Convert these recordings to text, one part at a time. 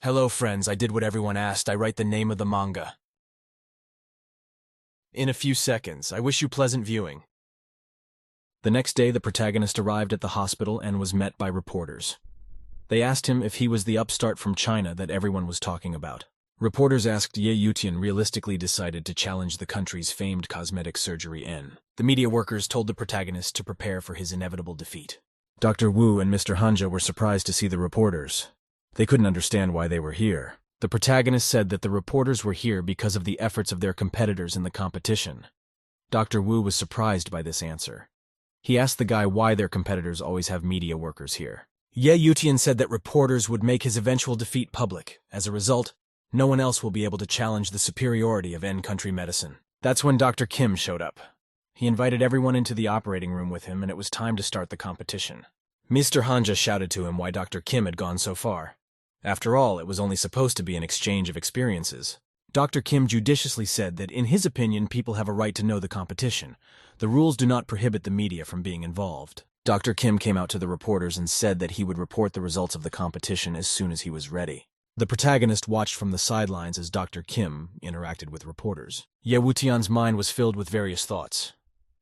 Hello friends, I did what everyone asked. I write the name of the manga. In a few seconds, I wish you pleasant viewing. The next day, the protagonist arrived at the hospital and was met by reporters. They asked him if he was the upstart from China that everyone was talking about. Reporters asked Ye Yutian realistically decided to challenge the country's famed cosmetic surgery N. The media workers told the protagonist to prepare for his inevitable defeat. Dr. Wu and Mr. Hanja were surprised to see the reporters. They couldn't understand why they were here. The protagonist said that the reporters were here because of the efforts of their competitors in the competition. Dr. Wu was surprised by this answer. He asked the guy why their competitors always have media workers here. Ye Yutian said that reporters would make his eventual defeat public. As a result, no one else will be able to challenge the superiority of N country medicine. That's when Dr. Kim showed up. He invited everyone into the operating room with him, and it was time to start the competition. Mr. Hanja shouted to him why Dr. Kim had gone so far. After all, it was only supposed to be an exchange of experiences. Dr. Kim judiciously said that in his opinion, people have a right to know the competition. The rules do not prohibit the media from being involved. Dr. Kim came out to the reporters and said that he would report the results of the competition as soon as he was ready. The protagonist watched from the sidelines as Dr. Kim interacted with reporters. Ye Wutian's mind was filled with various thoughts.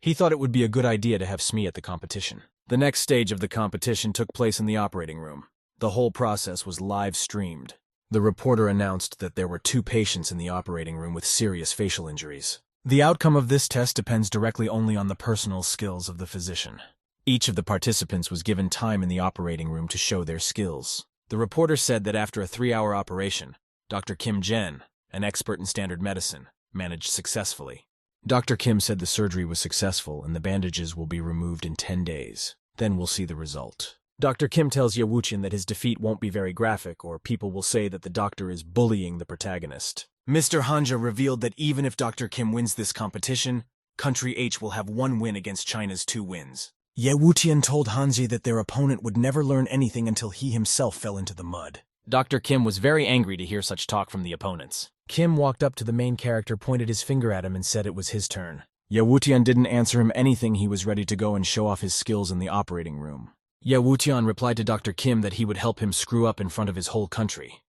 He thought it would be a good idea to have Smee at the competition. The next stage of the competition took place in the operating room. The whole process was live-streamed. The reporter announced that there were 2 patients in the operating room with serious facial injuries. The outcome of this test depends directly only on the personal skills of the physician. Each of the participants was given time in the operating room to show their skills. The reporter said that after a 3-hour operation, Dr. Kim Jen, an expert in standard medicine, managed successfully. Dr. Kim said the surgery was successful and the bandages will be removed in 10 days. Then we'll see the result. Dr. Kim tells Ye Wuqian that his defeat won't be very graphic, or people will say that the doctor is bullying the protagonist. Mr. Hanja revealed that even if Dr. Kim wins this competition, Country H will have 1 win against China's 2 wins. Ye Wuqian told Hanji that their opponent would never learn anything until he himself fell into the mud. Dr. Kim was very angry to hear such talk from the opponents. Kim walked up to the main character, pointed his finger at him, and said it was his turn. Ye Wuqian didn't answer him anything. He was ready to go and show off his skills in the operating room. Ye Wuqian replied to Dr. Kim that he would help him screw up in front of his whole country.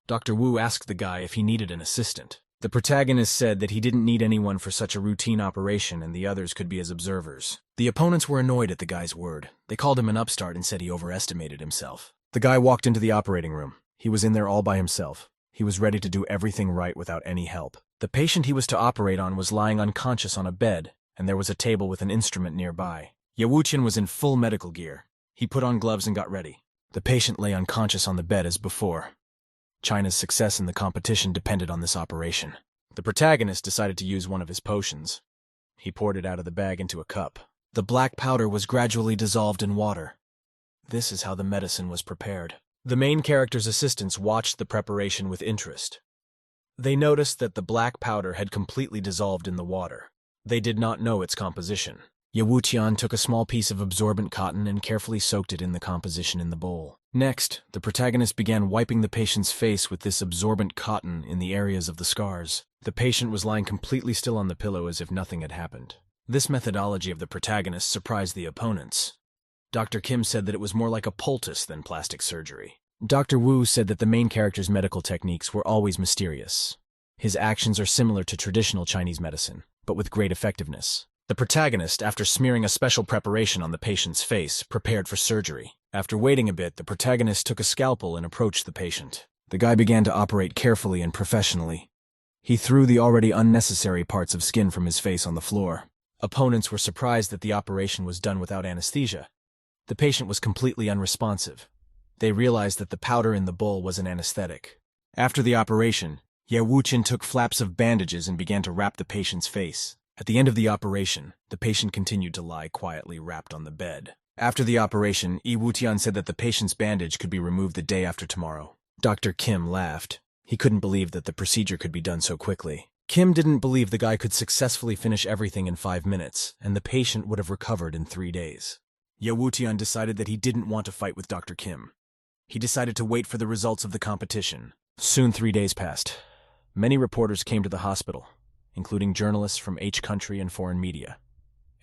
Dr. Wu asked the guy if he needed an assistant. The protagonist said that he didn't need anyone for such a routine operation and the others could be his observers. The opponents were annoyed at the guy's word. They called him an upstart and said he overestimated himself. The guy walked into the operating room. He was in there all by himself. He was ready to do everything right without any help. The patient he was to operate on was lying unconscious on a bed, and there was a table with an instrument nearby. Ye Wuqian was in full medical gear. He put on gloves and got ready. The patient lay unconscious on the bed as before. China's success in the competition depended on this operation. The protagonist decided to use one of his potions. He poured it out of the bag into a cup. The black powder was gradually dissolved in water. This is how the medicine was prepared. The main character's assistants watched the preparation with interest. They noticed that the black powder had completely dissolved in the water. They did not know its composition. Ye Wuqian took a small piece of absorbent cotton and carefully soaked it in the composition in the bowl. Next, the protagonist began wiping the patient's face with this absorbent cotton in the areas of the scars. The patient was lying completely still on the pillow as if nothing had happened. This methodology of the protagonist surprised the opponents. Dr. Kim said that it was more like a poultice than plastic surgery. Dr. Wu said that the main character's medical techniques were always mysterious. His actions are similar to traditional Chinese medicine, but with great effectiveness. The protagonist, after smearing a special preparation on the patient's face, prepared for surgery. After waiting a bit, the protagonist took a scalpel and approached the patient. The guy began to operate carefully and professionally. He threw the already unnecessary parts of skin from his face on the floor. Opponents were surprised that the operation was done without anesthesia. The patient was completely unresponsive. They realized that the powder in the bowl was an anesthetic. After the operation, Ye Wuqian took flaps of bandages and began to wrap the patient's face. At the end of the operation, the patient continued to lie quietly wrapped on the bed. After the operation, Ye Wuqian said that the patient's bandage could be removed the day after tomorrow. Dr. Kim laughed. He couldn't believe that the procedure could be done so quickly. Kim didn't believe the guy could successfully finish everything in 5 minutes, and the patient would have recovered in 3 days. Ye Wuqian decided that he didn't want to fight with Dr. Kim. He decided to wait for the results of the competition. Soon 3 days passed. Many reporters came to the hospital, including journalists from H country and foreign media.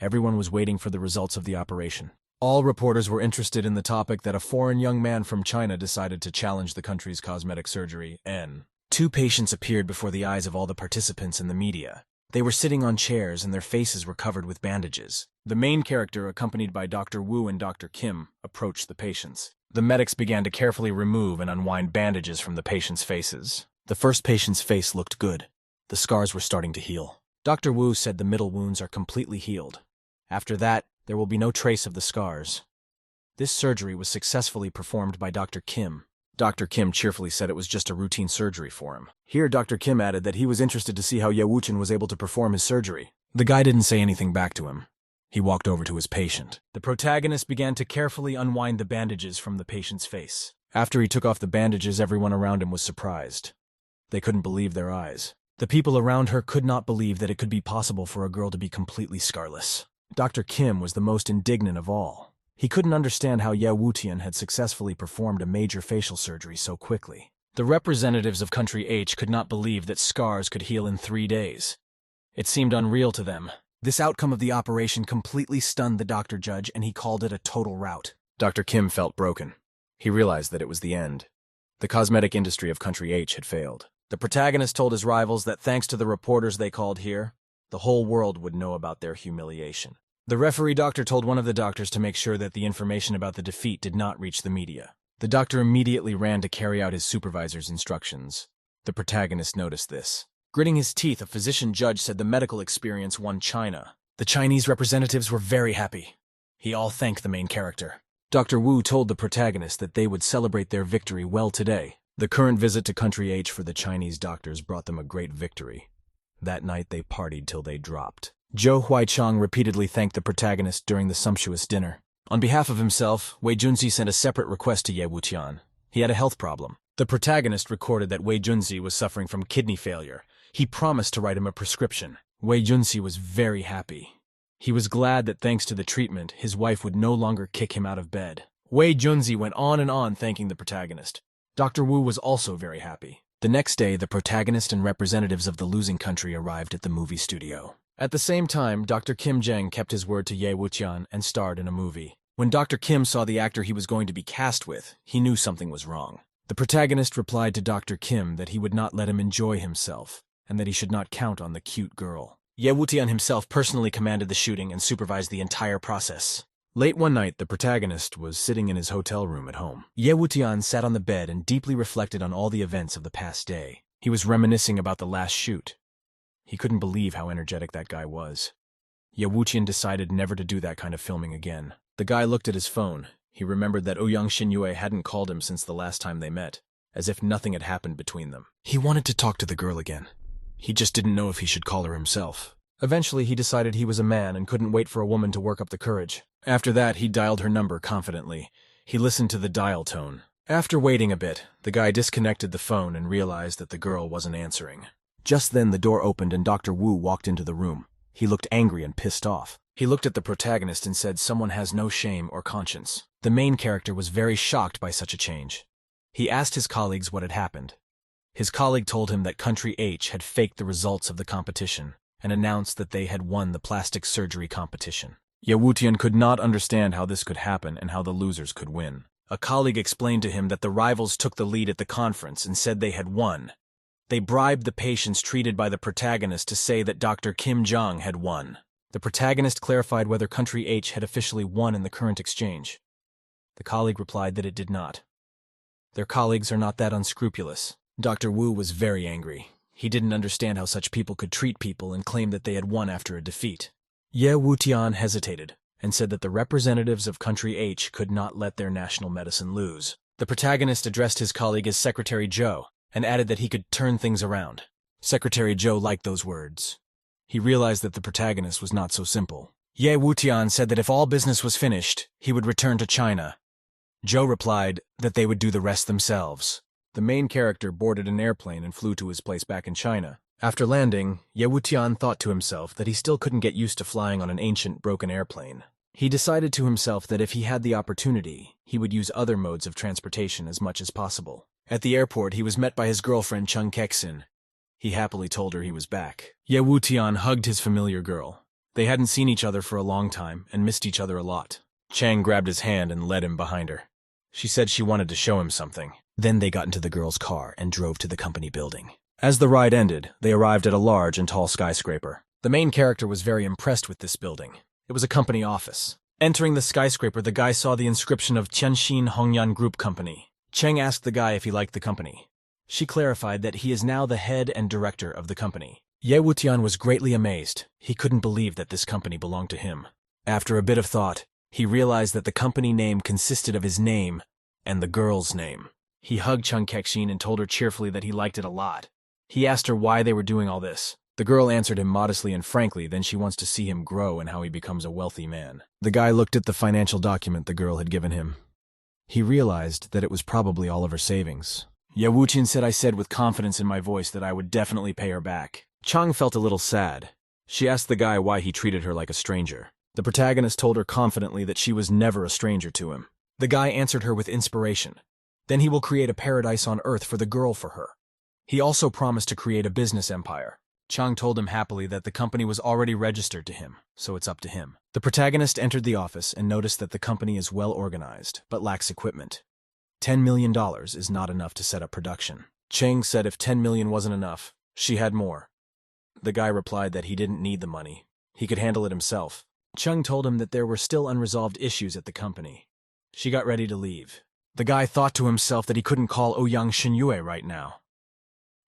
Everyone was waiting for the results of the operation. All reporters were interested in the topic that a foreign young man from China decided to challenge the country's cosmetic surgery. Two patients appeared before the eyes of all the participants and the media. They were sitting on chairs and their faces were covered with bandages. The main character, accompanied by Dr. Wu and Dr. Kim, approached the patients. The medics began to carefully remove and unwind bandages from the patients' faces. The first patient's face looked good. The scars were starting to heal. Dr. Wu said the middle wounds are completely healed. After that, there will be no trace of the scars. This surgery was successfully performed by Dr. Kim. Dr. Kim cheerfully said it was just a routine surgery for him. Here, Dr. Kim added that he was interested to see how Ye Wuqian was able to perform his surgery. The guy didn't say anything back to him. He walked over to his patient. The protagonist began to carefully unwind the bandages from the patient's face. After he took off the bandages, everyone around him was surprised. They couldn't believe their eyes. The people around her could not believe that it could be possible for a girl to be completely scarless. Dr. Kim was the most indignant of all. He couldn't understand how Ye Wuqian had successfully performed a major facial surgery so quickly. The representatives of Country H could not believe that scars could heal in 3 days. It seemed unreal to them. This outcome of the operation completely stunned the doctor judge, and he called it a total rout. Dr. Kim felt broken. He realized that it was the end. The cosmetic industry of Country H had failed. The protagonist told his rivals that thanks to the reporters they called here, the whole world would know about their humiliation. The referee doctor told one of the doctors to make sure that the information about the defeat did not reach the media. The doctor immediately ran to carry out his supervisor's instructions. The protagonist noticed this. Gritting his teeth, a physician judge said the medical experience won China. The Chinese representatives were very happy. He all thanked the main character. Dr. Wu told the protagonist that they would celebrate their victory well today. The current visit to Country H for the Chinese doctors brought them a great victory. That night they partied till they dropped. Zhou Huaichang repeatedly thanked the protagonist during the sumptuous dinner. On behalf of himself, Wei Junzi sent a separate request to Ye Wuqian. He had a health problem. The protagonist recorded that Wei Junzi was suffering from kidney failure. He promised to write him a prescription. Wei Junzi was very happy. He was glad that thanks to the treatment, his wife would no longer kick him out of bed. Wei Junzi went on and on thanking the protagonist. Dr. Wu was also very happy. The next day, the protagonist and representatives of the losing country arrived at the movie studio. At the same time, Dr. Kim Zheng kept his word to Ye Wuqian and starred in a movie. When Dr. Kim saw the actor he was going to be cast with, he knew something was wrong. The protagonist replied to Dr. Kim that he would not let him enjoy himself, and that he should not count on the cute girl. Ye Wuqian himself personally commanded the shooting and supervised the entire process. Late one night, the protagonist was sitting in his hotel room at home. Ye Wuqian sat on the bed and deeply reflected on all the events of the past day. He was reminiscing about the last shoot. He couldn't believe how energetic that guy was. Ye Wuqian decided never to do that kind of filming again. The guy looked at his phone. He remembered that Ouyang Xinyue hadn't called him since the last time they met, as if nothing had happened between them. He wanted to talk to the girl again. He just didn't know if he should call her himself. Eventually, he decided he was a man and couldn't wait for a woman to work up the courage. After that, he dialed her number confidently. He listened to the dial tone. After waiting a bit, the guy disconnected the phone and realized that the girl wasn't answering. Just then, the door opened and Dr. Wu walked into the room. He looked angry and pissed off. He looked at the protagonist and said someone has no shame or conscience. The main character was very shocked by such a change. He asked his colleagues what had happened. His colleague told him that Country H had faked the results of the competition and announced that they had won the plastic surgery competition. Ye Wuqian could not understand how this could happen and how the losers could win. A colleague explained to him that the rivals took the lead at the conference and said they had won. They bribed the patients treated by the protagonist to say that Dr. Kim Zheng had won. The protagonist clarified whether Country H had officially won in the current exchange. The colleague replied that it did not. Their colleagues are not that unscrupulous. Dr. Wu was very angry. He didn't understand how such people could treat people and claim that they had won after a defeat. Ye Wuqian hesitated and said that the representatives of Country H could not let their national medicine lose. The protagonist addressed his colleague as Secretary Zhou and added that he could turn things around. Secretary Zhou liked those words. He realized that the protagonist was not so simple. Ye Wuqian said that if all business was finished, he would return to China. Zhou replied that they would do the rest themselves. The main character boarded an airplane and flew to his place back in China. After landing, Ye Wuqian thought to himself that he still couldn't get used to flying on an ancient, broken airplane. He decided to himself that if he had the opportunity, he would use other modes of transportation as much as possible. At the airport, he was met by his girlfriend Chung Kexin. He happily told her he was back. Ye Wuqian hugged his familiar girl. They hadn't seen each other for a long time and missed each other a lot. Chang grabbed his hand and led him behind her. She said she wanted to show him something. Then they got into the girl's car and drove to the company building. As the ride ended, they arrived at a large and tall skyscraper. The main character was very impressed with this building. It was a company office. Entering the skyscraper, the guy saw the inscription of Tianxin Hongyan Group Company. Cheng asked the guy if he liked the company. She clarified that he is now the head and director of the company. Ye Wutian was greatly amazed. He couldn't believe that this company belonged to him. After a bit of thought, he realized that the company name consisted of his name and the girl's name. He hugged Chung Kexin and told her cheerfully that he liked it a lot. He asked her why they were doing all this. The girl answered him modestly and frankly, then she wants to see him grow and how he becomes a wealthy man. The guy looked at the financial document the girl had given him. He realized that it was probably all of her savings. Ye Wuqian said, "I said with confidence in my voice that I would definitely pay her back." Chang felt a little sad. She asked the guy why he treated her like a stranger. The protagonist told her confidently that she was never a stranger to him. The guy answered her with inspiration. Then he will create a paradise on earth for the girl for her. He also promised to create a business empire. Chang told him happily that the company was already registered to him, so it's up to him. The protagonist entered the office and noticed that the company is well organized, but lacks equipment. $10 million is not enough to set up production. Cheng said if 10 million wasn't enough, she had more. The guy replied that he didn't need the money. He could handle it himself. Chung told him that there were still unresolved issues at the company. She got ready to leave. The guy thought to himself that he couldn't call Ouyang Xinyue right now.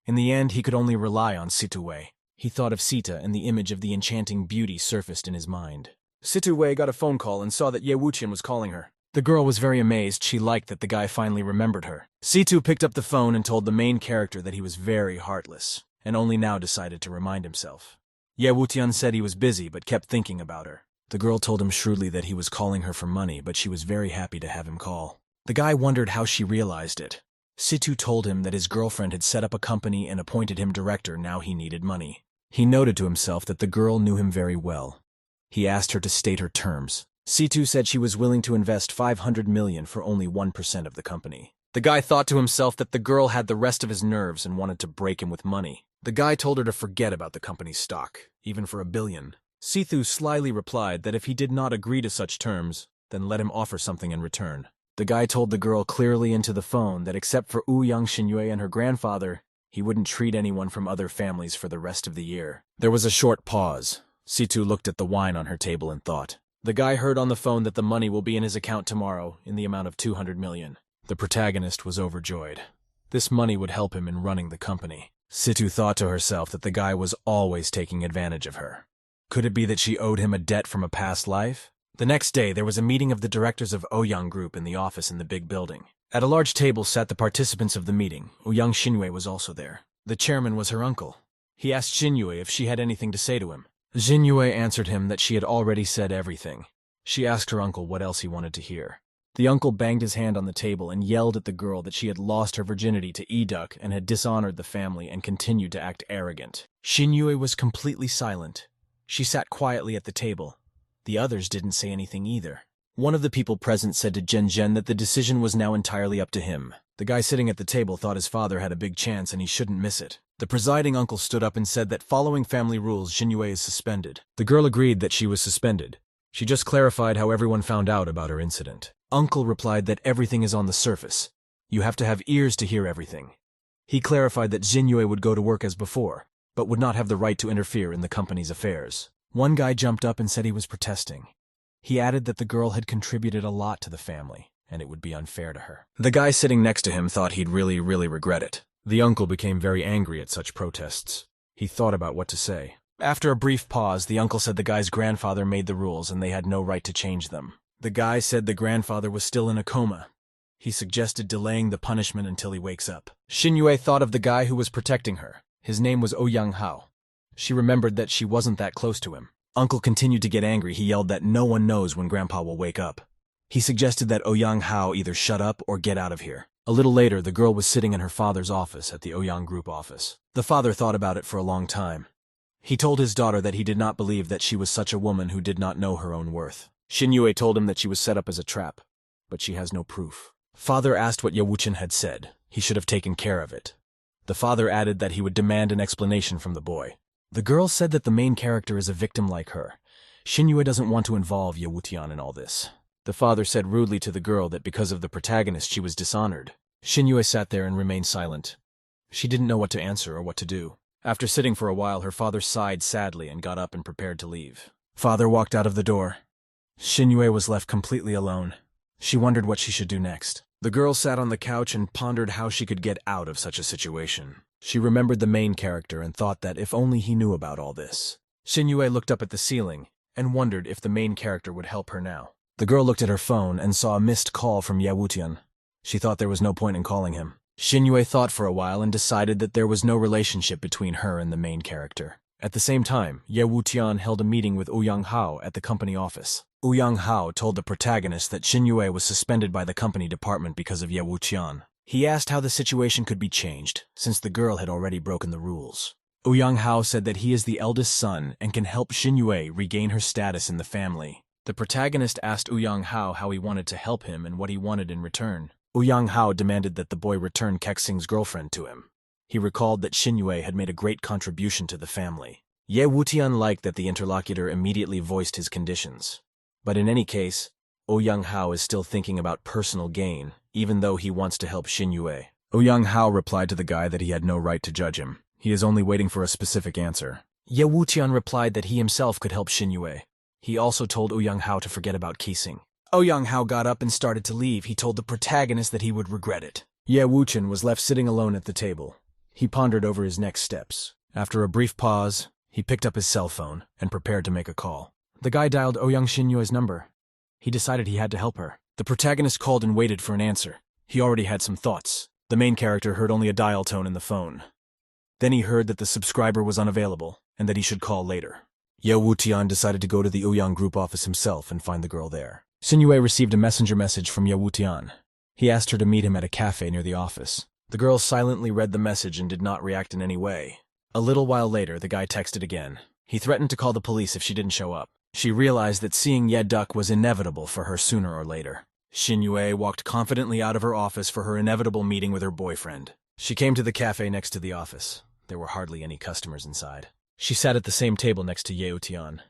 In the end, he could only rely on Situwei. He thought of Sita, and the image of the enchanting beauty surfaced in his mind. Situwei got a phone call and saw that Ye Wuqian was calling her. The girl was very amazed. She liked that the guy finally remembered her. Situ picked up the phone and told the main character that he was very heartless, and only now decided to remind himself. Ye Wutian said he was busy but kept thinking about her. The girl told him shrewdly that he was calling her for money, but she was very happy to have him call. The guy wondered how she realized it. Situ told him that his girlfriend had set up a company and appointed him director. Now he needed money. He noted to himself that the girl knew him very well. He asked her to state her terms. Situ said she was willing to invest 500 million for only 1% of the company. The guy thought to himself that the girl had the rest of his nerves and wanted to break him with money. The guy told her to forget about the company's stock, even for $1 billion. Situ slyly replied that if he did not agree to such terms, then let him offer something in return. The guy told the girl clearly into the phone that except for Ouyang Xinyue and her grandfather, he wouldn't treat anyone from other families for the rest of the year. There was a short pause. Situ looked at the wine on her table and thought. The guy heard on the phone that the money will be in his account tomorrow in the amount of 200 million. The protagonist was overjoyed. This money would help him in running the company. Situ thought to herself that the guy was always taking advantage of her. Could it be that she owed him a debt from a past life? The next day, there was a meeting of the directors of Ouyang Group in the office in the big building. At a large table sat the participants of the meeting. Ouyang Xinyue was also there. The chairman was her uncle. He asked Xinyue if she had anything to say to him. Xinyue answered him that she had already said everything. She asked her uncle what else he wanted to hear. The uncle banged his hand on the table and yelled at the girl that she had lost her virginity to Eduk and had dishonored the family and continued to act arrogant. Xinyue was completely silent. She sat quietly at the table. The others didn't say anything either. One of the people present said to Zhen that the decision was now entirely up to him. The guy sitting at the table thought his father had a big chance and he shouldn't miss it. The presiding uncle stood up and said that following family rules, Xinyue is suspended. The girl agreed that she was suspended. She just clarified how everyone found out about her incident. Uncle replied that everything is on the surface. You have to have ears to hear everything. He clarified that Xinyue would go to work as before, but would not have the right to interfere in the company's affairs. One guy jumped up and said he was protesting. He added that the girl had contributed a lot to the family, and it would be unfair to her. The guy sitting next to him thought he'd really regret it. The uncle became very angry at such protests. He thought about what to say. After a brief pause, the uncle said the guy's grandfather made the rules and they had no right to change them. The guy said the grandfather was still in a coma. He suggested delaying the punishment until he wakes up. Xinyue thought of the guy who was protecting her. His name was Ouyang Hao. She remembered that she wasn't that close to him. Uncle continued to get angry. He yelled that no one knows when Grandpa will wake up. He suggested that Ouyang Hao either shut up or get out of here. A little later, the girl was sitting in her father's office at the Ouyang Group office. The father thought about it for a long time. He told his daughter that he did not believe that she was such a woman who did not know her own worth. Xinyue told him that she was set up as a trap, but she has no proof. Father asked what Ye Wuqian had said. He should have taken care of it. The father added that he would demand an explanation from the boy. The girl said that the main character is a victim like her. Xinyue doesn't want to involve Ye Wutian in all this. The father said rudely to the girl that because of the protagonist she was dishonored. Shinyue sat there and remained silent. She didn't know what to answer or what to do. After sitting for a while, her father sighed sadly and got up and prepared to leave. Father walked out of the door. Shinyue was left completely alone. She wondered what she should do next. The girl sat on the couch and pondered how she could get out of such a situation. She remembered the main character and thought that if only he knew about all this. Shinyue looked up at the ceiling and wondered if the main character would help her now. The girl looked at her phone and saw a missed call from Ye Wutian. She thought there was no point in calling him. Shinyue thought for a while and decided that there was no relationship between her and the main character. At the same time, Ye Wutian held a meeting with Ouyang Hao at the company office. Ouyang Hao told the protagonist that Shinyue was suspended by the company department because of Ye Wutian. He asked how the situation could be changed, since the girl had already broken the rules. Ouyang Hao said that he is the eldest son and can help Shinyue regain her status in the family. The protagonist asked Ouyang Hao how he wanted to help him and what he wanted in return. Ouyang Hao demanded that the boy return Kexing's girlfriend to him. He recalled that Shinyue had made a great contribution to the family. Ye Wutian liked that the interlocutor immediately voiced his conditions. But in any case, Ouyang Hao is still thinking about personal gain, even though he wants to help Shinyue. Ouyang Hao replied to the guy that he had no right to judge him. He is only waiting for a specific answer. Ye Wutian replied that he himself could help Shinyue. He also told Ouyang Hao to forget about Keesing. Ouyang Hao got up and started to leave. He told the protagonist that he would regret it. Ye Wutian was left sitting alone at the table. He pondered over his next steps. After a brief pause, he picked up his cell phone and prepared to make a call. The guy dialed Ouyang Shinyue's number. He decided he had to help her. The protagonist called and waited for an answer. He already had some thoughts. The main character heard only a dial tone in the phone. Then he heard that the subscriber was unavailable and that he should call later. Ye Wutian decided to go to the Ouyang group office himself and find the girl there. Shinyue received a messenger message from Ye Wutian. He asked her to meet him at a cafe near the office. The girl silently read the message and did not react in any way. A little while later, the guy texted again. He threatened to call the police if she didn't show up. She realized that seeing Ye Duck was inevitable for her sooner or later. Shinyue walked confidently out of her office for her inevitable meeting with her boyfriend. She came to the cafe next to the office. There were hardly any customers inside. She sat at the same table next to Ye Wutian.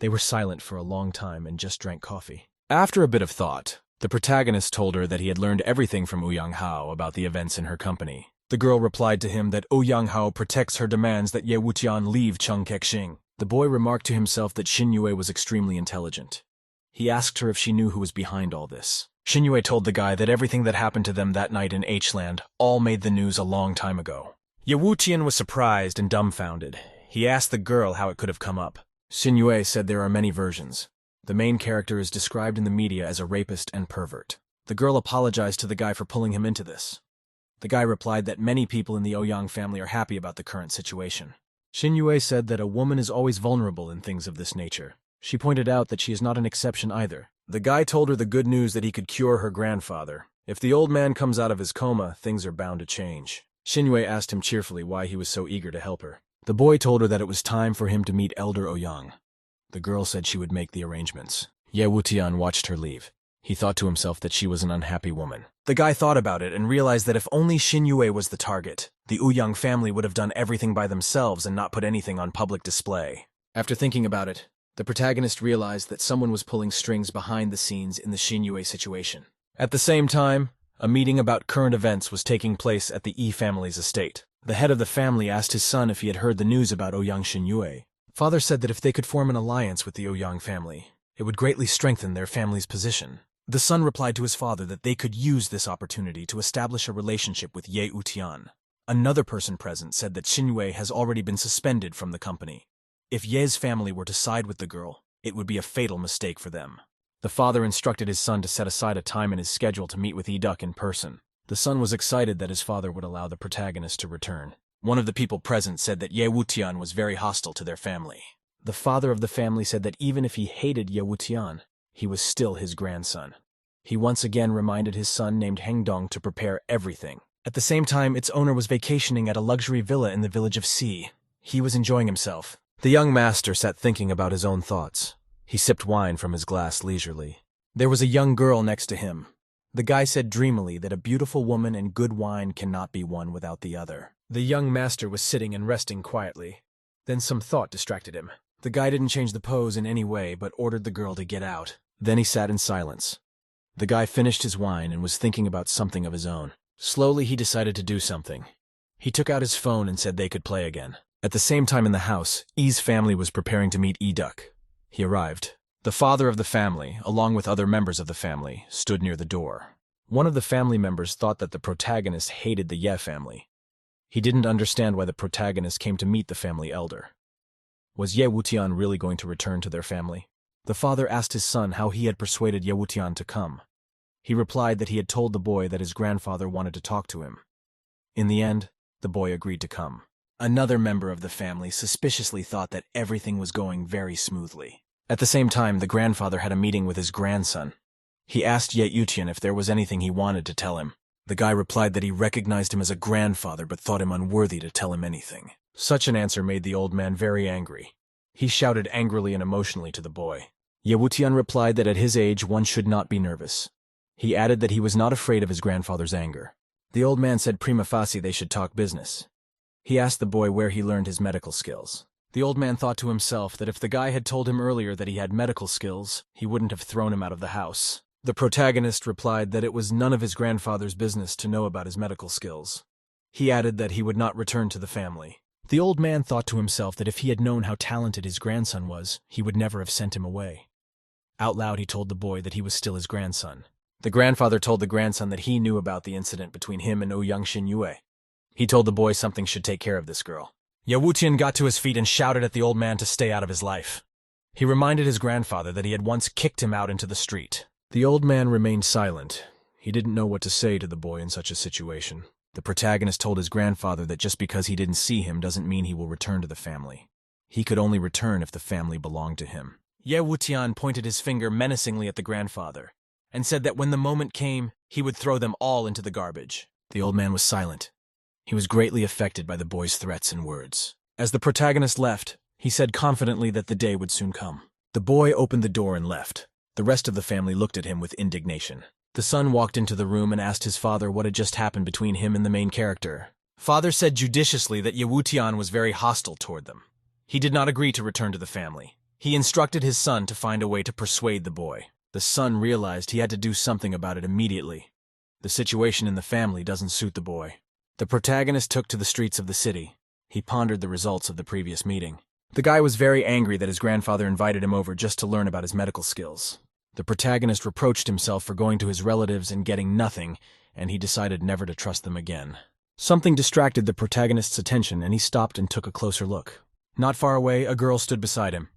They were silent for a long time and just drank coffee. After a bit of thought, the protagonist told her that he had learned everything from Ouyang Hao about the events in her company. The girl replied to him that Ouyang Hao protects her demands that Ye Wutian leave Chung Kexing. The boy remarked to himself that Shinyue was extremely intelligent. He asked her if she knew who was behind all this. Shinyue told the guy that everything that happened to them that night in H-Land all made the news a long time ago. Ye Wutian was surprised and dumbfounded. He asked the girl how it could have come up. Shinyue said there are many versions. The main character is described in the media as a rapist and pervert. The girl apologized to the guy for pulling him into this. The guy replied that many people in the Ouyang family are happy about the current situation. Shinyue said that a woman is always vulnerable in things of this nature. She pointed out that she is not an exception either. The guy told her the good news that he could cure her grandfather. If the old man comes out of his coma, things are bound to change. Shinyue asked him cheerfully why he was so eager to help her. The boy told her that it was time for him to meet Elder Ouyang. The girl said she would make the arrangements. Ye Wutian watched her leave. He thought to himself that she was an unhappy woman. The guy thought about it and realized that if only Shinyue was the target, the Ouyang family would have done everything by themselves and not put anything on public display. After thinking about it, the protagonist realized that someone was pulling strings behind the scenes in the Shinyue situation. At the same time, a meeting about current events was taking place at the E family's estate. The head of the family asked his son if he had heard the news about Ouyang Shinyue. Father said that if they could form an alliance with the Ouyang family, it would greatly strengthen their family's position. The son replied to his father that they could use this opportunity to establish a relationship with Ye Wutian. Another person present said that Shinyue has already been suspended from the company. If Ye's family were to side with the girl, it would be a fatal mistake for them. The father instructed his son to set aside a time in his schedule to meet with E-Duck in person. The son was excited that his father would allow the protagonist to return. One of the people present said that Ye Wutian was very hostile to their family. The father of the family said that even if he hated Ye Wutian, he was still his grandson. He once again reminded his son named Hengdong to prepare everything. At the same time, its owner was vacationing at a luxury villa in the village of C. He was enjoying himself. The young master sat thinking about his own thoughts. He sipped wine from his glass leisurely. There was a young girl next to him. The guy said dreamily that a beautiful woman and good wine cannot be one without the other. The young master was sitting and resting quietly. Then some thought distracted him. The guy didn't change the pose in any way, but ordered the girl to get out. Then he sat in silence. The guy finished his wine and was thinking about something of his own. Slowly, he decided to do something. He took out his phone and said they could play again. At the same time in the house, E's family was preparing to meet E-Duck. He arrived. The father of the family, along with other members of the family, stood near the door. One of the family members thought that the protagonist hated the Ye family. He didn't understand why the protagonist came to meet the family elder. Was Ye Wutian really going to return to their family? The father asked his son how he had persuaded Ye Wutian to come. He replied that he had told the boy that his grandfather wanted to talk to him. In the end, the boy agreed to come. Another member of the family suspiciously thought that everything was going very smoothly. At the same time, the grandfather had a meeting with his grandson. He asked Ye Wutian if there was anything he wanted to tell him. The guy replied that he recognized him as a grandfather but thought him unworthy to tell him anything. Such an answer made the old man very angry. He shouted angrily and emotionally to the boy. Ye Wutian replied that at his age one should not be nervous. He added that he was not afraid of his grandfather's anger. The old man said prima facie they should talk business. He asked the boy where he learned his medical skills. The old man thought to himself that if the guy had told him earlier that he had medical skills, he wouldn't have thrown him out of the house. The protagonist replied that it was none of his grandfather's business to know about his medical skills. He added that he would not return to the family. The old man thought to himself that if he had known how talented his grandson was, he would never have sent him away. Out loud he told the boy that he was still his grandson. The grandfather told the grandson that he knew about the incident between him and Ouyang Xinyue. He told the boy something should take care of this girl. Ye Wutian got to his feet and shouted at the old man to stay out of his life. He reminded his grandfather that he had once kicked him out into the street. The old man remained silent. He didn't know what to say to the boy in such a situation. The protagonist told his grandfather that just because he didn't see him doesn't mean he will return to the family. He could only return if the family belonged to him. Ye Wutian pointed his finger menacingly at the grandfather and said that when the moment came, he would throw them all into the garbage. The old man was silent. He was greatly affected by the boy's threats and words. As the protagonist left, he said confidently that the day would soon come. The boy opened the door and left. The rest of the family looked at him with indignation. The son walked into the room and asked his father what had just happened between him and the main character. Father said judiciously that Ye Wutian was very hostile toward them. He did not agree to return to the family. He instructed his son to find a way to persuade the boy. The son realized he had to do something about it immediately. The situation in the family doesn't suit the boy. The protagonist took to the streets of the city. He pondered the results of the previous meeting. The guy was very angry that his grandfather invited him over just to learn about his medical skills. The protagonist reproached himself for going to his relatives and getting nothing, and he decided never to trust them again. Something distracted the protagonist's attention, and he stopped and took a closer look. Not far away, a girl stood beside him.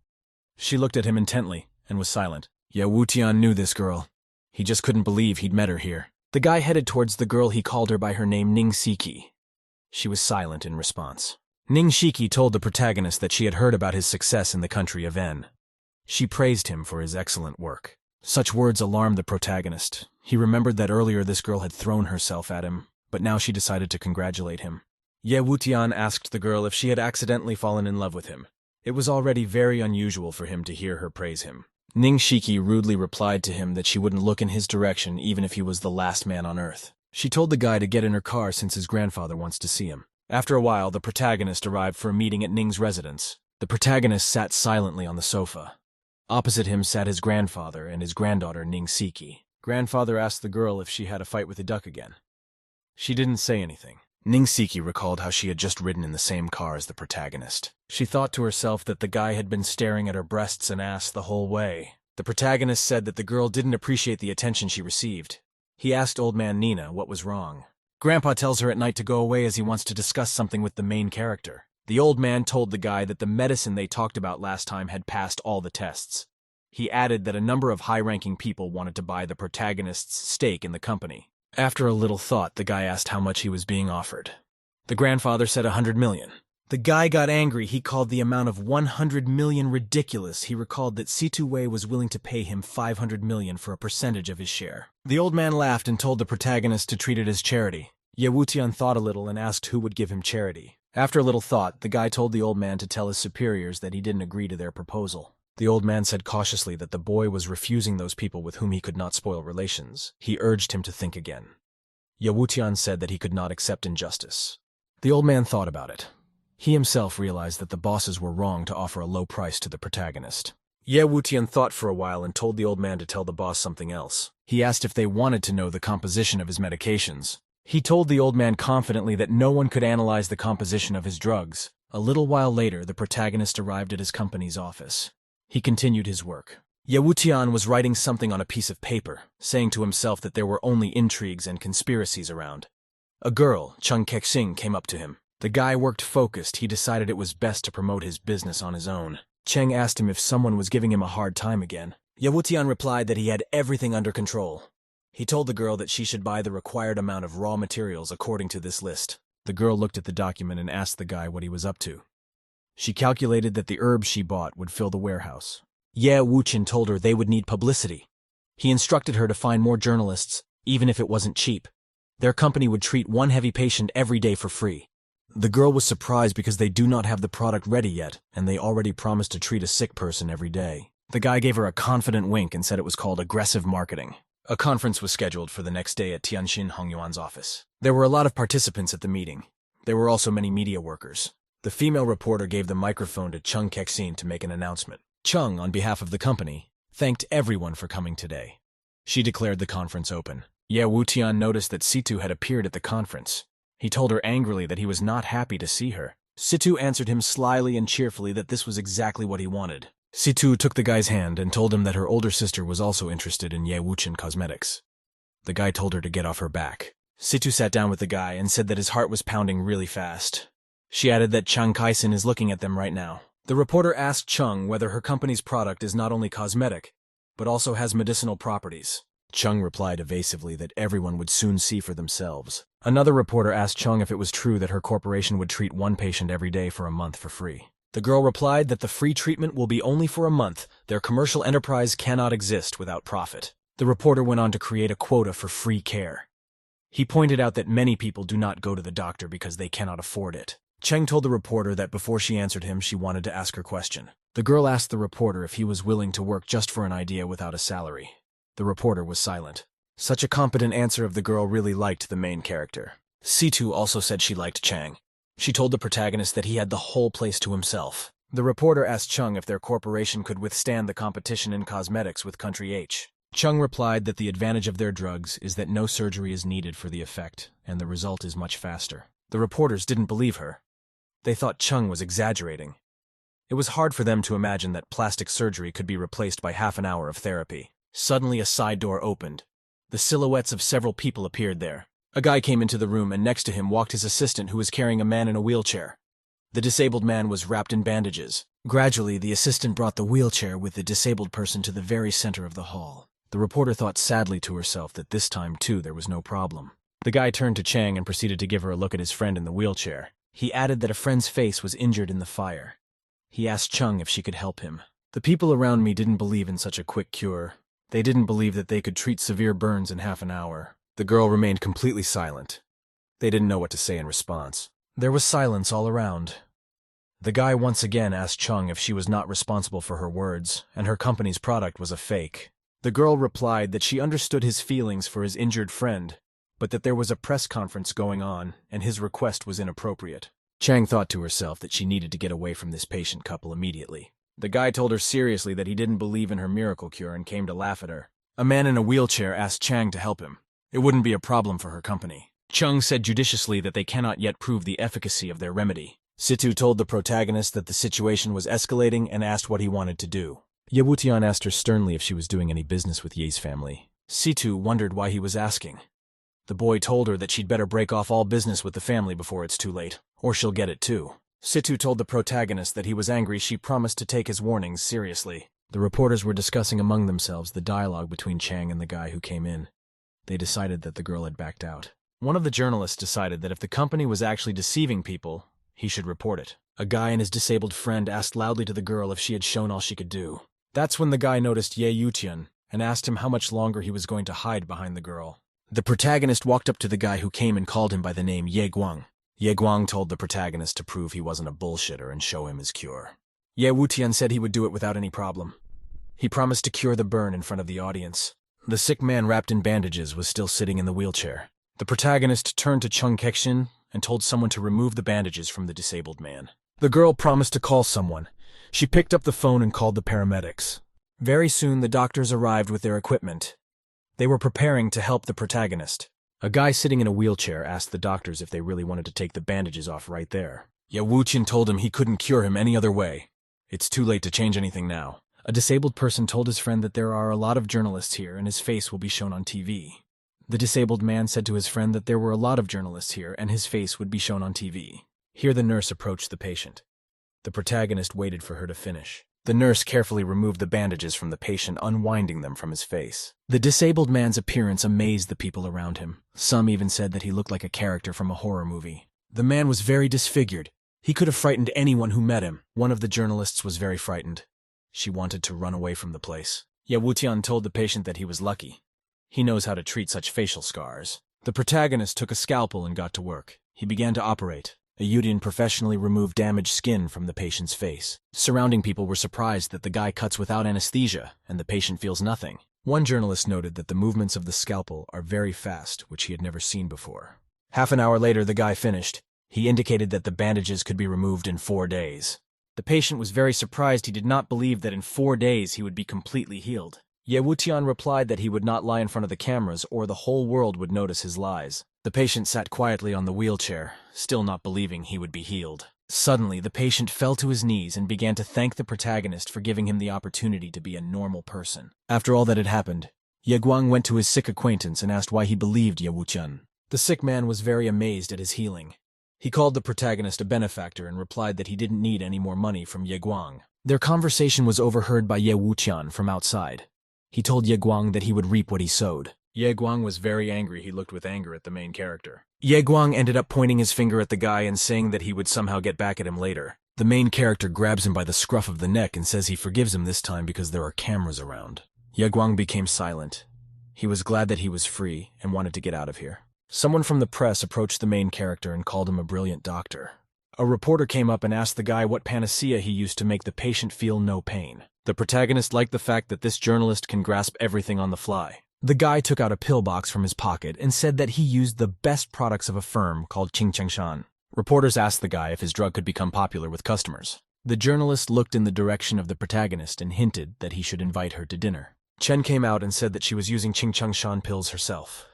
She looked at him intently and was silent. Ye Wutian knew this girl. He just couldn't believe he'd met her here. The guy headed towards the girl. He called her by her name Ning Shiki. She was silent in response. Ning Shiki told the protagonist that she had heard about his success in the country of N. She praised him for his excellent work. Such words alarmed the protagonist. He remembered that earlier this girl had thrown herself at him, but now she decided to congratulate him. Ye Wutian asked the girl if she had accidentally fallen in love with him. It was already very unusual for him to hear her praise him. Ning Shiki rudely replied to him that she wouldn't look in his direction even if he was the last man on earth. She told the guy to get in her car since his grandfather wants to see him. After a while, the protagonist arrived for a meeting at Ning's residence. The protagonist sat silently on the sofa. Opposite him sat his grandfather and his granddaughter Ning Shiki. Grandfather asked the girl if she had a fight with the duck again. She didn't say anything. Ning Shiki recalled how she had just ridden in the same car as the protagonist. She thought to herself that the guy had been staring at her breasts and ass the whole way. The protagonist said that the girl didn't appreciate the attention she received. He asked old man Nina what was wrong. Grandpa tells her at night to go away as he wants to discuss something with the main character. The old man told the guy that the medicine they talked about last time had passed all the tests. He added that a number of high-ranking people wanted to buy the protagonist's stake in the company. After a little thought, the guy asked how much he was being offered. The grandfather said 100 million. The guy got angry. He called the amount of 100 million ridiculous. He recalled that Situ Wei was willing to pay him 500 million for a percentage of his share. The old man laughed and told the protagonist to treat it as charity. Ye Wutian thought a little and asked who would give him charity. After a little thought, the guy told the old man to tell his superiors that he didn't agree to their proposal. The old man said cautiously that the boy was refusing those people with whom he could not spoil relations. He urged him to think again. Ye Wutian said that he could not accept injustice. The old man thought about it. He himself realized that the bosses were wrong to offer a low price to the protagonist. Ye Wutian thought for a while and told the old man to tell the boss something else. He asked if they wanted to know the composition of his medications. He told the old man confidently that no one could analyze the composition of his drugs. A little while later, the protagonist arrived at his company's office. He continued his work. Ye Wutian was writing something on a piece of paper, saying to himself that there were only intrigues and conspiracies around. A girl, Chung Kexing, came up to him. The guy worked focused. He decided it was best to promote his business on his own. Cheng asked him if someone was giving him a hard time again. Ye Wutian replied that he had everything under control. He told the girl that she should buy the required amount of raw materials according to this list. The girl looked at the document and asked the guy what he was up to. She calculated that the herbs she bought would fill the warehouse. Ye Wuqian told her they would need publicity. He instructed her to find more journalists, even if it wasn't cheap. Their company would treat one heavy patient every day for free. The girl was surprised because they do not have the product ready yet, and they already promised to treat a sick person every day. The guy gave her a confident wink and said it was called aggressive marketing. A conference was scheduled for the next day at Tianjin Hongyuan's office. There were a lot of participants at the meeting. There were also many media workers. The female reporter gave the microphone to Chung Kexin to make an announcement. Chung, on behalf of the company, thanked everyone for coming today. She declared the conference open. Ye Wutian noticed that Situ had appeared at the conference. He told her angrily that he was not happy to see her. Situ answered him slyly and cheerfully that this was exactly what he wanted. Situ took the guy's hand and told him that her older sister was also interested in Ye Wuqian cosmetics. The guy told her to get off her back. Situ sat down with the guy and said that his heart was pounding really fast. She added that Chang Kaisen is looking at them right now. The reporter asked Chung whether her company's product is not only cosmetic, but also has medicinal properties. Chung replied evasively that everyone would soon see for themselves. Another reporter asked Chung if it was true that her corporation would treat one patient every day for a month for free. The girl replied that the free treatment will be only for a month. Their commercial enterprise cannot exist without profit. The reporter went on to create a quota for free care. He pointed out that many people do not go to the doctor because they cannot afford it. Cheng told the reporter that before she answered him, she wanted to ask her question. The girl asked the reporter if he was willing to work just for an idea without a salary. The reporter was silent. Such a competent answer of the girl really liked the main character. Situ also said she liked Chang. She told the protagonist that he had the whole place to himself. The reporter asked Chung if their corporation could withstand the competition in cosmetics with Country H. Chung replied that the advantage of their drugs is that no surgery is needed for the effect, and the result is much faster. The reporters didn't believe her. They thought Chung was exaggerating. It was hard for them to imagine that plastic surgery could be replaced by half an hour of therapy. Suddenly a side door opened. The silhouettes of several people appeared there. A guy came into the room and next to him walked his assistant who was carrying a man in a wheelchair. The disabled man was wrapped in bandages. Gradually, the assistant brought the wheelchair with the disabled person to the very center of the hall. The reporter thought sadly to herself that this time, too, there was no problem. The guy turned to Chang and proceeded to give her a look at his friend in the wheelchair. He added that a friend's face was injured in the fire. He asked Chung if she could help him. The people around me didn't believe in such a quick cure. They didn't believe that they could treat severe burns in half an hour. The girl remained completely silent. They didn't know what to say in response. There was silence all around. The guy once again asked Chung if she was not responsible for her words, and her company's product was a fake. The girl replied that she understood his feelings for his injured friend, but that there was a press conference going on, and his request was inappropriate. Chang thought to herself that she needed to get away from this patient couple immediately. The guy told her seriously that he didn't believe in her miracle cure and came to laugh at her. A man in a wheelchair asked Chang to help him. It wouldn't be a problem for her company. Chung said judiciously that they cannot yet prove the efficacy of their remedy. Situ told the protagonist that the situation was escalating and asked what he wanted to do. Ye Wutian asked her sternly if she was doing any business with Ye's family. Situ wondered why he was asking. The boy told her that she'd better break off all business with the family before it's too late, or she'll get it too. Situ told the protagonist that he was angry. She promised to take his warnings seriously. The reporters were discussing among themselves the dialogue between Chang and the guy who came in. They decided that the girl had backed out. One of the journalists decided that if the company was actually deceiving people, he should report it. A guy and his disabled friend asked loudly to the girl if she had shown all she could do. That's when the guy noticed Ye Yutian and asked him how much longer he was going to hide behind the girl. The protagonist walked up to the guy who came and called him by the name Ye Guang. Ye Guang told the protagonist to prove he wasn't a bullshitter and show him his cure. Ye Wutian said he would do it without any problem. He promised to cure the burn in front of the audience. The sick man wrapped in bandages was still sitting in the wheelchair. The protagonist turned to Chung Kexin and told someone to remove the bandages from the disabled man. The girl promised to call someone. She picked up the phone and called the paramedics. Very soon the doctors arrived with their equipment. They were preparing to help the protagonist. A guy sitting in a wheelchair asked the doctors if they really wanted to take the bandages off right there. Ye Wuqian told him he couldn't cure him any other way. It's too late to change anything now. A disabled person told his friend that there are a lot of journalists here and his face will be shown on TV. The disabled man said to his friend that there were a lot of journalists here and his face would be shown on TV. Here the nurse approached the patient. The protagonist waited for her to finish. The nurse carefully removed the bandages from the patient, unwinding them from his face. The disabled man's appearance amazed the people around him. Some even said that he looked like a character from a horror movie. The man was very disfigured. He could have frightened anyone who met him. One of the journalists was very frightened. She wanted to run away from the place. Ye Wuqian told the patient that he was lucky. He knows how to treat such facial scars. The protagonist took a scalpel and got to work. He began to operate. A Yudian professionally removed damaged skin from the patient's face. Surrounding people were surprised that the guy cuts without anesthesia, and the patient feels nothing. One journalist noted that the movements of the scalpel are very fast, which he had never seen before. Half an hour later, the guy finished. He indicated that the bandages could be removed in 4 days. The patient was very surprised. He did not believe that in 4 days he would be completely healed. Ye Wuqian replied that he would not lie in front of the cameras or the whole world would notice his lies. The patient sat quietly on the wheelchair, still not believing he would be healed. Suddenly, the patient fell to his knees and began to thank the protagonist for giving him the opportunity to be a normal person. After all that had happened, Ye Guang went to his sick acquaintance and asked why he believed Ye Wuqian. The sick man was very amazed at his healing. He called the protagonist a benefactor and replied that he didn't need any more money from Ye Guang. Their conversation was overheard by Ye Wuqian from outside. He told Ye Guang that he would reap what he sowed. Ye Guang was very angry. He looked with anger at the main character. Ye Guang ended up pointing his finger at the guy and saying that he would somehow get back at him later. The main character grabs him by the scruff of the neck and says he forgives him this time because there are cameras around. Ye Guang became silent. He was glad that he was free and wanted to get out of here. Someone from the press approached the main character and called him a brilliant doctor. A reporter came up and asked the guy what panacea he used to make the patient feel no pain. The protagonist liked the fact that this journalist can grasp everything on the fly. The guy took out a pill box from his pocket and said that he used the best products of a firm called Qingchengshan. Reporters asked the guy if his drug could become popular with customers. The journalist looked in the direction of the protagonist and hinted that he should invite her to dinner. Chen came out and said that she was using Qingchengshan pills herself.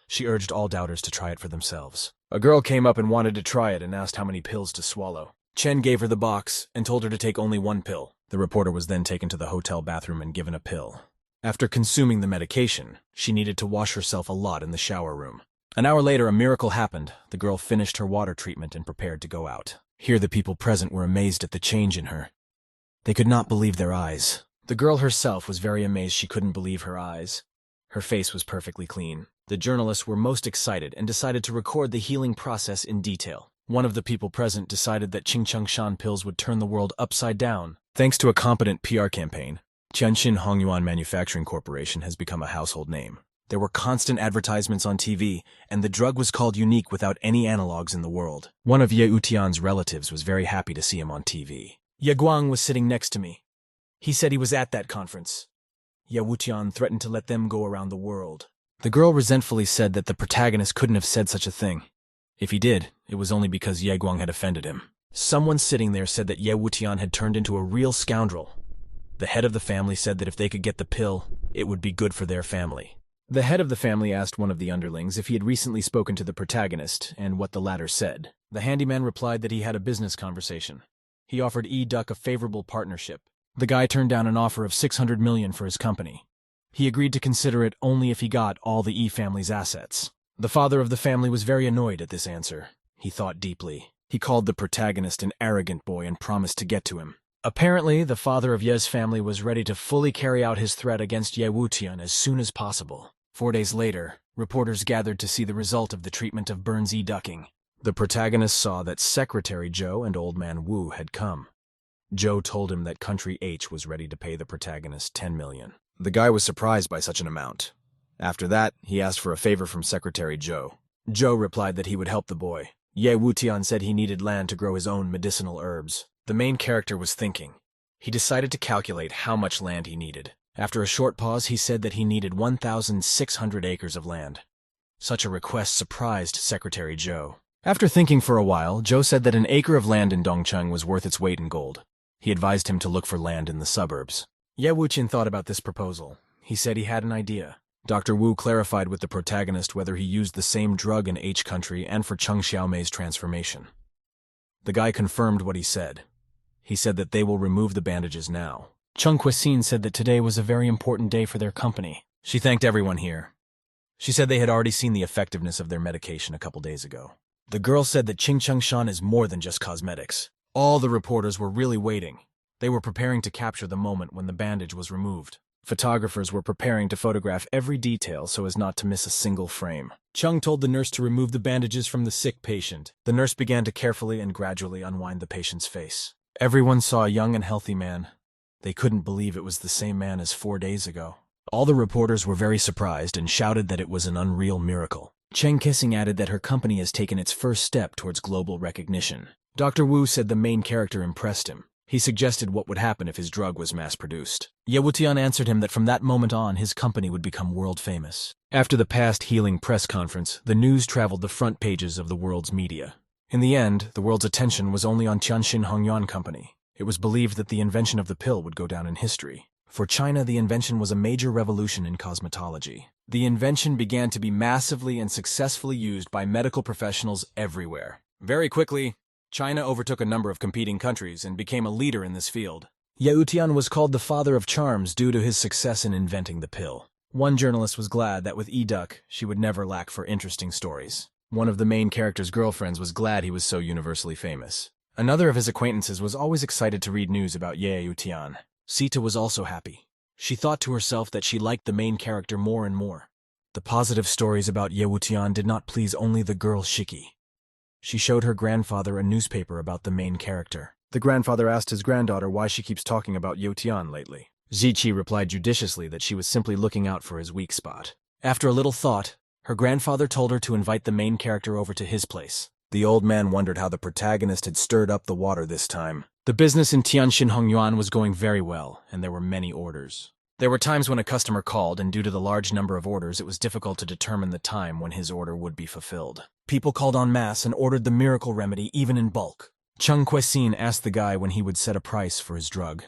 She urged all doubters to try it for themselves. A girl came up and wanted to try it and asked how many pills to swallow. Chen gave her the box and told her to take only 1 pill. The reporter was then taken to the hotel bathroom and given a pill. After consuming the medication, she needed to wash herself a lot in the shower room. An hour later, a miracle happened. The girl finished her water treatment and prepared to go out. Here the people present were amazed at the change in her. They could not believe their eyes. The girl herself was very amazed. She couldn't believe her eyes. Her face was perfectly clean. The journalists were most excited and decided to record the healing process in detail. One of the people present decided that Qingchengshan pills would turn the world upside down. Thanks to a competent PR campaign, Tianjin Hongyuan Manufacturing Corporation has become a household name. There were constant advertisements on TV, and the drug was called unique without any analogs in the world. One of Ye Wuqian's relatives was very happy to see him on TV. Ye Guang was sitting next to me. He said he was at that conference. Ye Wuqian threatened to let them go around the world. The girl resentfully said that the protagonist couldn't have said such a thing. If he did, it was only because Ye Guang had offended him. Someone sitting there said that Ye Wuqian had turned into a real scoundrel. The head of the family said that if they could get the pill, it would be good for their family. The head of the family asked one of the underlings if he had recently spoken to the protagonist and what the latter said. The handyman replied that he had a business conversation. He offered Duck a favorable partnership. The guy turned down an offer of 600 million for his company. He agreed to consider it only if he got all the family's assets. The father of the family was very annoyed at this answer. He thought deeply. He called the protagonist an arrogant boy and promised to get to him. Apparently, the father of Ye's family was ready to fully carry out his threat against Ye Wuqian as soon as possible. 4 days later, reporters gathered to see the result of the treatment of Burns ducking. The protagonist saw that Secretary Zhou and Old Man Wu had come. Zhou told him that Country H was ready to pay the protagonist 10 million. The guy was surprised by such an amount. After that, he asked for a favor from Secretary Zhou. Zhou replied that he would help the boy. Ye Wuqian said he needed land to grow his own medicinal herbs. The main character was thinking. He decided to calculate how much land he needed. After a short pause, he said that he needed 1,600 acres of land. Such a request surprised Secretary Zhou. After thinking for a while, Zhou said that an acre of land in Dongcheng was worth its weight in gold. He advised him to look for land in the suburbs. Ye Wuqian thought about this proposal. He said he had an idea. Dr. Wu clarified with the protagonist whether he used the same drug in H country and for Cheng Xiaomei's transformation. The guy confirmed what he said. He said that they will remove the bandages now. Chung Kwesine said that today was a very important day for their company. She thanked everyone here. She said they had already seen the effectiveness of their medication a couple days ago. The girl said that Ching Chung Shan is more than just cosmetics. All the reporters were really waiting. They were preparing to capture the moment when the bandage was removed. Photographers were preparing to photograph every detail so as not to miss a single frame. Chung told the nurse to remove the bandages from the sick patient. The nurse began to carefully and gradually unwind the patient's face. Everyone saw a young and healthy man. They couldn't believe it was the same man as 4 days ago. All the reporters were very surprised and shouted that it was an unreal miracle. Cheng Kissing added that her company has taken its first step towards global recognition. Dr. Wu said the main character impressed him. He suggested what would happen if his drug was mass-produced. Ye Wutian answered him that from that moment on, his company would become world-famous. After the past healing press conference, the news traveled the front pages of the world's media. In the end, the world's attention was only on Tianxin Hongyuan Company. It was believed that the invention of the pill would go down in history. For China, the invention was a major revolution in cosmetology. The invention began to be massively and successfully used by medical professionals everywhere. Very quickly, China overtook a number of competing countries and became a leader in this field. Ye Wutian was called the father of charms due to his success in inventing the pill. One journalist was glad that with Duck, she would never lack for interesting stories. One of the main character's girlfriends was glad he was so universally famous. Another of his acquaintances was always excited to read news about Ye Wutian. Sita was also happy. She thought to herself that she liked the main character more and more. The positive stories about Ye Wutian did not please only the girl Shiki. She showed her grandfather a newspaper about the main character. The grandfather asked his granddaughter why she keeps talking about Ye Wutian lately. Ziqi replied judiciously that she was simply looking out for his weak spot. After a little thought, her grandfather told her to invite the main character over to his place. The old man wondered how the protagonist had stirred up the water this time. The business in Tianxin Hongyuan was going very well, and there were many orders. There were times when a customer called, and due to the large number of orders, it was difficult to determine the time when his order would be fulfilled. People called en masse and ordered the miracle remedy even in bulk. Chung Kwesine asked the guy when he would set a price for his drug.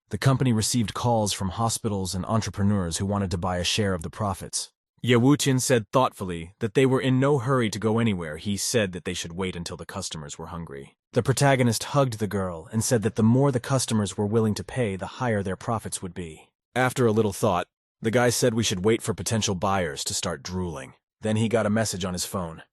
The company received calls from hospitals and entrepreneurs who wanted to buy a share of the profits. Ye Wutian said thoughtfully that they were in no hurry to go anywhere. He said that they should wait until the customers were hungry. The protagonist hugged the girl and said that the more the customers were willing to pay, the higher their profits would be. After a little thought, the guy said we should wait for potential buyers to start drooling. Then he got a message on his phone.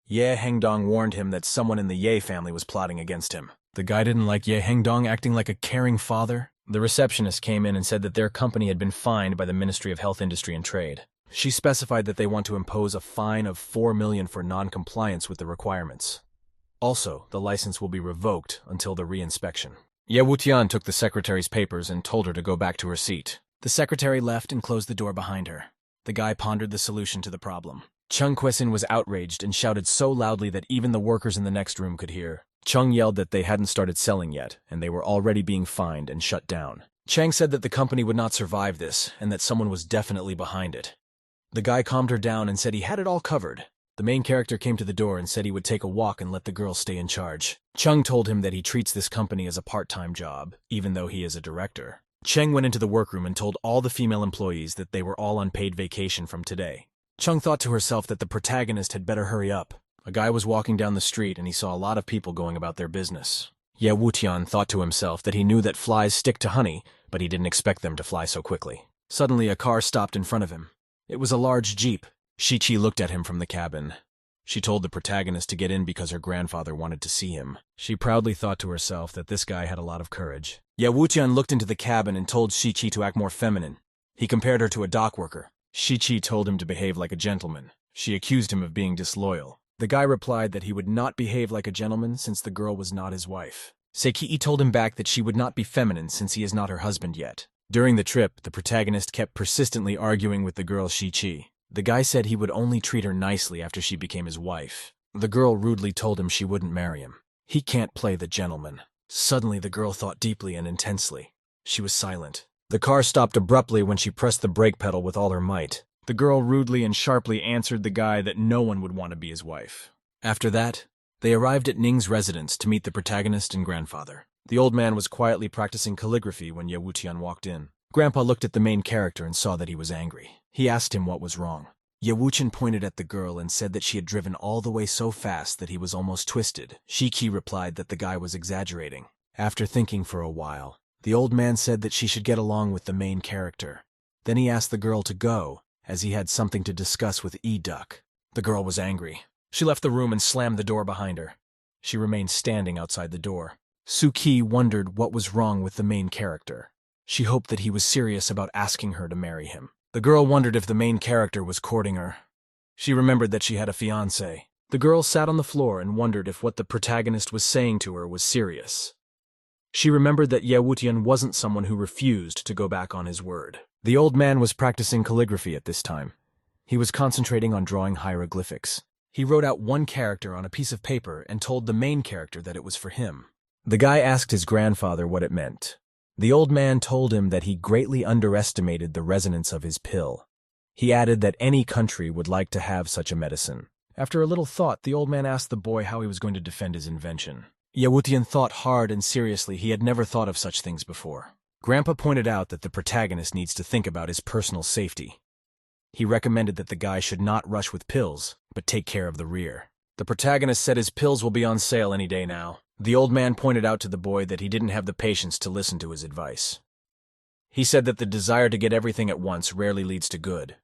Ye Hengdong warned him that someone in the Ye family was plotting against him. The guy didn't like Ye Hengdong acting like a caring father. The receptionist came in and said that their company had been fined by the Ministry of Health, Industry and Trade. She specified that they want to impose a fine of 4 million for non-compliance with the requirements. Also, the license will be revoked until the re-inspection. Ye Wutian took the secretary's papers and told her to go back to her seat. The secretary left and closed the door behind her. The guy pondered the solution to the problem. Chung Kwesine was outraged and shouted so loudly that even the workers in the next room could hear. Chung yelled that they hadn't started selling yet, and they were already being fined and shut down. Chang said that the company would not survive this, and that someone was definitely behind it. The guy calmed her down and said he had it all covered. The main character came to the door and said he would take a walk and let the girl stay in charge. Chung told him that he treats this company as a part-time job, even though he is a director. Cheng went into the workroom and told all the female employees that they were all on paid vacation from today. Chung thought to herself that the protagonist had better hurry up. A guy was walking down the street and he saw a lot of people going about their business. Ye Wutian thought to himself that he knew that flies stick to honey, but he didn't expect them to fly so quickly. Suddenly a car stopped in front of him. It was a large jeep. Shichi looked at him from the cabin. She told the protagonist to get in because her grandfather wanted to see him. She proudly thought to herself that this guy had a lot of courage. Ye Wutian looked into the cabin and told Shichi to act more feminine. He compared her to a dock worker. Shichi told him to behave like a gentleman. She accused him of being disloyal. The guy replied that he would not behave like a gentleman since the girl was not his wife. Seikii told him back that she would not be feminine since he is not her husband yet. During the trip, the protagonist kept persistently arguing with the girl Shichi. The guy said he would only treat her nicely after she became his wife. The girl rudely told him she wouldn't marry him. He can't play the gentleman. Suddenly the girl thought deeply and intensely. She was silent. The car stopped abruptly when she pressed the brake pedal with all her might. The girl rudely and sharply answered the guy that no one would want to be his wife. After that, they arrived at Ning's residence to meet the protagonist and grandfather. The old man was quietly practicing calligraphy when Ye Wutian walked in. Grandpa looked at the main character and saw that he was angry. He asked him what was wrong. Ye Wuqian pointed at the girl and said that she had driven all the way so fast that he was almost twisted. Shiki replied that the guy was exaggerating. After thinking for a while, the old man said that she should get along with the main character. Then he asked the girl to go, as he had something to discuss with E-Duck. The girl was angry. She left the room and slammed the door behind her. She remained standing outside the door. Suki wondered what was wrong with the main character. She hoped that he was serious about asking her to marry him. The girl wondered if the main character was courting her. She remembered that she had a fiancé. The girl sat on the floor and wondered if what the protagonist was saying to her was serious. She remembered that Ye Wuqian wasn't someone who refused to go back on his word. The old man was practicing calligraphy at this time. He was concentrating on drawing hieroglyphics. He wrote out one character on a piece of paper and told the main character that it was for him. The guy asked his grandfather what it meant. The old man told him that he greatly underestimated the resonance of his pill. He added that any country would like to have such a medicine. After a little thought, the old man asked the boy how he was going to defend his invention. Ye Wuqian thought hard and seriously. He had never thought of such things before. Grandpa pointed out that the protagonist needs to think about his personal safety. He recommended that the guy should not rush with pills, but take care of the rear. The protagonist said his pills will be on sale any day now. The old man pointed out to the boy that he didn't have the patience to listen to his advice. He said that the desire to get everything at once rarely leads to good.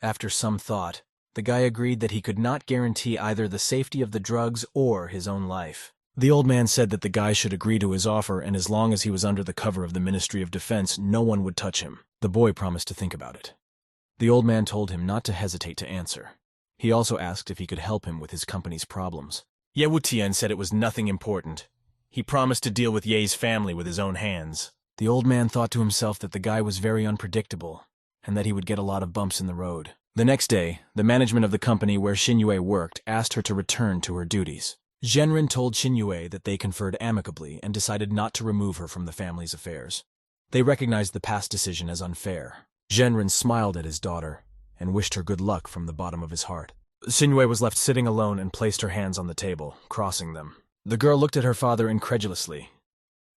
After some thought, the guy agreed that he could not guarantee either the safety of the drugs or his own life. The old man said that the guy should agree to his offer, and as long as he was under the cover of the Ministry of Defense, no one would touch him. The boy promised to think about it. The old man told him not to hesitate to answer. He also asked if he could help him with his company's problems. Ye Wuqian said it was nothing important. He promised to deal with Ye's family with his own hands. The old man thought to himself that the guy was very unpredictable, and that he would get a lot of bumps in the road. The next day, the management of the company where Xinyue worked asked her to return to her duties. Zhenren told Xinyue that they conferred amicably and decided not to remove her from the family's affairs. They recognized the past decision as unfair. Zhenren smiled at his daughter and wished her good luck from the bottom of his heart. Xinyue was left sitting alone and placed her hands on the table, crossing them. The girl looked at her father incredulously.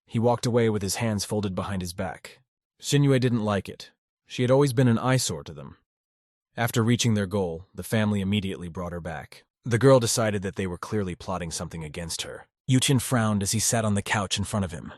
He walked away with his hands folded behind his back. Xinyue didn't like it. She had always been an eyesore to them. After reaching their goal, the family immediately brought her back. The girl decided that they were clearly plotting something against her. Yuqian frowned as he sat on the couch in front of him.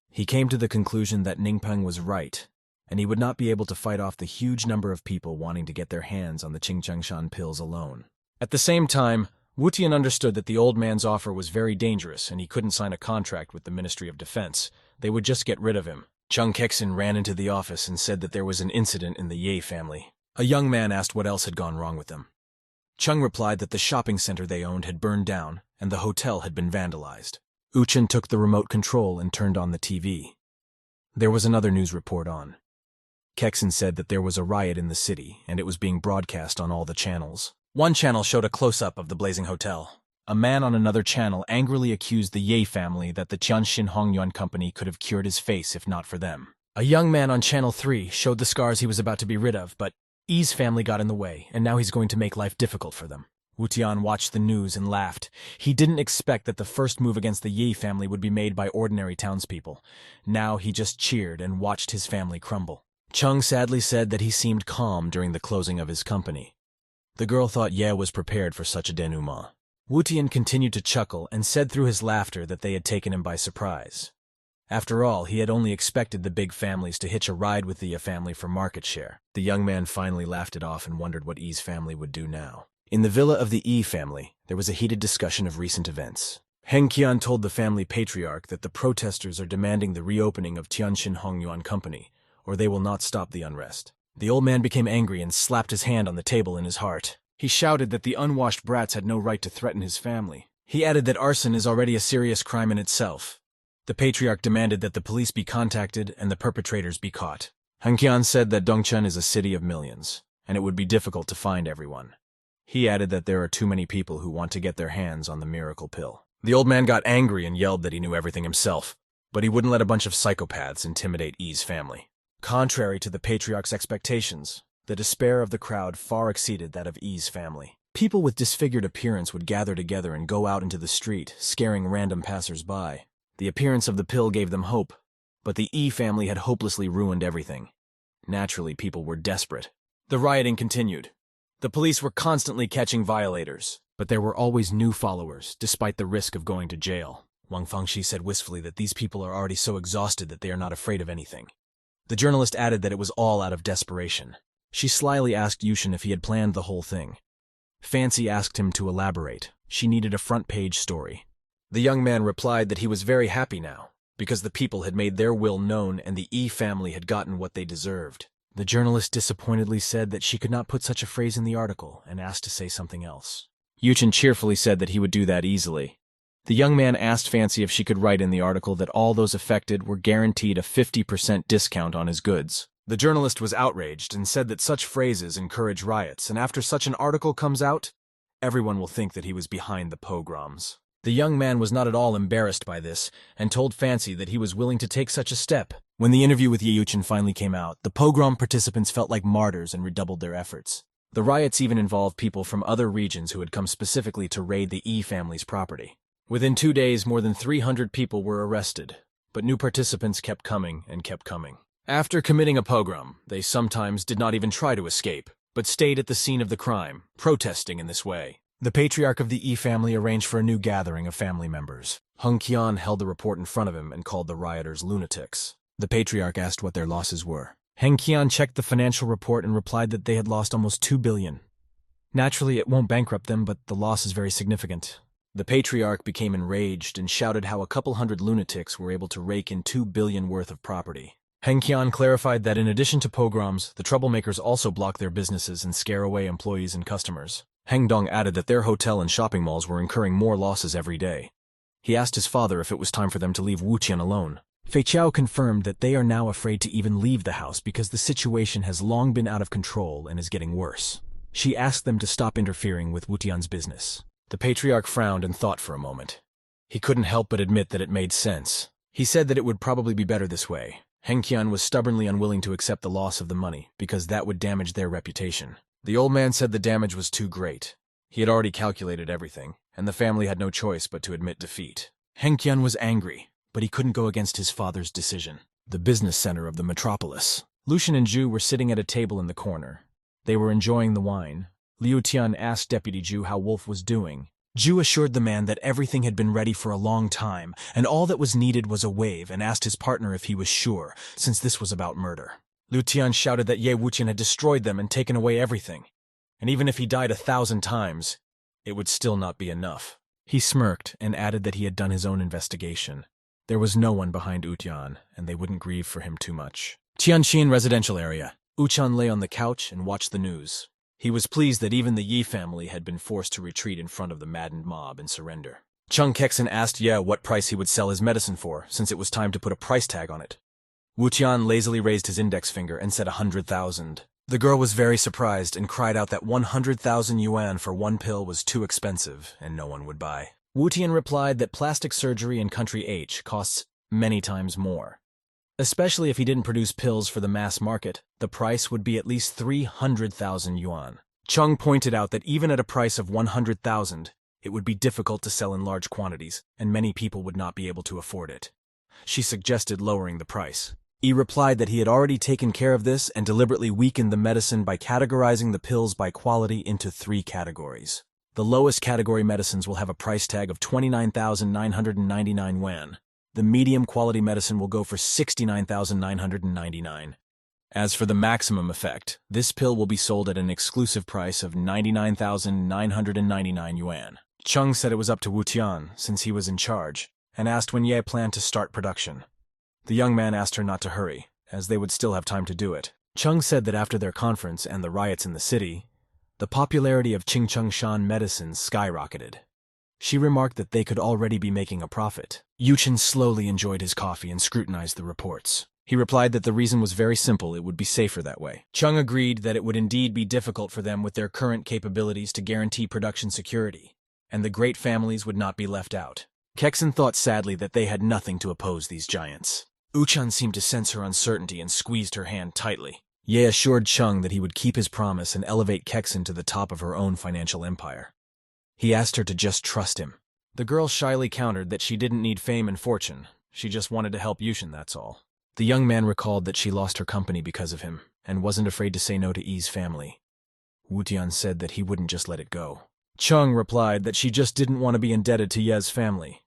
He came to the conclusion that Ningpeng was right, and he would not be able to fight off the huge number of people wanting to get their hands on the Qingchangshan pills alone. At the same time, Wuqian understood that the old man's offer was very dangerous and he couldn't sign a contract with the Ministry of Defense. They would just get rid of him. Chung Kexin ran into the office and said that there was an incident in the Ye family. A young man asked what else had gone wrong with them. Chung replied that the shopping center they owned had burned down and the hotel had been vandalized. Wuqian took the remote control and turned on the TV. There was another news report on. Kexin said that there was a riot in the city and it was being broadcast on all the channels. One channel showed a close-up of the blazing hotel. A man on another channel angrily accused the Ye family that the Tianxin Hongyuan company could have cured his face if not for them. A young man on channel 3 showed the scars he was about to be rid of, but Yi's family got in the way, and now he's going to make life difficult for them. Wuqian watched the news and laughed. He didn't expect that the first move against the Ye family would be made by ordinary townspeople. Now he just cheered and watched his family crumble. Chung sadly said that he seemed calm during the closing of his company. The girl thought Ye was prepared for such a denouement. Wuqian continued to chuckle and said through his laughter that they had taken him by surprise. After all, he had only expected the big families to hitch a ride with the Ye family for market share. The young man finally laughed it off and wondered what Yi's family would do now. In the villa of the Yi family, there was a heated discussion of recent events. Heng Qian told the family patriarch that the protesters are demanding the reopening of Tianxin Hongyuan Company, or they will not stop the unrest. The old man became angry and slapped his hand on the table in his heart. He shouted that the unwashed brats had no right to threaten his family. He added that arson is already a serious crime in itself. The patriarch demanded that the police be contacted and the perpetrators be caught. Heng Qian said that Dongchen is a city of millions, and it would be difficult to find everyone. He added that there are too many people who want to get their hands on the miracle pill. The old man got angry and yelled that he knew everything himself, but he wouldn't let a bunch of psychopaths intimidate Yi's family. Contrary to the patriarch's expectations, the despair of the crowd far exceeded that of Yi's family. People with disfigured appearance would gather together and go out into the street, scaring random passers-by. The appearance of the pill gave them hope, but the Yi family had hopelessly ruined everything. Naturally, people were desperate. The rioting continued. The police were constantly catching violators, but there were always new followers, despite the risk of going to jail. Wang Fangxi said wistfully that these people are already so exhausted that they are not afraid of anything. The journalist added that it was all out of desperation. She slyly asked Yushin if he had planned the whole thing. Fancy asked him to elaborate. She needed a front-page story. The young man replied that he was very happy now, because the people had made their will known and the E family had gotten what they deserved. The journalist disappointedly said that she could not put such a phrase in the article and asked to say something else. Yushin cheerfully said that he would do that easily. The young man asked Fancy if she could write in the article that all those affected were guaranteed a 50% discount on his goods. The journalist was outraged and said that such phrases encourage riots, and after such an article comes out, everyone will think that he was behind the pogroms. The young man was not at all embarrassed by this, and told Fancy that he was willing to take such a step. When the interview with Yeyuchin finally came out, the pogrom participants felt like martyrs and redoubled their efforts. The riots even involved people from other regions who had come specifically to raid the E family's property. Within 2 days, more than 300 people were arrested, but new participants kept coming and kept coming. After committing a pogrom, they sometimes did not even try to escape, but stayed at the scene of the crime, protesting in this way. The patriarch of the E family arranged for a new gathering of family members. Hung Qian held the report in front of him and called the rioters lunatics. The patriarch asked what their losses were. Heng Qian checked the financial report and replied that they had lost almost 2 billion. Naturally, it won't bankrupt them, but the loss is very significant. The patriarch became enraged and shouted how a couple hundred lunatics were able to rake in 2 billion worth of property. Heng Qian clarified that in addition to pogroms, the troublemakers also block their businesses and scare away employees and customers. Heng Dong added that their hotel and shopping malls were incurring more losses every day. He asked his father if it was time for them to leave Wuqian alone. Fei Qiao confirmed that they are now afraid to even leave the house because the situation has long been out of control and is getting worse. She asked them to stop interfering with Wutian's business. The patriarch frowned and thought for a moment. He couldn't help but admit that it made sense. He said that it would probably be better this way. Heng Qian was stubbornly unwilling to accept the loss of the money because that would damage their reputation. The old man said the damage was too great. He had already calculated everything, and the family had no choice but to admit defeat. Heng Qian was angry, but he couldn't go against his father's decision. The business center of the metropolis. Lucian and Zhu were sitting at a table in the corner. They were enjoying the wine. Liu Tian asked Deputy Zhu how Wolf was doing. Zhu assured the man that everything had been ready for a long time, and all that was needed was a wave, and asked his partner if he was sure, since this was about murder. Liu Tian shouted that Ye Wuqian had destroyed them and taken away everything, and even if he died 1,000 times, it would still not be enough. He smirked and added that he had done his own investigation. There was no one behind Utian, and they wouldn't grieve for him too much. Tianqin residential area. Uchan lay on the couch and watched the news. He was pleased that even the Yi family had been forced to retreat in front of the maddened mob and surrender. Chung Kexin asked Ye what price he would sell his medicine for, since it was time to put a price tag on it. Wu Tian lazily raised his index finger and said 100,000. The girl was very surprised and cried out that 100,000 yuan for one pill was too expensive and no one would buy. Wu Tian replied that plastic surgery in country H costs many times more. Especially if he didn't produce pills for the mass market, the price would be at least 300,000 yuan. Chung pointed out that even at a price of 100,000, it would be difficult to sell in large quantities, and many people would not be able to afford it. She suggested lowering the price. He replied that he had already taken care of this and deliberately weakened the medicine by categorizing the pills by quality into 3 categories. The lowest category medicines will have a price tag of 29,999 yuan. The medium quality medicine will go for 69,999. As for the maximum effect, this pill will be sold at an exclusive price of 99,999 yuan. Chung said it was up to Wu Tian, since he was in charge, and asked when Ye planned to start production. The young man asked her not to hurry, as they would still have time to do it. Chung said that after their conference and the riots in the city, the popularity of Qingchengshan medicines skyrocketed. She remarked that they could already be making a profit. Yuchen slowly enjoyed his coffee and scrutinized the reports. He replied that the reason was very simple, it would be safer that way. Chung agreed that it would indeed be difficult for them with their current capabilities to guarantee production security, and the great families would not be left out. Kexin thought sadly that they had nothing to oppose these giants. Uchan seemed to sense her uncertainty and squeezed her hand tightly. Ye assured Chung that he would keep his promise and elevate Kexin to the top of her own financial empire. He asked her to just trust him. The girl shyly countered that she didn't need fame and fortune. She just wanted to help Yushin, that's all. The young man recalled that she lost her company because of him. and wasn't afraid to say no to Yi's family. Wu Tian said that he wouldn't just let it go. Chung replied that she just didn't want to be indebted to Ye's family.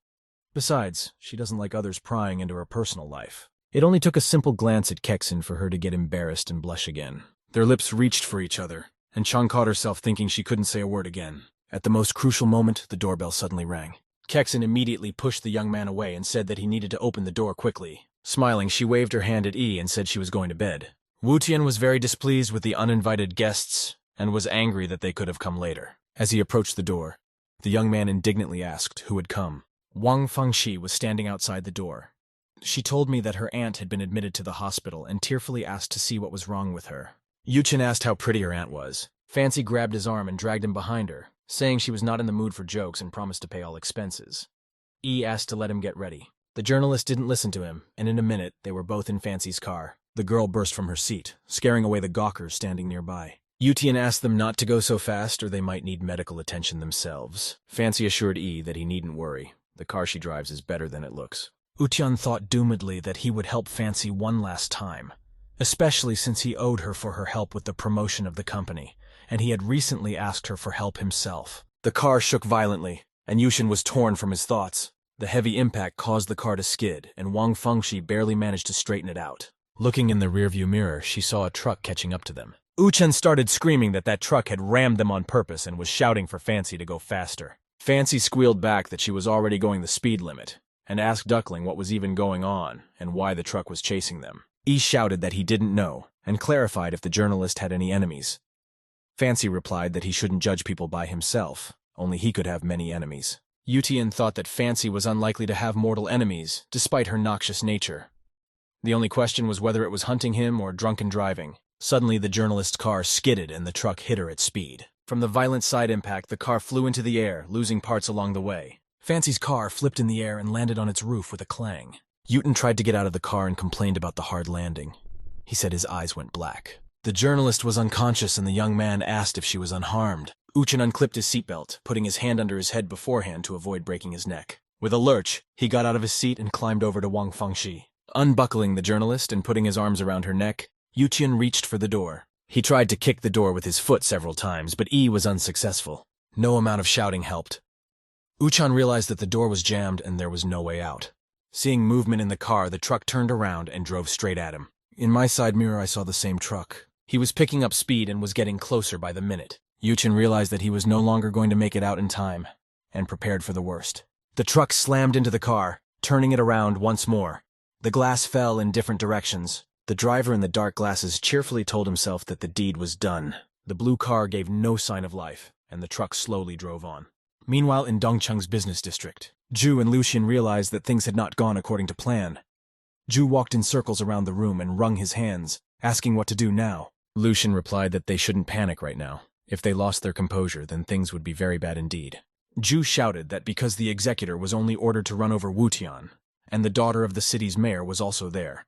Besides, she doesn't like others prying into her personal life. It only took a simple glance at Kexin for her to get embarrassed and blush again. Their lips reached for each other, and Chung caught herself thinking she couldn't say a word again. At the most crucial moment, the doorbell suddenly rang. Kexin immediately pushed the young man away and said that he needed to open the door quickly. Smiling, she waved her hand at Yi and said she was going to bed. Wu Tian was very displeased with the uninvited guests and was angry that they could have come later. As he approached the door, the young man indignantly asked who had come. Wang Fangxi was standing outside the door. She told me that her aunt had been admitted to the hospital and tearfully asked to see what was wrong with her. Yuchen asked how pretty her aunt was. Fancy grabbed his arm and dragged him behind her, saying she was not in the mood for jokes and promised to pay all expenses. Yi asked to let him get ready. The journalist didn't listen to him, and in a minute they were both in Fancy's car. The girl burst from her seat, scaring away the gawkers standing nearby. Yutian asked them not to go so fast or they might need medical attention themselves. Fancy assured Yi that he needn't worry. The car she drives is better than it looks. Utian thought doomedly that he would help Fancy one last time, especially since he owed her for her help with the promotion of the company, and he had recently asked her for help himself. The car shook violently, and Yushin was torn from his thoughts. The heavy impact caused the car to skid, and Wang Fengxi barely managed to straighten it out. Looking in the rearview mirror, she saw a truck catching up to them. Uchen started screaming that truck had rammed them on purpose and was shouting for Fancy to go faster. Fancy squealed back that she was already going the speed limit, and asked Duckling what was even going on and why the truck was chasing them. Yi shouted that he didn't know, and clarified if the journalist had any enemies. Fancy replied that he shouldn't judge people by himself, only he could have many enemies. Yutian thought that Fancy was unlikely to have mortal enemies, despite her noxious nature. The only question was whether it was hunting him or drunken driving. Suddenly, the journalist's car skidded and the truck hit her at speed. From the violent side impact, the car flew into the air, losing parts along the way. Fancy's car flipped in the air and landed on its roof with a clang. Yuten tried to get out of the car and complained about the hard landing. He said his eyes went black. The journalist was unconscious and the young man asked if she was unharmed. Uchen unclipped his seatbelt, putting his hand under his head beforehand to avoid breaking his neck. With a lurch, he got out of his seat and climbed over to Wang Fengxi. Unbuckling the journalist and putting his arms around her neck, Yuchen reached for the door. He tried to kick the door with his foot several times, but Yi was unsuccessful. No amount of shouting helped. Uchan realized that the door was jammed and there was no way out. Seeing movement in the car, the truck turned around and drove straight at him. In my side mirror, I saw the same truck. He was picking up speed and was getting closer by the minute. Yuchen realized that he was no longer going to make it out in time, and prepared for the worst. The truck slammed into the car, turning it around once more. The glass fell in different directions. The driver in the dark glasses cheerfully told himself that the deed was done. The blue car gave no sign of life, and the truck slowly drove on. Meanwhile, in Dongcheng's business district, Zhu and Lucian realized that things had not gone according to plan. Zhu walked in circles around the room and wrung his hands, asking what to do now. Lucian replied that they shouldn't panic right now. If they lost their composure, then things would be very bad indeed. Zhu shouted that because the executor was only ordered to run over Wutian, and the daughter of the city's mayor was also there.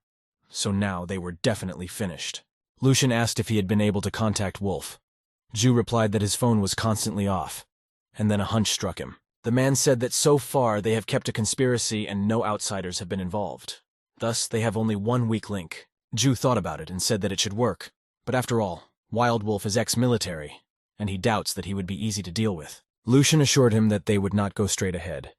So now they were definitely finished. Lucian asked if he had been able to contact Wolf. Zhu replied that his phone was constantly off, and then a hunch struck him. The man said that so far they have kept a conspiracy and no outsiders have been involved. Thus, they have only one weak link. Zhu thought about it and said that it should work. But after all, Wild Wolf is ex-military, and he doubts that he would be easy to deal with. Lucian assured him that they would not go straight ahead.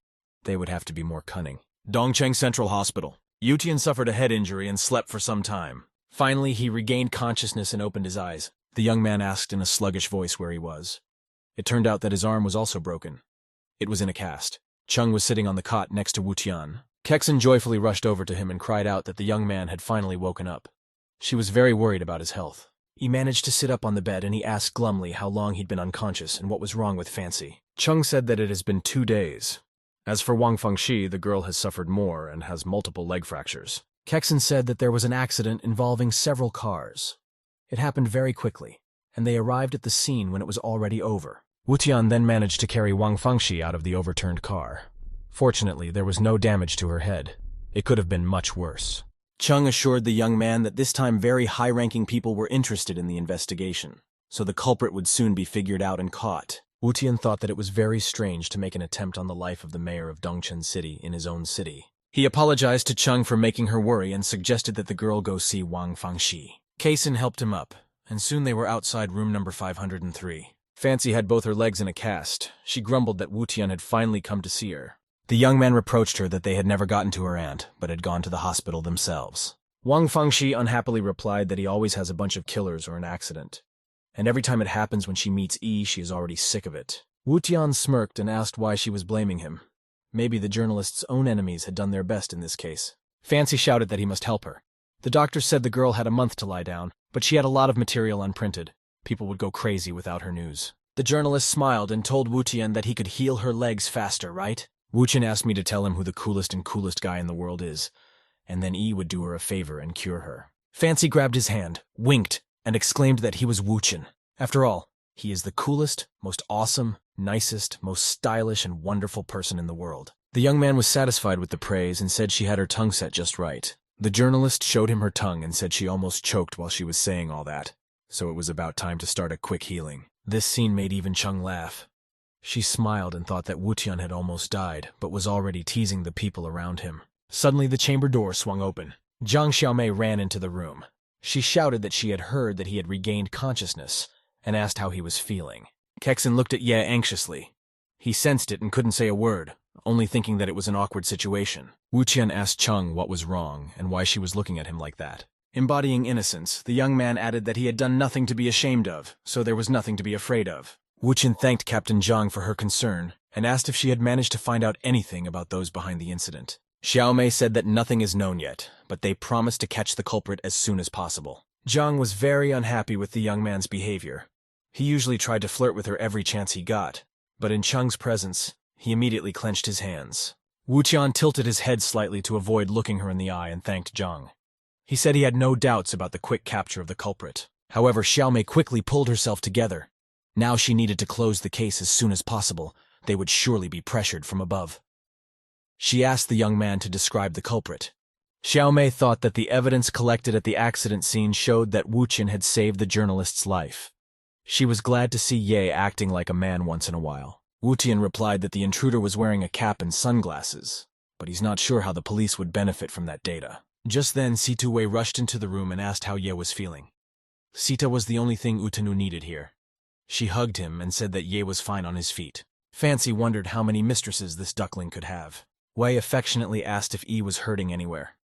They would have to be more cunning. Dongcheng Central Hospital. Yutian suffered a head injury and slept for some time. Finally, he regained consciousness and opened his eyes. The young man asked in a sluggish voice where he was. It turned out that his arm was also broken. It was in a cast. Chung was sitting on the cot next to Wutian. Kexin joyfully rushed over to him and cried out that the young man had finally woken up. She was very worried about his health. He managed to sit up on the bed and he asked glumly how long he'd been unconscious and what was wrong with Fancy. Chung said that it has been 2 days. As for Wang Fengxi, the girl has suffered more and has multiple leg fractures. Kexin said that there was an accident involving several cars. It happened very quickly, and they arrived at the scene when it was already over. Wutian then managed to carry Wang Fengxi out of the overturned car. Fortunately, there was no damage to her head. It could have been much worse. Chung assured the young man that this time very high-ranking people were interested in the investigation, so the culprit would soon be figured out and caught. Wutian thought that it was very strange to make an attempt on the life of the mayor of Dongchen City in his own city. He apologized to Chung for making her worry and suggested that the girl go see Wang Fengxi. Kaysen helped him up, and soon they were outside room number 503. Fancy had both her legs in a cast. She grumbled that Wu-tian had finally come to see her. The young man reproached her that they had never gotten to her aunt, but had gone to the hospital themselves. Wang Fangxi unhappily replied that he always has a bunch of killers or an accident, and every time it happens when she meets Yi, she is already sick of it. Wu-tian smirked and asked why she was blaming him. Maybe the journalist's own enemies had done their best in this case. Fancy shouted that he must help her. The doctor said the girl had a month to lie down, but she had a lot of material unprinted. People would go crazy without her news. The journalist smiled and told Wu-tian that he could heal her legs faster, right? Wu-tian asked me to tell him who the coolest guy in the world is, and then Yi would do her a favor and cure her. Fancy grabbed his hand, winked, and exclaimed that he was Wu-tian. After all, he is the coolest, most awesome, nicest, most stylish and wonderful person in the world. The young man was satisfied with the praise and said she had her tongue set just right. The journalist showed him her tongue and said she almost choked while she was saying all that, so it was about time to start a quick healing. This scene made even Chung laugh. She smiled and thought that Wu-tian had almost died, but was already teasing the people around him. Suddenly the chamber door swung open. Zhang Xiaomei ran into the room. She shouted that she had heard that he had regained consciousness, and asked how he was feeling. Kexin looked at Ye anxiously. He sensed it and couldn't say a word, only thinking that it was an awkward situation. Wu-tian asked Chung what was wrong and why she was looking at him like that. Embodying innocence, the young man added that he had done nothing to be ashamed of, so there was nothing to be afraid of. Wu-tian thanked Captain Zhang for her concern and asked if she had managed to find out anything about those behind the incident. Xiaomei said that nothing is known yet, but they promised to catch the culprit as soon as possible. Zhang was very unhappy with the young man's behavior. He usually tried to flirt with her every chance he got, but in Chung's presence, he immediately clenched his hands. Wu-tian tilted his head slightly to avoid looking her in the eye and thanked Zhang. He said he had no doubts about the quick capture of the culprit. However, Xiaomei quickly pulled herself together. Now she needed to close the case as soon as possible. They would surely be pressured from above. She asked the young man to describe the culprit. Xiaomei thought that the evidence collected at the accident scene showed that Wu-tian had saved the journalist's life. She was glad to see Ye acting like a man once in a while. Wu-tian replied that the intruder was wearing a cap and sunglasses, but he's not sure how the police would benefit from that data. Just then, Situ Wei rushed into the room and asked how Ye was feeling. Sita was the only thing Utanu needed here. She hugged him and said that Ye was fine on his feet. Fancy wondered how many mistresses this duckling could have. Wei affectionately asked if Yi was hurting anywhere.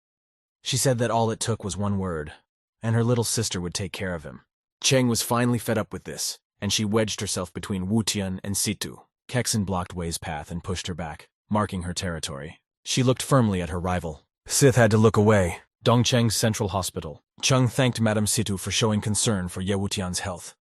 She said that all it took was one word, and her little sister would take care of him. Cheng was finally fed up with this, and she wedged herself between Wu-tian and Situ. Kexin blocked Wei's path and pushed her back, marking her territory. She looked firmly at her rival. Sith had to look away. Dongcheng's Central Hospital. Chung thanked Madame Situ for showing concern for Ye Wu-tian's health.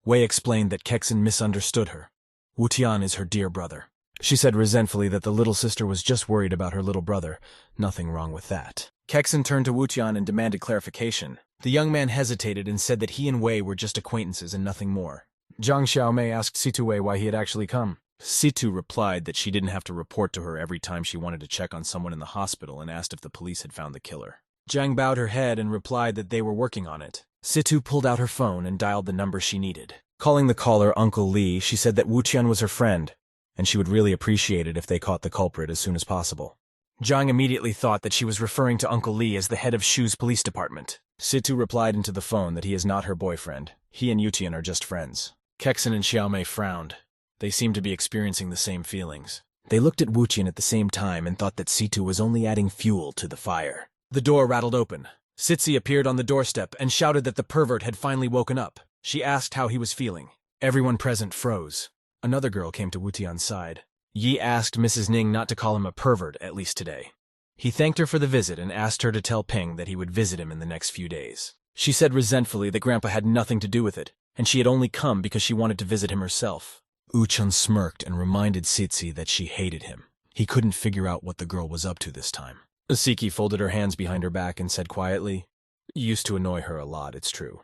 Wei explained that Kexin misunderstood her. Wu-tian is her dear brother. She said resentfully that the little sister was just worried about her little brother. Nothing wrong with that. Kexin turned to Wu-tian and demanded clarification. The young man hesitated and said that he and Wei were just acquaintances and nothing more. Zhang Xiaomei asked Situ Wei why he had actually come. Situ replied that she didn't have to report to her every time she wanted to check on someone in the hospital and asked if the police had found the killer. Zhang bowed her head and replied that they were working on it. Situ pulled out her phone and dialed the number she needed. Calling the caller Uncle Lee, she said that Wu-tian was her friend, and she would really appreciate it if they caught the culprit as soon as possible. Zhang immediately thought that she was referring to Uncle Lee as the head of Shu's police department. Situ replied into the phone that he is not her boyfriend. He and Wu-tian are just friends. Kexin and Xiaomei frowned. They seemed to be experiencing the same feelings. They looked at Wu-tian at the same time and thought that Situ was only adding fuel to the fire. The door rattled open. Sitsi appeared on the doorstep and shouted that the pervert had finally woken up. She asked how he was feeling. Everyone present froze. Another girl came to Wu-tian's side. Yi asked Mrs. Ning not to call him a pervert, at least today. He thanked her for the visit and asked her to tell Ping that he would visit him in the next few days. She said resentfully that Grandpa had nothing to do with it, and she had only come because she wanted to visit him herself. Wu-chun smirked and reminded Sitsi that she hated him. He couldn't figure out what the girl was up to this time. Usiki folded her hands behind her back and said quietly, "You used to annoy her a lot, it's true.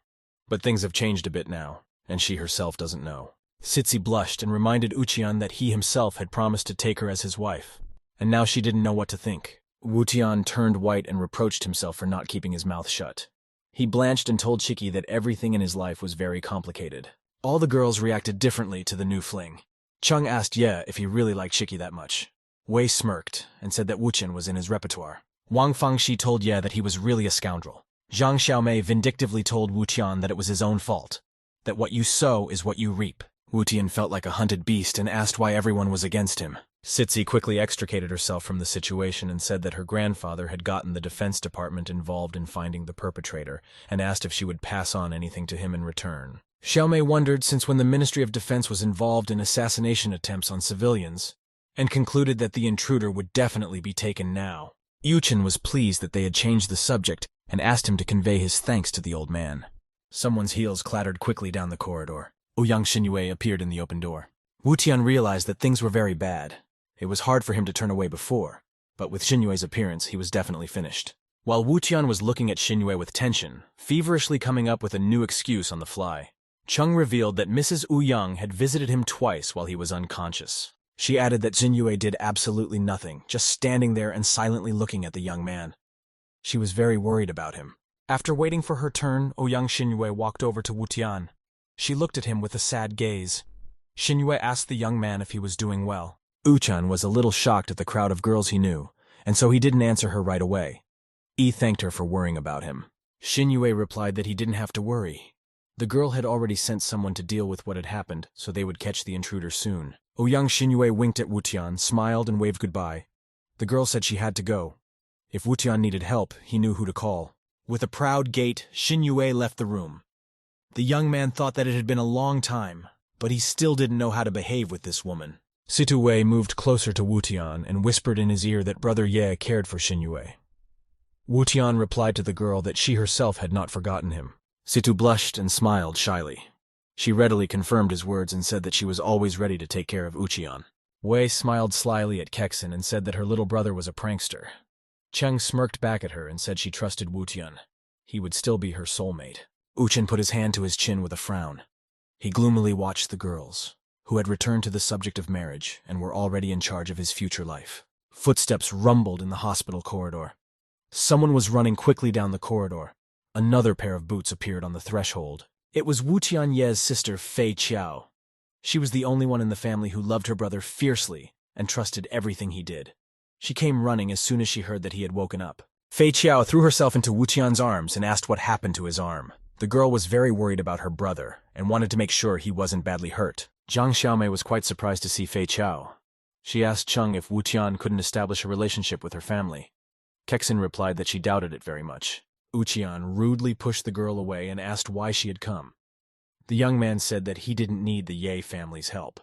But things have changed a bit now, and she herself doesn't know." Sitsi blushed and reminded Wu-tian that he himself had promised to take her as his wife, and now she didn't know what to think. Wu-tian turned white and reproached himself for not keeping his mouth shut. He blanched and told Chiki that everything in his life was very complicated. All the girls reacted differently to the new fling. Chung asked Ye if he really liked Chiki that much. Wei smirked and said that Wu-tian was in his repertoire. Wang Fangxi told Ye that he was really a scoundrel. Zhang Xiaomei vindictively told Wu Tian that it was his own fault, that what you sow is what you reap. Wu Tian felt like a hunted beast and asked why everyone was against him. Sitzi quickly extricated herself from the situation and said that her grandfather had gotten the Defense Department involved in finding the perpetrator and asked if she would pass on anything to him in return. Xiaomei wondered since when the Ministry of Defense was involved in assassination attempts on civilians, and concluded that the intruder would definitely be taken now. Yuchen was pleased that they had changed the subject and asked him to convey his thanks to the old man. Someone's heels clattered quickly down the corridor. Ouyang Xinyue appeared in the open door. Wu Tian realized that things were very bad. It was hard for him to turn away before, but with Xinyue's appearance, he was definitely finished. While Wu Tian was looking at Xinyue with tension, feverishly coming up with a new excuse on the fly, Chung revealed that Mrs. Ouyang had visited him twice while he was unconscious. She added that Xinyue did absolutely nothing, just standing there and silently looking at the young man. She was very worried about him. After waiting for her turn, Ouyang Xinyue walked over to Wu Tian. She looked at him with a sad gaze. Xinyue asked the young man if he was doing well. Uchan was a little shocked at the crowd of girls he knew, and so he didn't answer her right away. Yi thanked her for worrying about him. Xinyue replied that he didn't have to worry. The girl had already sent someone to deal with what had happened, so they would catch the intruder soon. Ouyang Xinyue winked at Wu Tian, smiled and waved goodbye. The girl said she had to go. If Wu Tian needed help, he knew who to call. With a proud gait, Xinyue left the room. The young man thought that it had been a long time, but he still didn't know how to behave with this woman. Situ Wei moved closer to Wu Tian and whispered in his ear that Brother Ye cared for Xinyue. Wu Tian replied to the girl that she herself had not forgotten him. Situ blushed and smiled shyly. She readily confirmed his words and said that she was always ready to take care of Uchian. Wei smiled slyly at Kexin and said that her little brother was a prankster. Cheng smirked back at her and said she trusted Wu Tian. He would still be her soulmate. Uchin put his hand to his chin with a frown. He gloomily watched the girls, who had returned to the subject of marriage and were already in charge of his future life. Footsteps rumbled in the hospital corridor. Someone was running quickly down the corridor. Another pair of boots appeared on the threshold. It was Wu Tianye's sister, Fei Qiao. She was the only one in the family who loved her brother fiercely and trusted everything he did. She came running as soon as she heard that he had woken up. Fei Qiao threw herself into Wu Tian's arms and asked what happened to his arm. The girl was very worried about her brother and wanted to make sure he wasn't badly hurt. Zhang Xiaomei was quite surprised to see Fei Qiao. She asked Cheng if Wu Tian couldn't establish a relationship with her family. Kexin replied that she doubted it very much. Uchian rudely pushed the girl away and asked why she had come. The young man said that he didn't need the Ye family's help.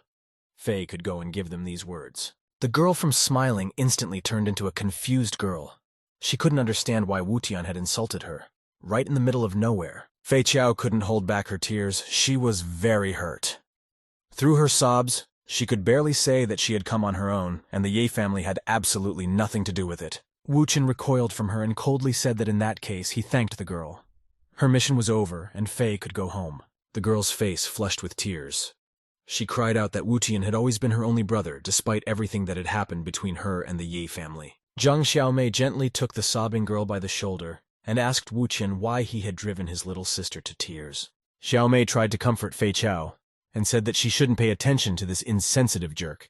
Fei could go and give them these words. The girl from smiling instantly turned into a confused girl. She couldn't understand why Wu Tian had insulted her, right in the middle of nowhere. Fei Qiao couldn't hold back her tears. She was very hurt. Through her sobs, she could barely say that she had come on her own, and the Ye family had absolutely nothing to do with it. Wu Chen recoiled from her and coldly said that in that case he thanked the girl. Her mission was over, and Fei could go home. The girl's face flushed with tears. She cried out that Wu Tian had always been her only brother, despite everything that had happened between her and the Ye family. Zhang Xiaomei gently took the sobbing girl by the shoulder and asked Wu Tian why he had driven his little sister to tears. Xiaomei tried to comfort Fei Qiao and said that she shouldn't pay attention to this insensitive jerk.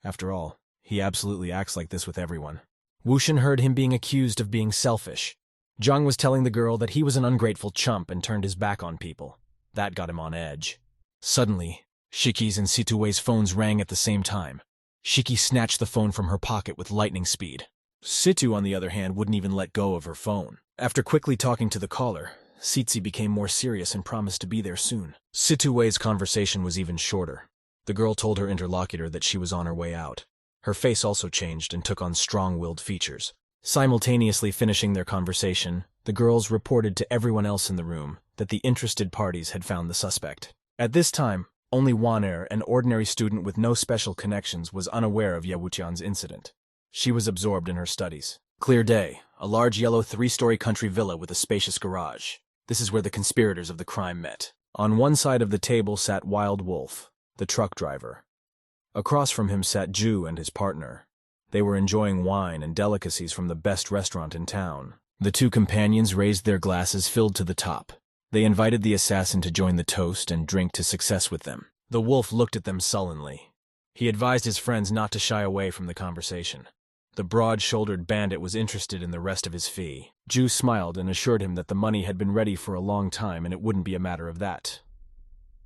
After all, he absolutely acts like this with everyone. Wu Shen heard him being accused of being selfish. Zhang was telling the girl that he was an ungrateful chump and turned his back on people. That got him on edge. Suddenly, Shiki's and Situe's phones rang at the same time. Shiki snatched the phone from her pocket with lightning speed. Situ, on the other hand, wouldn't even let go of her phone. After quickly talking to the caller, Sitsi became more serious and promised to be there soon. Situe's conversation was even shorter. The girl told her interlocutor that she was on her way out. Her face also changed and took on strong-willed features. Simultaneously finishing their conversation, the girls reported to everyone else in the room that the interested parties had found the suspect. At this time, only Waner, an ordinary student with no special connections, was unaware of Ye Wuqian's incident. She was absorbed in her studies. Clear day, a large yellow 3-story country villa with a spacious garage. This is where the conspirators of the crime met. On one side of the table sat Wild Wolf, the truck driver. Across from him sat Ju and his partner. They were enjoying wine and delicacies from the best restaurant in town. The two companions raised their glasses filled to the top. They invited the assassin to join the toast and drink to success with them. The wolf looked at them sullenly. He advised his friends not to shy away from the conversation. The broad-shouldered bandit was interested in the rest of his fee. Ju smiled and assured him that the money had been ready for a long time and it wouldn't be a matter of that.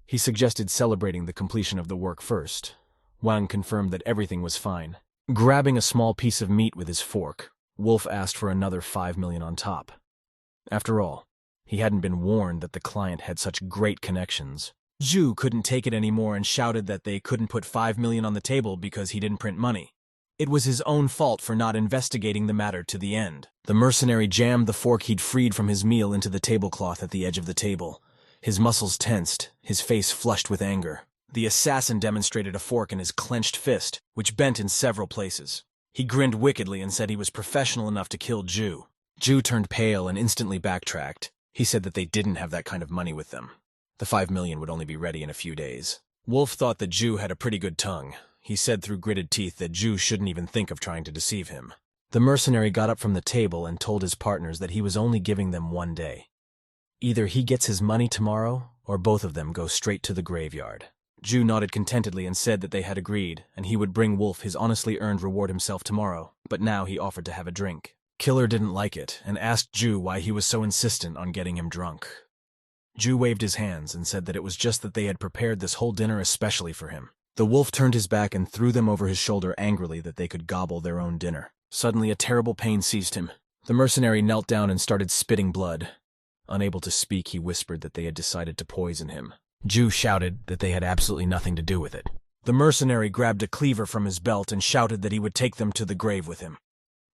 He suggested celebrating the completion of the work first. Wang confirmed that everything was fine. Grabbing a small piece of meat with his fork, Wolf asked for another 5 million on top. After all, he hadn't been warned that the client had such great connections. Ju couldn't take it anymore and shouted that they couldn't put 5 million on the table because he didn't print money. It was his own fault for not investigating the matter to the end. The mercenary jammed the fork he'd freed from his meal into the tablecloth at the edge of the table. His muscles tensed, his face flushed with anger. The assassin demonstrated a fork in his clenched fist, which bent in several places. He grinned wickedly and said he was professional enough to kill Ju. Ju turned pale and instantly backtracked. He said that they didn't have that kind of money with them. The 5 million would only be ready in a few days. Wolf thought that Ju had a pretty good tongue. He said through gritted teeth that Ju shouldn't even think of trying to deceive him. The mercenary got up from the table and told his partners that he was only giving them 1 day. Either he gets his money tomorrow, or both of them go straight to the graveyard. Ju nodded contentedly and said that they had agreed, and he would bring Wolf his honestly earned reward himself tomorrow, but now he offered to have a drink. Killer didn't like it, and asked Ju why he was so insistent on getting him drunk. Ju waved his hands and said that it was just that they had prepared this whole dinner especially for him. The wolf turned his back and threw them over his shoulder angrily that they could gobble their own dinner. Suddenly a terrible pain seized him. The mercenary knelt down and started spitting blood. Unable to speak, he whispered that they had decided to poison him. Ju shouted that they had absolutely nothing to do with it. The mercenary grabbed a cleaver from his belt and shouted that he would take them to the grave with him.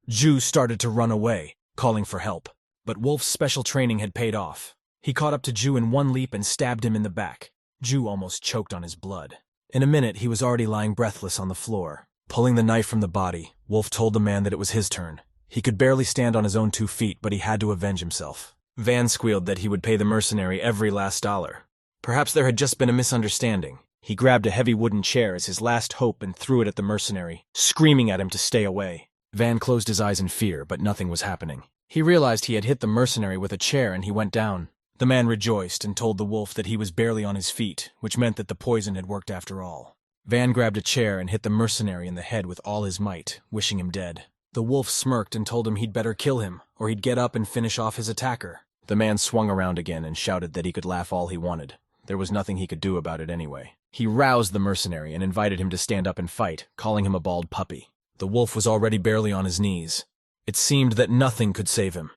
Ju started to run away, calling for help. But Wolf's special training had paid off. He caught up to Ju in one leap and stabbed him in the back. Ju almost choked on his blood. In a minute, he was already lying breathless on the floor. Pulling the knife from the body, Wolf told the man that it was his turn. He could barely stand on his own 2 feet, but he had to avenge himself. Van squealed that he would pay the mercenary every last dollar. Perhaps there had just been a misunderstanding. He grabbed a heavy wooden chair as his last hope and threw it at the mercenary, screaming at him to stay away. Van closed his eyes in fear, but nothing was happening. He realized he had hit the mercenary with a chair and he went down. The man rejoiced and told the wolf that he was barely on his feet, which meant that the poison had worked after all. Van grabbed a chair and hit the mercenary in the head with all his might, wishing him dead. The wolf smirked and told him he'd better kill him, or he'd get up and finish off his attacker. The man swung around again and shouted that he could laugh all he wanted. There was nothing he could do about it anyway. He roused the mercenary and invited him to stand up and fight, calling him a bald puppy. The wolf was already barely on his knees. It seemed that nothing could save him.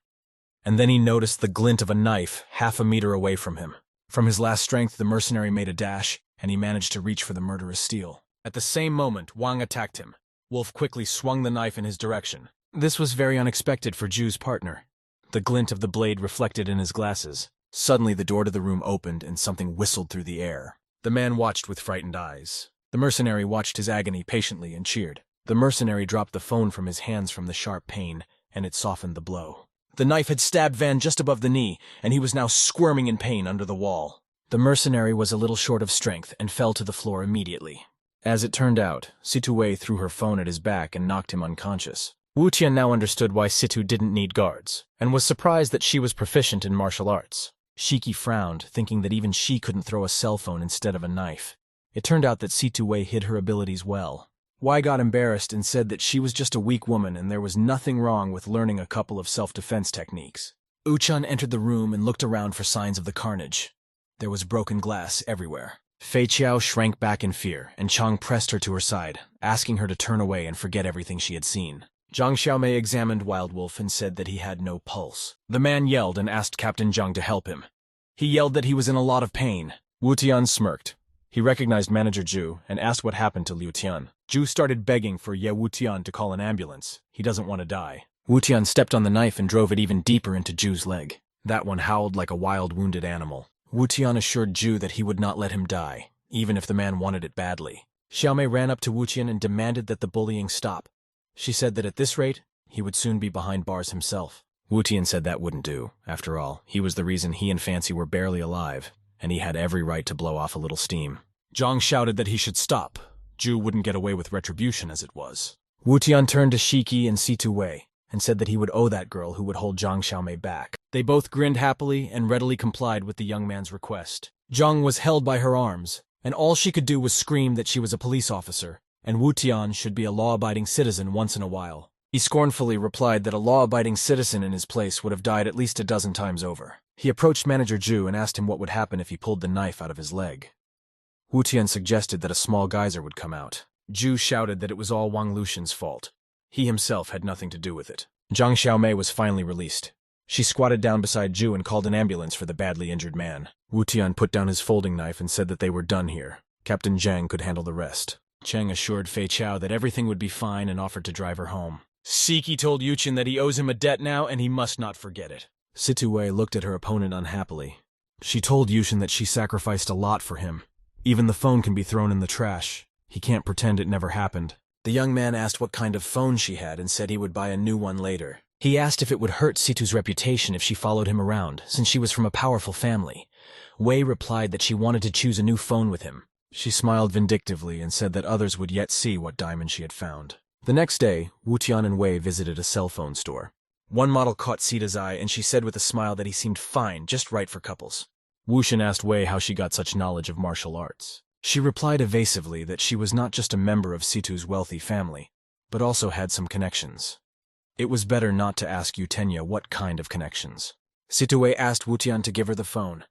And then he noticed the glint of a knife half a meter away from him. From his last strength, the mercenary made a dash, and he managed to reach for the murderous steel. At the same moment, Wang attacked him. Wolf quickly swung the knife in his direction. This was very unexpected for Ju's partner. The glint of the blade reflected in his glasses. Suddenly, the door to the room opened, and something whistled through the air. The man watched with frightened eyes. The mercenary watched his agony patiently and cheered. The mercenary dropped the phone from his hands from the sharp pain, and it softened the blow. The knife had stabbed Van just above the knee, and he was now squirming in pain under the wall. The mercenary was a little short of strength and fell to the floor immediately. As it turned out, Situ threw her phone at his back and knocked him unconscious. Wu Tian now understood why Situ didn't need guards, and was surprised that she was proficient in martial arts. Shiki frowned, thinking that even she couldn't throw a cell phone instead of a knife. It turned out that Situ hid her abilities well. Wai got embarrassed and said that she was just a weak woman and there was nothing wrong with learning a couple of self-defense techniques. Uchan entered the room and looked around for signs of the carnage. There was broken glass everywhere. Fei Qiao shrank back in fear, and Chang pressed her to her side, asking her to turn away and forget everything she had seen. Zhang Xiaomei examined Wild Wolf and said that he had no pulse. The man yelled and asked Captain Zhang to help him. He yelled that he was in a lot of pain. Wu Tian smirked. He recognized Manager Ju and asked what happened to Liu Tian. Ju started begging for Ye Wu Tian to call an ambulance. He doesn't want to die. Wu Tian stepped on the knife and drove it even deeper into Ju's leg. That one howled like a wild, wounded animal. Wu Tian assured Ju that he would not let him die, even if the man wanted it badly. Xiaomei ran up to Wu Tian and demanded that the bullying stop. She said that at this rate, he would soon be behind bars himself. Wu Tian said that wouldn't do. After all, he was the reason he and Fancy were barely alive, and he had every right to blow off a little steam. Zhang shouted that he should stop. Ju wouldn't get away with retribution as it was. Wu Tian turned to Shiki and Situ Wei and said that he would owe that girl who would hold Zhang Xiaomei back. They both grinned happily and readily complied with the young man's request. Zhang was held by her arms, and all she could do was scream that she was a police officer, and Wu Tian should be a law-abiding citizen once in a while. He scornfully replied that a law-abiding citizen in his place would have died at least a dozen times over. He approached Manager Ju and asked him what would happen if he pulled the knife out of his leg. Wu Tian suggested that a small geyser would come out. Ju shouted that it was all Wang Lushan's fault. He himself had nothing to do with it. Zhang Xiaomei was finally released. She squatted down beside Ju and called an ambulance for the badly injured man. Wu Tian put down his folding knife and said that they were done here. Captain Zhang could handle the rest. Cheng assured Fei Chao that everything would be fine and offered to drive her home. Siki told Yuchen that he owes him a debt now and he must not forget it. Situe looked at her opponent unhappily. She told Yuchen that she sacrificed a lot for him. Even the phone can be thrown in the trash. He can't pretend it never happened. The young man asked what kind of phone she had and said he would buy a new one later. He asked if it would hurt Situ's reputation if she followed him around, since she was from a powerful family. Wei replied that she wanted to choose a new phone with him. She smiled vindictively and said that others would yet see what diamond she had found. The next day, Wu Tian and Wei visited a cell phone store. One model caught Sita's eye, and she said with a smile that he seemed fine, just right for couples. Wu Shan asked Wei how she got such knowledge of martial arts. She replied evasively that she was not just a member of Situ's wealthy family, but also had some connections. It was better not to ask Eutenia what kind of connections. Situe asked Wu Tian to give her the phone.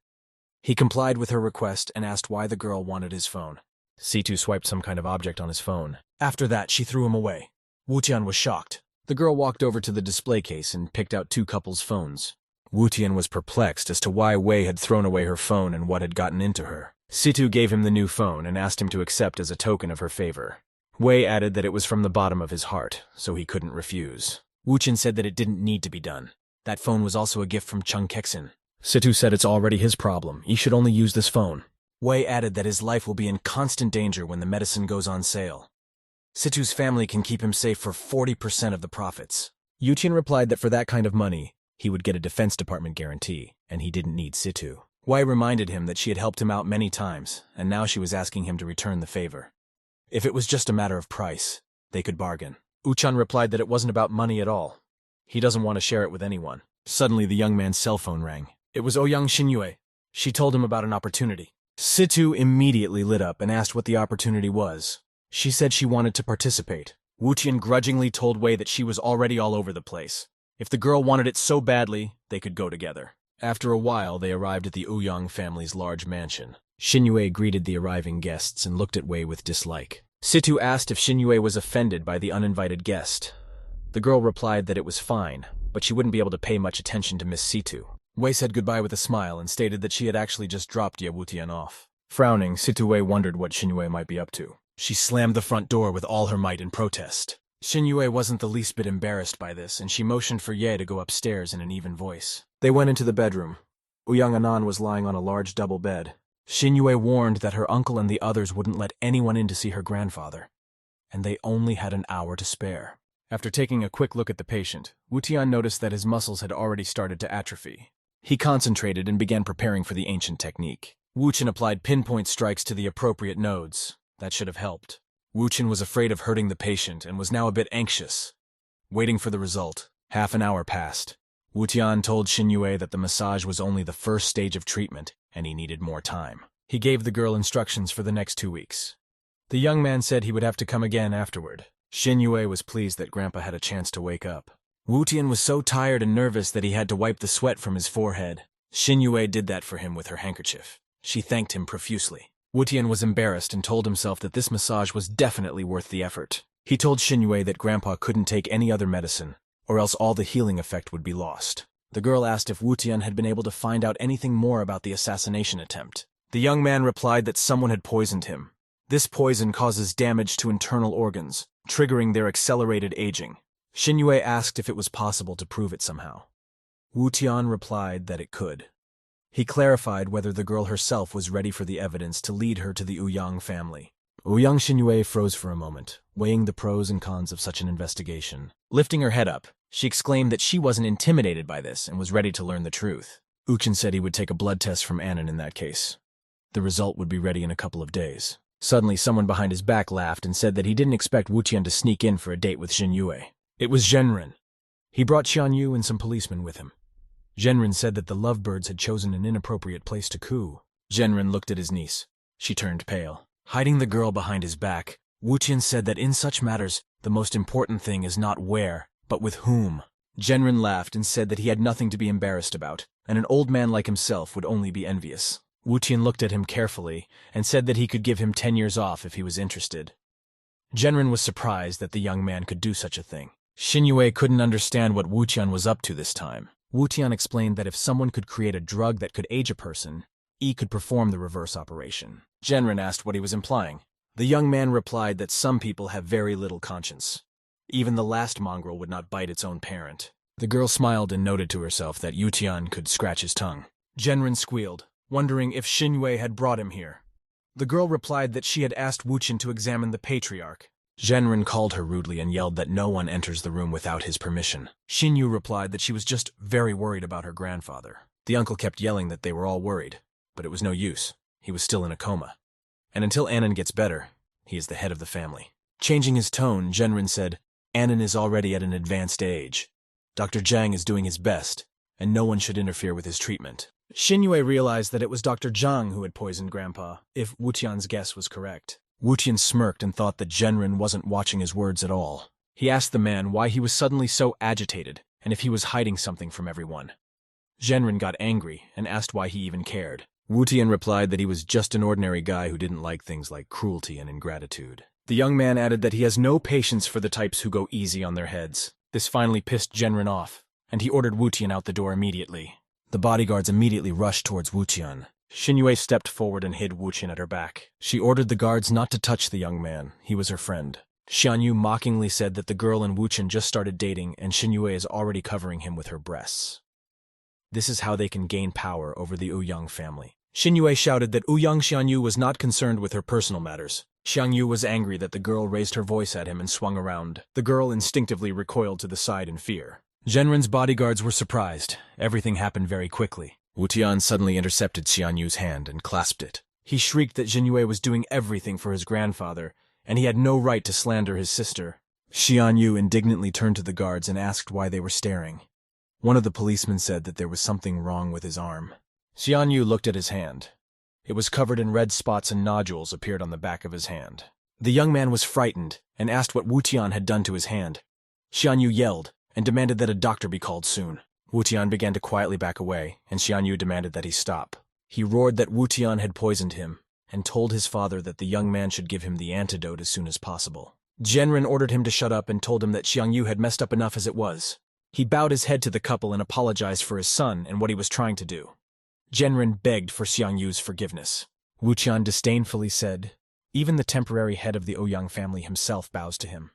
He complied with her request and asked why the girl wanted his phone. Situ swiped some kind of object on his phone. After that, she threw him away. Wu Tian was shocked. The girl walked over to the display case and picked out two couples' phones. Wu Tian was perplexed as to why Wei had thrown away her phone and what had gotten into her. Situ gave him the new phone and asked him to accept as a token of her favor. Wei added that it was from the bottom of his heart, so he couldn't refuse. Wu Tian said that it didn't need to be done. That phone was also a gift from Chung Kexin. Situ said it's already his problem. He should only use this phone. Wei added that his life will be in constant danger when the medicine goes on sale. Situ's family can keep him safe for 40% of the profits. Yuchen replied that for that kind of money, he would get a Defense Department guarantee, and he didn't need Situ. Wei reminded him that she had helped him out many times, and now she was asking him to return the favor. If it was just a matter of price, they could bargain. Uchan replied that it wasn't about money at all. He doesn't want to share it with anyone. Suddenly, the young man's cell phone rang. It was Ouyang Xinyue. She told him about an opportunity. Situ immediately lit up and asked what the opportunity was. She said she wanted to participate. Wu Tian grudgingly told Wei that she was already all over the place. If the girl wanted it so badly, they could go together. After a while, they arrived at the Ouyang family's large mansion. Xinyue greeted the arriving guests and looked at Wei with dislike. Situ asked if Xinyue was offended by the uninvited guest. The girl replied that it was fine, but she wouldn't be able to pay much attention to Miss Situ. Wei said goodbye with a smile and stated that she had actually just dropped Ye Wutian off. Frowning, Situ wondered what Xinyue might be up to. She slammed the front door with all her might in protest. Xinyue wasn't the least bit embarrassed by this, and she motioned for Ye to go upstairs in an even voice. They went into the bedroom. Ouyang Anan was lying on a large double bed. Xinyue warned that her uncle and the others wouldn't let anyone in to see her grandfather, and they only had an hour to spare. After taking a quick look at the patient, Wutian noticed that his muscles had already started to atrophy. He concentrated and began preparing for the ancient technique. Wuchen applied pinpoint strikes to the appropriate nodes. That should have helped. Wuchen was afraid of hurting the patient and was now a bit anxious. Waiting for the result, half an hour passed. Wutian told Xinyue that the massage was only the first stage of treatment, and he needed more time. He gave the girl instructions for the next 2 weeks. The young man said he would have to come again afterward. Xinyue was pleased that Grandpa had a chance to wake up. Wutian was so tired and nervous that he had to wipe the sweat from his forehead. Xinyue did that for him with her handkerchief. She thanked him profusely. Wutian was embarrassed and told himself that this massage was definitely worth the effort. He told Xinyue that Grandpa couldn't take any other medicine, or else all the healing effect would be lost. The girl asked if Wutian had been able to find out anything more about the assassination attempt. The young man replied that someone had poisoned him. This poison causes damage to internal organs, triggering their accelerated aging. Xinyue asked if it was possible to prove it somehow. Wutian replied that it could. He clarified whether the girl herself was ready for the evidence to lead her to the Ouyang family. Ouyang Xinyue froze for a moment, weighing the pros and cons of such an investigation. Lifting her head up, she exclaimed that she wasn't intimidated by this and was ready to learn the truth. Uchin said he would take a blood test from Annan in that case. The result would be ready in a couple of days. Suddenly, someone behind his back laughed and said that he didn't expect Wutian to sneak in for a date with Xinyue. It was Zhenren. He brought Xianyu and some policemen with him. Zhenren said that the lovebirds had chosen an inappropriate place to coo. Zhenren looked at his niece. She turned pale. Hiding the girl behind his back, Wutian said that in such matters, The most important thing is not where, but with whom. Genrin laughed and said that he had nothing to be embarrassed about, and an old man like himself would only be envious. Wu Tian looked at him carefully and said that he could give him 10 years off if he was interested. Genrin was surprised that the young man could do such a thing. Xinyue couldn't understand what Wu Tian was up to this time. Wu Tian explained that if someone could create a drug that could age a person, he could perform the reverse operation. Genrin asked what he was implying. The young man replied that some people have very little conscience. Even the last mongrel would not bite its own parent. The girl smiled and noted to herself that Wu Tian could scratch his tongue. Genrin squealed, wondering if Xinyue had brought him here. The girl replied that she had asked Wu Tian to examine the patriarch. Genrin called her rudely and yelled that no one enters the room without his permission. Xinyu replied that she was just very worried about her grandfather. The uncle kept yelling that they were all worried, but it was no use. He was still in a coma. And until Anan gets better, he is the head of the family. Changing his tone, Genrin said, Anan is already at an advanced age. Dr. Zhang is doing his best, and no one should interfere with his treatment. Xinyue realized that it was Dr. Zhang who had poisoned Grandpa, if Wu Tian's guess was correct. Wu Tian smirked and thought that Genrin wasn't watching his words at all. He asked the man why he was suddenly so agitated, and if he was hiding something from everyone. Genrin got angry and asked why he even cared. Wu Tian replied that he was just an ordinary guy who didn't like things like cruelty and ingratitude. The young man added that he has no patience for the types who go easy on their heads. This finally pissed Genrin off, and he ordered Wu Tian out the door immediately. The bodyguards immediately rushed towards Wu Tian. Xinyue stepped forward and hid Wu Tian at her back. She ordered the guards not to touch the young man. He was her friend. Xianyu mockingly said that the girl and Wu Tian just started dating and Xinyue is already covering him with her breasts. This is how they can gain power over the Ouyang family. Xinyue shouted that Ouyang Xianyu was not concerned with her personal matters. Xiangyu was angry that the girl raised her voice at him and swung around. The girl instinctively recoiled to the side in fear. Genrin's bodyguards were surprised. Everything happened very quickly. Wu Tian suddenly intercepted Xianyu's hand and clasped it. He shrieked that Xinyue was doing everything for his grandfather, and he had no right to slander his sister. Xianyu indignantly turned to the guards and asked why they were staring. One of the policemen said that there was something wrong with his arm. Xianyu looked at his hand. It was covered in red spots and nodules appeared on the back of his hand. The young man was frightened and asked what Wu Tian had done to his hand. Xianyu yelled and demanded that a doctor be called soon. Wu Tian began to quietly back away, and Xianyu demanded that he stop. He roared that Wu Tian had poisoned him, and told his father that the young man should give him the antidote as soon as possible. Genrin ordered him to shut up and told him that Xiangyu had messed up enough as it was. He bowed his head to the couple and apologized for his son and what he was trying to do. Genrin begged for Xiangyu's forgiveness. Wu Tian disdainfully said, even the temporary head of the Ouyang family himself bows to him.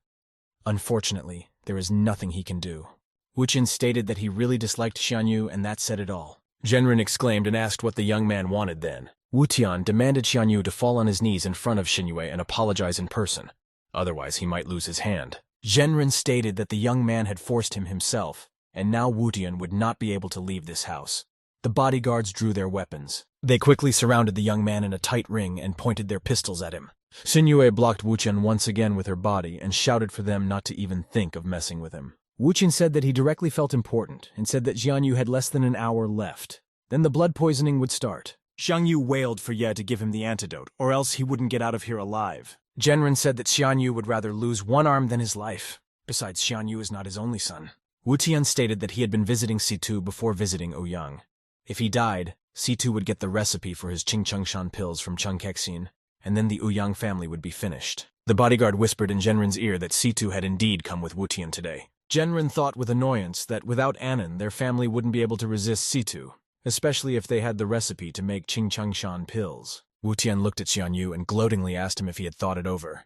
Unfortunately, there is nothing he can do. Wu Tian stated that he really disliked Xianyu and that said it all. Genrin exclaimed and asked what the young man wanted then. Wu Tian demanded Xianyu to fall on his knees in front of Xinyue and apologize in person. Otherwise, he might lose his hand. Genrin stated that the young man had forced him himself, and now Wu Tian would not be able to leave this house. The bodyguards drew their weapons. They quickly surrounded the young man in a tight ring and pointed their pistols at him. Xinyue blocked Wu Tian once again with her body and shouted for them not to even think of messing with him. Wu Tian said that he directly felt important and said that Xianyu had less than an hour left. Then the blood poisoning would start. Xiangyu wailed for Ye to give him the antidote, or else he wouldn't get out of here alive. Genrin said that Xianyu would rather lose one arm than his life. Besides, Xianyu is not his only son. Wu Tian stated that he had been visiting Situ before visiting Ouyang. If he died, Situ would get the recipe for his Qingchengshan pills from Chengkexin, and then the Ouyang family would be finished. The bodyguard whispered in Genrin's ear that Situ had indeed come with Wu Tian today. Genrin thought with annoyance that without Anan, their family wouldn't be able to resist Situ, especially if they had the recipe to make Qingchengshan pills. Wu Tian looked at Xianyu and gloatingly asked him if he had thought it over.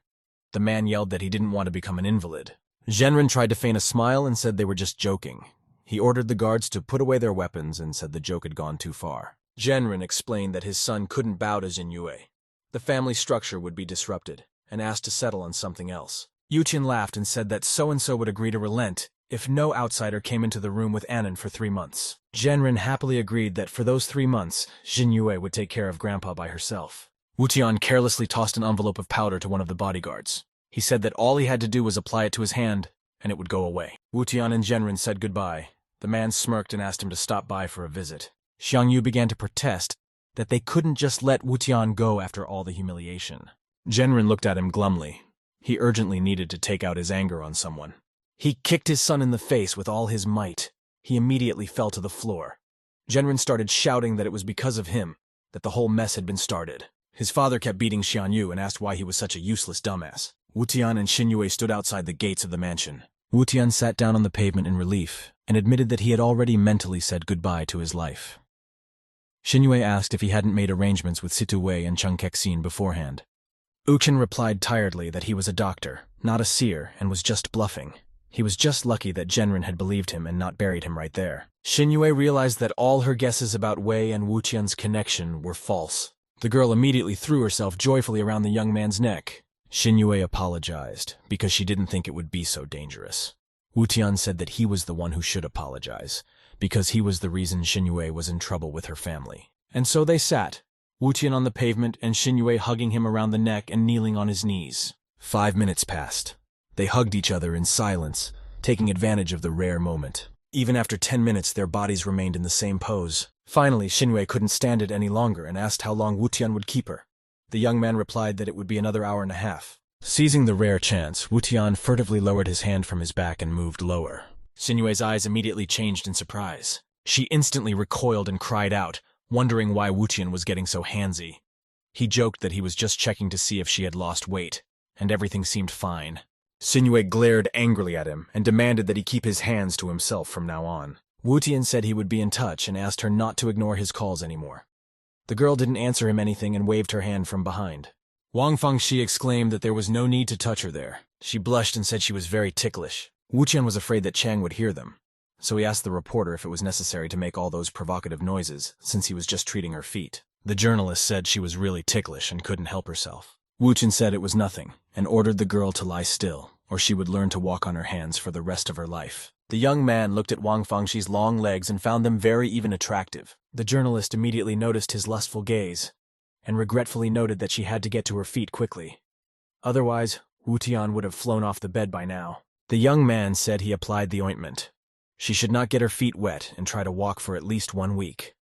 The man yelled that he didn't want to become an invalid. Genrin tried to feign a smile and said they were just joking. He ordered the guards to put away their weapons and said the joke had gone too far. Genrin explained that his son couldn't bow to Xinyue. The family structure would be disrupted, and asked to settle on something else. Wu Tian laughed and said that so-and-so would agree to relent if no outsider came into the room with Anan for 3 months. Genrin happily agreed that for those 3 months, Xinyue would take care of Grandpa by herself. Wu Tian carelessly tossed an envelope of powder to one of the bodyguards. He said that all he had to do was apply it to his hand, and it would go away. Wu Tian and Genrin said goodbye. The man smirked and asked him to stop by for a visit. Xiangyu began to protest that they couldn't just let Wu Tian go after all the humiliation. Genrin looked at him glumly. He urgently needed to take out his anger on someone. He kicked his son in the face with all his might. He immediately fell to the floor. Genren started shouting that it was because of him that the whole mess had been started. His father kept beating Xianyu and asked why he was such a useless dumbass. Wutian and Xinyue stood outside the gates of the mansion. Wutian sat down on the pavement in relief and admitted that he had already mentally said goodbye to his life. Xinyue asked if he hadn't made arrangements with Situwei and Chung Kexin beforehand. Uchen replied tiredly that he was a doctor, not a seer, and was just bluffing. He was just lucky that Genren had believed him and not buried him right there. Xinyue realized that all her guesses about Wei and Wutian's connection were false. The girl immediately threw herself joyfully around the young man's neck. Xinyue apologized, because she didn't think it would be so dangerous. Wutian said that he was the one who should apologize, because he was the reason Xinyue was in trouble with her family. And so they sat, Wutian on the pavement and Xinyue hugging him around the neck and kneeling on his knees. 5 minutes passed. They hugged each other in silence, taking advantage of the rare moment. Even after 10 minutes, their bodies remained in the same pose. Finally, Xinyue couldn't stand it any longer and asked how long Wutian would keep her. The young man replied that it would be another hour and a half. Seizing the rare chance, Wutian furtively lowered his hand from his back and moved lower. Xinyue's eyes immediately changed in surprise. She instantly recoiled and cried out, wondering why Wutian was getting so handsy. He joked that he was just checking to see if she had lost weight, and everything seemed fine. Xinyue glared angrily at him and demanded that he keep his hands to himself from now on. Wutian said he would be in touch and asked her not to ignore his calls anymore. The girl didn't answer him anything and waved her hand from behind. Wang Fangxi exclaimed that there was no need to touch her there. She blushed and said she was very ticklish. Wutian was afraid that Chang would hear them, so he asked the reporter if it was necessary to make all those provocative noises, since he was just treating her feet. The journalist said she was really ticklish and couldn't help herself. Wutian said it was nothing, and ordered the girl to lie still, or she would learn to walk on her hands for the rest of her life. The young man looked at Wang Fangxi's long legs and found them very even attractive. The journalist immediately noticed his lustful gaze, and regretfully noted that she had to get to her feet quickly. Otherwise, Wutian would have flown off the bed by now. The young man said he applied the ointment. She should not get her feet wet and try to walk for at least 1 week.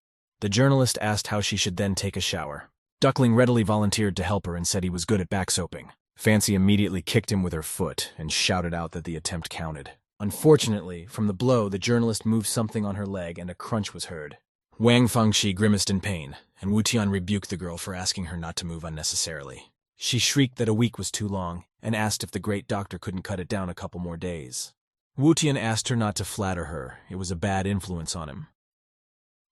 The journalist asked how she should then take a shower. Duckling readily volunteered to help her and said he was good at back soaping. Fancy immediately kicked him with her foot and shouted out that the attempt counted. Unfortunately, from the blow, the journalist moved something on her leg and a crunch was heard. Wang Fangxi grimaced in pain, and Wutian rebuked the girl for asking her not to move unnecessarily. She shrieked that a week was too long and asked if the great doctor couldn't cut it down a couple more days. Wutian asked her not to flatter her. It was a bad influence on him.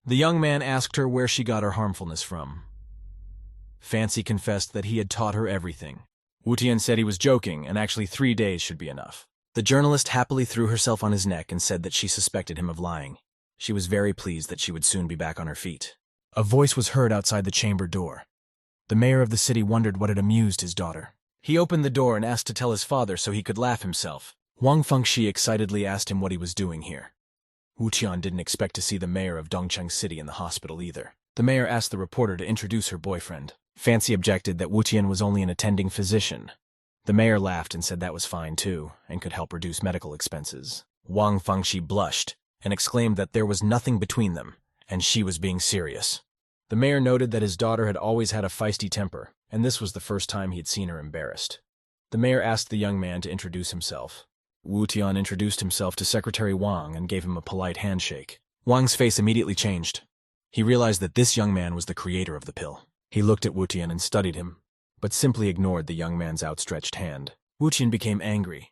The young man asked her where she got her harmfulness from. Fancy confessed that he had taught her everything. Wutian said he was joking, and actually 3 days should be enough. The journalist happily threw herself on his neck and said that she suspected him of lying. She was very pleased that she would soon be back on her feet. A voice was heard outside the chamber door. The mayor of the city wondered what had amused his daughter. He opened the door and asked to tell his father so he could laugh himself. Wang Fangxi excitedly asked him what he was doing here. Wutian didn't expect to see the mayor of Dongcheng City in the hospital either. The mayor asked the reporter to introduce her boyfriend. Fancy objected that Wutian was only an attending physician. The mayor laughed and said that was fine too, and could help reduce medical expenses. Wang Fangxi blushed and exclaimed that there was nothing between them, and she was being serious. The mayor noted that his daughter had always had a feisty temper, and this was the first time he had seen her embarrassed. The mayor asked the young man to introduce himself. Wutian introduced himself to Secretary Wang and gave him a polite handshake. Wang's face immediately changed. He realized that this young man was the creator of the pill. He looked at Wutian and studied him, but simply ignored the young man's outstretched hand. Wutian became angry.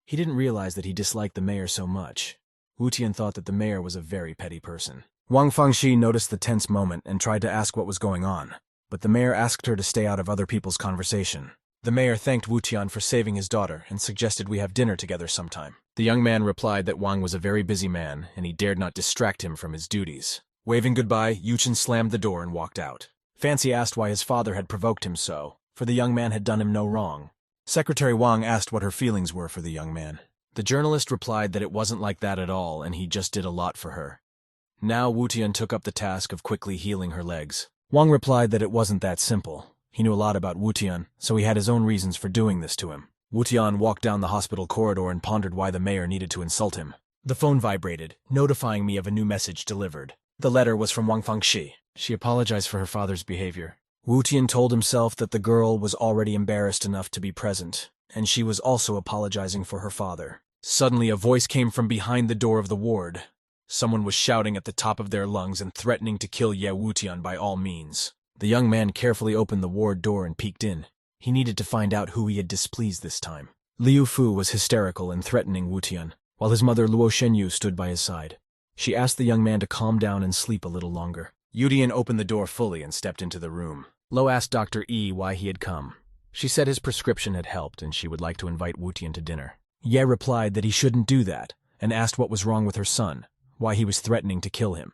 He didn't realize that he disliked the mayor so much. Wutian thought that the mayor was a very petty person. Wang Fangxi noticed the tense moment and tried to ask what was going on, but the mayor asked her to stay out of other people's conversation. The mayor thanked Wutian for saving his daughter and suggested we have dinner together sometime. The young man replied that Wang was a very busy man and he dared not distract him from his duties. Waving goodbye, Wutian slammed the door and walked out. Fancy asked why his father had provoked him so, for the young man had done him no wrong. Secretary Wang asked what her feelings were for the young man. The journalist replied that it wasn't like that at all and he just did a lot for her. Now Wutian took up the task of quickly healing her legs. Wang replied that it wasn't that simple. He knew a lot about Wutian, so he had his own reasons for doing this to him. Wutian walked down the hospital corridor and pondered why the mayor needed to insult him. The phone vibrated, notifying me of a new message delivered. The letter was from Wang Fangxi. She apologized for her father's behavior. Wutian told himself that the girl was already embarrassed enough to be present. and she was also apologizing for her father. Suddenly, a voice came from behind the door of the ward. Someone was shouting at the top of their lungs and threatening to kill Ye Wutian by all means. The young man carefully opened the ward door and peeked in. He needed to find out who he had displeased this time. Liu Fu was hysterical and threatening Wutian, while his mother Luo Shenyu stood by his side. She asked the young man to calm down and sleep a little longer. Wutian opened the door fully and stepped into the room. Lo asked Dr. E why he had come. She said his prescription had helped and she would like to invite Wutian to dinner. Ye replied that he shouldn't do that and asked what was wrong with her son, why he was threatening to kill him.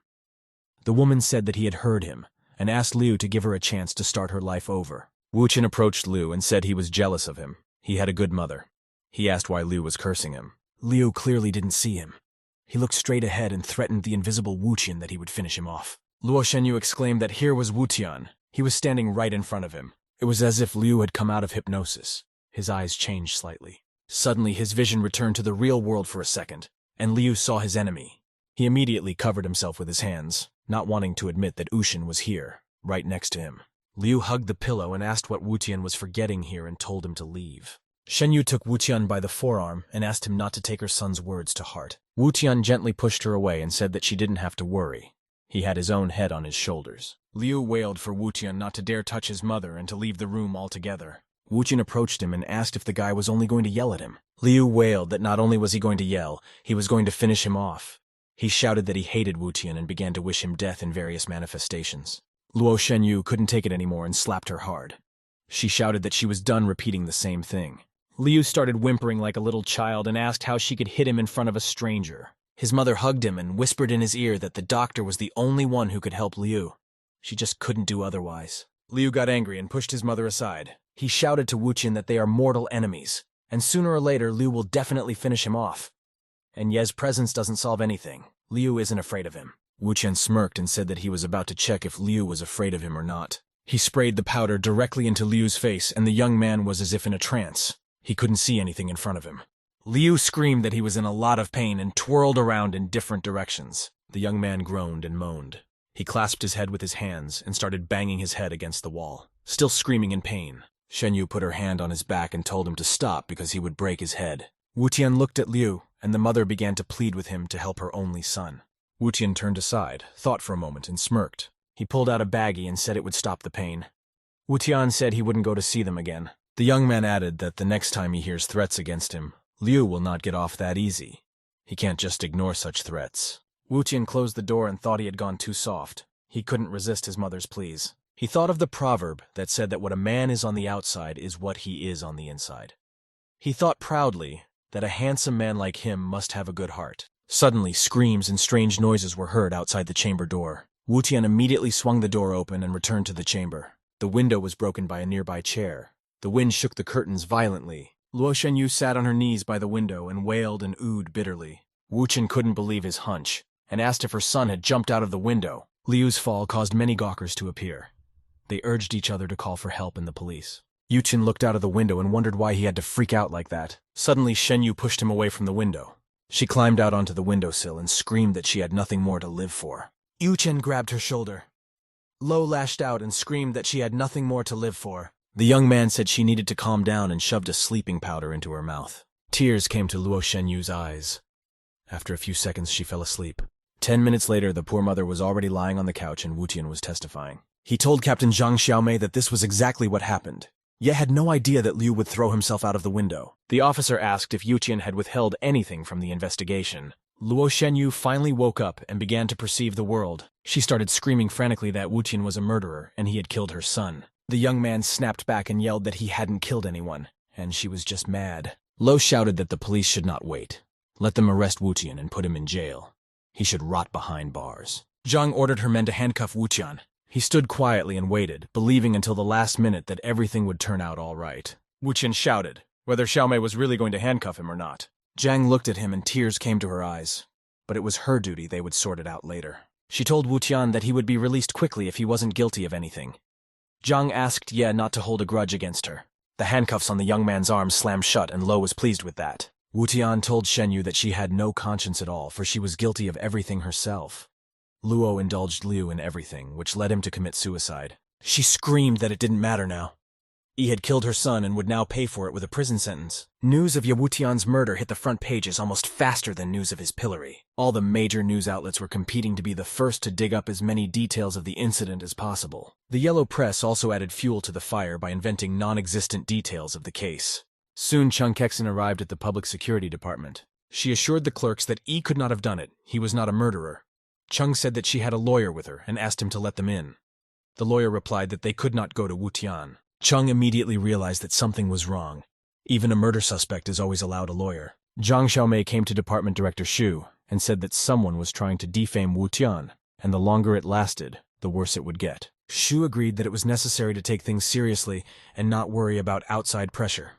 The woman said that he had heard him and asked Liu to give her a chance to start her life over. Wutian approached Liu and said he was jealous of him. He had a good mother. He asked why Liu was cursing him. Liu clearly didn't see him. He looked straight ahead and threatened the invisible Wutian that he would finish him off. Luo Shenyu exclaimed that here was Wutian. He was standing right in front of him. It was as if Liu had come out of hypnosis. His eyes changed slightly. Suddenly, his vision returned to the real world for a second, and Liu saw his enemy. He immediately covered himself with his hands, not wanting to admit that Ushin was here, right next to him. Liu hugged the pillow and asked what Wutian was forgetting here and told him to leave. Shenyu took Wutian by the forearm and asked him not to take her son's words to heart. Wutian gently pushed her away and said that she didn't have to worry. He had his own head on his shoulders. Liu wailed for Wutian not to dare touch his mother and to leave the room altogether. Wutian approached him and asked if the guy was only going to yell at him. Liu wailed that not only was he going to yell, he was going to finish him off. He shouted that he hated Wutian and began to wish him death in various manifestations. Luo Shenyu couldn't take it anymore and slapped her hard. She shouted that she was done repeating the same thing. Liu started whimpering like a little child and asked how she could hit him in front of a stranger. His mother hugged him and whispered in his ear that the doctor was the only one who could help Liu. She just couldn't do otherwise. Liu got angry and pushed his mother aside. He shouted to Wutian that they are mortal enemies, and sooner or later Liu will definitely finish him off. And Ye's presence doesn't solve anything. Liu isn't afraid of him. Wutian smirked and said that he was about to check if Liu was afraid of him or not. He sprayed the powder directly into Liu's face, and the young man was as if in a trance. He couldn't see anything in front of him. Liu screamed that he was in a lot of pain and twirled around in different directions. The young man groaned and moaned. He clasped his head with his hands and started banging his head against the wall, still screaming in pain. Shenyu put her hand on his back and told him to stop because he would break his head. Wutian looked at Liu, and the mother began to plead with him to help her only son. Wutian turned aside, thought for a moment, and smirked. He pulled out a baggie and said it would stop the pain. Wutian said he wouldn't go to see them again. The young man added that the next time he hears threats against him, Liu will not get off that easy. He can't just ignore such threats. Wutian closed the door and thought he had gone too soft. He couldn't resist his mother's pleas. He thought of the proverb that said that what a man is on the outside is what he is on the inside. He thought proudly that a handsome man like him must have a good heart. Suddenly, screams and strange noises were heard outside the chamber door. Wutian immediately swung the door open and returned to the chamber. The window was broken by a nearby chair. The wind shook the curtains violently. Luo Shenyu sat on her knees by the window and wailed and oohed bitterly. Wutian couldn't believe his hunch, and asked if her son had jumped out of the window. Liu's fall caused many gawkers to appear. They urged each other to call for help and the police. Wutian looked out of the window and wondered why he had to freak out like that. Suddenly, Shenyu pushed him away from the window. She climbed out onto the windowsill and screamed that she had nothing more to live for. Wutian grabbed her shoulder. Lo lashed out and screamed that she had nothing more to live for. The young man said she needed to calm down and shoved a sleeping powder into her mouth. Tears came to Luo Shenyu's eyes. After a few seconds, she fell asleep. 10 minutes later, the poor mother was already lying on the couch and Wutian was testifying. He told Captain Zhang Xiaomei that this was exactly what happened. Ye had no idea that Liu would throw himself out of the window. The officer asked if Wutian had withheld anything from the investigation. Luo Shenyu finally woke up and began to perceive the world. She started screaming frantically that Wutian was a murderer and he had killed her son. The young man snapped back and yelled that he hadn't killed anyone, and she was just mad. Lo shouted that the police should not wait. Let them arrest Wutian and put him in jail. He should rot behind bars. Zhang ordered her men to handcuff Wutian. He stood quietly and waited, believing until the last minute that everything would turn out all right. Wutian shouted, whether Xiaomei was really going to handcuff him or not. Zhang looked at him and tears came to her eyes. But it was her duty, they would sort it out later. She told Wutian that he would be released quickly if he wasn't guilty of anything. Zhang asked Ye not to hold a grudge against her. The handcuffs on the young man's arms slammed shut and Lo was pleased with that. Wutian told Shenyu that she had no conscience at all, for she was guilty of everything herself. Luo indulged Liu in everything, which led him to commit suicide. She screamed that it didn't matter now. Yi had killed her son and would now pay for it with a prison sentence. News of Yewutian's murder hit the front pages almost faster than news of his pillory. All the major news outlets were competing to be the first to dig up as many details of the incident as possible. The yellow press also added fuel to the fire by inventing non-existent details of the case. Soon Chung Kexin arrived at the public security department. She assured the clerks that Yi could not have done it. He was not a murderer. Chung said that she had a lawyer with her and asked him to let them in. The lawyer replied that they could not go to Wutian. Chung immediately realized that something was wrong. Even a murder suspect is always allowed a lawyer. Zhang Xiaomei came to Department Director Xu and said that someone was trying to defame Wutian, and the longer it lasted, the worse it would get. Xu agreed that it was necessary to take things seriously and not worry about outside pressure.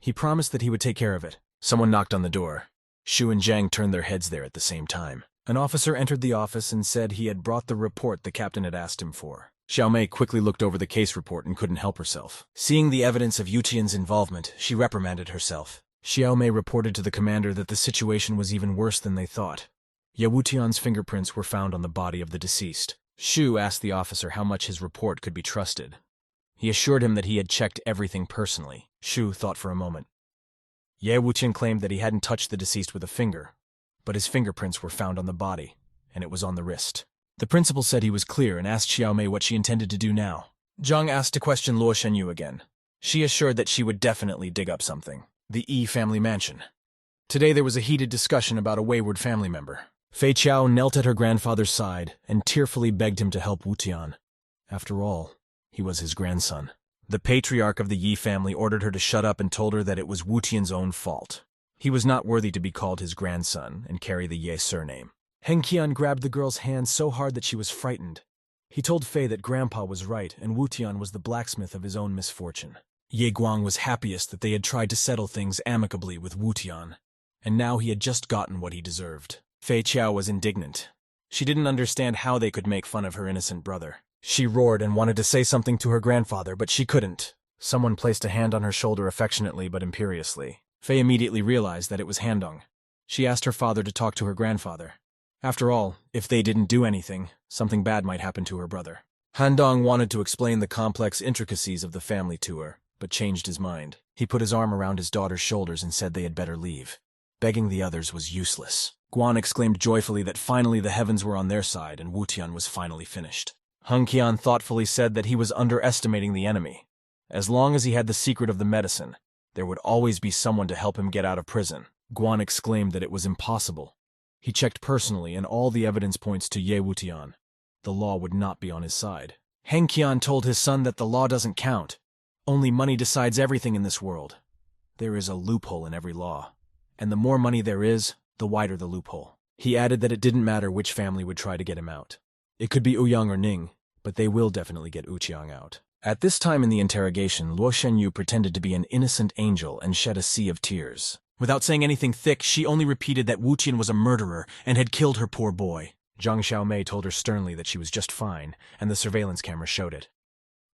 He promised that he would take care of it. Someone knocked on the door. Xu and Zhang turned their heads there at the same time. An officer entered the office and said he had brought the report the captain had asked him for. Xiaomei quickly looked over the case report and couldn't help herself. Seeing the evidence of Yutian's involvement, she reprimanded herself. Xiaomei reported to the commander that the situation was even worse than they thought. Yewutian's fingerprints were found on the body of the deceased. Xu asked the officer how much his report could be trusted. He assured him that he had checked everything personally. Xu thought for a moment. Yewutian claimed that he hadn't touched the deceased with a finger, but his fingerprints were found on the body, and it was on the wrist. The principal said he was clear and asked Xiaomei what she intended to do now. Zhang asked to question Luo Shenyu again. She assured that she would definitely dig up something. The Yi family mansion. Today there was a heated discussion about a wayward family member. Fei Qiao knelt at her grandfather's side and tearfully begged him to help Wutian. After all, he was his grandson. The patriarch of the Yi family ordered her to shut up and told her that it was Wutian's own fault. He was not worthy to be called his grandson and carry the Ye surname. Heng Qian grabbed the girl's hand so hard that she was frightened. He told Fei that Grandpa was right and Wutian was the blacksmith of his own misfortune. Ye Guang was happiest that they had tried to settle things amicably with Wutian, and now he had just gotten what he deserved. Fei Qiao was indignant. She didn't understand how they could make fun of her innocent brother. She roared and wanted to say something to her grandfather, but she couldn't. Someone placed a hand on her shoulder affectionately but imperiously. Fei immediately realized that it was Handong. She asked her father to talk to her grandfather. After all, if they didn't do anything, something bad might happen to her brother. Handong wanted to explain the complex intricacies of the family to her, but changed his mind. He put his arm around his daughter's shoulders and said they had better leave. Begging the others was useless. Guan exclaimed joyfully that finally the heavens were on their side and Wutian was finally finished. Heng Qian thoughtfully said that he was underestimating the enemy. As long as he had the secret of the medicine, there would always be someone to help him get out of prison. Guan exclaimed that it was impossible. He checked personally, and all the evidence points to Ye Wutian. The law would not be on his side. Heng Qian told his son that the law doesn't count. Only money decides everything in this world. There is a loophole in every law, and the more money there is, the wider the loophole. He added that it didn't matter which family would try to get him out. It could be Ouyang or Ning, but they will definitely get Uqiang out. At this time in the interrogation, Luo Shenyu pretended to be an innocent angel and shed a sea of tears. Without saying anything thick, she only repeated that Wutian was a murderer and had killed her poor boy. Zhang Xiaomei told her sternly that she was just fine, and the surveillance camera showed it.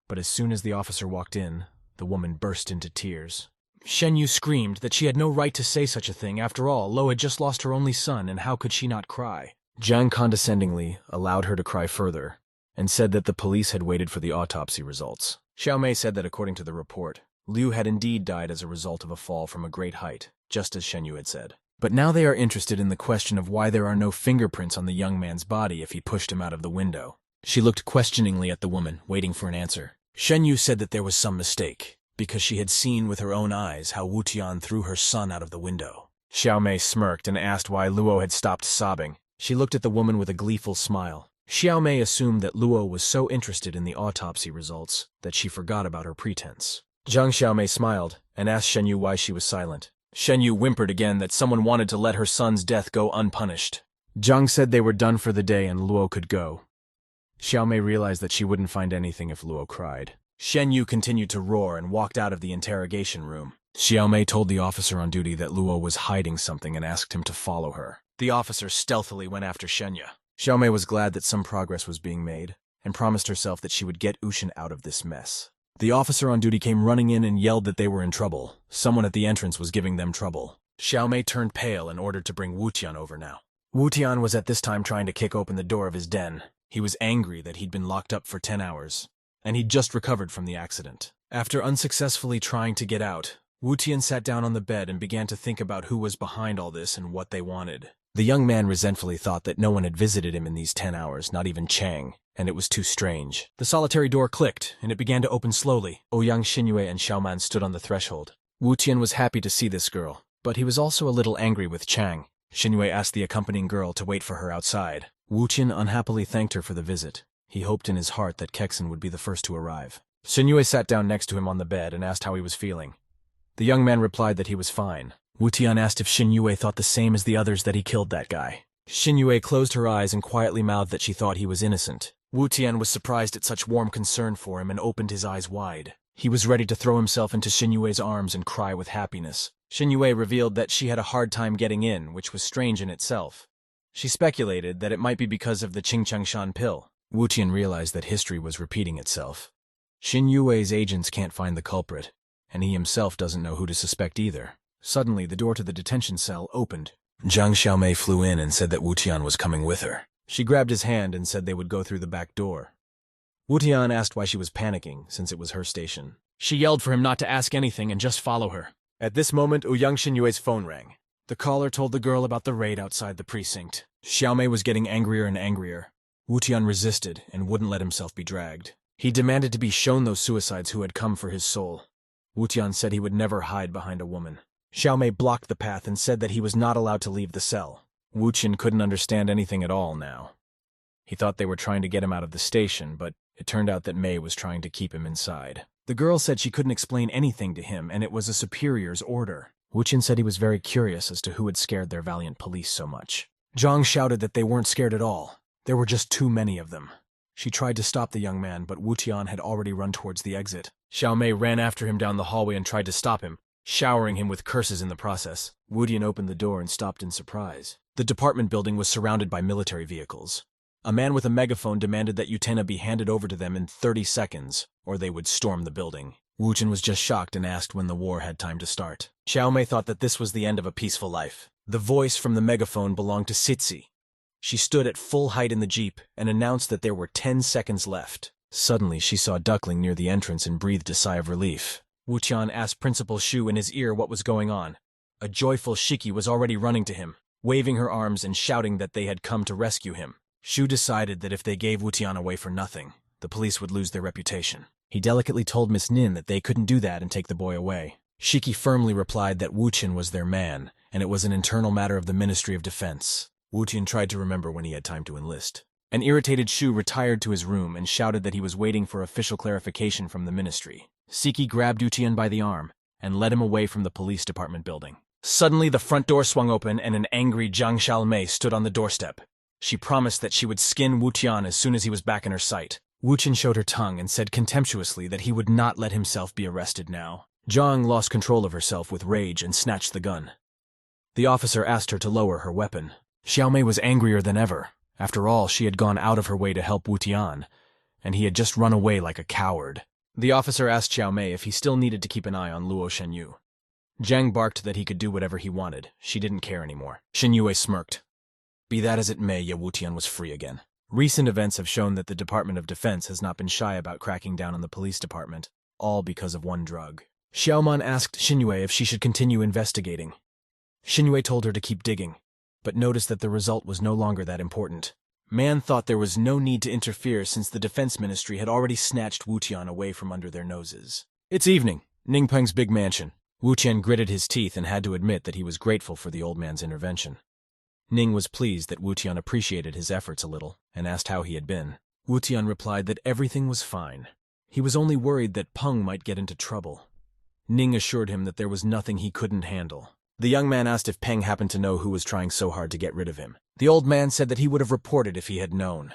But as soon as the officer walked in, the woman burst into tears. Shenyu screamed that she had no right to say such a thing. After all, Lo had just lost her only son, and how could she not cry? Zhang condescendingly allowed her to cry further, and said that the police had waited for the autopsy results. Xiaomei said that according to the report, Liu had indeed died as a result of a fall from a great height, just as Shenyu had said. But now they are interested in the question of why there are no fingerprints on the young man's body if he pushed him out of the window. She looked questioningly at the woman, waiting for an answer. Shenyu said that there was some mistake, because she had seen with her own eyes how Wutian threw her son out of the window. Xiaomei smirked and asked why Luo had stopped sobbing. She looked at the woman with a gleeful smile. Xiaomei assumed that Luo was so interested in the autopsy results that she forgot about her pretense. Zhang Xiaomei smiled and asked Shenyu why she was silent. Shenyu whimpered again that someone wanted to let her son's death go unpunished. Zhang said they were done for the day and Luo could go. Xiaomei realized that she wouldn't find anything if Luo cried. Shenyu continued to roar and walked out of the interrogation room. Xiaomei told the officer on duty that Luo was hiding something and asked him to follow her. The officer stealthily went after Shenya. Xiaomei was glad that some progress was being made and promised herself that she would get Ushin out of this mess. The officer on duty came running in and yelled that they were in trouble. Someone at the entrance was giving them trouble. Xiaomei turned pale and ordered to bring Wutian over now. Wutian was at this time trying to kick open the door of his den. He was angry that he'd been locked up for 10 hours, and he'd just recovered from the accident. After unsuccessfully trying to get out, Wu Tian sat down on the bed and began to think about who was behind all this and what they wanted. The young man resentfully thought that no one had visited him in these 10 hours, not even Chang, and it was too strange. The solitary door clicked, and it began to open slowly. Ouyang, Xinyue, and Xiaoman stood on the threshold. Wu Tian was happy to see this girl, but he was also a little angry with Chang. Xinyue asked the accompanying girl to wait for her outside. Wu Tian unhappily thanked her for the visit. He hoped in his heart that Kexen would be the first to arrive. Xinyue sat down next to him on the bed and asked how he was feeling. The young man replied that he was fine. Wu Tian asked if Xinyue thought the same as the others that he killed that guy. Xinyue closed her eyes and quietly mouthed that she thought he was innocent. Wu Tian was surprised at such warm concern for him and opened his eyes wide. He was ready to throw himself into Xinyue's arms and cry with happiness. Xinyue revealed that she had a hard time getting in, which was strange in itself. She speculated that it might be because of the Qingchangshan pill. Wu Tian realized that history was repeating itself. Xinyue's agents can't find the culprit, and he himself doesn't know who to suspect either. Suddenly, the door to the detention cell opened. Zhang Xiaomei flew in and said that Wu Tian was coming with her. She grabbed his hand and said they would go through the back door. Wu Tian asked why she was panicking, since it was her station. She yelled for him not to ask anything and just follow her. At this moment, Ouyang Xinyue's phone rang. The caller told the girl about the raid outside the precinct. Xiaomei was getting angrier and angrier. Wu Tian resisted and wouldn't let himself be dragged. He demanded to be shown those suicides who had come for his soul. Wu Tian said he would never hide behind a woman. Xiaomei blocked the path and said that he was not allowed to leave the cell. Wu Tian couldn't understand anything at all now. He thought they were trying to get him out of the station, but it turned out that Mei was trying to keep him inside. The girl said she couldn't explain anything to him, and it was a superior's order. Wu Tian said he was very curious as to who had scared their valiant police so much. Zhang shouted that they weren't scared at all. There were just too many of them. She tried to stop the young man, but Wu Tian had already run towards the exit. Xiaomei ran after him down the hallway and tried to stop him, showering him with curses in the process. Wu Tian opened the door and stopped in surprise. The department building was surrounded by military vehicles. A man with a megaphone demanded that Utena be handed over to them in 30 seconds, or they would storm the building. Wu Tian was just shocked and asked when the war had time to start. Xiaomei thought that this was the end of a peaceful life. The voice from the megaphone belonged to Sitsi. She stood at full height in the jeep and announced that there were 10 seconds left. Suddenly, she saw Duckling near the entrance and breathed a sigh of relief. Wu Tian asked Principal Shu in his ear what was going on. A joyful Shiki was already running to him, waving her arms and shouting that they had come to rescue him. Shu decided that if they gave Wu Tian away for nothing, the police would lose their reputation. He delicately told Miss Nin that they couldn't do that and take the boy away. Shiki firmly replied that Wu Tian was their man, and it was an internal matter of the Ministry of Defense. Wu Tian tried to remember when he had time to enlist. An irritated Shu retired to his room and shouted that he was waiting for official clarification from the ministry. Siki grabbed Wu Tian by the arm and led him away from the police department building. Suddenly, the front door swung open and an angry Zhang Xiaomei stood on the doorstep. She promised that she would skin Wu Tian as soon as he was back in her sight. Wu Tian showed her tongue and said contemptuously that he would not let himself be arrested now. Zhang lost control of herself with rage and snatched the gun. The officer asked her to lower her weapon. Xiaomei was angrier than ever. After all, she had gone out of her way to help Wu Tian, and he had just run away like a coward. The officer asked Xiaomei if he still needed to keep an eye on Luo Shenyu. Zhang barked that he could do whatever he wanted. She didn't care anymore. Xinyue smirked. Be that as it may, Wu Tian was free again. Recent events have shown that the Department of Defense has not been shy about cracking down on the police department, all because of one drug. Xiaoman asked Xinyue if she should continue investigating. Xinyue told her to keep digging, but noticed that the result was no longer that important. Man thought there was no need to interfere since the Defense Ministry had already snatched Wu Tian away from under their noses. It's evening, Ningpeng's big mansion. Wu Tian gritted his teeth and had to admit that he was grateful for the old man's intervention. Ning was pleased that Wu Tian appreciated his efforts a little and asked how he had been. Wu Tian replied that everything was fine. He was only worried that Peng might get into trouble. Ning assured him that there was nothing he couldn't handle. The young man asked if Peng happened to know who was trying so hard to get rid of him. The old man said that he would have reported if he had known.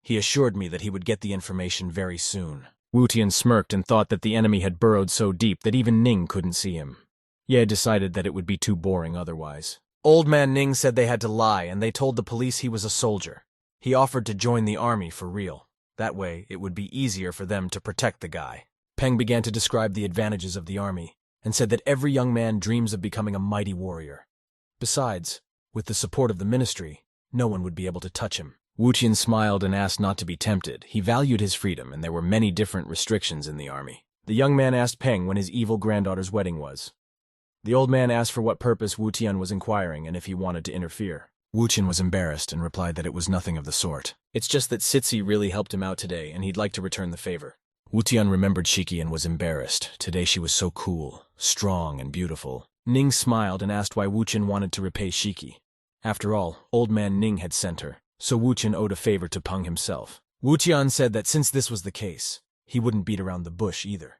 He assured me that he would get the information very soon. Wu Tian smirked and thought that the enemy had burrowed so deep that even Ning couldn't see him. Ye decided that it would be too boring otherwise. Old man Ning said they had to lie, and they told the police he was a soldier. He offered to join the army for real. That way, it would be easier for them to protect the guy. Peng began to describe the advantages of the army, and said that every young man dreams of becoming a mighty warrior. Besides, with the support of the ministry, no one would be able to touch him. Wu Tian smiled and asked not to be tempted. He valued his freedom, and there were many different restrictions in the army. The young man asked Peng when his evil granddaughter's wedding was. The old man asked for what purpose Wu Tian was inquiring and if he wanted to interfere. Wu Tian was embarrassed and replied that it was nothing of the sort. It's just that Sitsi really helped him out today and he'd like to return the favor. Wu Tian remembered Shiki and was embarrassed. Today she was so cool, strong, and beautiful. Ning smiled and asked why Wu Tian wanted to repay Shiki. After all, old man Ning had sent her, so Wu Tian owed a favor to Peng himself. Wu Tian said that since this was the case, he wouldn't beat around the bush either.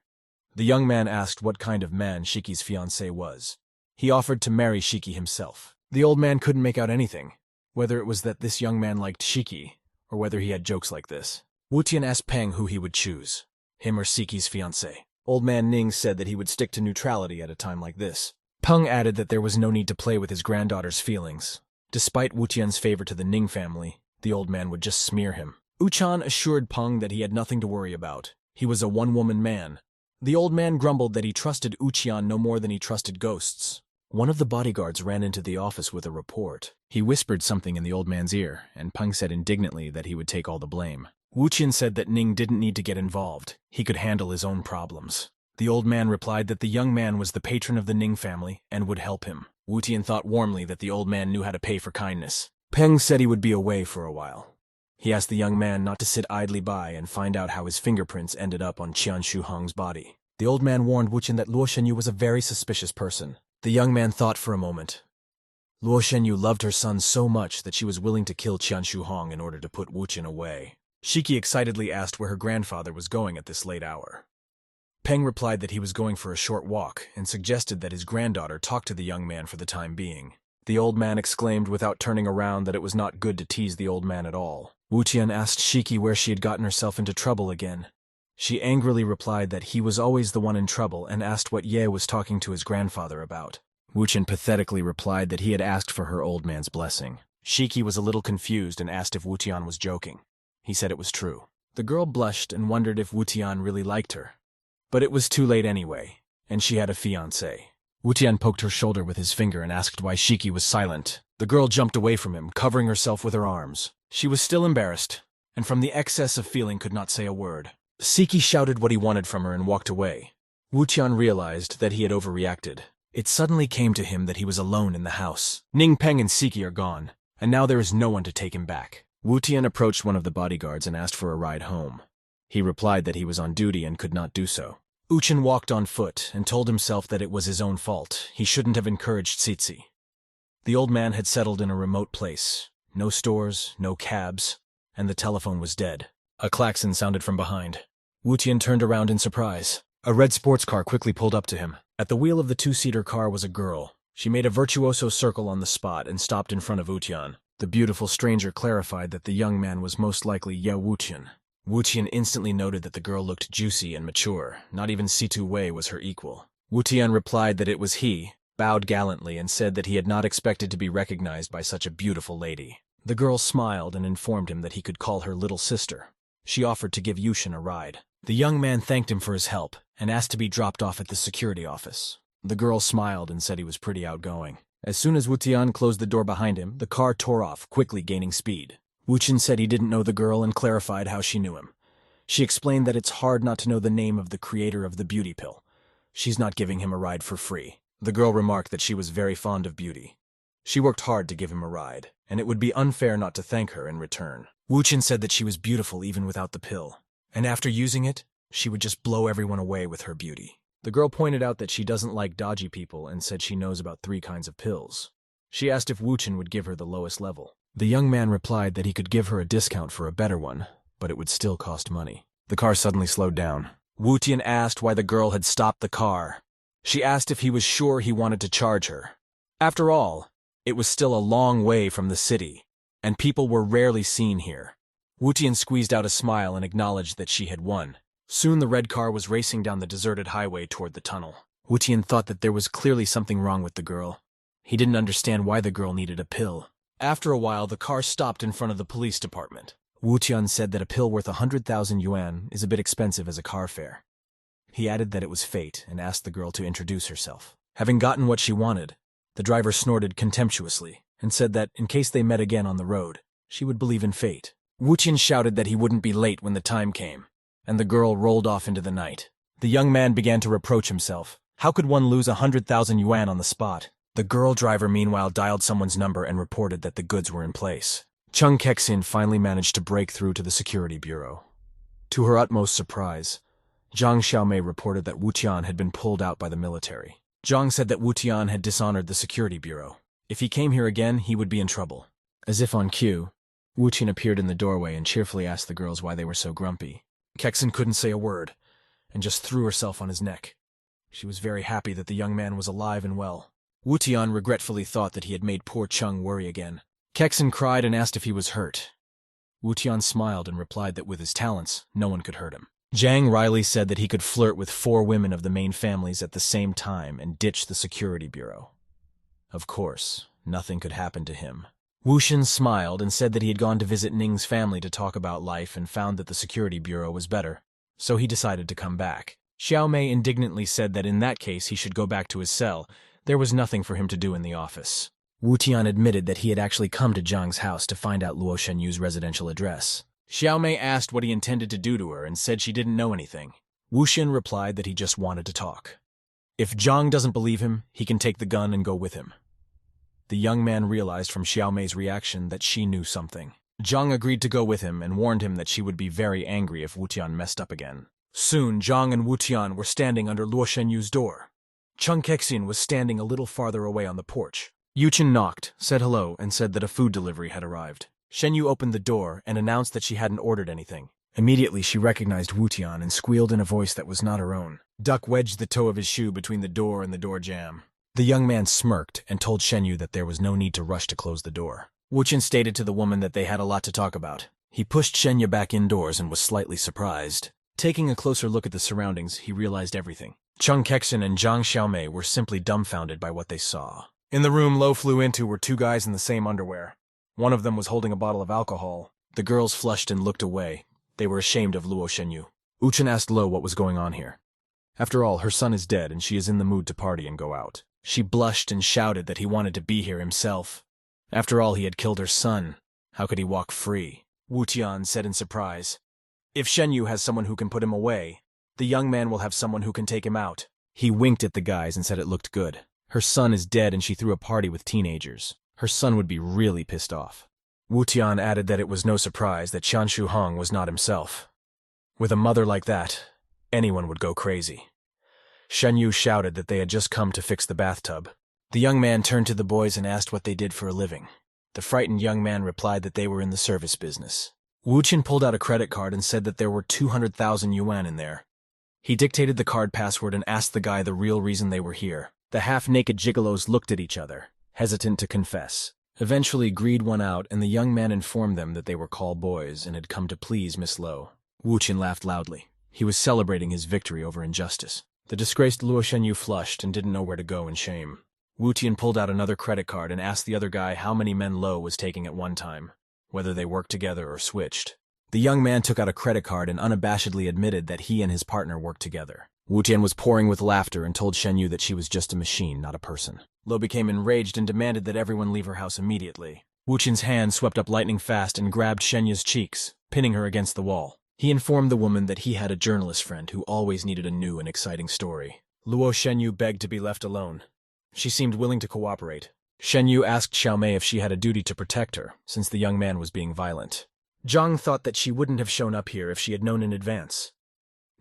The young man asked what kind of man Shiki's fiancé was. He offered to marry Shiki himself. The old man couldn't make out anything, whether it was that this young man liked Shiki, or whether he had jokes like this. Wu Tian asked Peng who he would choose, him or Shiki's fiancé. Old man Ning said that he would stick to neutrality at a time like this. Peng added that there was no need to play with his granddaughter's feelings. Despite Wu Tian's favor to the Ning family, the old man would just smear him. Uchan assured Peng that he had nothing to worry about. He was a one-woman man. The old man grumbled that he trusted Uchian no more than he trusted ghosts. One of the bodyguards ran into the office with a report. He whispered something in the old man's ear, and Peng said indignantly that he would take all the blame. Wuqian said that Ning didn't need to get involved. He could handle his own problems. The old man replied that the young man was the patron of the Ning family and would help him. Wuqian thought warmly that the old man knew how to pay for kindness. Peng said he would be away for a while. He asked the young man not to sit idly by and find out how his fingerprints ended up on Qian Shuhong's body. The old man warned Wuqian that Luo Shenyu was a very suspicious person. The young man thought for a moment. Luo Shenyu loved her son so much that she was willing to kill Qian Shuhong in order to put Wuqian away. Shiki excitedly asked where her grandfather was going at this late hour. Peng replied that he was going for a short walk and suggested that his granddaughter talk to the young man for the time being. The old man exclaimed without turning around that it was not good to tease the old man at all. Wuqian asked Shiki where she had gotten herself into trouble again. She angrily replied that he was always the one in trouble and asked what Ye was talking to his grandfather about. Wuqian pathetically replied that he had asked for her old man's blessing. Shiki was a little confused and asked if Wuqian was joking. He said it was true. The girl blushed and wondered if Wuqian really liked her. But it was too late anyway, and she had a fiancé. Wuqian poked her shoulder with his finger and asked why Shiki was silent. The girl jumped away from him, covering herself with her arms. She was still embarrassed, and from the excess of feeling could not say a word. Shiki shouted what he wanted from her and walked away. Wuqian realized that he had overreacted. It suddenly came to him that he was alone in the house. Ning Peng and Shiki are gone, and now there is no one to take him back. Wuqian approached one of the bodyguards and asked for a ride home. He replied that he was on duty and could not do so. Wuqian walked on foot and told himself that it was his own fault. He shouldn't have encouraged Tsitsi. The old man had settled in a remote place. No stores, no cabs, and the telephone was dead. A klaxon sounded from behind. Wuqian turned around in surprise. A red sports car quickly pulled up to him. At the wheel of the two-seater car was a girl. She made a virtuoso circle on the spot and stopped in front of Wuqian. The beautiful stranger clarified that the young man was most likely Ye Wuqian. Wuqian instantly noted that the girl looked juicy and mature. Not even Situ Wei was her equal. Wuqian replied that it was he, bowed gallantly, and said that he had not expected to be recognized by such a beautiful lady. The girl smiled and informed him that he could call her little sister. She offered to give Yushin a ride. The young man thanked him for his help and asked to be dropped off at the security office. The girl smiled and said he was pretty outgoing. As soon as Wuqian closed the door behind him, the car tore off, quickly gaining speed. Wuqian said he didn't know the girl and clarified how she knew him. She explained that it's hard not to know the name of the creator of the beauty pill. She's not giving him a ride for free. The girl remarked that she was very fond of beauty. She worked hard to give him a ride, and it would be unfair not to thank her in return. Wuqian said that she was beautiful even without the pill, and after using it, she would just blow everyone away with her beauty. The girl pointed out that she doesn't like dodgy people and said she knows about 3 kinds of pills. She asked if Wuqian would give her the lowest level. The young man replied that he could give her a discount for a better one, but it would still cost money. The car suddenly slowed down. Wuqian asked why the girl had stopped the car. She asked if he was sure he wanted to charge her. After all, it was still a long way from the city, and people were rarely seen here. Wuqian squeezed out a smile and acknowledged that she had won. Soon the red car was racing down the deserted highway toward the tunnel. Wuqian thought that there was clearly something wrong with the girl. He didn't understand why the girl needed a pill. After a while, the car stopped in front of the police department. Wuqian said that a pill worth 100,000 yuan is a bit expensive as a car fare. He added that it was fate and asked the girl to introduce herself. Having gotten what she wanted, the driver snorted contemptuously and said that, in case they met again on the road, she would believe in fate. Wuqian shouted that he wouldn't be late when the time came, and the girl rolled off into the night. The young man began to reproach himself. How could one lose 100,000 yuan on the spot? The girl driver meanwhile dialed someone's number and reported that the goods were in place. Chung Kexin finally managed to break through to the security bureau. To her utmost surprise, Zhang Xiaomei reported that Wu Tian had been pulled out by the military. Zhang said that Wu Tian had dishonored the security bureau. If he came here again, he would be in trouble. As if on cue, Wu Tian appeared in the doorway and cheerfully asked the girls why they were so grumpy. Kexin couldn't say a word, and just threw herself on his neck. She was very happy that the young man was alive and well. Wu Tian regretfully thought that he had made poor Chung worry again. Kexin cried and asked if he was hurt. Wu Tian smiled and replied that with his talents, no one could hurt him. Zhang Riley said that he could flirt with 4 women of the main families at the same time and ditch the security bureau. Of course, nothing could happen to him. Wu Xin smiled and said that he had gone to visit Ning's family to talk about life and found that the security bureau was better, so he decided to come back. Xiaomei indignantly said that in that case he should go back to his cell. There was nothing for him to do in the office. Wu Tian admitted that he had actually come to Zhang's house to find out Luo Shenyu's residential address. Xiaomei asked what he intended to do to her and said she didn't know anything. Wu Xin replied that he just wanted to talk. If Zhang doesn't believe him, he can take the gun and go with him. The young man realized from Xiaomei's reaction that she knew something. Zhang agreed to go with him and warned him that she would be very angry if Wu Tian messed up again. Soon, Zhang and Wu Tian were standing under Luo Shenyu's door. Chung Kexin was standing a little farther away on the porch. Yu Chen knocked, said hello, and said that a food delivery had arrived. Shenyu opened the door and announced that she hadn't ordered anything. Immediately, she recognized Wu Tian and squealed in a voice that was not her own. Duck wedged the toe of his shoe between the door and the door jamb. The young man smirked and told Shenyu that there was no need to rush to close the door. Wu Chen stated to the woman that they had a lot to talk about. He pushed Shenya back indoors and was slightly surprised. Taking a closer look at the surroundings, he realized everything. Chung Kexin and Zhang Xiaomei were simply dumbfounded by what they saw. In the room Lo flew into were 2 guys in the same underwear. One of them was holding a bottle of alcohol. The girls flushed and looked away. They were ashamed of Luo Shenyu. Wu Chen asked Lo what was going on here. After all, her son is dead and she is in the mood to party and go out. She blushed and shouted that he wanted to be here himself. After all, he had killed her son. How could he walk free? Wu Tian said in surprise. If Shenyu has someone who can put him away, the young man will have someone who can take him out. He winked at the guys and said it looked good. Her son is dead and she threw a party with teenagers. Her son would be really pissed off. Wu Tian added that it was no surprise that Qian Shu Hong was not himself. With a mother like that, anyone would go crazy. Shenyu shouted that they had just come to fix the bathtub. The young man turned to the boys and asked what they did for a living. The frightened young man replied that they were in the service business. Wu Chen pulled out a credit card and said that there were 200,000 yuan in there. He dictated the card password and asked the guy the real reason they were here. The half-naked gigolos looked at each other, hesitant to confess. Eventually, greed won out, and the young man informed them that they were call boys and had come to please Miss Lo. Wu Chen laughed loudly. He was celebrating his victory over injustice. The disgraced Luo Shenyu flushed and didn't know where to go in shame. Wu Tian pulled out another credit card and asked the other guy how many men Lo was taking at one time, whether they worked together or switched. The young man took out a credit card and unabashedly admitted that he and his partner worked together. Wu Tian was pouring with laughter and told Shenyu that she was just a machine, not a person. Lo became enraged and demanded that everyone leave her house immediately. Wu Tian's hand swept up lightning fast and grabbed Shenyu's cheeks, pinning her against the wall. He informed the woman that he had a journalist friend who always needed a new and exciting story. Luo Shenyu begged to be left alone. She seemed willing to cooperate. Shenyu asked Xiaomei if she had a duty to protect her, since the young man was being violent. Zhang thought that she wouldn't have shown up here if she had known in advance.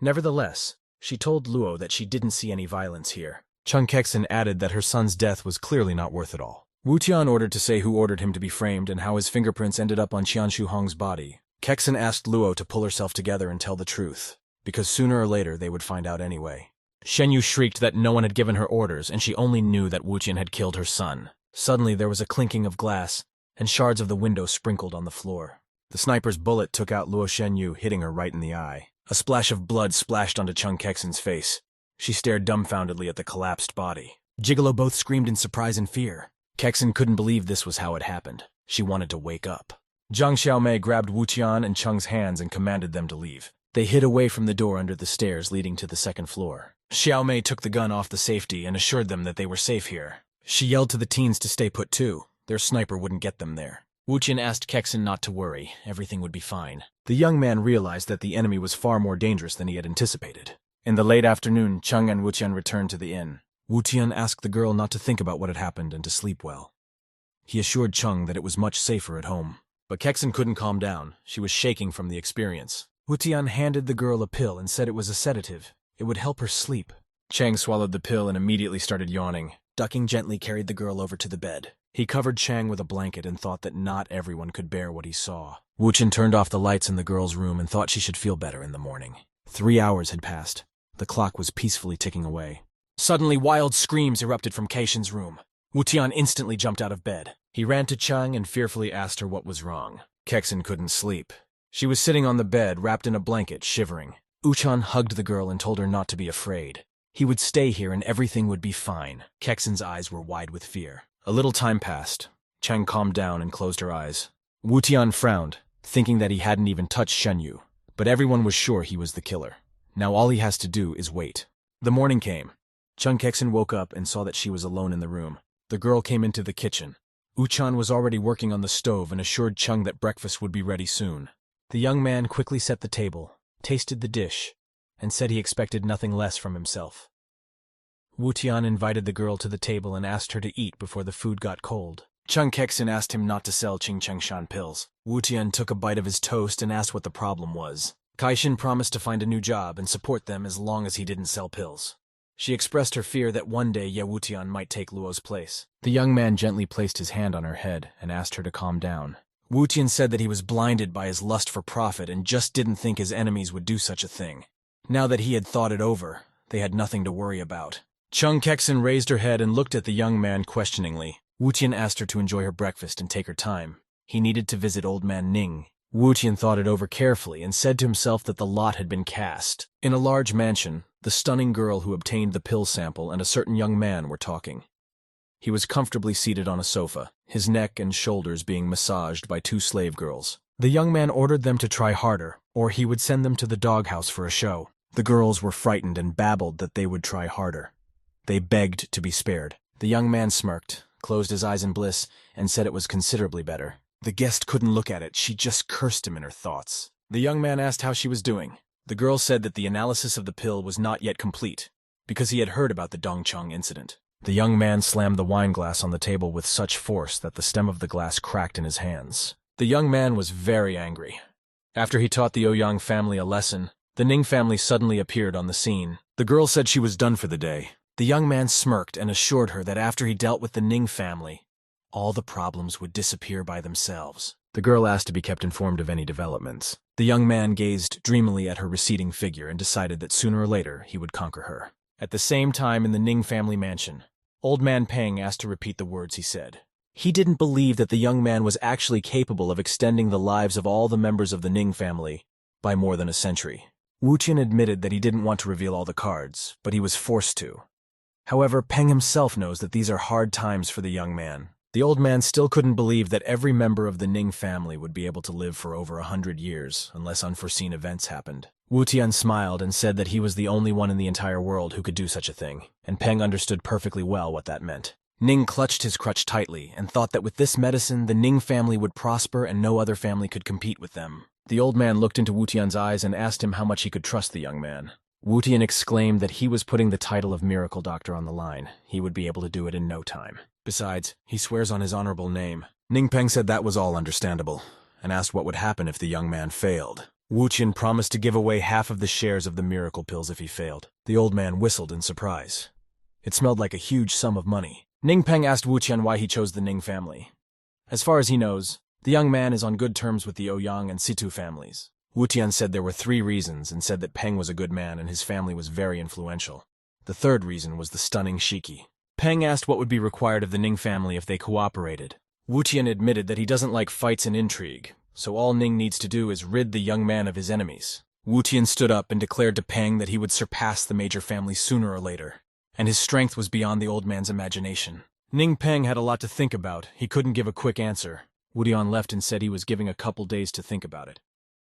Nevertheless, she told Luo that she didn't see any violence here. Chung Kexin added that her son's death was clearly not worth it all. Wu Tian ordered to say who ordered him to be framed and how his fingerprints ended up on Qian Shu Hong's body. Kexin asked Luo to pull herself together and tell the truth, because sooner or later they would find out anyway. Shenyu shrieked that no one had given her orders and she only knew that Wu Tian had killed her son. Suddenly there was a clinking of glass, and shards of the window sprinkled on the floor. The sniper's bullet took out Luo Shenyu, hitting her right in the eye. A splash of blood splashed onto Chung Kexin's face. She stared dumbfoundedly at the collapsed body. Gigolo both screamed in surprise and fear. Kexin couldn't believe this was how it happened. She wanted to wake up. Zhang Xiaomei grabbed Wu Tian and Chung's hands and commanded them to leave. They hid away from the door under the stairs leading to the second floor. Xiaomei took the gun off the safety and assured them that they were safe here. She yelled to the teens to stay put too. Their sniper wouldn't get them there. Wu Tian asked Kexin not to worry. Everything would be fine. The young man realized that the enemy was far more dangerous than he had anticipated. In the late afternoon, Chung and Wutian returned to the inn. Wutian asked the girl not to think about what had happened and to sleep well. He assured Chung that it was much safer at home. But Kexin couldn't calm down. She was shaking from the experience. Wutian handed the girl a pill and said it was a sedative. It would help her sleep. Chang swallowed the pill and immediately started yawning. Ducking gently carried the girl over to the bed. He covered Chang with a blanket and thought that not everyone could bear what he saw. Wutian turned off the lights in the girl's room and thought she should feel better in the morning. 3 hours had passed. The clock was peacefully ticking away. Suddenly, wild screams erupted from Keishin's room. Wutian instantly jumped out of bed. He ran to Chang and fearfully asked her what was wrong. Kexin couldn't sleep. She was sitting on the bed, wrapped in a blanket, shivering. Uchan hugged the girl and told her not to be afraid. He would stay here and everything would be fine. Kexin's eyes were wide with fear. A little time passed. Chang calmed down and closed her eyes. Wutian frowned, thinking that he hadn't even touched Shenyu, but everyone was sure he was the killer. Now all he has to do is wait. The morning came. Chung Kexin woke up and saw that she was alone in the room. The girl came into the kitchen. Uchan was already working on the stove and assured Chung that breakfast would be ready soon. The young man quickly set the table, tasted the dish, and said he expected nothing less from himself. Wutian invited the girl to the table and asked her to eat before the food got cold. Chung Kexin asked him not to sell Qingchengshan pills. Wutian took a bite of his toast and asked what the problem was. Keishin promised to find a new job and support them as long as he didn't sell pills. She expressed her fear that one day Ye Wutian might take Luo's place. The young man gently placed his hand on her head and asked her to calm down. Wutian said that he was blinded by his lust for profit and just didn't think his enemies would do such a thing. Now that he had thought it over, they had nothing to worry about. Chung Kexin raised her head and looked at the young man questioningly. Wutian asked her to enjoy her breakfast and take her time. He needed to visit Old Man Ning. Wutian thought it over carefully and said to himself that the lot had been cast. In a large mansion, the stunning girl who obtained the pill sample and a certain young man were talking. He was comfortably seated on a sofa, his neck and shoulders being massaged by 2 slave girls. The young man ordered them to try harder, or he would send them to the doghouse for a show. The girls were frightened and babbled that they would try harder. They begged to be spared. The young man smirked, closed his eyes in bliss, and said it was considerably better. The guest couldn't look at it, she just cursed him in her thoughts. The young man asked how she was doing. The girl said that the analysis of the pill was not yet complete, because he had heard about the Dongcheng incident. The young man slammed the wine glass on the table with such force that the stem of the glass cracked in his hands. The young man was very angry. After he taught the Ouyang family a lesson, the Ning family suddenly appeared on the scene. The girl said she was done for the day. The young man smirked and assured her that after he dealt with the Ning family, all the problems would disappear by themselves. The girl asked to be kept informed of any developments. The young man gazed dreamily at her receding figure and decided that sooner or later he would conquer her. At the same time in the Ning family mansion, Old Man Peng asked to repeat the words he said. He didn't believe that the young man was actually capable of extending the lives of all the members of the Ning family by more than a century. Wutian admitted that he didn't want to reveal all the cards, but he was forced to. However, Peng himself knows that these are hard times for the young man. The old man still couldn't believe that every member of the Ning family would be able to live for over 100 years, unless unforeseen events happened. Wutian smiled and said that he was the only one in the entire world who could do such a thing, and Peng understood perfectly well what that meant. Ning clutched his crutch tightly and thought that with this medicine the Ning family would prosper and no other family could compete with them. The old man looked into Wutian's eyes and asked him how much he could trust the young man. Wutian exclaimed that he was putting the title of Miracle Doctor on the line. He would be able to do it in no time. Besides, he swears on his honorable name. Ning Peng said that was all understandable, and asked what would happen if the young man failed. Wutian promised to give away half of the shares of the miracle pills if he failed. The old man whistled in surprise. It smelled like a huge sum of money. Ning Peng asked Wutian why he chose the Ning family. As far as he knows, the young man is on good terms with the Ouyang and Situ families. Wutian said there were 3 reasons and said that Peng was a good man and his family was very influential. The 3rd reason was the stunning Shiki. Peng asked what would be required of the Ning family if they cooperated. Wutian admitted that he doesn't like fights and intrigue, so all Ning needs to do is rid the young man of his enemies. Wutian stood up and declared to Peng that he would surpass the major family sooner or later, and his strength was beyond the old man's imagination. Ning Peng had a lot to think about. He couldn't give a quick answer. Wutian left and said he was giving a couple days to think about it.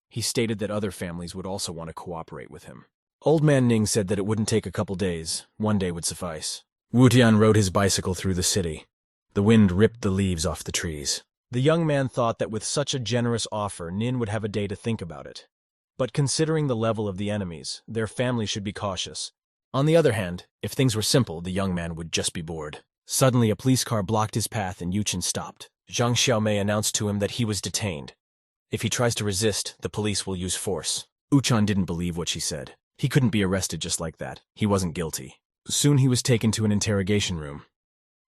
He stated that other families would also want to cooperate with him. Old Man Ning said that it wouldn't take a couple days. 1 day would suffice. Wutian rode his bicycle through the city. The wind ripped the leaves off the trees. The young man thought that with such a generous offer, Nin would have a day to think about it. But considering the level of the enemies, their family should be cautious. On the other hand, if things were simple, the young man would just be bored. Suddenly, a police car blocked his path and Yuchen stopped. Zhang Xiaomei announced to him that he was detained. If he tries to resist, the police will use force. Uchan didn't believe what she said. He couldn't be arrested just like that. He wasn't guilty. Soon he was taken to an interrogation room.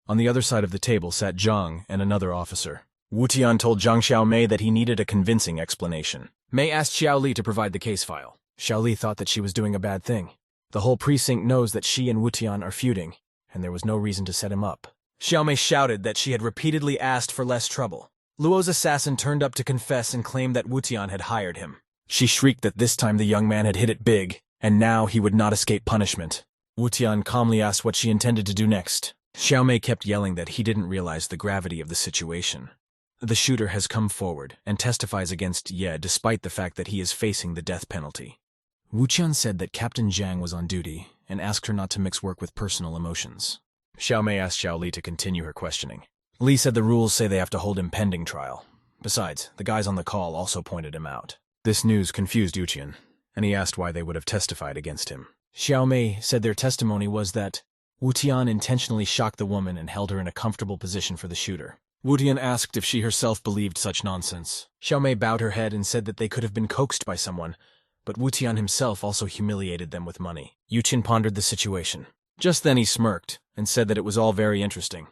On the other side of the table sat Zhang and another officer. Wu Tian told Zhang Xiaomei that he needed a convincing explanation. Mei asked Xiao Li to provide the case file. Xiao Li thought that she was doing a bad thing. The whole precinct knows that she and Wu Tian are feuding, and there was no reason to set him up. Xiaomei shouted that she had repeatedly asked for less trouble. Luo's assassin turned up to confess and claimed that Wu Tian had hired him. She shrieked that this time the young man had hit it big, and now he would not escape punishment. Wu Tian calmly asked what she intended to do next. Xiaomei kept yelling that he didn't realize the gravity of the situation. The shooter has come forward and testifies against Ye despite the fact that he is facing the death penalty. Wu Tian said that Captain Zhang was on duty and asked her not to mix work with personal emotions. Xiaomei asked Xiao Li to continue her questioning. Li said the rules say they have to hold him pending trial. Besides, the guys on the call also pointed him out. This news confused Yuchen, and he asked why they would have testified against him. Xiaomei said their testimony was that Wu Tian intentionally shocked the woman and held her in a comfortable position for the shooter. Wu Tian asked if she herself believed such nonsense. Xiaomei bowed her head and said that they could have been coaxed by someone, but Wu Tian himself also humiliated them with money. Yuchen pondered the situation. Just then he smirked and said that it was all very interesting.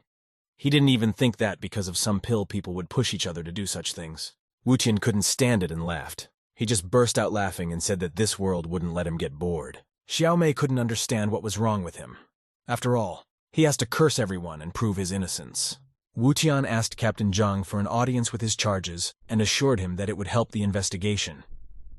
He didn't even think that because of some pill people would push each other to do such things. Wu Tian couldn't stand it and laughed. He just burst out laughing and said that this world wouldn't let him get bored. Xiaomei couldn't understand what was wrong with him. After all, he has to curse everyone and prove his innocence. Wu Tian asked Captain Zhang for an audience with his charges and assured him that it would help the investigation.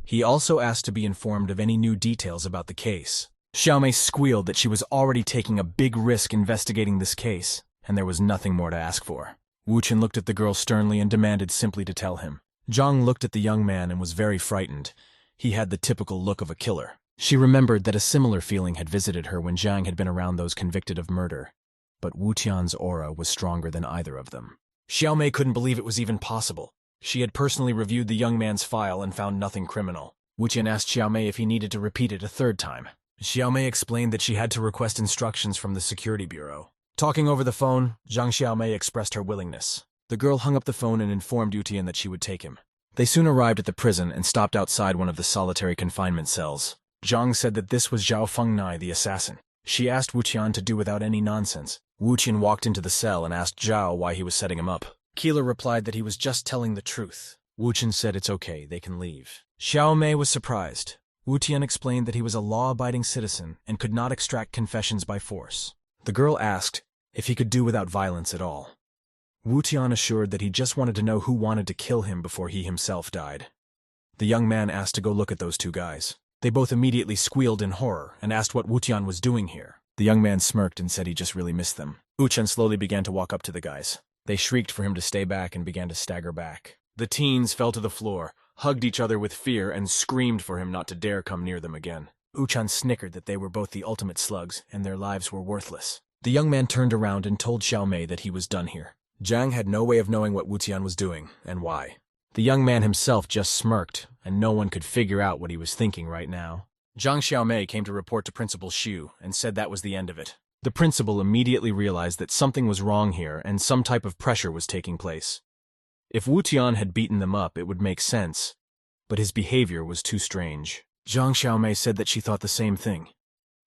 He also asked to be informed of any new details about the case. Xiaomei squealed that she was already taking a big risk investigating this case, and there was nothing more to ask for. Wu Tian looked at the girl sternly and demanded simply to tell him. Zhang looked at the young man and was very frightened. He had the typical look of a killer. She remembered that a similar feeling had visited her when Zhang had been around those convicted of murder. But Wu Tian's aura was stronger than either of them. Xiaomei couldn't believe it was even possible. She had personally reviewed the young man's file and found nothing criminal. Wu Tian asked Xiaomei if he needed to repeat it a third time. Xiaomei explained that she had to request instructions from the security bureau. Talking over the phone, Zhang Xiaomei expressed her willingness. The girl hung up the phone and informed Wu Tian that she would take him. They soon arrived at the prison and stopped outside one of the solitary confinement cells. Zhang said that this was Zhao Fengnai, the assassin. She asked Wu Tian to do without any nonsense. Wu Tian walked into the cell and asked Zhao why he was setting him up. Keeler replied that he was just telling the truth. Wu Tian said it's okay, they can leave. Xiaomei was surprised. Wu Tian explained that he was a law-abiding citizen and could not extract confessions by force. The girl asked if he could do without violence at all. Wu Tian assured that he just wanted to know who wanted to kill him before he himself died. The young man asked to go look at those two guys. They both immediately squealed in horror and asked what Wu Tian was doing here. The young man smirked and said he just really missed them. Wu Tian slowly began to walk up to the guys. They shrieked for him to stay back and began to stagger back. The teens fell to the floor, hugged each other with fear, and screamed for him not to dare come near them again. Wu Tian snickered that they were both the ultimate slugs and their lives were worthless. The young man turned around and told Xiaomei that he was done here. Zhang had no way of knowing what Wu Tian was doing and why. The young man himself just smirked, and no one could figure out what he was thinking right now. Zhang Xiaomei came to report to Principal Xu and said that was the end of it. The principal immediately realized that something was wrong here and some type of pressure was taking place. If Wu Tian had beaten them up, it would make sense, but his behavior was too strange. Zhang Xiaomei said that she thought the same thing,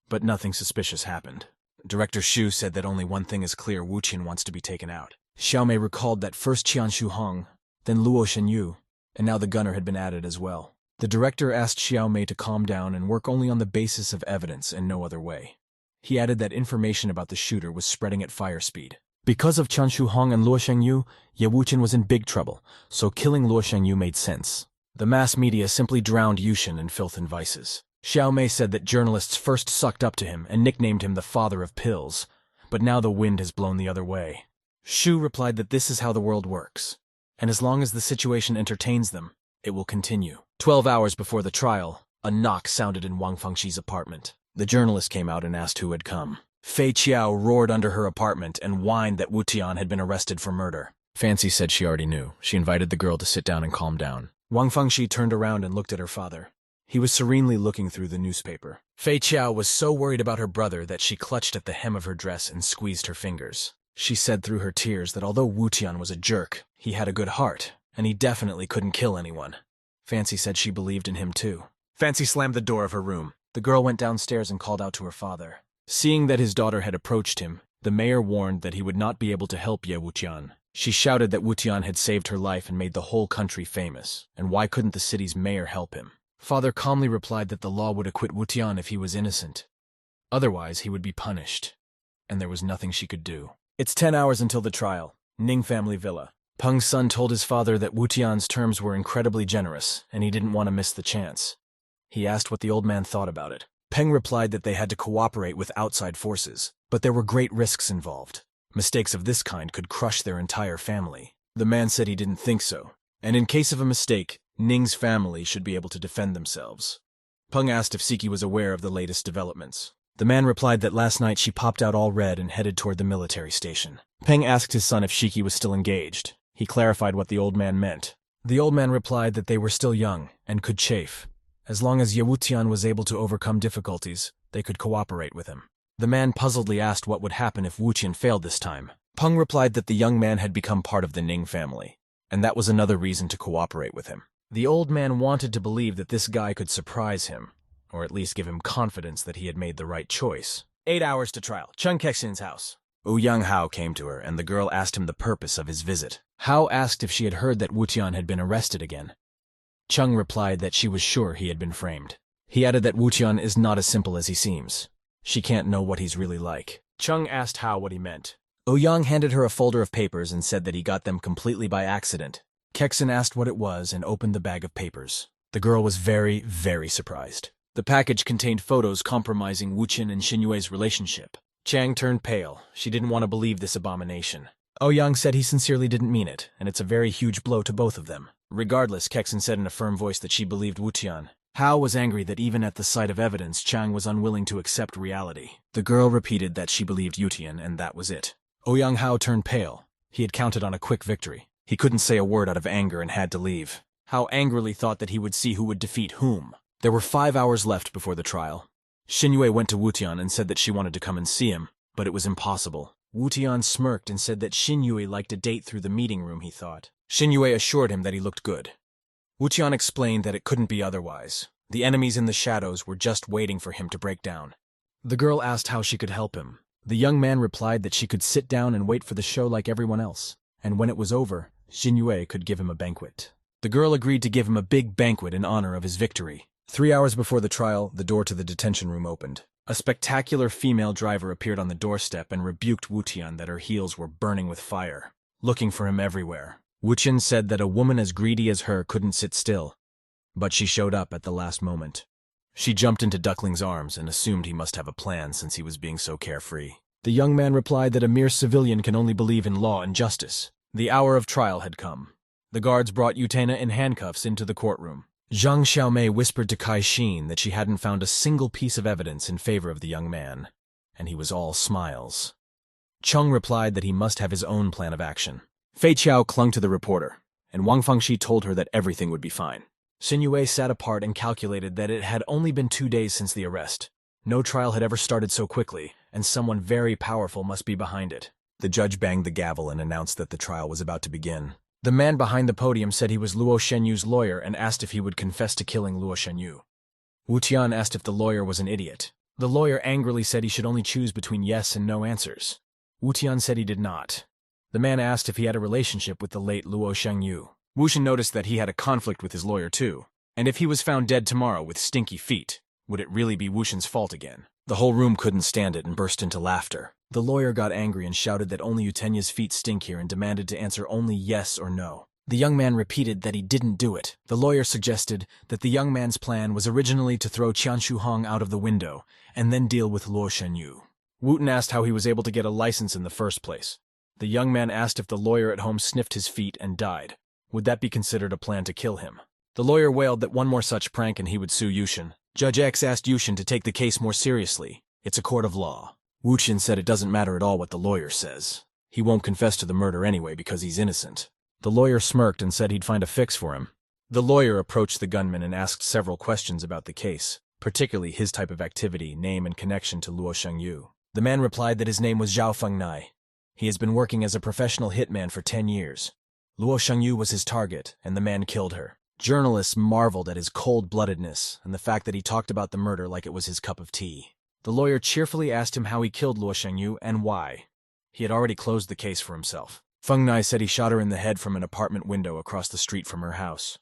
but nothing suspicious happened. Director Xu said that only one thing is clear: Wu Tian wants to be taken out. Xiaomei recalled that first Qian Shu Hong, then Luo Shenyu, and now the gunner had been added as well. The director asked Xiaomei to calm down and work only on the basis of evidence and no other way. He added that information about the shooter was spreading at fire speed. Because of Qian Shu Hong and Luo Shengyu, Ye Wuchen was in big trouble, so killing Luo Shengyu made sense. The mass media simply drowned Yushin in filth and vices. Xiaomei said that journalists first sucked up to him and nicknamed him the father of pills, but now the wind has blown the other way. Xu replied that this is how the world works, and as long as the situation entertains them, it will continue. 12 hours before the trial, a knock sounded in Wang Fengxi's apartment. The journalist came out and asked who had come. Fei Qiao roared under her apartment and whined that Wu Tian had been arrested for murder. Fancy said she already knew. She invited the girl to sit down and calm down. Wang Fengxi turned around and looked at her father. He was serenely looking through the newspaper. Fei Qiao was so worried about her brother that she clutched at the hem of her dress and squeezed her fingers. She said through her tears that although Wu Tian was a jerk, he had a good heart, and he definitely couldn't kill anyone. Fancy said she believed in him too. Fancy slammed the door of her room. The girl went downstairs and called out to her father. Seeing that his daughter had approached him, the mayor warned that he would not be able to help Ye Wutian. She shouted that Wutian had saved her life and made the whole country famous, and why couldn't the city's mayor help him? Father calmly replied that the law would acquit Wutian if he was innocent. Otherwise, he would be punished, and there was nothing she could do. It's 10 hours until the trial. Ning family villa. Peng's son told his father that Wutian's terms were incredibly generous, and he didn't want to miss the chance. He asked what the old man thought about it. Peng replied that they had to cooperate with outside forces, but there were great risks involved. Mistakes of this kind could crush their entire family. The man said he didn't think so, and in case of a mistake, Ning's family should be able to defend themselves. Peng asked if Siki was aware of the latest developments. The man replied that last night she popped out all red and headed toward the military station. Peng asked his son if Shiki was still engaged. He clarified what the old man meant. The old man replied that they were still young and could chafe. As long as Ye Wutian was able to overcome difficulties, they could cooperate with him. The man puzzledly asked what would happen if Wutian failed this time. Peng replied that the young man had become part of the Ning family, and that was another reason to cooperate with him. The old man wanted to believe that this guy could surprise him, or at least give him confidence that he had made the right choice. 8 hours to trial. Chung Kexin's house. Ouyang Hao came to her, and the girl asked him the purpose of his visit. Hao asked if she had heard that Wutian had been arrested again. Chung replied that she was sure he had been framed. He added that Wutian is not as simple as he seems. She can't know what he's really like. Chung asked Hao what he meant. Ouyang handed her a folder of papers and said that he got them completely by accident. Kexin asked what it was and opened the bag of papers. The girl was very, very surprised. The package contained photos compromising Wuqian and Xinyue's relationship. Chang turned pale. She didn't want to believe this abomination. Ouyang said he sincerely didn't mean it, and it's a very huge blow to both of them. Regardless, Kexin said in a firm voice that she believed Wutian. Hao was angry that even at the sight of evidence, Chang was unwilling to accept reality. The girl repeated that she believed Wutian, and that was it. Ouyang Hao turned pale. He had counted on a quick victory. He couldn't say a word out of anger and had to leave. Hao angrily thought that he would see who would defeat whom. There were 5 hours left before the trial. Xinyue went to Wutian and said that she wanted to come and see him, but it was impossible. Wutian smirked and said that Xinyue liked a date through the meeting room, he thought. Xinyue assured him that he looked good. Wutian explained that it couldn't be otherwise. The enemies in the shadows were just waiting for him to break down. The girl asked how she could help him. The young man replied that she could sit down and wait for the show like everyone else, and when it was over, Xinyue could give him a banquet. The girl agreed to give him a big banquet in honor of his victory. 3 hours before the trial, the door to the detention room opened. A spectacular female driver appeared on the doorstep and rebuked Wutian that her heels were burning with fire, looking for him everywhere. Wutian said that a woman as greedy as her couldn't sit still, but she showed up at the last moment. She jumped into Duckling's arms and assumed he must have a plan since he was being so carefree. The young man replied that a mere civilian can only believe in law and justice. The hour of trial had come. The guards brought Yutena in handcuffs into the courtroom. Zhang Xiaomei whispered to Kai Xin that she hadn't found a single piece of evidence in favor of the young man, and he was all smiles. Chung replied that he must have his own plan of action. Fei Qiao clung to the reporter, and Wang Fengxi told her that everything would be fine. Xinyue sat apart and calculated that it had only been 2 days since the arrest. No trial had ever started so quickly, and someone very powerful must be behind it. The judge banged the gavel and announced that the trial was about to begin. The man behind the podium said he was Luo Shenyu's lawyer and asked if he would confess to killing Luo Shenyu. Wutian asked if the lawyer was an idiot. The lawyer angrily said he should only choose between yes and no answers. Wutian said he did not. The man asked if he had a relationship with the late Luo Shenyu. Wushin noticed that he had a conflict with his lawyer too, and if he was found dead tomorrow with stinky feet, would it really be Wushin's fault again? The whole room couldn't stand it and burst into laughter. The lawyer got angry and shouted that only Utenya's feet stink here and demanded to answer only yes or no. The young man repeated that he didn't do it. The lawyer suggested that the young man's plan was originally to throw Qianshu Hong out of the window and then deal with Luo Shenyu. Wooten asked how he was able to get a license in the first place. The young man asked if the lawyer at home sniffed his feet and died. Would that be considered a plan to kill him? The lawyer wailed that one more such prank and he would sue Yushin. Judge X asked Yushin to take the case more seriously. It's a court of law. Wuchen said it doesn't matter at all what the lawyer says. He won't confess to the murder anyway because he's innocent. The lawyer smirked and said he'd find a fix for him. The lawyer approached the gunman and asked several questions about the case, particularly his type of activity, name, and connection to Luo Shengyu. The man replied that his name was Zhao Fengnai. He has been working as a professional hitman for 10 years. Luo Shengyu was his target, and the man killed her. Journalists marveled at his cold-bloodedness and the fact that he talked about the murder like it was his cup of tea. The lawyer cheerfully asked him how he killed Luo Shengyu and why. He had already closed the case for himself. Fengnai said he shot her in the head from an apartment window across the street from her house.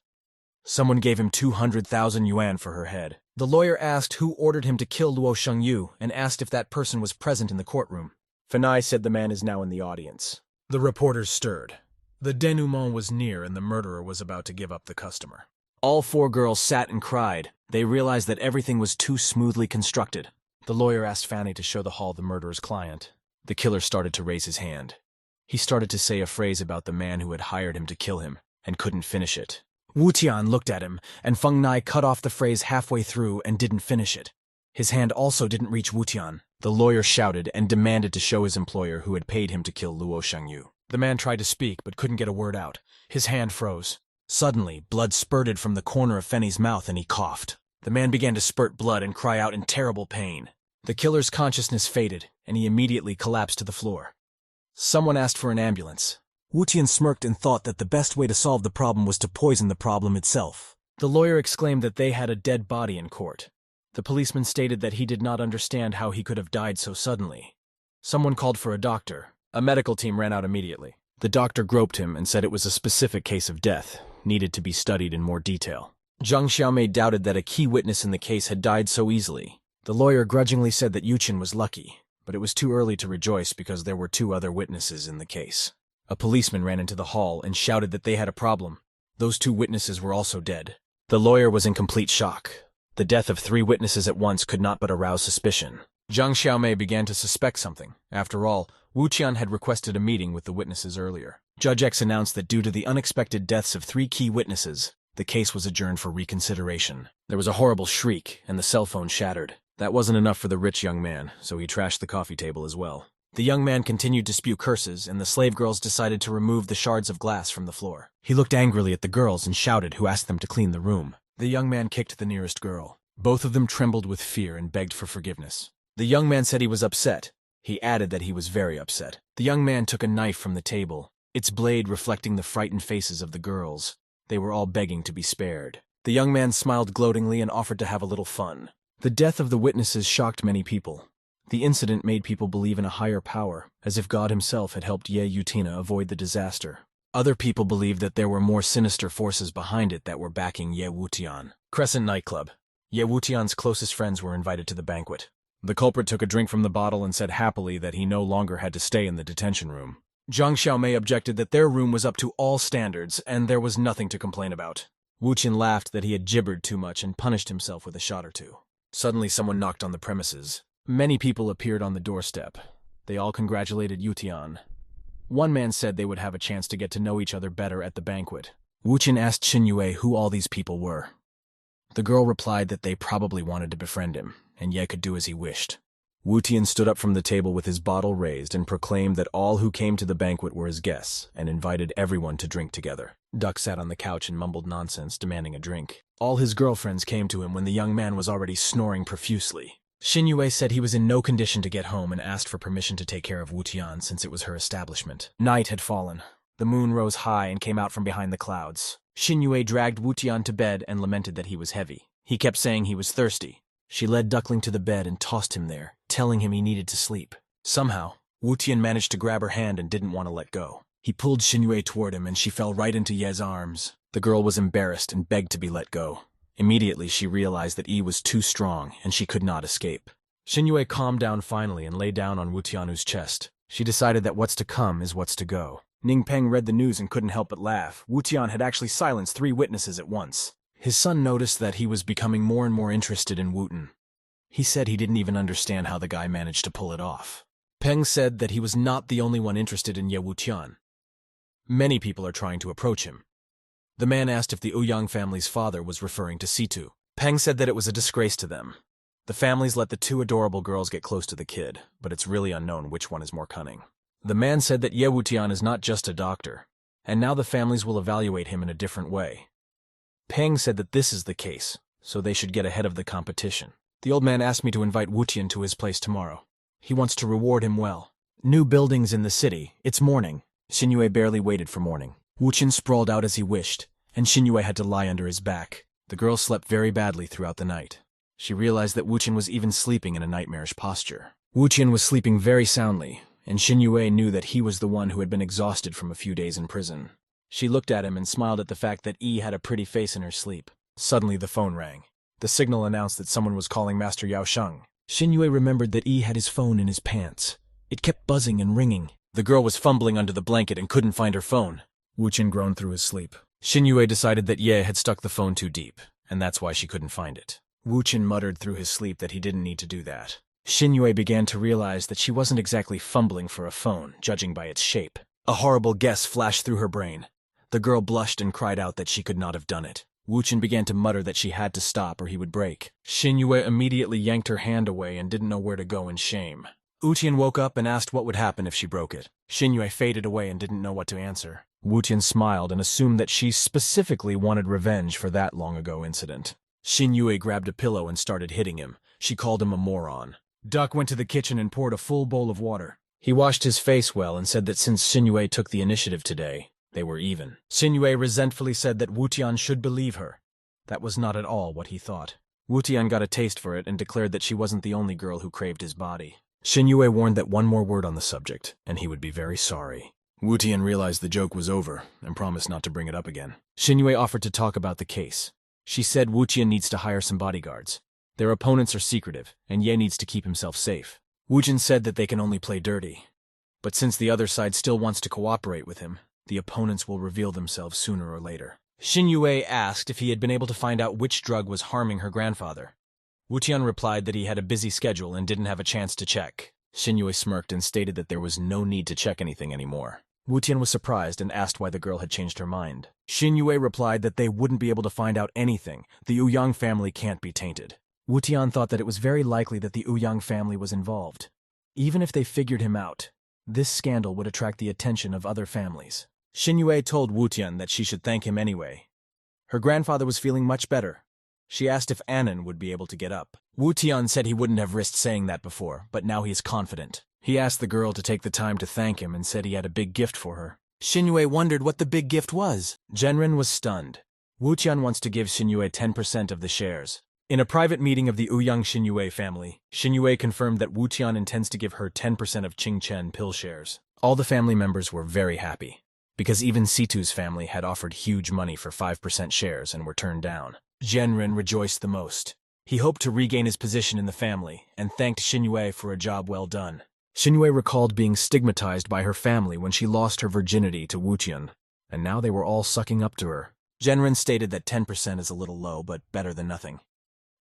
Someone gave him 200,000 yuan for her head. The lawyer asked who ordered him to kill Luo Shengyu and asked if that person was present in the courtroom. Fengnai said the man is now in the audience. The reporters stirred. The denouement was near and the murderer was about to give up the customer. All 4 girls sat and cried. They realized that everything was too smoothly constructed. The lawyer asked Fanny to show the hall the murderer's client. The killer started to raise his hand. He started to say a phrase about the man who had hired him to kill him and couldn't finish it. Wu Tian looked at him, and Fengnai cut off the phrase halfway through and didn't finish it. His hand also didn't reach Wu Tian. The lawyer shouted and demanded to show his employer who had paid him to kill Luo Shengyu. The man tried to speak but couldn't get a word out. His hand froze. Suddenly, blood spurted from the corner of Fanny's mouth and he coughed. The man began to spurt blood and cry out in terrible pain. The killer's consciousness faded, and he immediately collapsed to the floor. Someone asked for an ambulance. Wu Tian smirked and thought that the best way to solve the problem was to poison the problem itself. The lawyer exclaimed that they had a dead body in court. The policeman stated that he did not understand how he could have died so suddenly. Someone called for a doctor. A medical team ran out immediately. The doctor groped him and said it was a specific case of death, needed to be studied in more detail. Zhang Xiaomei doubted that a key witness in the case had died so easily. The lawyer grudgingly said that Yuqin was lucky, but it was too early to rejoice because there were 2 other witnesses in the case. A policeman ran into the hall and shouted that they had a problem. Those 2 witnesses were also dead. The lawyer was in complete shock. The death of 3 witnesses at once could not but arouse suspicion. Zhang Xiaomei began to suspect something. After all, Wu Tian had requested a meeting with the witnesses earlier. Judge X announced that due to the unexpected deaths of 3 key witnesses, the case was adjourned for reconsideration. There was a horrible shriek, and the cell phone shattered. That wasn't enough for the rich young man, so he trashed the coffee table as well. The young man continued to spew curses, and the slave girls decided to remove the shards of glass from the floor. He looked angrily at the girls and shouted who asked them to clean the room. The young man kicked the nearest girl. Both of them trembled with fear and begged for forgiveness. The young man said he was upset. He added that he was very upset. The young man took a knife from the table, its blade reflecting the frightened faces of the girls. They were all begging to be spared. The young man smiled gloatingly and offered to have a little fun. The death of the witnesses shocked many people. The incident made people believe in a higher power, as if God himself had helped Ye Yutina avoid the disaster. Other people believed that there were more sinister forces behind it that were backing Ye Wutian. Crescent nightclub. Ye Wutian's closest friends were invited to the banquet. The culprit took a drink from the bottle and said happily that he no longer had to stay in the detention room. Zhang Xiaomei objected that their room was up to all standards and there was nothing to complain about. Wu Qin laughed that he had gibbered too much and punished himself with a shot or 2. Suddenly someone knocked on the premises. Many people appeared on the doorstep. They all congratulated Yutian. One man said they would have a chance to get to know each other better at the banquet. Wu Qin asked Xinyue who all these people were. The girl replied that they probably wanted to befriend him, and Ye could do as he wished. Wu Tian stood up from the table with his bottle raised and proclaimed that all who came to the banquet were his guests, and invited everyone to drink together. Duck sat on the couch and mumbled nonsense, demanding a drink. All his girlfriends came to him when the young man was already snoring profusely. Xinyue said he was in no condition to get home and asked for permission to take care of Wu Tian since it was her establishment. Night had fallen. The moon rose high and came out from behind the clouds. Xinyue dragged Wu Tian to bed and lamented that he was heavy. He kept saying he was thirsty. She led Duckling to the bed and tossed him there, telling him he needed to sleep. Somehow, Wu Tian managed to grab her hand and didn't want to let go. He pulled Xinyue toward him and she fell right into Ye's arms. The girl was embarrassed and begged to be let go. Immediately, she realized that Yi was too strong and she could not escape. Xinyue calmed down finally and lay down on Wu Tianu's chest. She decided that what's to come is what's to go. Ning Peng read the news and couldn't help but laugh. Wu Tian had actually silenced 3 witnesses at once. His son noticed that he was becoming more and more interested in Wooten. He said he didn't even understand how the guy managed to pull it off. Peng said that he was not the only one interested in Ye Wutian. Many people are trying to approach him. The man asked if the Ouyang family's father was referring to Situ. Peng said that it was a disgrace to them. The families let the 2 adorable girls get close to the kid, but it's really unknown which one is more cunning. The man said that Ye Wutian is not just a doctor, and now the families will evaluate him in a different way. Peng said that this is the case, so they should get ahead of the competition. The old man asked me to invite Wutian to his place tomorrow. He wants to reward him well. New buildings in the city. It's morning. Xinyue barely waited for morning. Wutian sprawled out as he wished, and Xinyue had to lie under his back. The girl slept very badly throughout the night. She realized that Wutian was even sleeping in a nightmarish posture. Wutian was sleeping very soundly, and Xinyue knew that he was the one who had been exhausted from a few days in prison. She looked at him and smiled at the fact that Yi had a pretty face in her sleep. Suddenly the phone rang. The signal announced that someone was calling Master Yao Sheng. Xinyue remembered that Yi had his phone in his pants. It kept buzzing and ringing. The girl was fumbling under the blanket and couldn't find her phone. Wutian groaned through his sleep. Xinyue decided that Ye had stuck the phone too deep, and that's why she couldn't find it. Wutian muttered through his sleep that he didn't need to do that. Xinyue began to realize that she wasn't exactly fumbling for a phone, judging by its shape. A horrible guess flashed through her brain. The girl blushed and cried out that she could not have done it. Wutian began to mutter that she had to stop or he would break. Xinyue immediately yanked her hand away and didn't know where to go in shame. Wutian woke up and asked what would happen if she broke it. Xinyue faded away and didn't know what to answer. Wutian smiled and assumed that she specifically wanted revenge for that long-ago incident. Xinyue grabbed a pillow and started hitting him. She called him a moron. Duck went to the kitchen and poured a full bowl of water. He washed his face well and said that since Xinyue took the initiative today, they were even. Xinyue resentfully said that Wutian should believe her. That was not at all what he thought. Wutian got a taste for it and declared that she wasn't the only girl who craved his body. Xinyue warned that one more word on the subject, and he would be very sorry. Wutian realized the joke was over and promised not to bring it up again. Xinyue offered to talk about the case. She said Wutian needs to hire some bodyguards. Their opponents are secretive, and Ye needs to keep himself safe. Wutian said that they can only play dirty. But since the other side still wants to cooperate with him, the opponents will reveal themselves sooner or later. Xinyue asked if he had been able to find out which drug was harming her grandfather. Wutian replied that he had a busy schedule and didn't have a chance to check. Xinyue smirked and stated that there was no need to check anything anymore. Wutian was surprised and asked why the girl had changed her mind. Xinyue replied that they wouldn't be able to find out anything. The Ouyang family can't be tainted. Wutian thought that it was very likely that the Ouyang family was involved. Even if they figured him out, this scandal would attract the attention of other families. Xinyue told Wutian that she should thank him anyway. Her grandfather was feeling much better. She asked if Anan would be able to get up. Wutian said he wouldn't have risked saying that before, but now he is confident. He asked the girl to take the time to thank him and said he had a big gift for her. Xinyue wondered what the big gift was. Genren was stunned. Wutian wants to give Xinyue 10% of the shares. In a private meeting of the Ouyang Xinyue family, Xinyue confirmed that Wutian intends to give her 10% of Qingchen pill shares. All the family members were very happy, because even Situ's family had offered huge money for 5% shares and were turned down. Genren rejoiced the most. He hoped to regain his position in the family and thanked Xinyue for a job well done. Xinyue recalled being stigmatized by her family when she lost her virginity to Wutian, and now they were all sucking up to her. Genren stated that 10% is a little low, but better than nothing.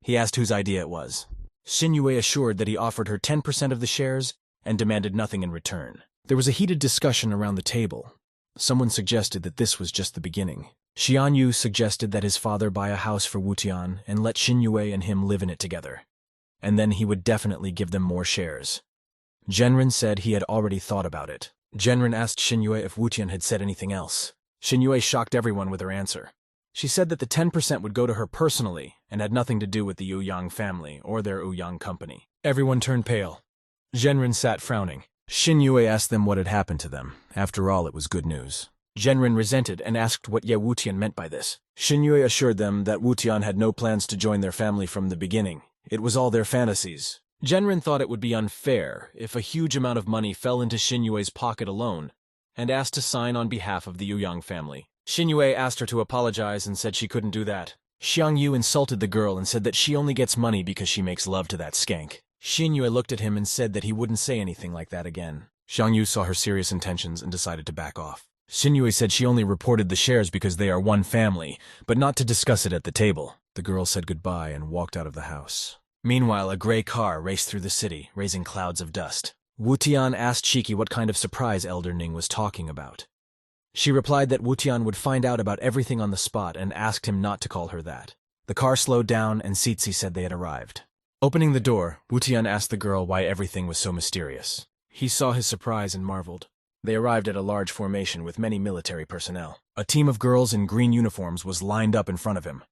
He asked whose idea it was. Xinyue assured that he offered her 10% of the shares and demanded nothing in return. There was a heated discussion around the table. Someone suggested that this was just the beginning. Xianyu suggested that his father buy a house for Wutian and let Xinyue and him live in it together, and then he would definitely give them more shares. Genren said he had already thought about it. Genren asked Xinyue if Wutian had said anything else. Xinyue shocked everyone with her answer. She said that the 10% would go to her personally and had nothing to do with the Ouyang family or their Ouyang company. Everyone turned pale. Genren sat frowning. Xinyue asked them what had happened to them. After all, it was good news. Genren resented and asked what Ye Wutian meant by this. Xinyue assured them that Wutian had no plans to join their family from the beginning. It was all their fantasies. Genren thought it would be unfair if a huge amount of money fell into Xinyue's pocket alone, and asked to sign on behalf of the Ouyang family. Xinyue asked her to apologize and said she couldn't do that. Xiang Yu insulted the girl and said that she only gets money because she makes love to that skank. Xinyue looked at him and said that he wouldn't say anything like that again. Xiang Yu saw her serious intentions and decided to back off. Xinyue said she only reported the shares because they are one family, but not to discuss it at the table. The girl said goodbye and walked out of the house. Meanwhile, a gray car raced through the city, raising clouds of dust. Wutian asked Shiki what kind of surprise Elder Ning was talking about. She replied that Wutian would find out about everything on the spot and asked him not to call her that. The car slowed down and Sitsi said they had arrived. Opening the door, Wutian asked the girl why everything was so mysterious. He saw his surprise and marveled. They arrived at a large formation with many military personnel. A team of girls in green uniforms was lined up in front of him.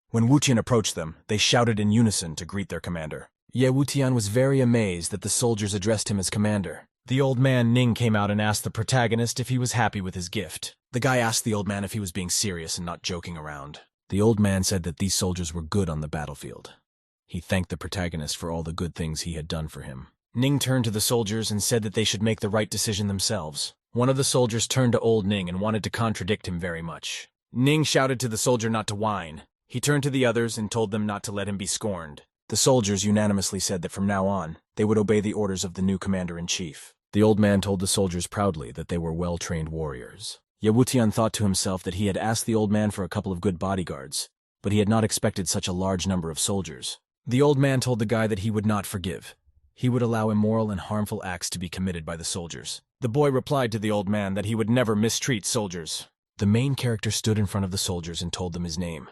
When Wu Tian approached them, they shouted in unison to greet their commander. Wu Tian was very amazed that the soldiers addressed him as commander. The old man Ning came out and asked the protagonist if he was happy with his gift. The guy asked the old man if he was being serious and not joking around. The old man said that these soldiers were good on the battlefield. He thanked the protagonist for all the good things he had done for him. Ning turned to the soldiers and said that they should make the right decision themselves. One of the soldiers turned to old Ning and wanted to contradict him very much. Ning shouted to the soldier not to whine. He turned to the others and told them not to let him be scorned. The soldiers unanimously said that from now on, they would obey the orders of the new commander-in-chief. The old man told the soldiers proudly that they were well-trained warriors. Wu Tian thought to himself that he had asked the old man for a couple of good bodyguards, but he had not expected such a large number of soldiers. The old man told the guy that he would not forgive. He would allow immoral and harmful acts to be committed by the soldiers. The boy replied to the old man that he would never mistreat soldiers. The main character stood in front of the soldiers and told them his name.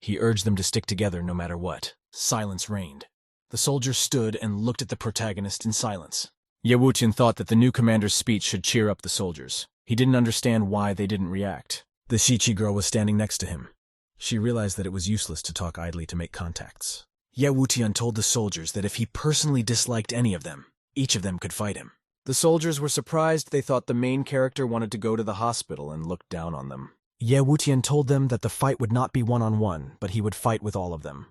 He urged them to stick together no matter what. Silence reigned. The soldiers stood and looked at the protagonist in silence. Wu Tian thought that the new commander's speech should cheer up the soldiers. He didn't understand why they didn't react. The Shichi girl was standing next to him. She realized that it was useless to talk idly to make contacts. Wu Tian told the soldiers that if he personally disliked any of them, each of them could fight him. The soldiers were surprised. They thought the main character wanted to go to the hospital and looked down on them. Wu Tian told them that the fight would not be one-on-one, but he would fight with all of them.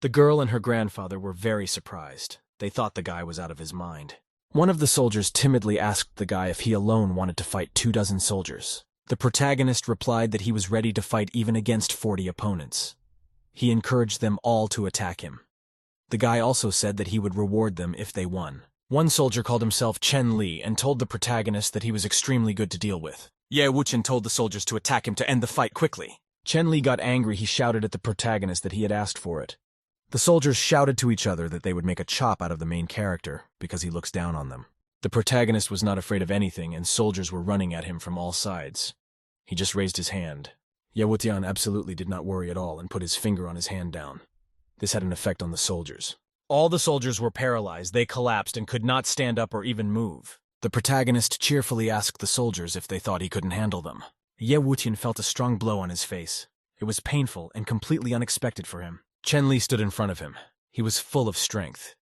The girl and her grandfather were very surprised. They thought the guy was out of his mind. One of the soldiers timidly asked the guy if he alone wanted to fight 24 soldiers. The protagonist replied that he was ready to fight even against 40 opponents. He encouraged them all to attack him. The guy also said that he would reward them if they won. One soldier called himself Chen Li and told the protagonist that he was extremely good to deal with. Wu Tian told the soldiers to attack him to end the fight quickly. Chen Li got angry. He shouted at the protagonist that he had asked for it. The soldiers shouted to each other that they would make a chop out of the main character because he looks down on them. The protagonist was not afraid of anything, and soldiers were running at him from all sides. He just raised his hand. Wu Tian absolutely did not worry at all and put his finger on his hand down. This had an effect on the soldiers. All the soldiers were paralyzed. They collapsed and could not stand up or even move. The protagonist cheerfully asked the soldiers if they thought he couldn't handle them. Wu Tian felt a strong blow on his face. It was painful and completely unexpected for him. Chen Li stood in front of him. He was full of strength.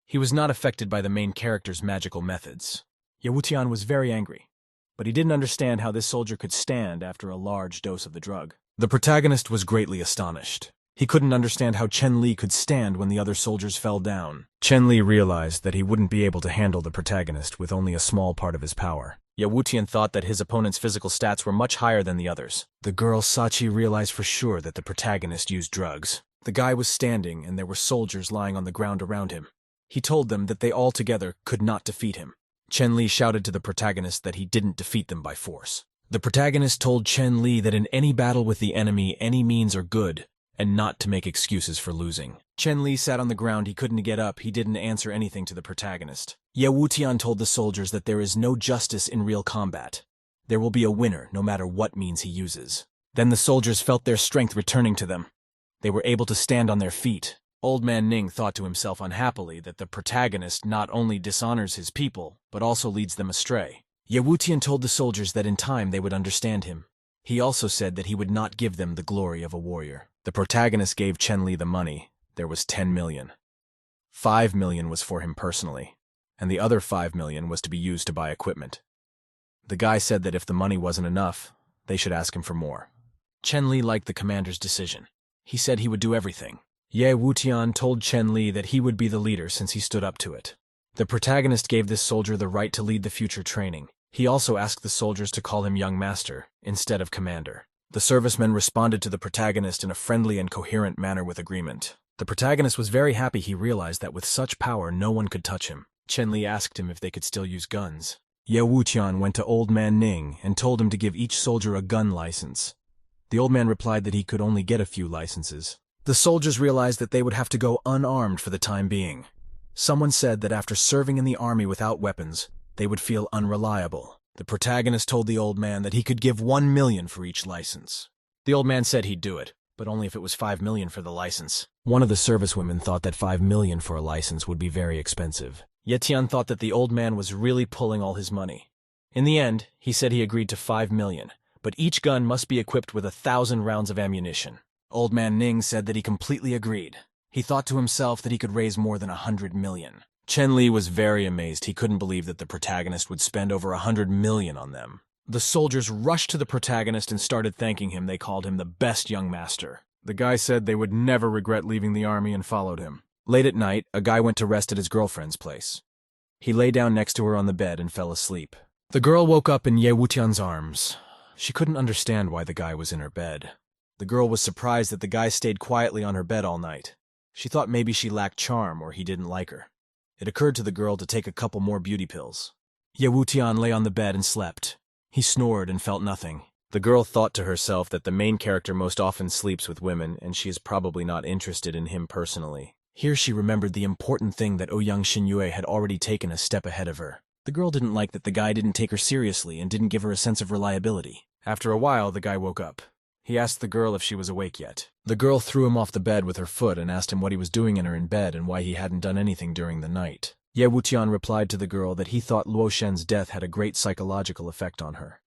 He was not affected by the main character's magical methods. Wu Tian was very angry, but he didn't understand how this soldier could stand after a large dose of the drug. The protagonist was greatly astonished. He couldn't understand how Chen Li could stand when the other soldiers fell down. Chen Li realized that he wouldn't be able to handle the protagonist with only a small part of his power. Wu Tian thought that his opponent's physical stats were much higher than the others. The girl Sachi realized for sure that the protagonist used drugs. The guy was standing, and there were soldiers lying on the ground around him. He told them that they all together could not defeat him. Chen Li shouted to the protagonist that he didn't defeat them by force. The protagonist told Chen Li that in any battle with the enemy, any means are good, and not to make excuses for losing. Chen Li sat on the ground. He couldn't get up. He didn't answer anything to the protagonist. Wu Tian told the soldiers that there is no justice in real combat. There will be a winner no matter what means he uses. Then the soldiers felt their strength returning to them. They were able to stand on their feet. Old man Ning thought to himself unhappily that the protagonist not only dishonors his people, but also leads them astray. Wu Tian told the soldiers that in time they would understand him. He also said that he would not give them the glory of a warrior. The protagonist gave Chen Li the money. There was 10 million. 5 million was for him personally, and the other 5 million was to be used to buy equipment. The guy said that if the money wasn't enough, they should ask him for more. Chen Li liked the commander's decision. He said he would do everything. Wu Tian told Chen Li that he would be the leader since he stood up to it. The protagonist gave this soldier the right to lead the future training. He also asked the soldiers to call him young master instead of commander. The servicemen responded to the protagonist in a friendly and coherent manner with agreement. The protagonist was very happy. He realized that with such power, no one could touch him. Chen Li asked him if they could still use guns. Wu Tian went to Old Man Ning and told him to give each soldier a gun license. The old man replied that he could only get a few licenses. The soldiers realized that they would have to go unarmed for the time being. Someone said that after serving in the army without weapons, they would feel unreliable. The protagonist told the old man that he could give 1 million for each license. The old man said he'd do it, but only if it was 5 million for the license. One of the servicewomen thought that 5 million for a license would be very expensive. Tian thought that the old man was really pulling all his money. In the end, he said he agreed to 5 million, but each gun must be equipped with 1,000 rounds of ammunition. Old man Ning said that he completely agreed. He thought to himself that he could raise more than 100 million. Chen Li was very amazed. He couldn't believe that the protagonist would spend over 100 million on them. The soldiers rushed to the protagonist and started thanking him. They called him the best young master. The guy said they would never regret leaving the army and followed him. Late at night, a guy went to rest at his girlfriend's place. He lay down next to her on the bed and fell asleep. The girl woke up in Ye Wutian's arms. She couldn't understand why the guy was in her bed. The girl was surprised that the guy stayed quietly on her bed all night. She thought maybe she lacked charm or he didn't like her. It occurred to the girl to take a couple more beauty pills. Ye Wutian lay on the bed and slept. He snored and felt nothing. The girl thought to herself that the main character most often sleeps with women, and she is probably not interested in him personally. Here she remembered the important thing that Ouyang Xinyue had already taken a step ahead of her. The girl didn't like that the guy didn't take her seriously and didn't give her a sense of reliability. After a while, the guy woke up. He asked the girl if she was awake yet. The girl threw him off the bed with her foot and asked him what he was doing in bed and why he hadn't done anything during the night. Ye Wutian replied to the girl that he thought Luo Shen's death had a great psychological effect on her.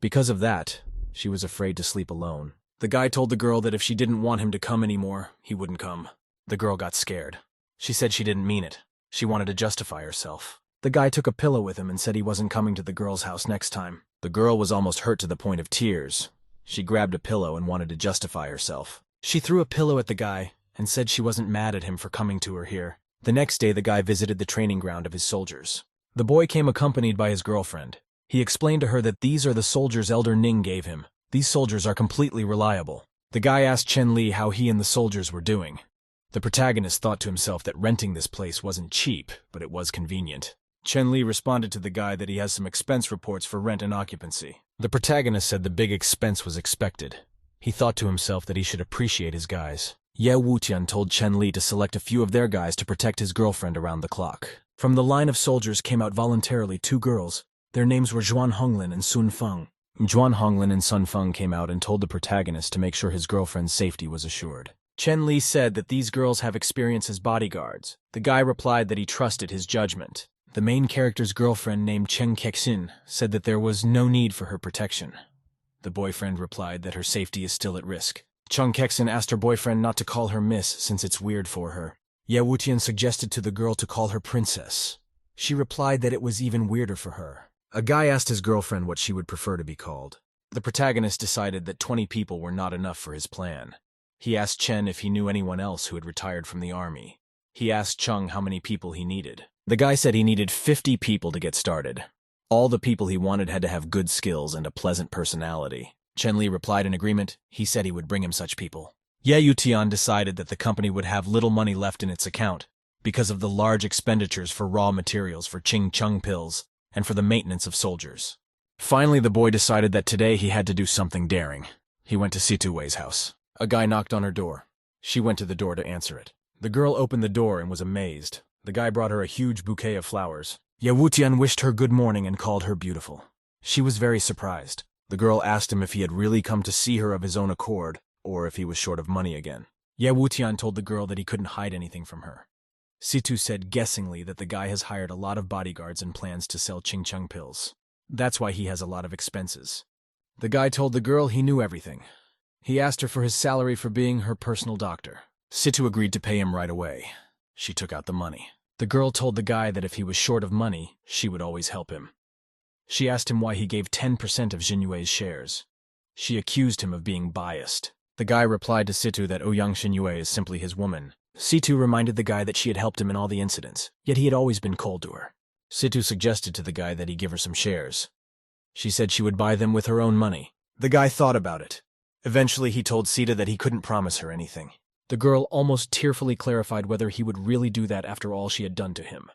Because of that, she was afraid to sleep alone. The guy told the girl that if she didn't want him to come anymore, he wouldn't come. The girl got scared. She said she didn't mean it. She wanted to justify herself. The guy took a pillow with him and said he wasn't coming to the girl's house next time. The girl was almost hurt to the point of tears. She grabbed a pillow and wanted to justify herself. She threw a pillow at the guy and said she wasn't mad at him for coming to her here. The next day, the guy visited the training ground of his soldiers. The boy came accompanied by his girlfriend. He explained to her that these are the soldiers Elder Ning gave him. These soldiers are completely reliable. The guy asked Chen Li how he and the soldiers were doing. The protagonist thought to himself that renting this place wasn't cheap, but it was convenient. Chen Li responded to the guy that he has some expense reports for rent and occupancy. The protagonist said the big expense was expected. He thought to himself that he should appreciate his guys. Ye Wutian told Chen Li to select a few of their guys to protect his girlfriend around the clock. From the line of soldiers came out voluntarily 2 girls. Their names were Zhuan Honglin and Sun Feng. Zhuan Honglin and Sun Feng came out and told the protagonist to make sure his girlfriend's safety was assured. Chen Li said that these girls have experience as bodyguards. The guy replied that he trusted his judgment. The main character's girlfriend, named Cheng Kexin, said that there was no need for her protection. The boyfriend replied that her safety is still at risk. Cheng Kexin asked her boyfriend not to call her miss since it's weird for her. Ye Wutian suggested to the girl to call her princess. She replied that it was even weirder for her. A guy asked his girlfriend what she would prefer to be called. The protagonist decided that 20 people were not enough for his plan. He asked Chen if he knew anyone else who had retired from the army. He asked Cheng how many people he needed. The guy said he needed 50 people to get started. All the people he wanted had to have good skills and a pleasant personality. Chen Li replied in agreement. He said he would bring him such people. Ye Wutian decided that the company would have little money left in its account because of the large expenditures for raw materials for Ching Chung pills and for the maintenance of soldiers. Finally, the boy decided that today he had to do something daring. He went to Situe's house. A guy knocked on her door. She went to the door to answer it. The girl opened the door and was amazed. The guy brought her a huge bouquet of flowers. Ye Wutian wished her good morning and called her beautiful. She was very surprised. The girl asked him if he had really come to see her of his own accord, or if he was short of money again. Ye Wutian told the girl that he couldn't hide anything from her. Situ said guessingly that the guy has hired a lot of bodyguards and plans to sell Ching Chung pills. That's why he has a lot of expenses. The guy told the girl he knew everything. He asked her for his salary for being her personal doctor. Situ agreed to pay him right away. She took out the money. The girl told the guy that if he was short of money, she would always help him. She asked him why he gave 10% of Xinyue's shares. She accused him of being biased. The guy replied to Situ that Ouyang Xinyue is simply his woman. Situ reminded the guy that she had helped him in all the incidents, yet he had always been cold to her. Situ suggested to the guy that he give her some shares. She said she would buy them with her own money. The guy thought about it. Eventually, he told Sita that he couldn't promise her anything. The girl almost tearfully clarified whether he would really do that after all she had done to him.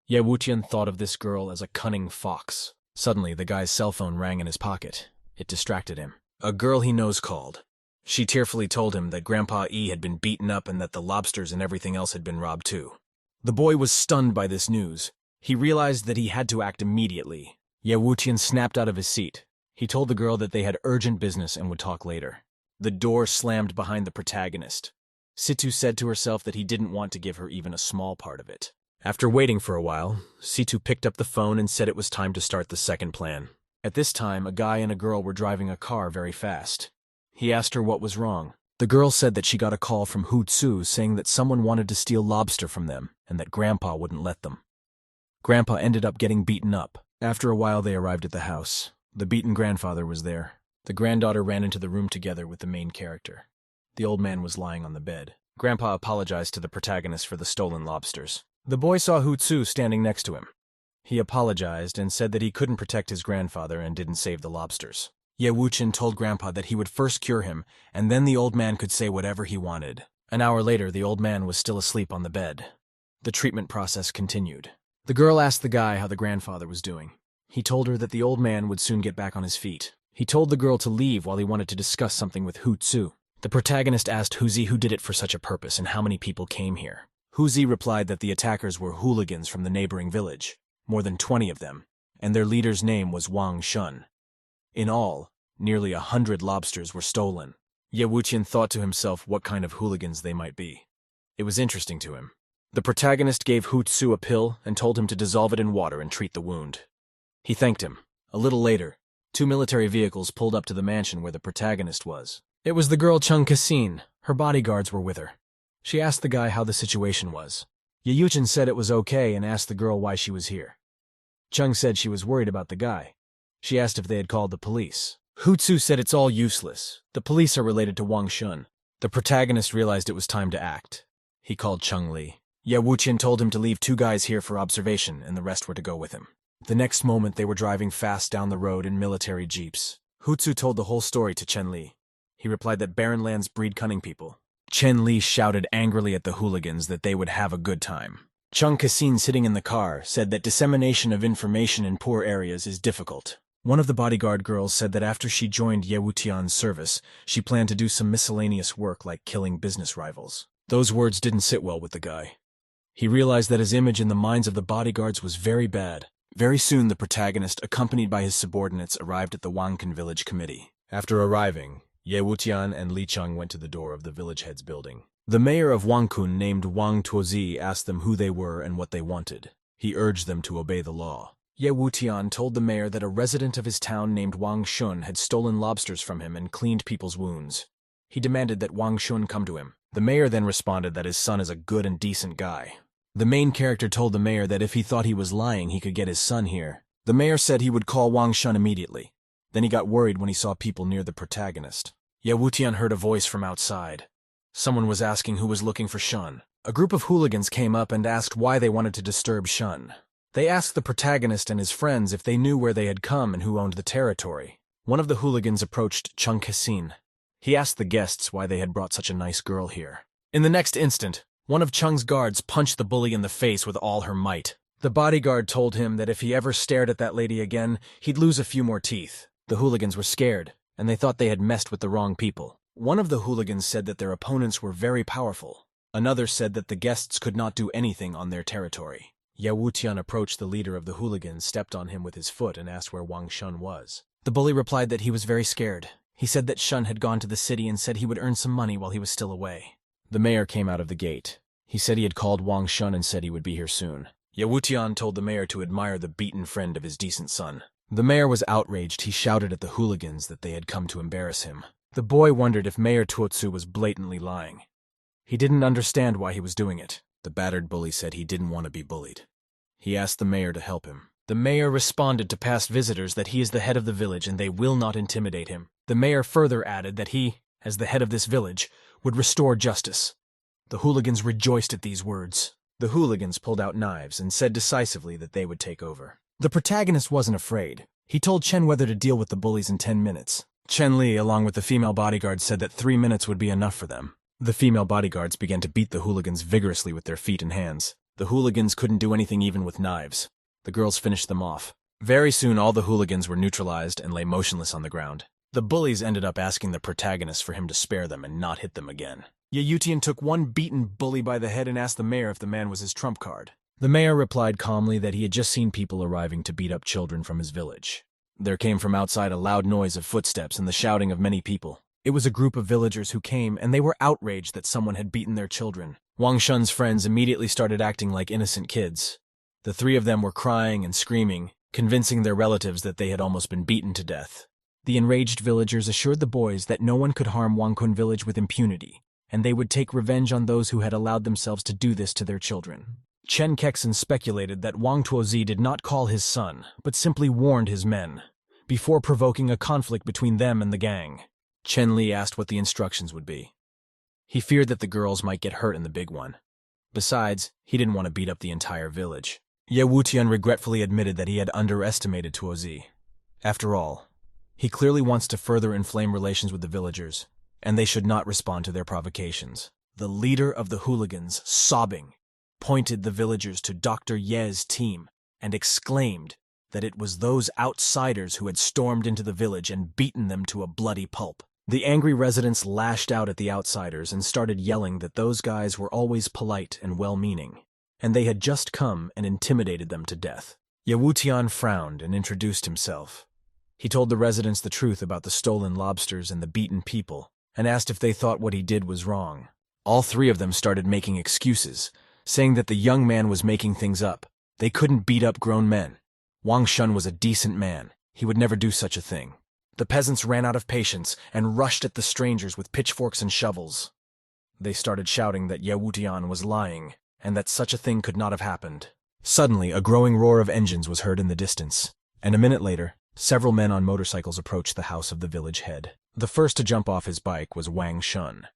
Ye Wutian thought of this girl as a cunning fox. Suddenly, the guy's cell phone rang in his pocket. It distracted him. A girl he knows called. She tearfully told him that Grandpa E had been beaten up and that the lobsters and everything else had been robbed too. The boy was stunned by this news. He realized that he had to act immediately. Ye Wutian snapped out of his seat. He told the girl that they had urgent business and would talk later. The door slammed behind the protagonist. Situ said to herself that he didn't want to give her even a small part of it. After waiting for a while, Situ picked up the phone and said it was time to start the second plan. At this time, a guy and a girl were driving a car very fast. He asked her what was wrong. The girl said that she got a call from Hu Tzu saying that someone wanted to steal lobster from them and that Grandpa wouldn't let them. Grandpa ended up getting beaten up. After a while, they arrived at the house. The beaten grandfather was there. The granddaughter ran into the room together with the main character. The old man was lying on the bed. Grandpa apologized to the protagonist for the stolen lobsters. The boy saw Hu Tzu standing next to him. He apologized and said that he couldn't protect his grandfather and didn't save the lobsters. Ye Wuqian told Grandpa that he would first cure him, and then the old man could say whatever he wanted. An hour later, the old man was still asleep on the bed. The treatment process continued. The girl asked the guy how the grandfather was doing. He told her that the old man would soon get back on his feet. He told the girl to leave while he wanted to discuss something with Hu Tzu. The protagonist asked Huzi who did it for such a purpose and how many people came here. Huzi replied that the attackers were hooligans from the neighboring village, more than 20 of them, and their leader's name was Wang Shun. In all, nearly 100 lobsters were stolen. Ye Wuqian thought to himself what kind of hooligans they might be. It was interesting to him. The protagonist gave Hu Tzu a pill and told him to dissolve it in water and treat the wound. He thanked him. A little later, 2 military vehicles pulled up to the mansion where the protagonist was. It was the girl Chung Kasin. Her bodyguards were with her. She asked the guy how the situation was. Ye Wuqian said it was okay and asked the girl why she was here. Chung said she was worried about the guy. She asked if they had called the police. Hu Tzu said it's all useless. The police are related to Wang Shun. The protagonist realized it was time to act. He called Chung Li. Ye Wuqian told him to leave 2 guys here for observation and the rest were to go with him. The next moment they were driving fast down the road in military jeeps. Hu Tzu told the whole story to Chen Li. He replied that barren lands breed cunning people. Chen Li shouted angrily at the hooligans that they would have a good time. Chung Kasin, sitting in the car, said that dissemination of information in poor areas is difficult. One of the bodyguard girls said that after she joined Ye Wuqian's service, she planned to do some miscellaneous work like killing business rivals. Those words didn't sit well with the guy. He realized that his image in the minds of the bodyguards was very bad. Very soon the protagonist, accompanied by his subordinates, arrived at the Wangkan village committee. After arriving, Ye Wuqian and Li Cheng went to the door of the village head's building. The mayor of Wangkun, named Wang Tuozi, asked them who they were and what they wanted. He urged them to obey the law. Ye Wuqian told the mayor that a resident of his town named Wang Shun had stolen lobsters from him and cleaned people's wounds. He demanded that Wang Shun come to him. The mayor then responded that his son is a good and decent guy. The main character told the mayor that if he thought he was lying, he could get his son here. The mayor said he would call Wang Shun immediately. Then he got worried when he saw people near the protagonist. Ye Wuqian heard a voice from outside. Someone was asking who was looking for Shun. A group of hooligans came up and asked why they wanted to disturb Shun. They asked the protagonist and his friends if they knew where they had come and who owned the territory. One of the hooligans approached Chung Kasin. He asked the guests why they had brought such a nice girl here. In the next instant, one of Chung's guards punched the bully in the face with all her might. The bodyguard told him that if he ever stared at that lady again, he'd lose a few more teeth. The hooligans were scared, and they thought they had messed with the wrong people. One of the hooligans said that their opponents were very powerful. Another said that the guests could not do anything on their territory. Ye Wuqian approached the leader of the hooligans, stepped on him with his foot, and asked where Wang Shun was. The bully replied that he was very scared. He said that Shun had gone to the city and said he would earn some money while he was still away. The mayor came out of the gate. He said he had called Wang Shun and said he would be here soon. Ye Wuqian told the mayor to admire the beaten friend of his decent son. The mayor was outraged. He shouted at the hooligans that they had come to embarrass him. The boy wondered if Mayor Tuotsu was blatantly lying. He didn't understand why he was doing it. The battered bully said he didn't want to be bullied. He asked the mayor to help him. The mayor responded to past visitors that he is the head of the village and they will not intimidate him. The mayor further added that he, as the head of this village, would restore justice. The hooligans rejoiced at these words. The hooligans pulled out knives and said decisively that they would take over. The protagonist wasn't afraid. He told Chen whether to deal with the bullies in 10 minutes. Chen Li, along with the female bodyguards, said that 3 minutes would be enough for them. The female bodyguards began to beat the hooligans vigorously with their feet and hands. The hooligans couldn't do anything even with knives. The girls finished them off. Very soon all the hooligans were neutralized and lay motionless on the ground. The bullies ended up asking the protagonist for him to spare them and not hit them again. Ye Wuqian took one beaten bully by the head and asked the mayor if the man was his trump card. The mayor replied calmly that he had just seen people arriving to beat up children from his village. There came from outside a loud noise of footsteps and the shouting of many people. It was a group of villagers who came, and they were outraged that someone had beaten their children. Wang Shun's friends immediately started acting like innocent kids. The three of them were crying and screaming, convincing their relatives that they had almost been beaten to death. The enraged villagers assured the boys that no one could harm Wangkun village with impunity, and they would take revenge on those who had allowed themselves to do this to their children. Chen Kexin speculated that Wang Tuozi did not call his son, but simply warned his men, before provoking a conflict between them and the gang. Chen Li asked what the instructions would be. He feared that the girls might get hurt in the big one. Besides, he didn't want to beat up the entire village. Ye Wutian regretfully admitted that he had underestimated Tuozi. After all, he clearly wants to further inflame relations with the villagers, and they should not respond to their provocations. The leader of the hooligans, sobbing, pointed the villagers to Dr. Ye's team and exclaimed that it was those outsiders who had stormed into the village and beaten them to a bloody pulp. The angry residents lashed out at the outsiders and started yelling that those guys were always polite and well-meaning, and they had just come and intimidated them to death. Ye Wutian frowned and introduced himself. He told the residents the truth about the stolen lobsters and the beaten people, and asked if they thought what he did was wrong. All three of them started making excuses, saying that the young man was making things up. They couldn't beat up grown men. Wang Shun was a decent man. He would never do such a thing. The peasants ran out of patience and rushed at the strangers with pitchforks and shovels. They started shouting that Ye Wutian was lying, and that such a thing could not have happened. Suddenly, a growing roar of engines was heard in the distance, and a minute later, several men on motorcycles approached the house of the village head. The first to jump off his bike was Wang Shun.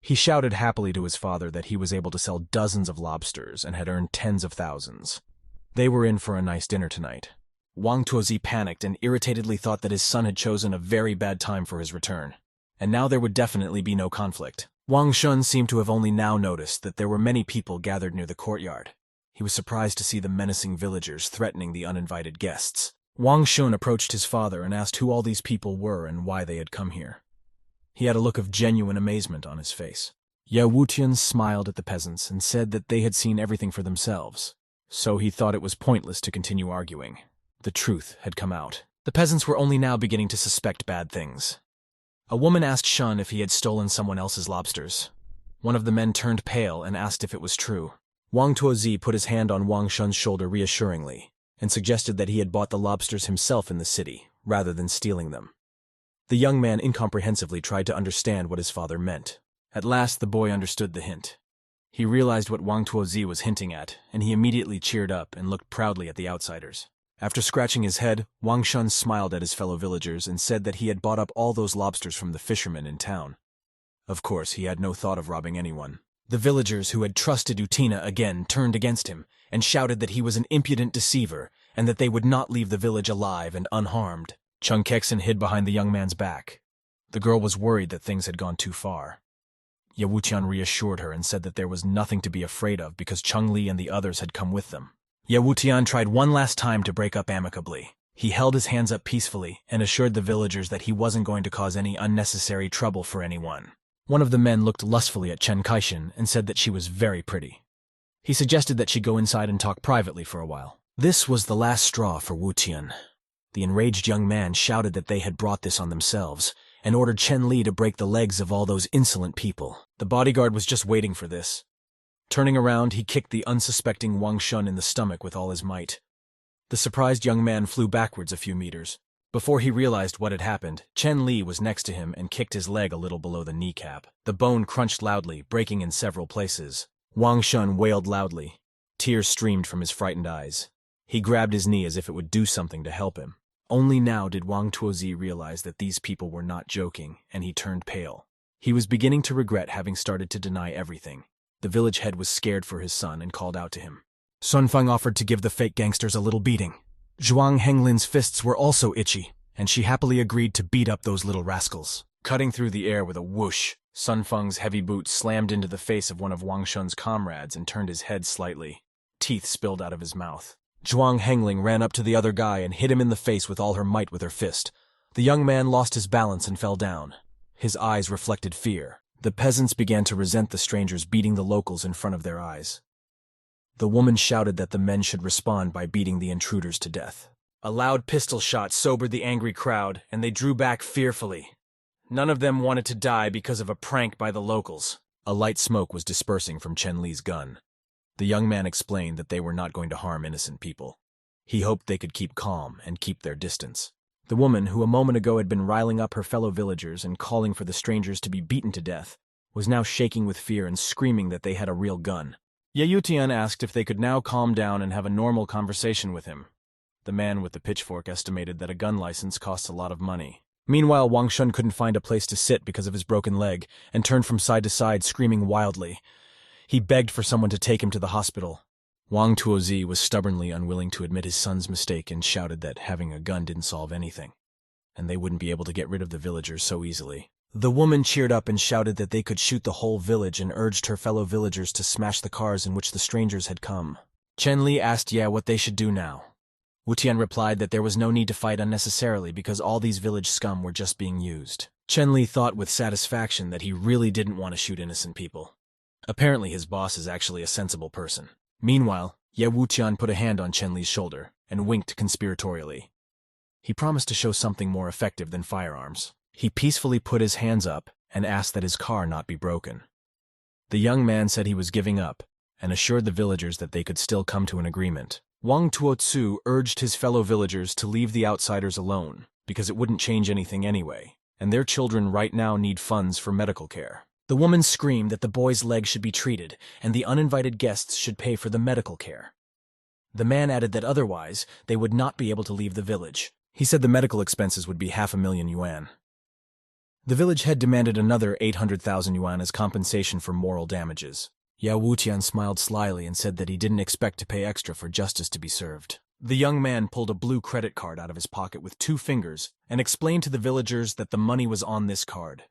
He shouted happily to his father that he was able to sell dozens of lobsters and had earned tens of thousands. They were in for a nice dinner tonight. Wang Tuozi panicked and irritatedly thought that his son had chosen a very bad time for his return, and now there would definitely be no conflict. Wang Shun seemed to have only now noticed that there were many people gathered near the courtyard. He was surprised to see the menacing villagers threatening the uninvited guests. Wang Shun approached his father and asked who all these people were and why they had come here. He had a look of genuine amazement on his face. Ye Wutian smiled at the peasants and said that they had seen everything for themselves, so he thought it was pointless to continue arguing. The truth had come out. The peasants were only now beginning to suspect bad things. A woman asked Shun if he had stolen someone else's lobsters. One of the men turned pale and asked if it was true. Wang Tuozi put his hand on Wang Shun's shoulder reassuringly and suggested that he had bought the lobsters himself in the city, rather than stealing them. The young man incomprehensively tried to understand what his father meant. At last the boy understood the hint. He realized what Wang Tuozi was hinting at, and he immediately cheered up and looked proudly at the outsiders. After scratching his head, Wang Shun smiled at his fellow villagers and said that he had bought up all those lobsters from the fishermen in town. Of course, he had no thought of robbing anyone. The villagers who had trusted Utina again turned against him and shouted that he was an impudent deceiver and that they would not leave the village alive and unharmed. Chung Kexin hid behind the young man's back. The girl was worried that things had gone too far. Ye Wutian reassured her and said that there was nothing to be afraid of because Chung Li and the others had come with them. Ye Wutian tried one last time to break up amicably. He held his hands up peacefully and assured the villagers that he wasn't going to cause any unnecessary trouble for anyone. One of the men looked lustfully at Chen Kaishin and said that she was very pretty. He suggested that she go inside and talk privately for a while. This was the last straw for Wutian. The enraged young man shouted that they had brought this on themselves and ordered Chen Li to break the legs of all those insolent people. The bodyguard was just waiting for this. Turning around, he kicked the unsuspecting Wang Shun in the stomach with all his might. The surprised young man flew backwards a few meters. Before he realized what had happened, Chen Li was next to him and kicked his leg a little below the kneecap. The bone crunched loudly, breaking in several places. Wang Shun wailed loudly. Tears streamed from his frightened eyes. He grabbed his knee as if it would do something to help him. Only now did Wang Tuozi realize that these people were not joking, and he turned pale. He was beginning to regret having started to deny everything. The village head was scared for his son and called out to him. Sun Feng offered to give the fake gangsters a little beating. Zhuang Henglin's fists were also itchy, and she happily agreed to beat up those little rascals. Cutting through the air with a whoosh, Sun Feng's heavy boot slammed into the face of one of Wang Shun's comrades and turned his head slightly. Teeth spilled out of his mouth. Zhuang Hengling ran up to the other guy and hit him in the face with all her might with her fist. The young man lost his balance and fell down. His eyes reflected fear. The peasants began to resent the strangers beating the locals in front of their eyes. The woman shouted that the men should respond by beating the intruders to death. A loud pistol shot sobered the angry crowd, and they drew back fearfully. None of them wanted to die because of a prank by the locals. A light smoke was dispersing from Chen Li's gun. The young man explained that they were not going to harm innocent people. He hoped they could keep calm and keep their distance. The woman, who a moment ago had been riling up her fellow villagers and calling for the strangers to be beaten to death, was now shaking with fear and screaming that they had a real gun. Ye Wutian asked if they could now calm down and have a normal conversation with him. The man with the pitchfork estimated that a gun license costs a lot of money. Meanwhile, Wang Shun couldn't find a place to sit because of his broken leg and turned from side to side, screaming wildly. He begged for someone to take him to the hospital. Wang Tuozi was stubbornly unwilling to admit his son's mistake and shouted that having a gun didn't solve anything, and they wouldn't be able to get rid of the villagers so easily. The woman cheered up and shouted that they could shoot the whole village and urged her fellow villagers to smash the cars in which the strangers had come. Chen Li asked Ye what they should do now. Wutian replied that there was no need to fight unnecessarily because all these village scum were just being used. Chen Li thought with satisfaction that he really didn't want to shoot innocent people. Apparently his boss is actually a sensible person. Meanwhile, Ye Wutian put a hand on Chen Li's shoulder and winked conspiratorially. He promised to show something more effective than firearms. He peacefully put his hands up and asked that his car not be broken. The young man said he was giving up and assured the villagers that they could still come to an agreement. Wang Tuotsu urged his fellow villagers to leave the outsiders alone because it wouldn't change anything anyway, and their children right now need funds for medical care. The woman screamed that the boy's leg should be treated and the uninvited guests should pay for the medical care. The man added that otherwise they would not be able to leave the village. He said the medical expenses would be 500,000 yuan. The village head demanded another 800,000 yuan as compensation for moral damages. Ye Wutian smiled slyly and said that he didn't expect to pay extra for justice to be served. The young man pulled a blue credit card out of his pocket with 2 fingers and explained to the villagers that the money was on this card.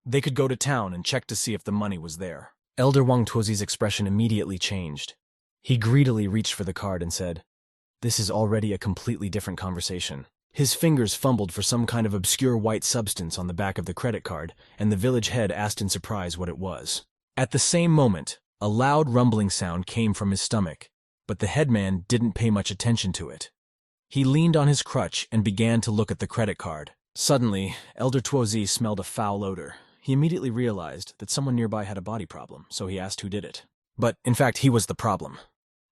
They could go to town and check to see if the money was there. Elder Wang Tuozi's expression immediately changed. He greedily reached for the card and said, "This is already a completely different conversation." His fingers fumbled for some kind of obscure white substance on the back of the credit card, and the village head asked in surprise what it was. At the same moment, a loud rumbling sound came from his stomach, but the headman didn't pay much attention to it. He leaned on his crutch and began to look at the credit card. Suddenly, Elder Tuozi smelled a foul odor. He immediately realized that someone nearby had a body problem, so he asked who did it. But, in fact, he was the problem.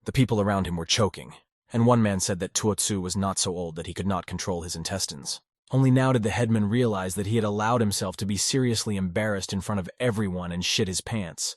The people around him were choking, and one man said that Tuotsu was not so old that he could not control his intestines. Only now did the headman realize that he had allowed himself to be seriously embarrassed in front of everyone and shit his pants.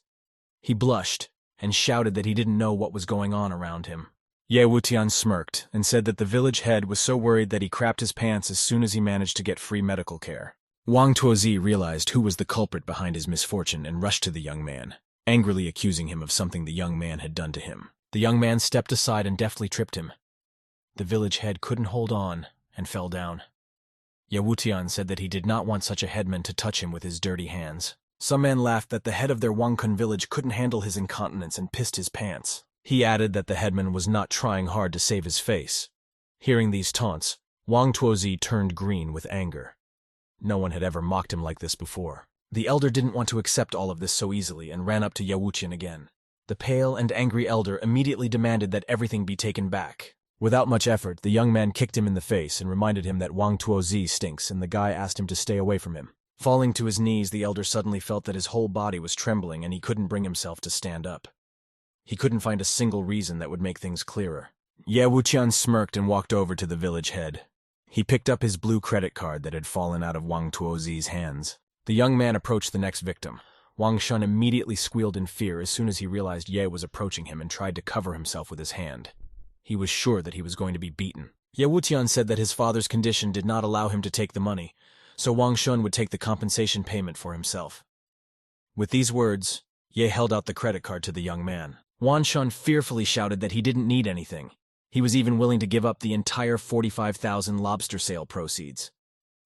He blushed and shouted that he didn't know what was going on around him. Ye Wutian smirked and said that the village head was so worried that he crapped his pants as soon as he managed to get free medical care. Wang Tuozi realized who was the culprit behind his misfortune and rushed to the young man, angrily accusing him of something the young man had done to him. The young man stepped aside and deftly tripped him. The village head couldn't hold on and fell down. Ye Wutian said that he did not want such a headman to touch him with his dirty hands. Some man laughed that the head of their Wangkun village couldn't handle his incontinence and pissed his pants. He added that the headman was not trying hard to save his face. Hearing these taunts, Wang Tuozi turned green with anger. No one had ever mocked him like this before. The elder didn't want to accept all of this so easily and ran up to Ye Wutian again. The pale and angry elder immediately demanded that everything be taken back. Without much effort, the young man kicked him in the face and reminded him that Wang Tuozi stinks, and the guy asked him to stay away from him. Falling to his knees, the elder suddenly felt that his whole body was trembling and he couldn't bring himself to stand up. He couldn't find a single reason that would make things clearer. Ye Wutian smirked and walked over to the village head. He picked up his blue credit card that had fallen out of Wang Tuozi's hands. The young man approached the next victim. Wang Shun immediately squealed in fear as soon as he realized Ye was approaching him and tried to cover himself with his hand. He was sure that he was going to be beaten. Ye Wutian said that his father's condition did not allow him to take the money, so Wang Shun would take the compensation payment for himself. With these words, Ye held out the credit card to the young man. Wang Shun fearfully shouted that he didn't need anything. He was even willing to give up the entire 45,000 lobster sale proceeds.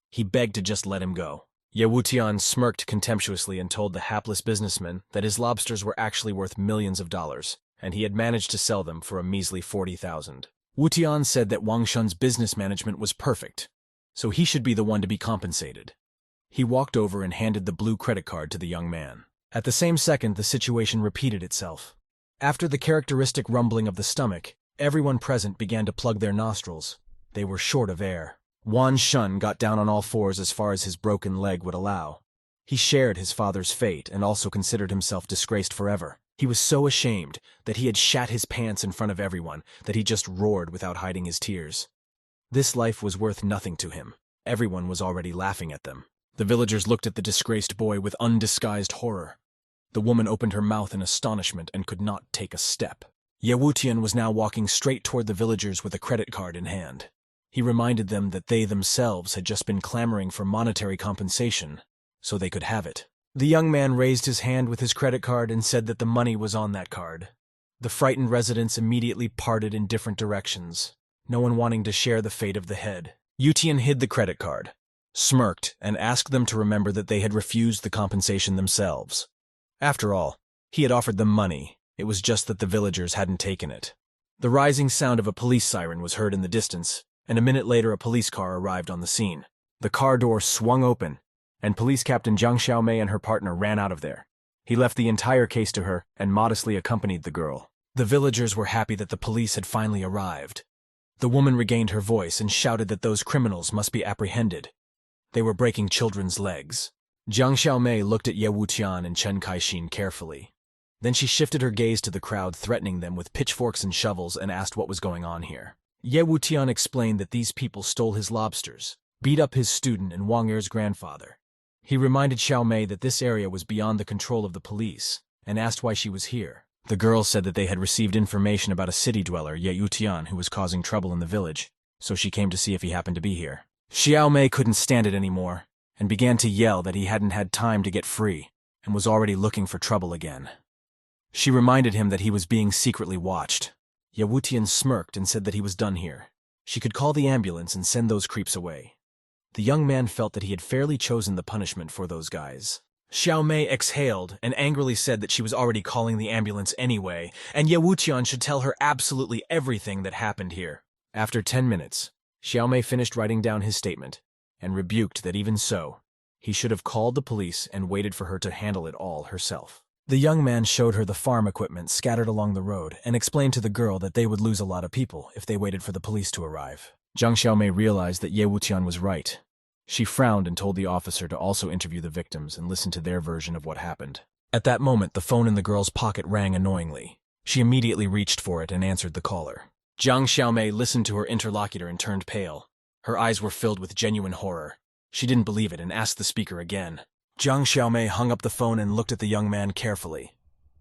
He begged to just let him go. Ye Wutian smirked contemptuously and told the hapless businessman that his lobsters were actually worth millions of dollars, and he had managed to sell them for a measly 40,000. Wutian said that Wang Shun's business management was perfect, so he should be the one to be compensated. He walked over and handed the blue credit card to the young man. At the same second, the situation repeated itself. After the characteristic rumbling of the stomach, everyone present began to plug their nostrils. They were short of air. Wan Shun got down on all fours as far as his broken leg would allow. He shared his father's fate and also considered himself disgraced forever. He was so ashamed that he had shat his pants in front of everyone that he just roared without hiding his tears. This life was worth nothing to him. Everyone was already laughing at them. The villagers looked at the disgraced boy with undisguised horror. The woman opened her mouth in astonishment and could not take a step. Ye Wutian was now walking straight toward the villagers with a credit card in hand. He reminded them that they themselves had just been clamoring for monetary compensation, so they could have it. The young man raised his hand with his credit card and said that the money was on that card. The frightened residents immediately parted in different directions, no one wanting to share the fate of the head. Wutian hid the credit card, smirked, and asked them to remember that they had refused the compensation themselves. After all, he had offered them money. It was just that the villagers hadn't taken it. The rising sound of a police siren was heard in the distance, and a minute later a police car arrived on the scene. The car door swung open, and Police Captain Jiang Xiaomei and her partner ran out of there. He left the entire case to her and modestly accompanied the girl. The villagers were happy that the police had finally arrived. The woman regained her voice and shouted that those criminals must be apprehended. They were breaking children's legs. Jiang Xiaomei looked at Ye Wutian and Chen Kaixin carefully. Then she shifted her gaze to the crowd, threatening them with pitchforks and shovels, and asked what was going on here. Ye Wutian explained that these people stole his lobsters, beat up his student and Wang Er's grandfather. He reminded Xiaomei that this area was beyond the control of the police, and asked why she was here. The girl said that they had received information about a city dweller, Ye Wutian, who was causing trouble in the village, so she came to see if he happened to be here. Xiaomei couldn't stand it anymore, and began to yell that he hadn't had time to get free, and was already looking for trouble again. She reminded him that he was being secretly watched. Ye Wutian smirked and said that he was done here. She could call the ambulance and send those creeps away. The young man felt that he had fairly chosen the punishment for those guys. Xiaomei exhaled and angrily said that she was already calling the ambulance anyway, and Ye Wutian should tell her absolutely everything that happened here. After 10 minutes, Xiaomei finished writing down his statement, and rebuked that even so, he should have called the police and waited for her to handle it all herself. The young man showed her the farm equipment scattered along the road and explained to the girl that they would lose a lot of people if they waited for the police to arrive. Jiang Xiaomei realized that Ye Wutian was right. She frowned and told the officer to also interview the victims and listen to their version of what happened. At that moment, the phone in the girl's pocket rang annoyingly. She immediately reached for it and answered the caller. Jiang Xiaomei listened to her interlocutor and turned pale. Her eyes were filled with genuine horror. She didn't believe it and asked the speaker again. Jiang Xiaomei hung up the phone and looked at the young man carefully.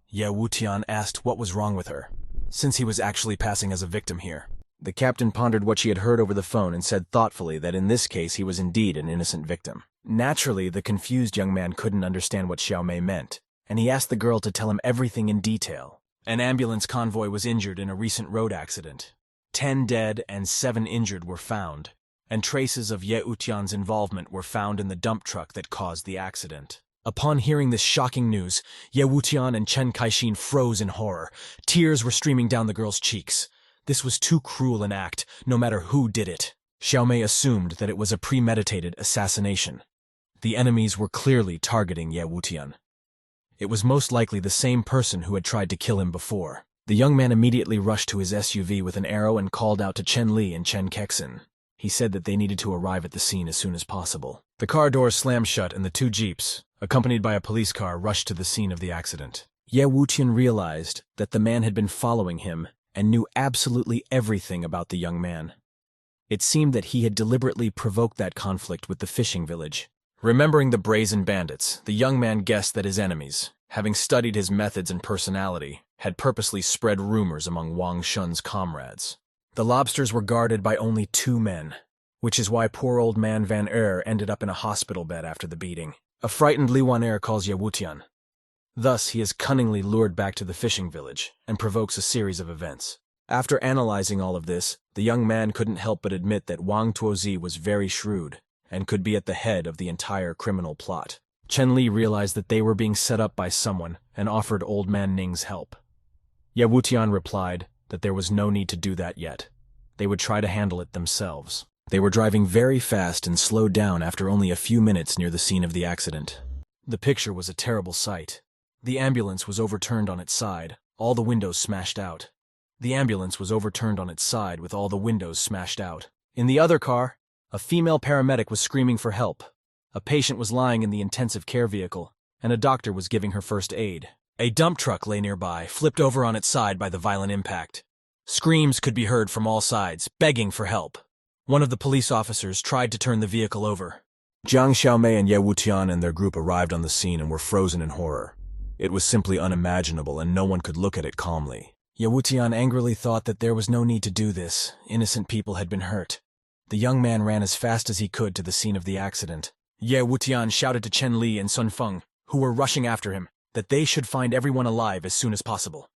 Ye Wutian asked what was wrong with her, since he was actually passing as a victim here. The captain pondered what she had heard over the phone and said thoughtfully that in this case he was indeed an innocent victim. Naturally, the confused young man couldn't understand what Xiaomei meant, and he asked the girl to tell him everything in detail. An ambulance convoy was injured in a recent road accident. 10 dead and 7 injured were found, and traces of Ye Wutian's involvement were found in the dump truck that caused the accident. Upon hearing this shocking news, Ye Wutian and Chen Kaixin froze in horror. Tears were streaming down the girl's cheeks. This was too cruel an act, no matter who did it. Xiaomei assumed that it was a premeditated assassination. The enemies were clearly targeting Ye Wutian. It was most likely the same person who had tried to kill him before. The young man immediately rushed to his SUV with an arrow and called out to Chen Li and Chen Kexin. He said that they needed to arrive at the scene as soon as possible. The car doors slammed shut and the 2 jeeps, accompanied by a police car, rushed to the scene of the accident. Ye Wutian realized that the man had been following him and knew absolutely everything about the young man. It seemed that he had deliberately provoked that conflict with the fishing village. Remembering the brazen bandits, the young man guessed that his enemies, having studied his methods and personality, had purposely spread rumors among Wang Shun's comrades. The lobsters were guarded by only 2 men, which is why poor old man Van Er ended up in a hospital bed after the beating. A frightened Li Wan Er calls Ye Wutian. Thus, he is cunningly lured back to the fishing village and provokes a series of events. After analyzing all of this, the young man couldn't help but admit that Wang Tuozi was very shrewd and could be at the head of the entire criminal plot. Chen Li realized that they were being set up by someone and offered old man Ning's help. Ye Wutian replied that there was no need to do that yet. They would try to handle it themselves. They were driving very fast and slowed down after only a few minutes near the scene of the accident. The picture was a terrible sight. The ambulance was overturned on its side, all the windows smashed out. The ambulance was overturned on its side with all the windows smashed out. In the other car, A female paramedic was screaming for help. A patient was lying in the intensive care vehicle, and a doctor was giving her first aid. A dump truck lay nearby, flipped over on its side by the violent impact. Screams could be heard from all sides, begging for help. One of the police officers tried to turn the vehicle over. Jiang Xiaomei and Ye Wutian and their group arrived on the scene and were frozen in horror. It was simply unimaginable, and no one could look at it calmly. Ye Wutian angrily thought that there was no need to do this. Innocent people had been hurt. The young man ran as fast as he could to the scene of the accident. Ye Wutian shouted to Chen Li and Sun Feng, who were rushing after him, that they should find everyone alive as soon as possible.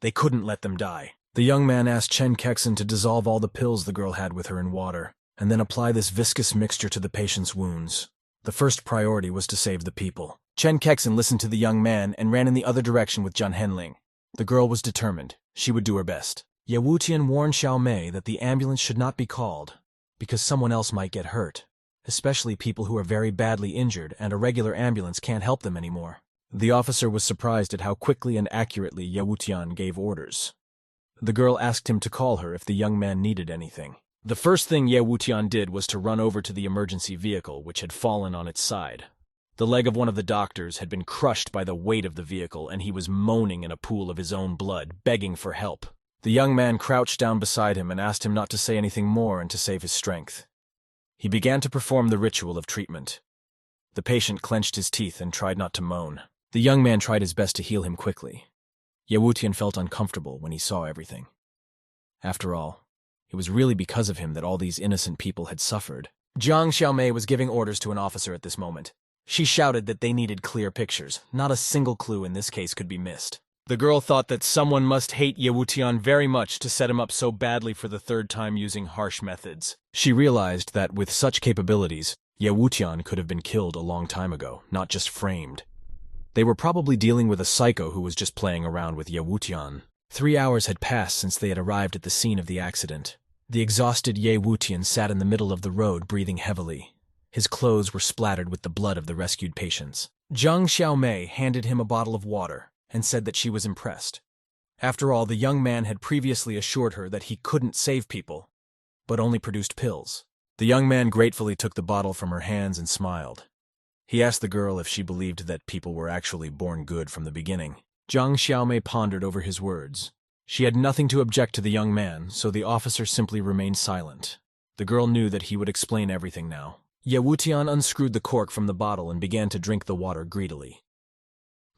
They couldn't let them die. The young man asked Chen Kexin to dissolve all the pills the girl had with her in water, and then apply this viscous mixture to the patient's wounds. The first priority was to save the people. Chen Kexin listened to the young man and ran in the other direction with Zhan Henling. The girl was determined. She would do her best. Ye Wutian warned Xiaomei that the ambulance should not be called, because someone else might get hurt, especially people who are very badly injured and a regular ambulance can't help them anymore. The officer was surprised at how quickly and accurately Ye Wutian gave orders. The girl asked him to call her if the young man needed anything. The first thing Ye Wutian did was to run over to the emergency vehicle, which had fallen on its side. The leg of one of the doctors had been crushed by the weight of the vehicle, and he was moaning in a pool of his own blood, begging for help. The young man crouched down beside him and asked him not to say anything more and to save his strength. He began to perform the ritual of treatment. The patient clenched his teeth and tried not to moan. The young man tried his best to heal him quickly. Ye Wutian felt uncomfortable when he saw everything. After all, it was really because of him that all these innocent people had suffered. Jiang Xiaomei was giving orders to an officer at this moment. She shouted that they needed clear pictures. Not a single clue in this case could be missed. The girl thought that someone must hate Ye Wutian very much to set him up so badly for the third time using harsh methods. She realized that with such capabilities, Ye Wutian could have been killed a long time ago, not just framed. They were probably dealing with a psycho who was just playing around with Ye Wutian. 3 hours had passed since they had arrived at the scene of the accident. The exhausted Ye Wutian sat in the middle of the road, breathing heavily. His clothes were splattered with the blood of the rescued patients. Jiang Xiaomei handed him a bottle of water and said that she was impressed. After all, the young man had previously assured her that he couldn't save people, but only produced pills. The young man gratefully took the bottle from her hands and smiled. He asked the girl if she believed that people were actually born good from the beginning. Jiang Xiaomei pondered over his words. She had nothing to object to the young man, so the officer simply remained silent. The girl knew that he would explain everything now. Ye Wutian unscrewed the cork from the bottle and began to drink the water greedily.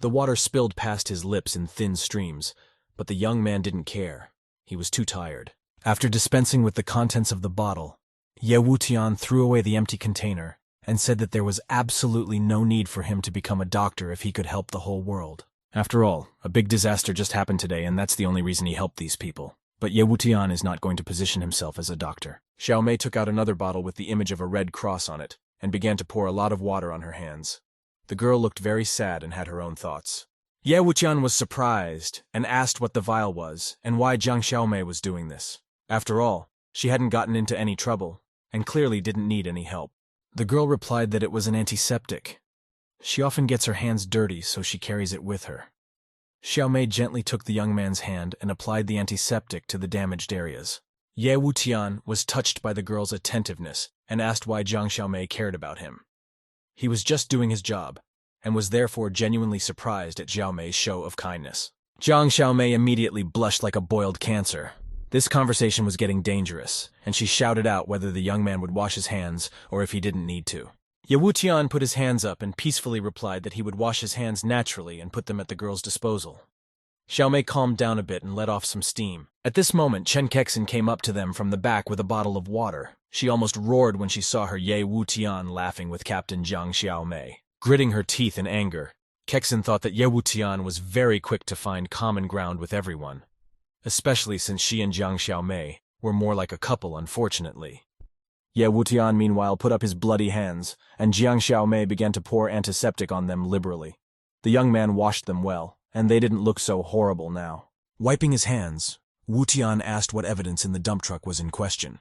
The water spilled past his lips in thin streams, but the young man didn't care. He was too tired. After dispensing with the contents of the bottle, Ye Wutian threw away the empty container and said that there was absolutely no need for him to become a doctor if he could help the whole world. After all, a big disaster just happened today, and that's the only reason he helped these people. But Ye Wutian is not going to position himself as a doctor. Xiaomei took out another bottle with the image of a red cross on it and began to pour a lot of water on her hands. The girl looked very sad and had her own thoughts. Ye Wutian was surprised and asked what the vial was and why Jiang Xiaomei was doing this. After all, she hadn't gotten into any trouble and clearly didn't need any help. The girl replied that it was an antiseptic. She often gets her hands dirty, so she carries it with her. Xiaomei gently took the young man's hand and applied the antiseptic to the damaged areas. Ye Wutian was touched by the girl's attentiveness and asked why Jiang Xiaomei cared about him. He was just doing his job, and was therefore genuinely surprised at Xiaomei's show of kindness. Jiang Xiaomei immediately blushed like a boiled cancer. This conversation was getting dangerous, and she shouted out whether the young man would wash his hands or if he didn't need to. Ye Wutian put his hands up and peacefully replied that he would wash his hands naturally and put them at the girl's disposal. Xiaomei calmed down a bit and let off some steam. At this moment, Chen Kexin came up to them from the back with a bottle of water. She almost roared when she saw her Ye Wutian laughing with Captain Jiang Xiaomei. Gritting her teeth in anger, Kexin thought that Ye Wutian was very quick to find common ground with everyone, especially since she and Jiang Xiaomei were more like a couple, unfortunately. Ye Wutian meanwhile put up his bloody hands, and Jiang Xiaomei began to pour antiseptic on them liberally. The young man washed them well, and they didn't look so horrible now. Wiping his hands, Wutian asked what evidence in the dump truck was in question.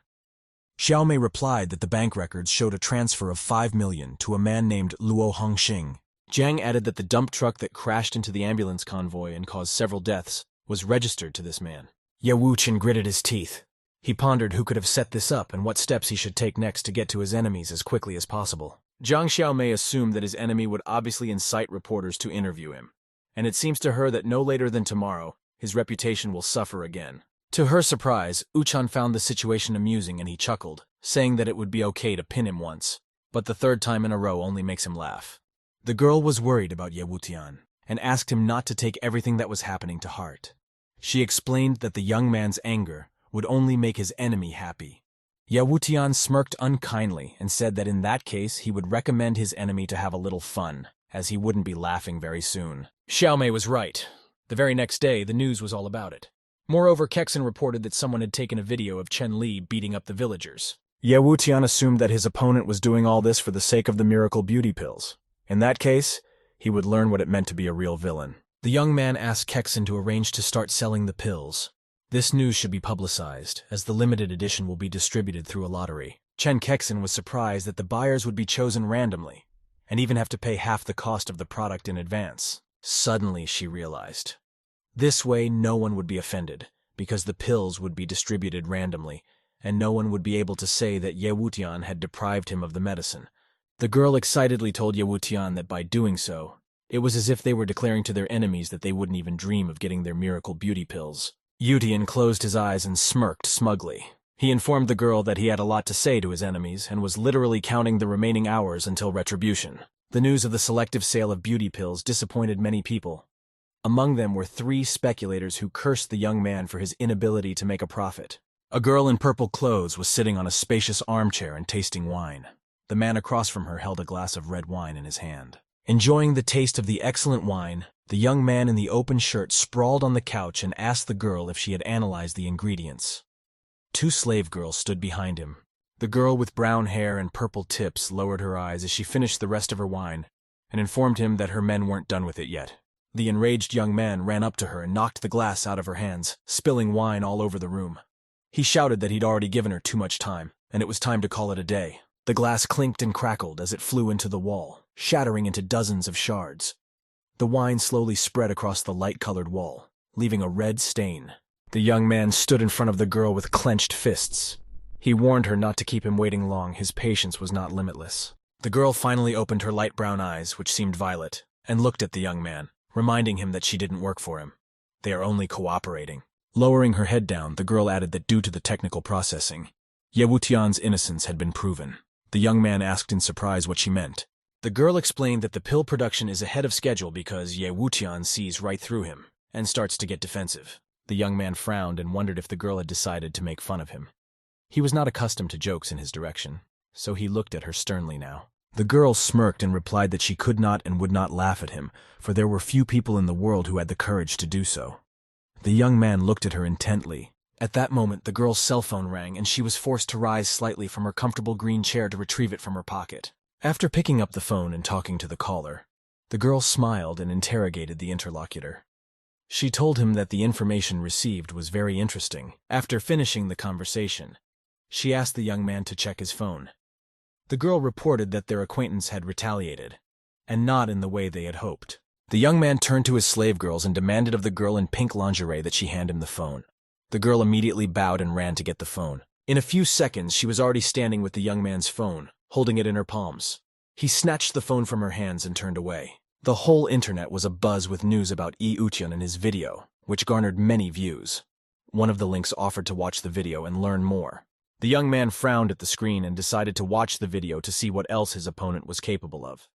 Xiaomei replied that the bank records showed a transfer of 5 million to a man named Luo Hongxing. Jiang added that the dump truck that crashed into the ambulance convoy and caused several deaths was registered to this man. Ye Wutian gritted his teeth. He pondered who could have set this up and what steps he should take next to get to his enemies as quickly as possible. Jiang Xiaomei assumed that his enemy would obviously incite reporters to interview him, and it seems to her that no later than tomorrow, his reputation will suffer again. To her surprise, Uchan found the situation amusing and he chuckled, saying that it would be okay to pin him once, but the third time in a row only makes him laugh. The girl was worried about Ye Wutian and asked him not to take everything that was happening to heart. She explained that the young man's anger would only make his enemy happy. Ye Wutian smirked unkindly and said that in that case he would recommend his enemy to have a little fun, as he wouldn't be laughing very soon. Xiaomei was right. The very next day, the news was all about it. Moreover, Kexen reported that someone had taken a video of Chen Li beating up the villagers. Ye Wutian assumed that his opponent was doing all this for the sake of the miracle beauty pills. In that case, he would learn what it meant to be a real villain. The young man asked Kexen to arrange to start selling the pills. This news should be publicized, as the limited edition will be distributed through a lottery. Chen Kexen was surprised that the buyers would be chosen randomly, and even have to pay half the cost of the product in advance. Suddenly, she realized. This way, no one would be offended, because the pills would be distributed randomly, and no one would be able to say that Ye Wutian had deprived him of the medicine. The girl excitedly told Ye Wutian that by doing so, it was as if they were declaring to their enemies that they wouldn't even dream of getting their miracle beauty pills. Wutian closed his eyes and smirked smugly. He informed the girl that he had a lot to say to his enemies and was literally counting the remaining hours until retribution. The news of the selective sale of beauty pills disappointed many people. Among them were 3 speculators who cursed the young man for his inability to make a profit. A girl in purple clothes was sitting on a spacious armchair and tasting wine. The man across from her held a glass of red wine in his hand. Enjoying the taste of the excellent wine, the young man in the open shirt sprawled on the couch and asked the girl if she had analyzed the ingredients. 2 slave girls stood behind him. The girl with brown hair and purple tips lowered her eyes as she finished the rest of her wine and informed him that her men weren't done with it yet. The enraged young man ran up to her and knocked the glass out of her hands, spilling wine all over the room. He shouted that he'd already given her too much time, and it was time to call it a day. The glass clinked and crackled as it flew into the wall, shattering into dozens of shards. The wine slowly spread across the light-colored wall, leaving a red stain. The young man stood in front of the girl with clenched fists. He warned her not to keep him waiting long. His patience was not limitless. The girl finally opened her light brown eyes, which seemed violet, and looked at the young man, reminding him that she didn't work for him. They are only cooperating. Lowering her head down, the girl added that due to the technical processing, Ye Wutian's innocence had been proven. The young man asked in surprise what she meant. The girl explained that the pill production is ahead of schedule because Ye Wutian sees right through him and starts to get defensive. The young man frowned and wondered if the girl had decided to make fun of him. He was not accustomed to jokes in his direction, so he looked at her sternly now. The girl smirked and replied that she could not and would not laugh at him, for there were few people in the world who had the courage to do so. The young man looked at her intently. At that moment, the girl's cell phone rang and she was forced to rise slightly from her comfortable green chair to retrieve it from her pocket. After picking up the phone and talking to the caller, the girl smiled and interrogated the interlocutor. She told him that the information received was very interesting. After finishing the conversation, she asked the young man to check his phone. The girl reported that their acquaintance had retaliated, and not in the way they had hoped. The young man turned to his slave girls and demanded of the girl in pink lingerie that she hand him the phone. The girl immediately bowed and ran to get the phone. In a few seconds, she was already standing with the young man's phone, holding it in her palms. He snatched the phone from her hands and turned away. The whole internet was abuzz with news about Ye Wutian and his video, which garnered many views. One of the links offered to watch the video and learn more. The young man frowned at the screen and decided to watch the video to see what else his opponent was capable of.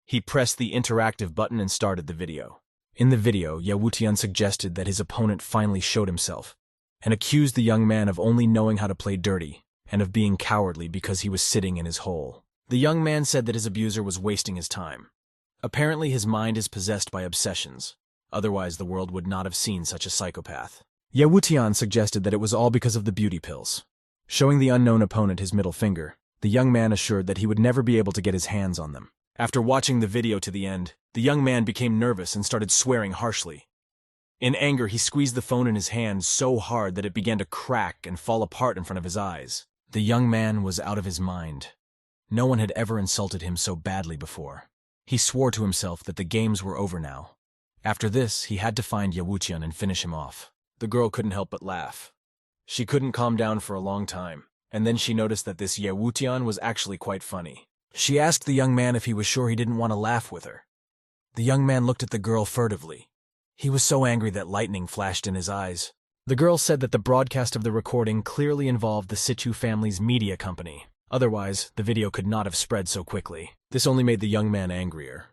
He pressed the interactive button and started the video. In the video, Ye Wutian suggested that his opponent finally showed himself, and accused the young man of only knowing how to play dirty, and of being cowardly because he was sitting in his hole. The young man said that his abuser was wasting his time. Apparently his mind is possessed by obsessions, otherwise the world would not have seen such a psychopath. Ye Wutian suggested that it was all because of the beauty pills. Showing the unknown opponent his middle finger, the young man assured that he would never be able to get his hands on them. After watching the video to the end, the young man became nervous and started swearing harshly. In anger, he squeezed the phone in his hand so hard that it began to crack and fall apart in front of his eyes. The young man was out of his mind. No one had ever insulted him so badly before. He swore to himself that the games were over now. After this, he had to find Ye Wutian and finish him off. The girl couldn't help but laugh. She couldn't calm down for a long time, and then she noticed that this Ye Wutian was actually quite funny. She asked the young man if he was sure he didn't want to laugh with her. The young man looked at the girl furtively. He was so angry that lightning flashed in his eyes. The girl said that the broadcast of the recording clearly involved the Situ family's media company. Otherwise, the video could not have spread so quickly. This only made the young man angrier.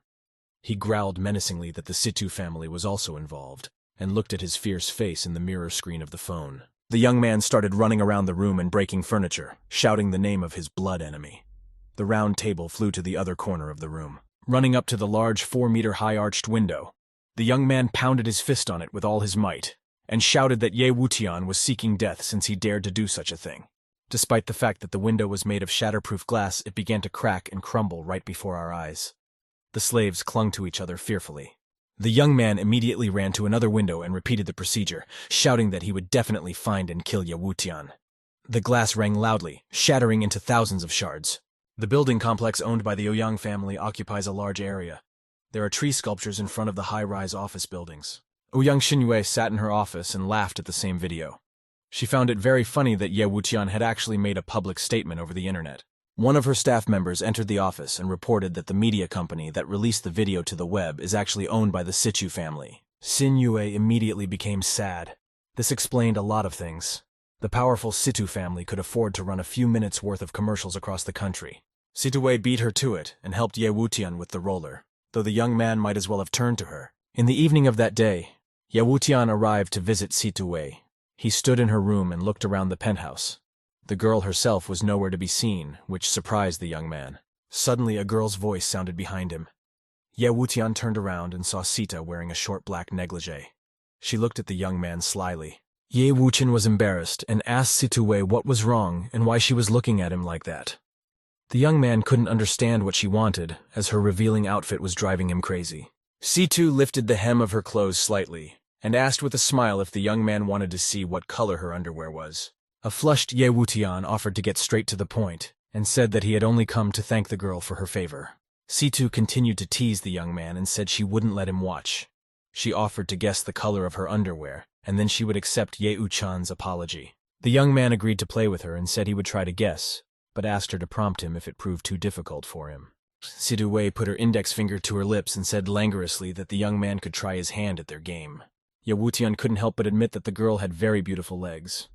He growled menacingly that the Situ family was also involved, and looked at his fierce face in the mirror screen of the phone. The young man started running around the room and breaking furniture, shouting the name of his blood enemy. The round table flew to the other corner of the room. Running up to the large 4-meter-high arched window, the young man pounded his fist on it with all his might, and shouted that Ye Wutian was seeking death since he dared to do such a thing. Despite the fact that the window was made of shatterproof glass, it began to crack and crumble right before our eyes. The slaves clung to each other fearfully. The young man immediately ran to another window and repeated the procedure, shouting that he would definitely find and kill Ye Wutian. The glass rang loudly, shattering into thousands of shards. The building complex owned by the Ouyang family occupies a large area. There are tree sculptures in front of the high-rise office buildings. Ouyang Xinyue sat in her office and laughed at the same video. She found it very funny that Ye Wutian had actually made a public statement over the internet. One of her staff members entered the office and reported that the media company that released the video to the web is actually owned by the Situ family. Xinyue immediately became sad. This explained a lot of things. The powerful Situ family could afford to run a few minutes' worth of commercials across the country. Situe beat her to it and helped Ye Wutian with the roller, though the young man might as well have turned to her. In the evening of that day, Ye Wutian arrived to visit Situe. He stood in her room and looked around the penthouse. The girl herself was nowhere to be seen, which surprised the young man. Suddenly, a girl's voice sounded behind him. Ye Wutian turned around and saw Sita wearing a short black negligee. She looked at the young man slyly. Ye Wutian was embarrassed and asked Situe what was wrong and why she was looking at him like that. The young man couldn't understand what she wanted, as her revealing outfit was driving him crazy. Situ lifted the hem of her clothes slightly, and asked with a smile if the young man wanted to see what color her underwear was. A flushed Ye Wutian offered to get straight to the point, and said that he had only come to thank the girl for her favor. Situ continued to tease the young man and said she wouldn't let him watch. She offered to guess the color of her underwear, and then she would accept Ye Uchan's apology. The young man agreed to play with her and said he would try to guess, but asked her to prompt him if it proved too difficult for him. Situe put her index finger to her lips and said languorously that the young man could try his hand at their game. Ye Wutian couldn't help but admit that the girl had very beautiful legs.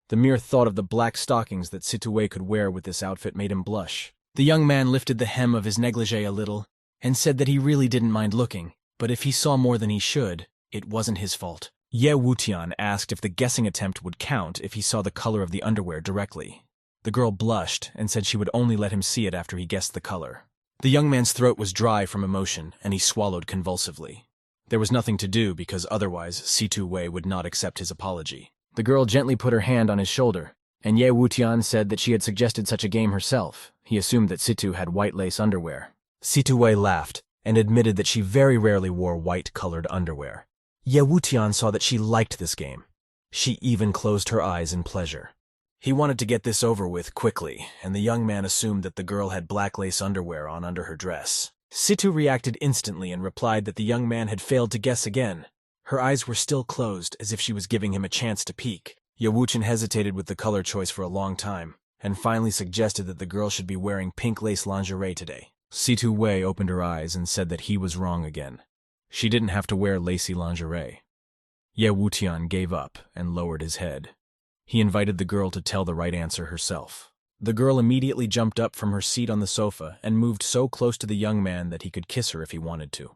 The mere thought of the black stockings that Situe could wear with this outfit made him blush. The young man lifted the hem of his negligee a little and said that he really didn't mind looking, but if he saw more than he should, it wasn't his fault. Ye Wutian asked if the guessing attempt would count if he saw the color of the underwear directly. The girl blushed and said she would only let him see it after he guessed the color. The young man's throat was dry from emotion, and he swallowed convulsively. There was nothing to do because otherwise Situe would not accept his apology. The girl gently put her hand on his shoulder, and Ye Wutian said that she had suggested such a game herself. He assumed that Situ had white lace underwear. Situe laughed and admitted that she very rarely wore white-colored underwear. Ye Wutian saw that she liked this game. She even closed her eyes in pleasure. He wanted to get this over with quickly, and the young man assumed that the girl had black lace underwear on under her dress. Situ reacted instantly and replied that the young man had failed to guess again. Her eyes were still closed, as if she was giving him a chance to peek. Ye Wutian hesitated with the color choice for a long time, and finally suggested that the girl should be wearing pink lace lingerie today. Situe opened her eyes and said that he was wrong again. She didn't have to wear lacy lingerie. Ye Wutian gave up and lowered his head. He invited the girl to tell the right answer herself. The girl immediately jumped up from her seat on the sofa and moved so close to the young man that he could kiss her if he wanted to.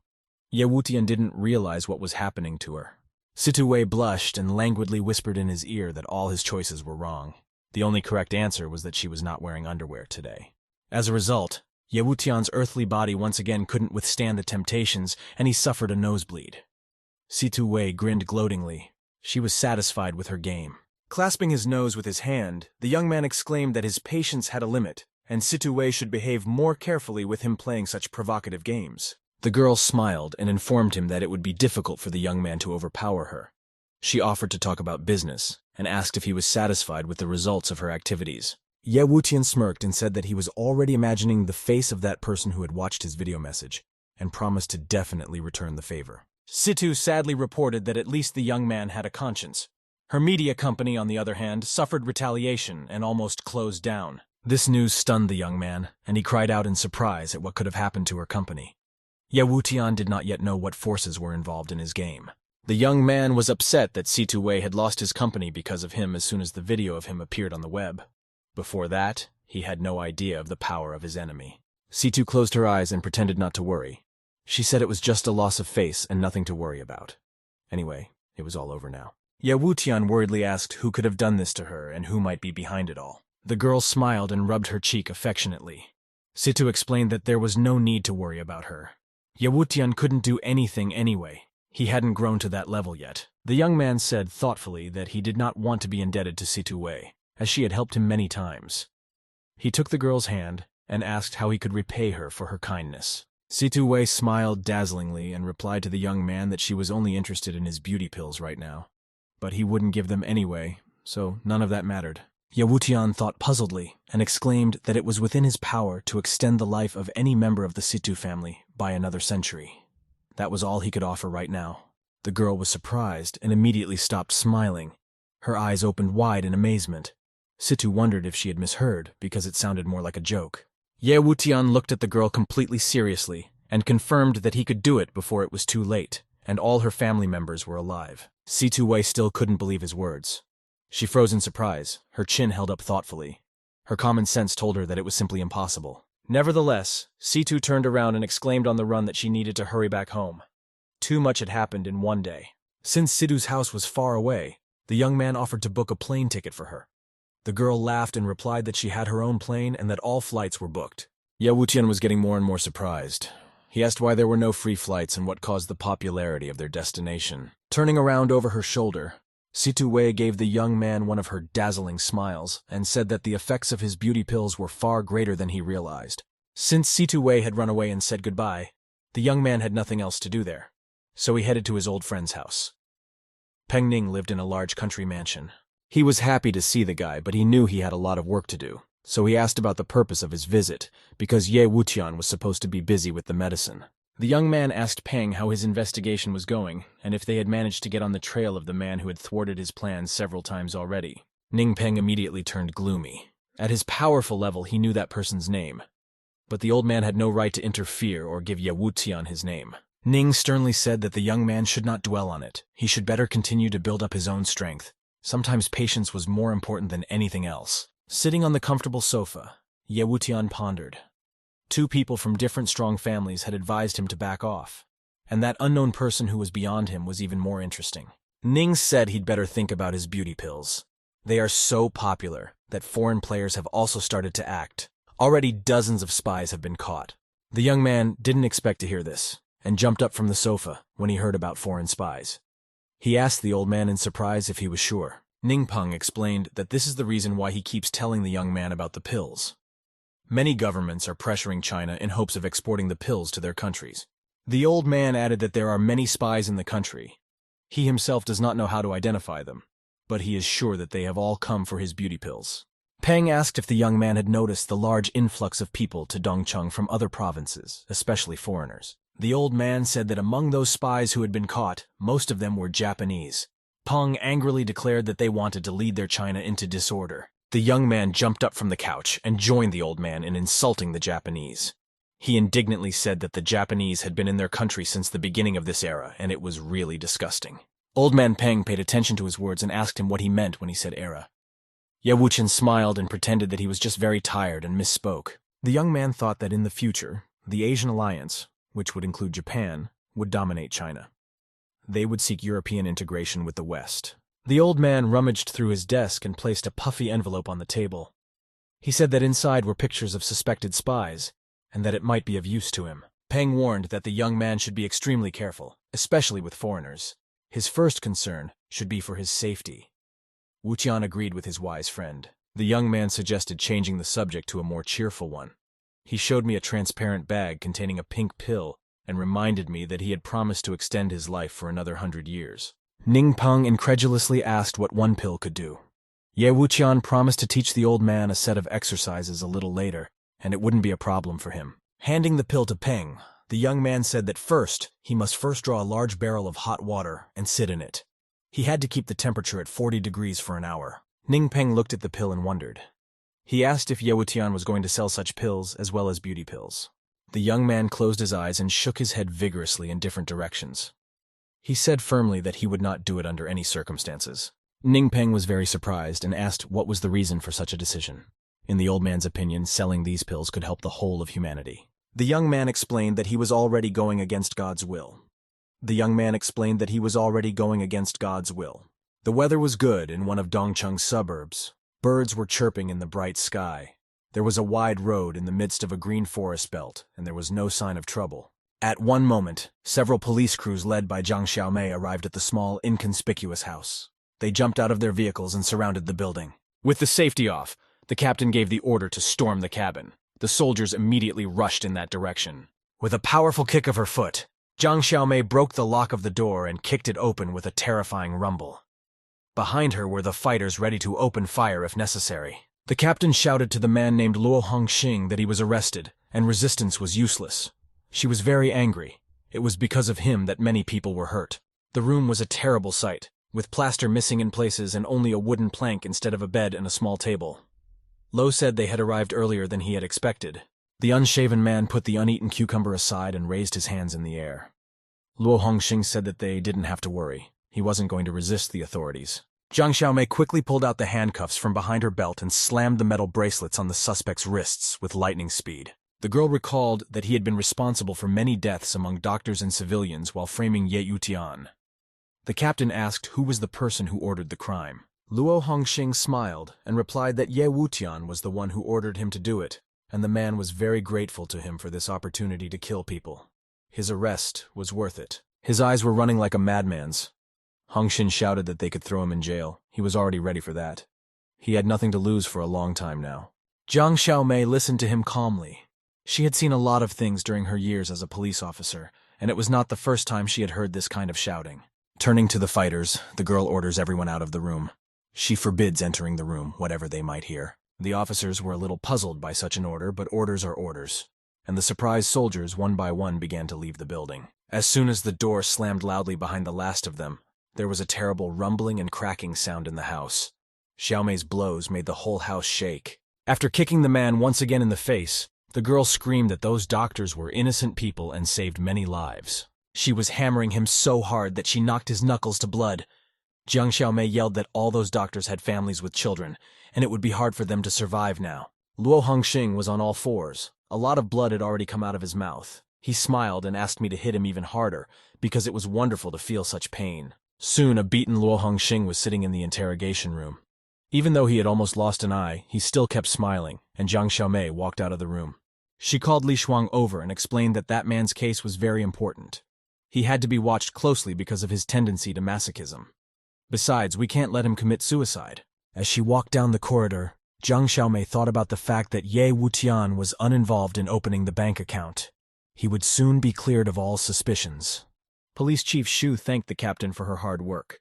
Ye Wutian didn't realize what was happening to her. Situe blushed and languidly whispered in his ear that all his choices were wrong. The only correct answer was that she was not wearing underwear today. As a result, Ye Wutian's earthly body once again couldn't withstand the temptations, and he suffered a nosebleed. Situe grinned gloatingly. She was satisfied with her game. Clasping his nose with his hand, the young man exclaimed that his patience had a limit, and Situe should behave more carefully with him playing such provocative games. The girl smiled and informed him that it would be difficult for the young man to overpower her. She offered to talk about business, and asked if he was satisfied with the results of her activities. Ye Wutian smirked and said that he was already imagining the face of that person who had watched his video message, and promised to definitely return the favor. Situ sadly reported that at least the young man had a conscience. Her media company, on the other hand, suffered retaliation and almost closed down. This news stunned the young man, and he cried out in surprise at what could have happened to her company. Ye Wutian did not yet know what forces were involved in his game. The young man was upset that Situ Wei had lost his company because of him as soon as the video of him appeared on the web. Before that, he had no idea of the power of his enemy. Situ closed her eyes and pretended not to worry. She said it was just a loss of face and nothing to worry about. Anyway, it was all over now. Ye Wutian worriedly asked who could have done this to her and who might be behind it all. The girl smiled and rubbed her cheek affectionately. Situ explained that there was no need to worry about her. Ye Wutian couldn't do anything anyway. He hadn't grown to that level yet. The young man said thoughtfully that he did not want to be indebted to Situ Wei, as she had helped him many times. He took the girl's hand and asked how he could repay her for her kindness. Situ Wei smiled dazzlingly and replied to the young man that she was only interested in his beauty pills right now. But he wouldn't give them anyway, so none of that mattered. Ye Wutian thought puzzledly and exclaimed that it was within his power to extend the life of any member of the Situ family by another century. That was all he could offer right now. The girl was surprised and immediately stopped smiling. Her eyes opened wide in amazement. Situ wondered if she had misheard because it sounded more like a joke. Ye Wutian looked at the girl completely seriously and confirmed that he could do it before it was too late, and all her family members were alive. Situ Wei still couldn't believe his words. She froze in surprise, her chin held up thoughtfully. Her common sense told her that it was simply impossible. Nevertheless, Situ turned around and exclaimed on the run that she needed to hurry back home. Too much had happened in one day. Since Situ's house was far away, the young man offered to book a plane ticket for her. The girl laughed and replied that she had her own plane and that all flights were booked. Ye Wutian was getting more and more surprised. He asked why there were no free flights and what caused the popularity of their destination. Turning around over her shoulder, Situ Wei gave the young man one of her dazzling smiles and said that the effects of his beauty pills were far greater than he realized. Since Situ Wei had run away and said goodbye, the young man had nothing else to do there, so he headed to his old friend's house. Peng Ning lived in a large country mansion. He was happy to see the guy, but he knew he had a lot of work to do, so he asked about the purpose of his visit, because Ye Wutian was supposed to be busy with the medicine. The young man asked Peng how his investigation was going, and if they had managed to get on the trail of the man who had thwarted his plans several times already. Ning Peng immediately turned gloomy. At his powerful level, he knew that person's name. But the old man had no right to interfere or give Ye Wutian his name. Ning sternly said that the young man should not dwell on it. He should better continue to build up his own strength. Sometimes patience was more important than anything else. Sitting on the comfortable sofa, Ye Wutian pondered. 2 people from different strong families had advised him to back off, and that unknown person who was beyond him was even more interesting. Ning said he'd better think about his beauty pills. They are so popular that foreign players have also started to act. Already dozens of spies have been caught. The young man didn't expect to hear this, and jumped up from the sofa when he heard about foreign spies. He asked the old man in surprise if he was sure. Ning Peng explained that this is the reason why he keeps telling the young man about the pills. Many governments are pressuring China in hopes of exporting the pills to their countries. The old man added that there are many spies in the country. He himself does not know how to identify them, but he is sure that they have all come for his beauty pills. Peng asked if the young man had noticed the large influx of people to Dongcheng from other provinces, especially foreigners. The old man said that among those spies who had been caught, most of them were Japanese. Peng angrily declared that they wanted to lead their China into disorder. The young man jumped up from the couch and joined the old man in insulting the Japanese. He indignantly said that the Japanese had been in their country since the beginning of this era, and it was really disgusting. Old man Peng paid attention to his words and asked him what he meant when he said era. Ye Wuchen smiled and pretended that he was just very tired and misspoke. The young man thought that in the future, the Asian alliance, which would include Japan, would dominate China. They would seek European integration with the West. The old man rummaged through his desk and placed a puffy envelope on the table. He said that inside were pictures of suspected spies, and that it might be of use to him. Peng warned that the young man should be extremely careful, especially with foreigners. His first concern should be for his safety. Wuqian agreed with his wise friend. The young man suggested changing the subject to a more cheerful one. He showed me a transparent bag containing a pink pill and reminded me that he had promised to extend his life for another 100 years. Ning Peng incredulously asked what one pill could do. Ye Wuqian promised to teach the old man a set of exercises a little later, and it wouldn't be a problem for him. Handing the pill to Peng, the young man said that he must first draw a large barrel of hot water and sit in it. He had to keep the temperature at 40 degrees for an hour. Ningpeng looked at the pill and wondered. He asked if Ye Wutian was going to sell such pills as well as beauty pills. The young man closed his eyes and shook his head vigorously in different directions. He said firmly that he would not do it under any circumstances. Ningpeng was very surprised and asked what was the reason for such a decision. In the old man's opinion, selling these pills could help the whole of humanity. The young man explained that he was already going against God's will. The weather was good in one of Dongcheng's suburbs. Birds were chirping in the bright sky. There was a wide road in the midst of a green forest belt, and there was no sign of trouble. At one moment, several police crews led by Jiang Xiaomei arrived at the small, inconspicuous house. They jumped out of their vehicles and surrounded the building. With the safety off, the captain gave the order to storm the cabin. The soldiers immediately rushed in that direction. With a powerful kick of her foot, Jiang Xiaomei broke the lock of the door and kicked it open with a terrifying rumble. Behind her were the fighters ready to open fire if necessary. The captain shouted to the man named Luo Hongxing that he was arrested, and resistance was useless. She was very angry. It was because of him that many people were hurt. The room was a terrible sight, with plaster missing in places and only a wooden plank instead of a bed and a small table. Lo said they had arrived earlier than he had expected. The unshaven man put the uneaten cucumber aside and raised his hands in the air. Luo Hongxing said that they didn't have to worry. He wasn't going to resist the authorities. Jiang Xiaomei quickly pulled out the handcuffs from behind her belt and slammed the metal bracelets on the suspect's wrists with lightning speed. The girl recalled that he had been responsible for many deaths among doctors and civilians while framing Ye Wutian. The captain asked who was the person who ordered the crime. Luo Hongxing smiled and replied that Ye Wutian was the one who ordered him to do it, and the man was very grateful to him for this opportunity to kill people. His arrest was worth it. His eyes were running like a madman's. Hongxin shouted that they could throw him in jail. He was already ready for that. He had nothing to lose for a long time now. Jiang Xiaomei listened to him calmly. She had seen a lot of things during her years as a police officer, and it was not the first time she had heard this kind of shouting. Turning to the fighters, the girl orders everyone out of the room. She forbids entering the room, whatever they might hear. The officers were a little puzzled by such an order, but orders are orders. And the surprised soldiers, one by one, began to leave the building. As soon as the door slammed loudly behind the last of them, there was a terrible rumbling and cracking sound in the house. Xiaomei's blows made the whole house shake. After kicking the man once again in the face, the girl screamed that those doctors were innocent people and saved many lives. She was hammering him so hard that she knocked his knuckles to blood. Jiang Xiaomei yelled that all those doctors had families with children, and it would be hard for them to survive now. Luo Hongxing was on all fours. A lot of blood had already come out of his mouth. He smiled and asked me to hit him even harder, because it was wonderful to feel such pain. Soon a beaten Luo Hongxing was sitting in the interrogation room. Even though he had almost lost an eye, he still kept smiling, and Jiang Xiaomei walked out of the room. She called Li Shuang over and explained that that man's case was very important. He had to be watched closely because of his tendency to masochism. Besides, we can't let him commit suicide. As she walked down the corridor, Jiang Xiaomei thought about the fact that Ye Wutian was uninvolved in opening the bank account. He would soon be cleared of all suspicions. Police Chief Xu thanked the captain for her hard work.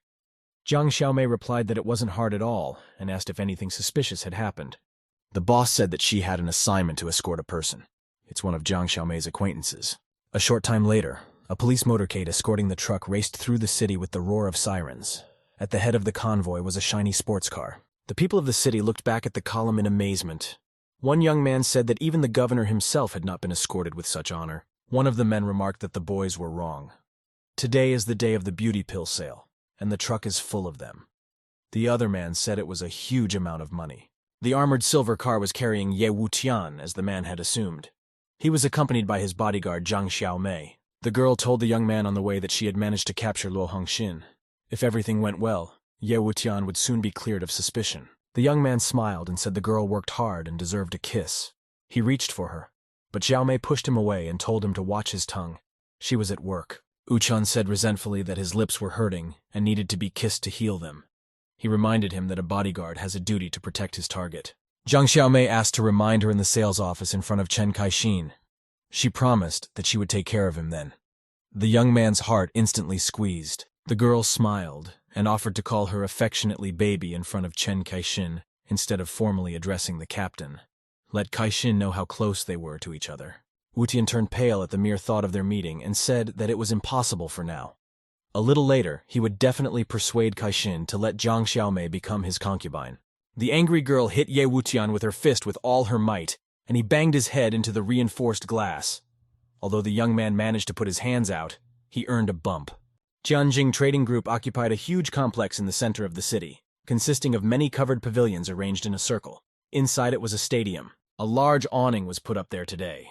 Jiang Xiaomei replied that it wasn't hard at all and asked if anything suspicious had happened. The boss said that she had an assignment to escort a person. It's one of Jiang Xiaomei's acquaintances. A short time later, a police motorcade escorting the truck raced through the city with the roar of sirens. At the head of the convoy was a shiny sports car. The people of the city looked back at the column in amazement. One young man said that even the governor himself had not been escorted with such honor. One of the men remarked that the boys were wrong. Today is the day of the beauty pill sale, and the truck is full of them. The other man said it was a huge amount of money. The armored silver car was carrying Ye Wutian, as the man had assumed. He was accompanied by his bodyguard Jiang Xiaomei. The girl told the young man on the way that she had managed to capture Luo Hongxin. If everything went well, Ye Wutian would soon be cleared of suspicion. The young man smiled and said the girl worked hard and deserved a kiss. He reached for her, but Xiaomei pushed him away and told him to watch his tongue. She was at work. Uchan said resentfully that his lips were hurting and needed to be kissed to heal them. He reminded him that a bodyguard has a duty to protect his target. Jiang Xiaomei asked to remind her in the sales office in front of Chen Kaixin. She promised that she would take care of him then. The young man's heart instantly squeezed. The girl smiled and offered to call her affectionately baby in front of Chen Kaixin instead of formally addressing the captain. Let Kaixin know how close they were to each other. Wutian turned pale at the mere thought of their meeting and said that it was impossible for now. A little later, he would definitely persuade Kaixin to let Jiang Xiaomei become his concubine. The angry girl hit Ye Wutian with her fist with all her might, and he banged his head into the reinforced glass. Although the young man managed to put his hands out, he earned a bump. Tianjin Trading Group occupied a huge complex in the center of the city, consisting of many covered pavilions arranged in a circle. Inside it was a stadium. A large awning was put up there today.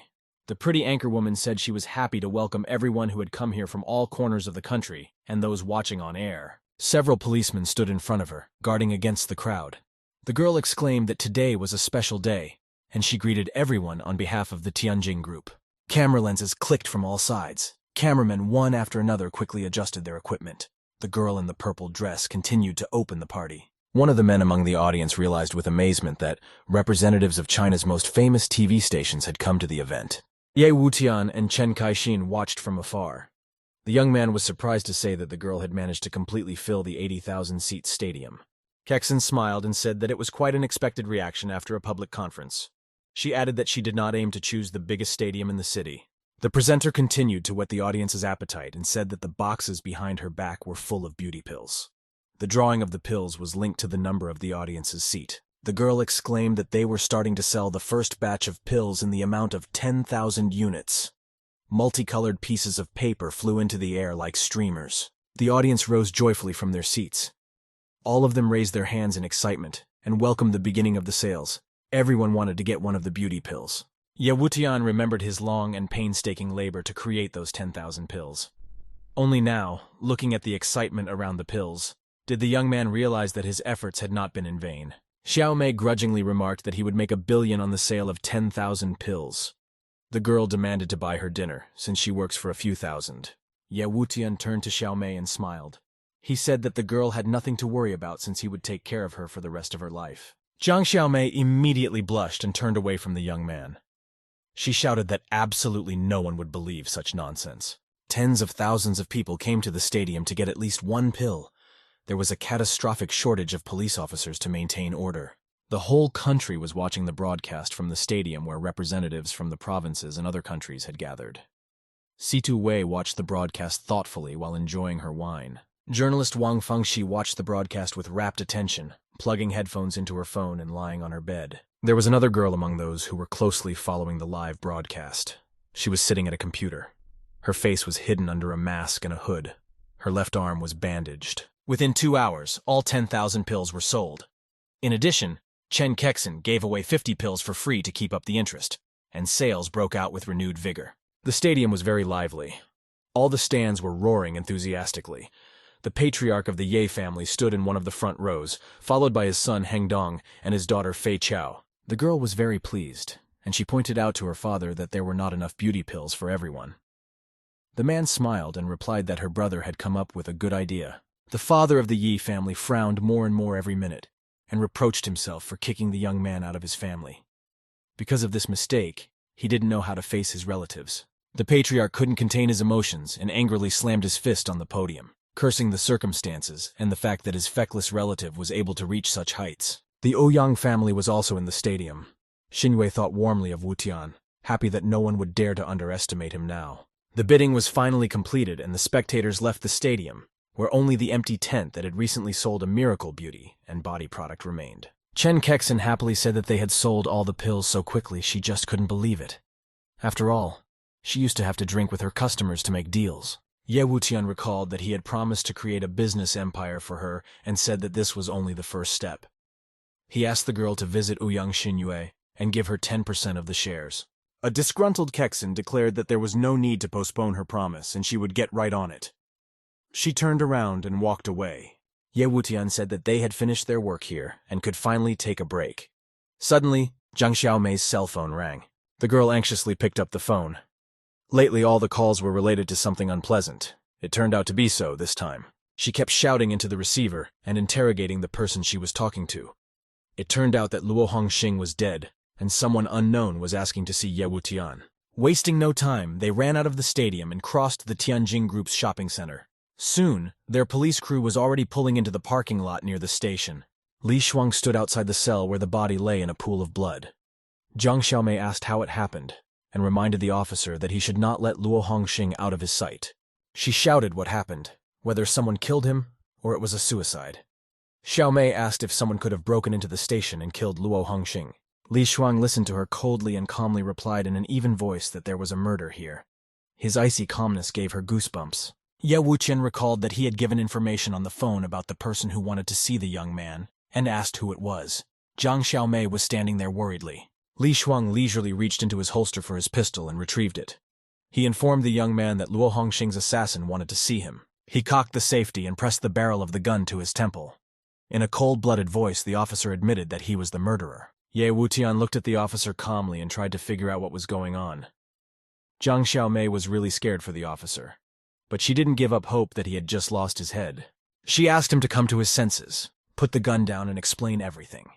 The pretty anchorwoman said she was happy to welcome everyone who had come here from all corners of the country and those watching on air. Several policemen stood in front of her, guarding against the crowd. The girl exclaimed that today was a special day, and she greeted everyone on behalf of the Tianjin Group. Camera lenses clicked from all sides. Cameramen, one after another, quickly adjusted their equipment. The girl in the purple dress continued to open the party. One of the men among the audience realized with amazement that representatives of China's most famous TV stations had come to the event. Ye Wutian and Chen Kaixin watched from afar. The young man was surprised to say that the girl had managed to completely fill the 80,000-seat stadium. Kexin smiled and said that it was quite an expected reaction after a public conference. She added that she did not aim to choose the biggest stadium in the city. The presenter continued to whet the audience's appetite and said that the boxes behind her back were full of beauty pills. The drawing of the pills was linked to the number of the audience's seat. The girl exclaimed that they were starting to sell the first batch of pills in the amount of 10,000 units. Multicolored pieces of paper flew into the air like streamers. The audience rose joyfully from their seats. All of them raised their hands in excitement and welcomed the beginning of the sales. Everyone wanted to get one of the beauty pills. Ye Wutian remembered his long and painstaking labor to create those 10,000 pills. Only now, looking at the excitement around the pills, did the young man realize that his efforts had not been in vain. Xiaomei grudgingly remarked that he would make $1 billion on the sale of 10,000 pills. The girl demanded to buy her dinner, since she works for a few thousand. Ye Wutian turned to Xiaomei and smiled. He said that the girl had nothing to worry about since he would take care of her for the rest of her life. Jiang Xiaomei immediately blushed and turned away from the young man. She shouted that absolutely no one would believe such nonsense. Tens of thousands of people came to the stadium to get at least one pill. There was a catastrophic shortage of police officers to maintain order. The whole country was watching the broadcast from the stadium where representatives from the provinces and other countries had gathered. Situ Wei watched the broadcast thoughtfully while enjoying her wine. Journalist Wang Fengxi watched the broadcast with rapt attention, plugging headphones into her phone and lying on her bed. There was another girl among those who were closely following the live broadcast. She was sitting at a computer. Her face was hidden under a mask and a hood. Her left arm was bandaged. Within 2 hours, all 10,000 pills were sold. In addition, Chen Kexin gave away 50 pills for free to keep up the interest, and sales broke out with renewed vigor. The stadium was very lively. All the stands were roaring enthusiastically. The patriarch of the Ye family stood in one of the front rows, followed by his son Heng Dong and his daughter Fei Chao. The girl was very pleased, and she pointed out to her father that there were not enough beauty pills for everyone. The man smiled and replied that her brother had come up with a good idea. The father of the Yi family frowned more and more every minute, and reproached himself for kicking the young man out of his family. Because of this mistake, he didn't know how to face his relatives. The patriarch couldn't contain his emotions and angrily slammed his fist on the podium, cursing the circumstances and the fact that his feckless relative was able to reach such heights. The Ouyang family was also in the stadium. Xinhui thought warmly of Wutian, happy that no one would dare to underestimate him now. The bidding was finally completed and the spectators left the stadium, where only the empty tent that had recently sold a miracle beauty and body product remained. Chen Kexin happily said that they had sold all the pills so quickly she just couldn't believe it. After all, she used to have to drink with her customers to make deals. Ye Wutian recalled that he had promised to create a business empire for her and said that this was only the first step. He asked the girl to visit Ouyang Xinhui and give her 10% of the shares. A disgruntled Kexin declared that there was no need to postpone her promise and she would get right on it. She turned around and walked away. Ye Wutian said that they had finished their work here and could finally take a break. Suddenly, Jiang Xiaomei's cell phone rang. The girl anxiously picked up the phone. Lately, all the calls were related to something unpleasant. It turned out to be so this time. She kept shouting into the receiver and interrogating the person she was talking to. It turned out that Luo Hongxing was dead, and someone unknown was asking to see Ye Wutian. Wasting no time, they ran out of the stadium and crossed the Tianjin Group's shopping center. Soon, their police crew was already pulling into the parking lot near the station. Li Shuang stood outside the cell where the body lay in a pool of blood. Jiang Xiaomei asked how it happened, and reminded the officer that he should not let Luo Hongxing out of his sight. She shouted what happened, whether someone killed him or it was a suicide. Xiao Mei asked if someone could have broken into the station and killed Luo Hongxing. Li Shuang listened to her coldly and calmly replied in an even voice that there was a murder here. His icy calmness gave her goosebumps. Ye Wuqian recalled that he had given information on the phone about the person who wanted to see the young man, and asked who it was. Zhang Xiaomei was standing there worriedly. Li Shuang leisurely reached into his holster for his pistol and retrieved it. He informed the young man that Luo Hongxing's assassin wanted to see him. He cocked the safety and pressed the barrel of the gun to his temple. In a cold-blooded voice, the officer admitted that he was the murderer. Ye Wutian looked at the officer calmly and tried to figure out what was going on. Zhang Xiaomei was really scared for the officer, but she didn't give up hope that he had just lost his head. She asked him to come to his senses, put the gun down, and explain everything.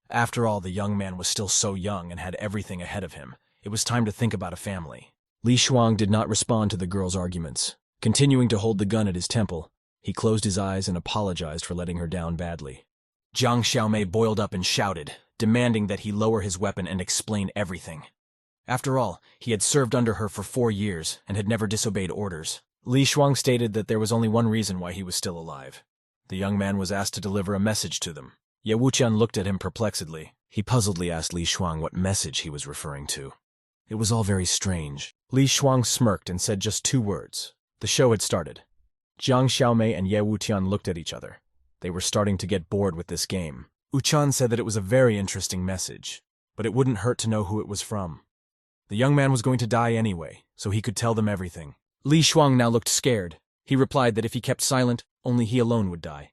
After all, the young man was still so young and had everything ahead of him. It was time to think about a family. Li Shuang did not respond to the girl's arguments. Continuing to hold the gun at his temple, he closed his eyes and apologized for letting her down badly. Zhang Xiaomei boiled up and shouted, demanding that he lower his weapon and explain everything. After all, he had served under her for 4 years and had never disobeyed orders. Li Shuang stated that there was only one reason why he was still alive. The young man was asked to deliver a message to them. Ye Wuqian looked at him perplexedly. He puzzledly asked Li Shuang what message he was referring to. It was all very strange. Li Shuang smirked and said just 2 words. The show had started. Zhang Xiaomei and Ye Wutian looked at each other. They were starting to get bored with this game. Wuqian said that it was a very interesting message, but it wouldn't hurt to know who it was from. The young man was going to die anyway, so he could tell them everything. Li Shuang now looked scared. He replied that if he kept silent, only he alone would die.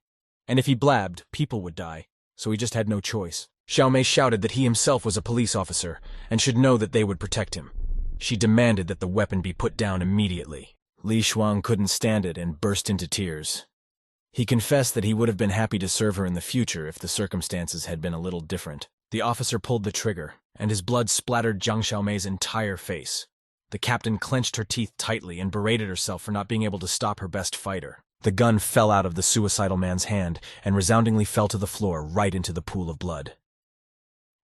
And if he blabbed, people would die, so he just had no choice. Xiaomei shouted that he himself was a police officer and should know that they would protect him. She demanded that the weapon be put down immediately. Li Shuang couldn't stand it and burst into tears. He confessed that he would have been happy to serve her in the future if the circumstances had been a little different. The officer pulled the trigger, and his blood splattered Zhang Xiaomei's entire face. The captain clenched her teeth tightly and berated herself for not being able to stop her best fighter. The gun fell out of the suicidal man's hand and resoundingly fell to the floor right into the pool of blood.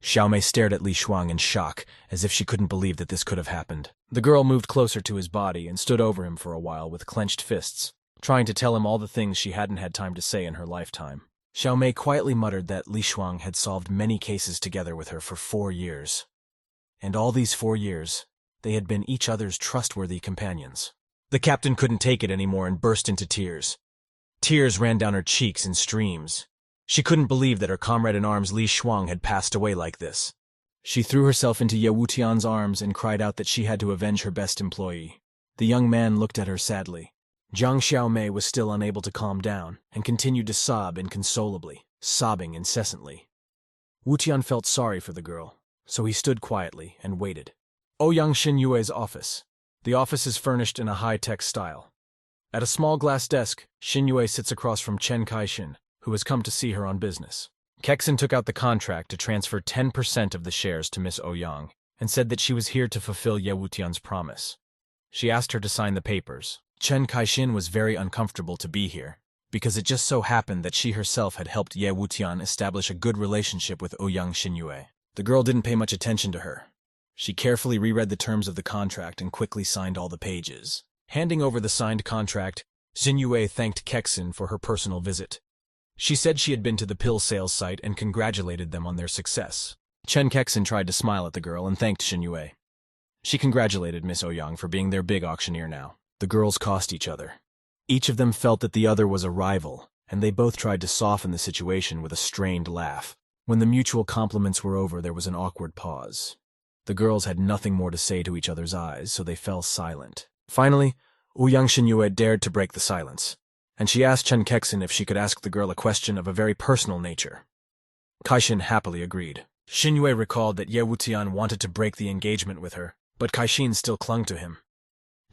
Xiaomei stared at Li Shuang in shock, as if she couldn't believe that this could have happened. The girl moved closer to his body and stood over him for a while with clenched fists, trying to tell him all the things she hadn't had time to say in her lifetime. Xiaomei quietly muttered that Li Shuang had solved many cases together with her for 4 years. And all these 4 years, they had been each other's trustworthy companions. The captain couldn't take it anymore and burst into tears. Tears ran down her cheeks in streams. She couldn't believe that her comrade-in-arms Li Shuang had passed away like this. She threw herself into Ye Wutian's arms and cried out that she had to avenge her best employee. The young man looked at her sadly. Zhang Xiaomei was still unable to calm down and continued to sob inconsolably, sobbing incessantly. Wutian felt sorry for the girl, so he stood quietly and waited. Ouyang Xinyue's office. The office is furnished in a high-tech style. At a small glass desk, Xinyue sits across from Chen Kaixin, who has come to see her on business. Kexin took out the contract to transfer 10% of the shares to Miss Ouyang and said that she was here to fulfill Ye Wutian's promise. She asked her to sign the papers. Chen Kaixin was very uncomfortable to be here, because it just so happened that she herself had helped Ye Wutian establish a good relationship with Ouyang Xinyue. The girl didn't pay much attention to her. She carefully reread the terms of the contract and quickly signed all the pages. Handing over the signed contract, Xinyue thanked Kexin for her personal visit. She said she had been to the pill sales site and congratulated them on their success. Chen Kexin tried to smile at the girl and thanked Xinyue. She congratulated Miss Ouyang for being their big auctioneer now. The girls cost each other. Each of them felt that the other was a rival, and they both tried to soften the situation with a strained laugh. When the mutual compliments were over, there was an awkward pause. The girls had nothing more to say to each other's eyes, so they fell silent. Finally, Ouyang Xinyue dared to break the silence, and she asked Chen Kexin if she could ask the girl a question of a very personal nature. Kaixin happily agreed. Xinyue recalled that Ye Wutian wanted to break the engagement with her, but Kaixin still clung to him.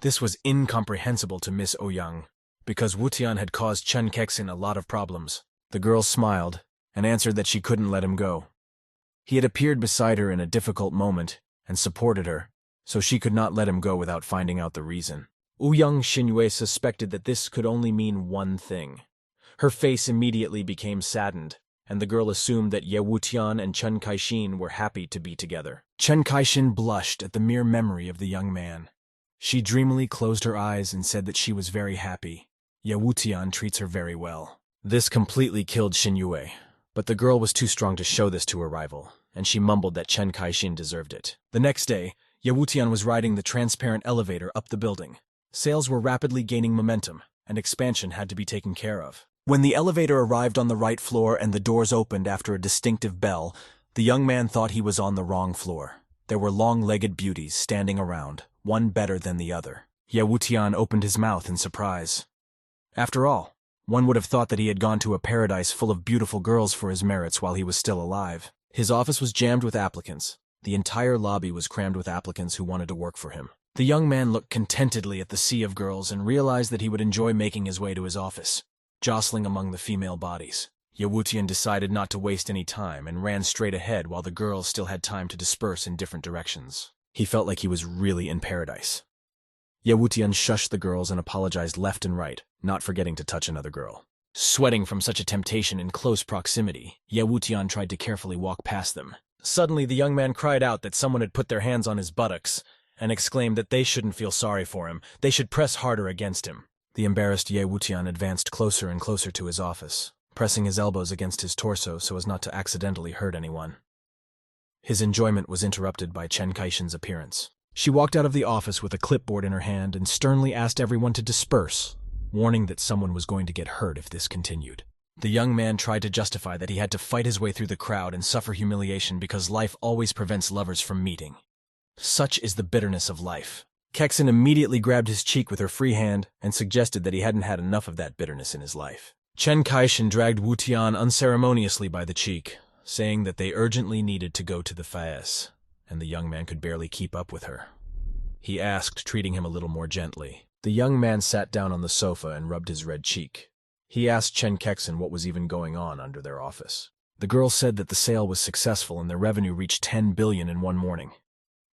This was incomprehensible to Miss Ouyang, because Wutian had caused Chen Kexin a lot of problems. The girl smiled and answered that she couldn't let him go. He had appeared beside her in a difficult moment and supported her, so she could not let him go without finding out the reason. Ouyang Xinyue suspected that this could only mean one thing. Her face immediately became saddened, and the girl assumed that Ye Wutian and Chen Kaixin were happy to be together. Chen Kaixin blushed at the mere memory of the young man. She dreamily closed her eyes and said that she was very happy. Ye Wutian treats her very well. This completely killed Xinyue, but the girl was too strong to show this to her rival, and she mumbled that Chen Kaixin deserved it. The next day, Ye Wutian was riding the transparent elevator up the building. Sales were rapidly gaining momentum, and expansion had to be taken care of. When the elevator arrived on the right floor and the doors opened after a distinctive bell, the young man thought he was on the wrong floor. There were long-legged beauties standing around, one better than the other. Ye Wutian opened his mouth in surprise. After all, one would have thought that he had gone to a paradise full of beautiful girls for his merits while he was still alive. His office was jammed with applicants. The entire lobby was crammed with applicants who wanted to work for him. The young man looked contentedly at the sea of girls and realized that he would enjoy making his way to his office, jostling among the female bodies. Ye Wutian decided not to waste any time and ran straight ahead while the girls still had time to disperse in different directions. He felt like he was really in paradise. Ye Wutian shushed the girls and apologized left and right, not forgetting to touch another girl. Sweating from such a temptation in close proximity, Ye Wutian tried to carefully walk past them. Suddenly, the young man cried out that someone had put their hands on his buttocks and exclaimed that they shouldn't feel sorry for him. They should press harder against him. The embarrassed Ye Wutian advanced closer and closer to his office, pressing his elbows against his torso so as not to accidentally hurt anyone. His enjoyment was interrupted by Chen Kaixin's appearance. She walked out of the office with a clipboard in her hand and sternly asked everyone to disperse, warning that someone was going to get hurt if this continued. The young man tried to justify that he had to fight his way through the crowd and suffer humiliation because life always prevents lovers from meeting. Such is the bitterness of life. Kexin immediately grabbed his cheek with her free hand and suggested that he hadn't had enough of that bitterness in his life. Chen Kaixin dragged Wutian unceremoniously by the cheek, saying that they urgently needed to go to the fairs, and the young man could barely keep up with her. He asked, treating him a little more gently. The young man sat down on the sofa and rubbed his red cheek. He asked Chen Kexin what was even going on under their office. The girl said that the sale was successful and their revenue reached 10 billion in one morning.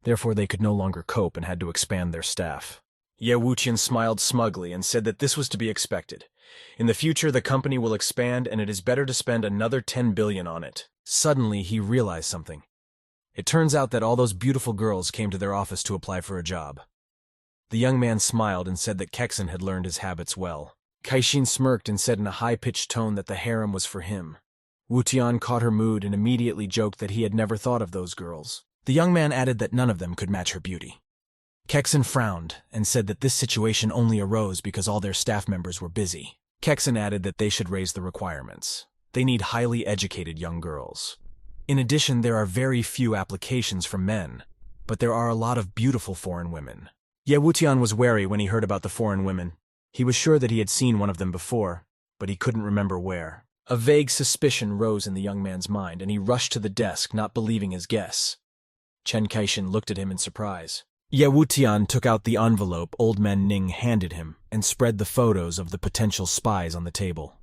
Therefore, they could no longer cope and had to expand their staff. Ye Wutian smiled smugly and said that this was to be expected. In the future, the company will expand and it is better to spend another 10 billion on it. Suddenly, he realized something. It turns out that all those beautiful girls came to their office to apply for a job. The young man smiled and said that Kexin had learned his habits well. Kaixin smirked and said in a high-pitched tone that the harem was for him. Wutian caught her mood and immediately joked that he had never thought of those girls. The young man added that none of them could match her beauty. Kexin frowned and said that this situation only arose because all their staff members were busy. Kexin added that they should raise the requirements. They need highly educated young girls. In addition, there are very few applications from men, but there are a lot of beautiful foreign women. Ye Wutian was wary when he heard about the foreign women. He was sure that he had seen one of them before, but he couldn't remember where. A vague suspicion rose in the young man's mind, and he rushed to the desk, not believing his guess. Chen Kaixin looked at him in surprise. Ye Wutian took out the envelope Old Man Ning handed him and spread the photos of the potential spies on the table.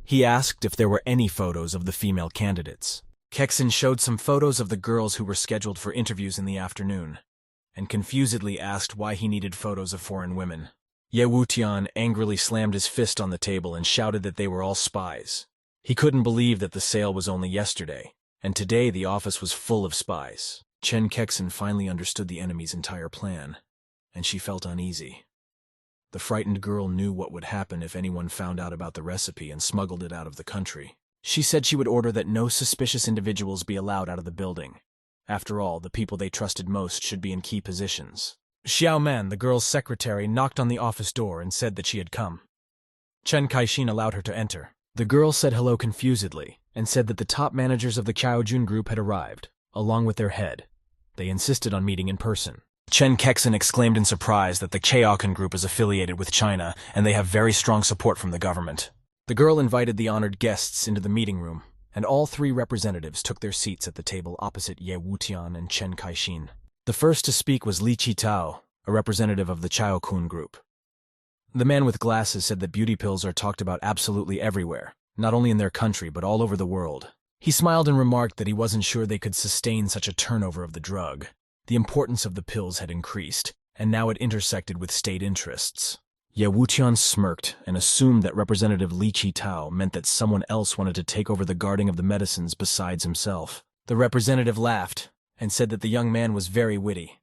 He asked if there were any photos of the female candidates. Kexin showed some photos of the girls who were scheduled for interviews in the afternoon, and confusedly asked why he needed photos of foreign women. Ye Wutian angrily slammed his fist on the table and shouted that they were all spies. He couldn't believe that the sale was only yesterday, and today the office was full of spies. Chen Kexin finally understood the enemy's entire plan, and she felt uneasy. The frightened girl knew what would happen if anyone found out about the recipe and smuggled it out of the country. She said she would order that no suspicious individuals be allowed out of the building. After all, the people they trusted most should be in key positions. Xiao Man, the girl's secretary, knocked on the office door and said that she had come. Chen Kaixin allowed her to enter. The girl said hello confusedly and said that the top managers of the Chaojun group had arrived, along with their head. They insisted on meeting in person. Chen Kexin exclaimed in surprise that the Chaojun group is affiliated with China and they have very strong support from the government. The girl invited the honored guests into the meeting room, and all three representatives took their seats at the table opposite Ye Wutian and Chen Kaixin. The first to speak was Li Qitao, a representative of the Chaojun group. The man with glasses said that beauty pills are talked about absolutely everywhere, not only in their country but all over the world. He smiled and remarked that he wasn't sure they could sustain such a turnover of the drug. The importance of the pills had increased, and now it intersected with state interests. Ye Wutian smirked and assumed that Representative Li Qitao meant that someone else wanted to take over the guarding of the medicines besides himself. The representative laughed and said that the young man was very witty.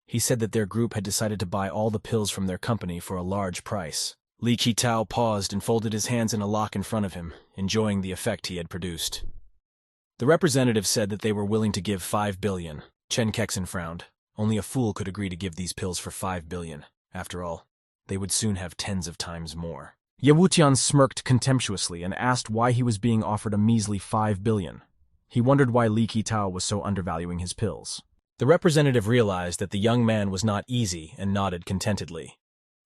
He said that their group had decided to buy all the pills from their company for a large price. Li Qitao paused and folded his hands in a lock in front of him, enjoying the effect he had produced. The representative said that they were willing to give 5 billion. Chen Kexin frowned. Only a fool could agree to give these pills for 5 billion. After all, they would soon have tens of times more. Ye Wutian smirked contemptuously and asked why he was being offered a measly 5 billion. He wondered why Li Qitao was so undervaluing his pills. The representative realized that the young man was not easy and nodded contentedly.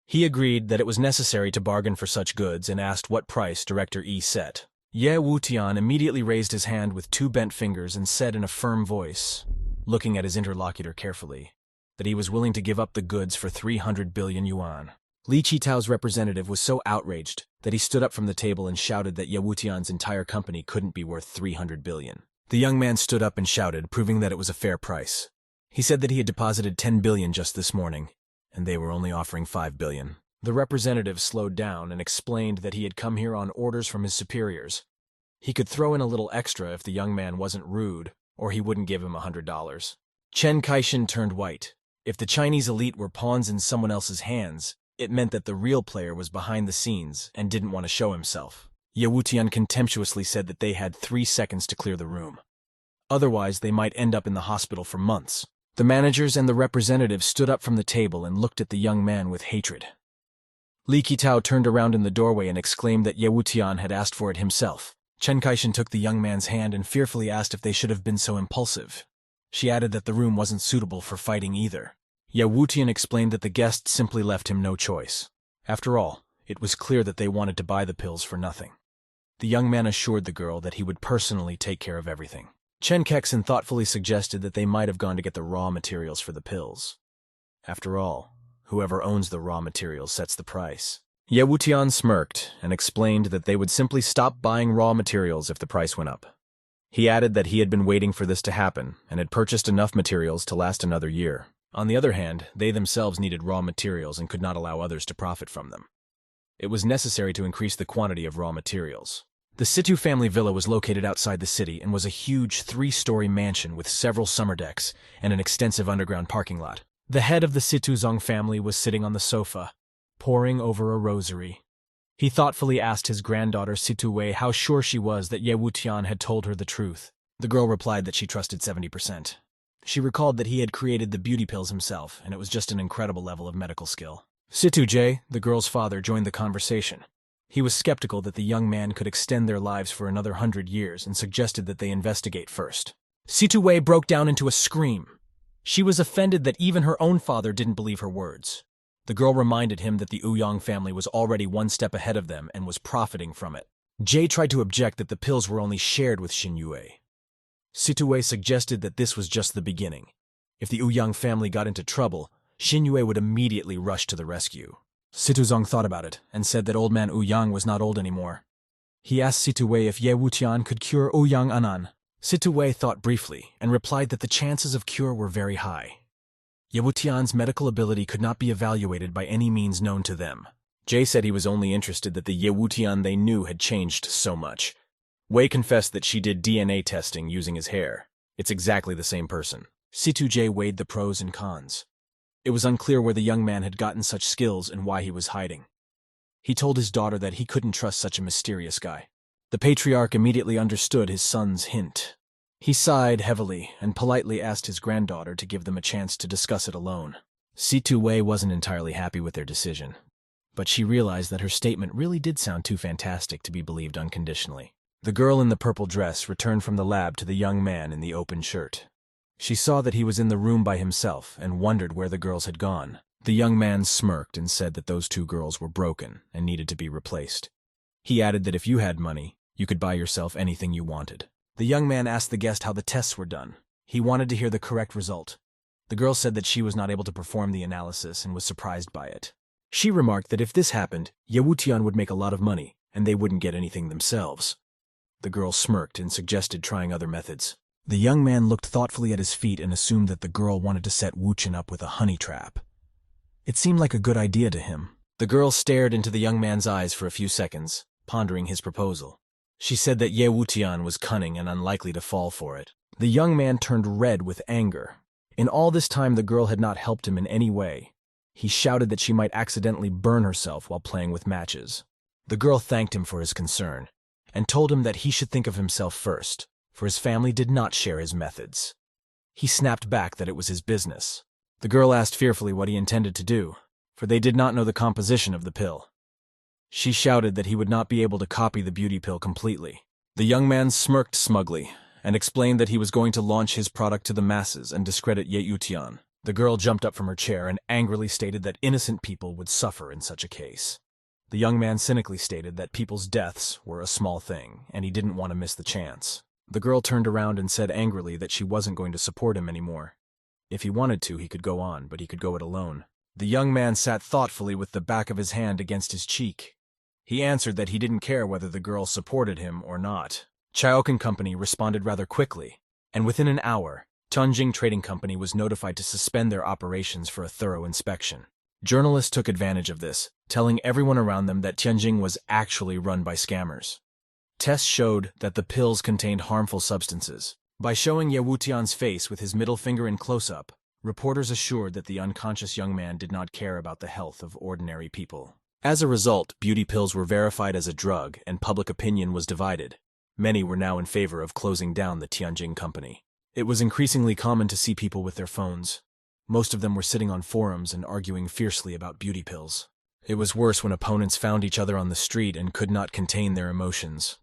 He agreed that it was necessary to bargain for such goods and asked what price Director Yi set. Ye Wutian immediately raised his hand with 2 bent fingers and said in a firm voice, looking at his interlocutor carefully, that he was willing to give up the goods for 300 billion yuan. Li Qitao's representative was so outraged that he stood up from the table and shouted that Ye Wutian's entire company couldn't be worth 300 billion. The young man stood up and shouted, proving that it was a fair price. He said that he had deposited 10 billion just this morning, and they were only offering 5 billion. The representative slowed down and explained that he had come here on orders from his superiors. He could throw in a little extra if the young man wasn't rude, or he wouldn't give him $100. Chen Kaishin turned white. If the Chinese elite were pawns in someone else's hands, it meant that the real player was behind the scenes and didn't want to show himself. Ye Wutian contemptuously said that they had 3 seconds to clear the room. Otherwise, they might end up in the hospital for months. The managers and the representatives stood up from the table and looked at the young man with hatred. Li Qitao turned around in the doorway and exclaimed that Ye Wutian had asked for it himself. Chen Kaishin took the young man's hand and fearfully asked if they should have been so impulsive. She added that the room wasn't suitable for fighting either. Ye Wutian explained that the guests simply left him no choice. After all, it was clear that they wanted to buy the pills for nothing. The young man assured the girl that he would personally take care of everything. Chen Kexin thoughtfully suggested that they might have gone to get the raw materials for the pills. After all, whoever owns the raw materials sets the price. Ye Wutian smirked and explained that they would simply stop buying raw materials if the price went up. He added that he had been waiting for this to happen and had purchased enough materials to last another year. On the other hand, they themselves needed raw materials and could not allow others to profit from them. It was necessary to increase the quantity of raw materials. The Situ family villa was located outside the city and was a huge 3-story mansion with several summer decks and an extensive underground parking lot. The head of the Situ Zong family was sitting on the sofa, poring over a rosary. He thoughtfully asked his granddaughter Situ Wei how sure she was that Ye Wutian had told her the truth. The girl replied that she trusted 70%. She recalled that he had created the beauty pills himself, and it was just an incredible level of medical skill. Situ Jie, the girl's father, joined the conversation. He was skeptical that the young man could extend their lives for another 100 years and suggested that they investigate first. Situ Wei broke down into a scream. She was offended that even her own father didn't believe her words. The girl reminded him that the Ouyang family was already 1 step ahead of them and was profiting from it. Jie tried to object that the pills were only shared with Xin Yue. Situ Wei suggested that this was just the beginning. If the Ouyang family got into trouble, Xin Yue would immediately rush to the rescue. Situ Zong thought about it and said that old man Ouyang was not old anymore. He asked Situ Wei if Ye Wutian could cure Ouyang Anan. Situ Wei thought briefly and replied that the chances of cure were very high. Ye Wutian's medical ability could not be evaluated by any means known to them. Jie said he was only interested that the Ye Wutian they knew had changed so much. Wei confessed that she did DNA testing using his hair. It's exactly the same person. Situ Jie weighed the pros and cons. It was unclear where the young man had gotten such skills and why he was hiding. He told his daughter that he couldn't trust such a mysterious guy. The patriarch immediately understood his son's hint. He sighed heavily and politely asked his granddaughter to give them a chance to discuss it alone. Situ Wei wasn't entirely happy with their decision, but she realized that her statement really did sound too fantastic to be believed unconditionally. The girl in the purple dress returned from the lab to the young man in the open shirt. She saw that he was in the room by himself and wondered where the girls had gone. The young man smirked and said that those 2 girls were broken and needed to be replaced. He added that if you had money, you could buy yourself anything you wanted. The young man asked the guest how the tests were done. He wanted to hear the correct result. The girl said that she was not able to perform the analysis and was surprised by it. She remarked that if this happened, Ye Wutian would make a lot of money, and they wouldn't get anything themselves. The girl smirked and suggested trying other methods. The young man looked thoughtfully at his feet and assumed that the girl wanted to set Wuchen up with a honey trap. It seemed like a good idea to him. The girl stared into the young man's eyes for a few seconds, pondering his proposal. She said that Ye Wutian was cunning and unlikely to fall for it. The young man turned red with anger. In all this time, the girl had not helped him in any way. He shouted that she might accidentally burn herself while playing with matches. The girl thanked him for his concern and told him that he should think of himself first, for his family did not share his methods. He snapped back that it was his business. The girl asked fearfully what he intended to do, for they did not know the composition of the pill. She shouted that he would not be able to copy the beauty pill completely. The young man smirked smugly and explained that he was going to launch his product to the masses and discredit Ye Yutian. The girl jumped up from her chair and angrily stated that innocent people would suffer in such a case. The young man cynically stated that people's deaths were a small thing, and he didn't want to miss the chance. The girl turned around and said angrily that she wasn't going to support him anymore. If he wanted to, he could go on, but he could go it alone. The young man sat thoughtfully with the back of his hand against his cheek. He answered that he didn't care whether the girl supported him or not. Chaokan Company responded rather quickly, and within an hour, Tianjin Trading Company was notified to suspend their operations for a thorough inspection. Journalists took advantage of this, telling everyone around them that Tianjin was actually run by scammers. Tests showed that the pills contained harmful substances. By showing Ye Wutian's face with his middle finger in close-up, reporters assured that the unconscious young man did not care about the health of ordinary people. As a result, beauty pills were verified as a drug and public opinion was divided. Many were now in favor of closing down the Tianjin Company. It was increasingly common to see people with their phones. Most of them were sitting on forums and arguing fiercely about beauty pills. It was worse when opponents found each other on the street and could not contain their emotions.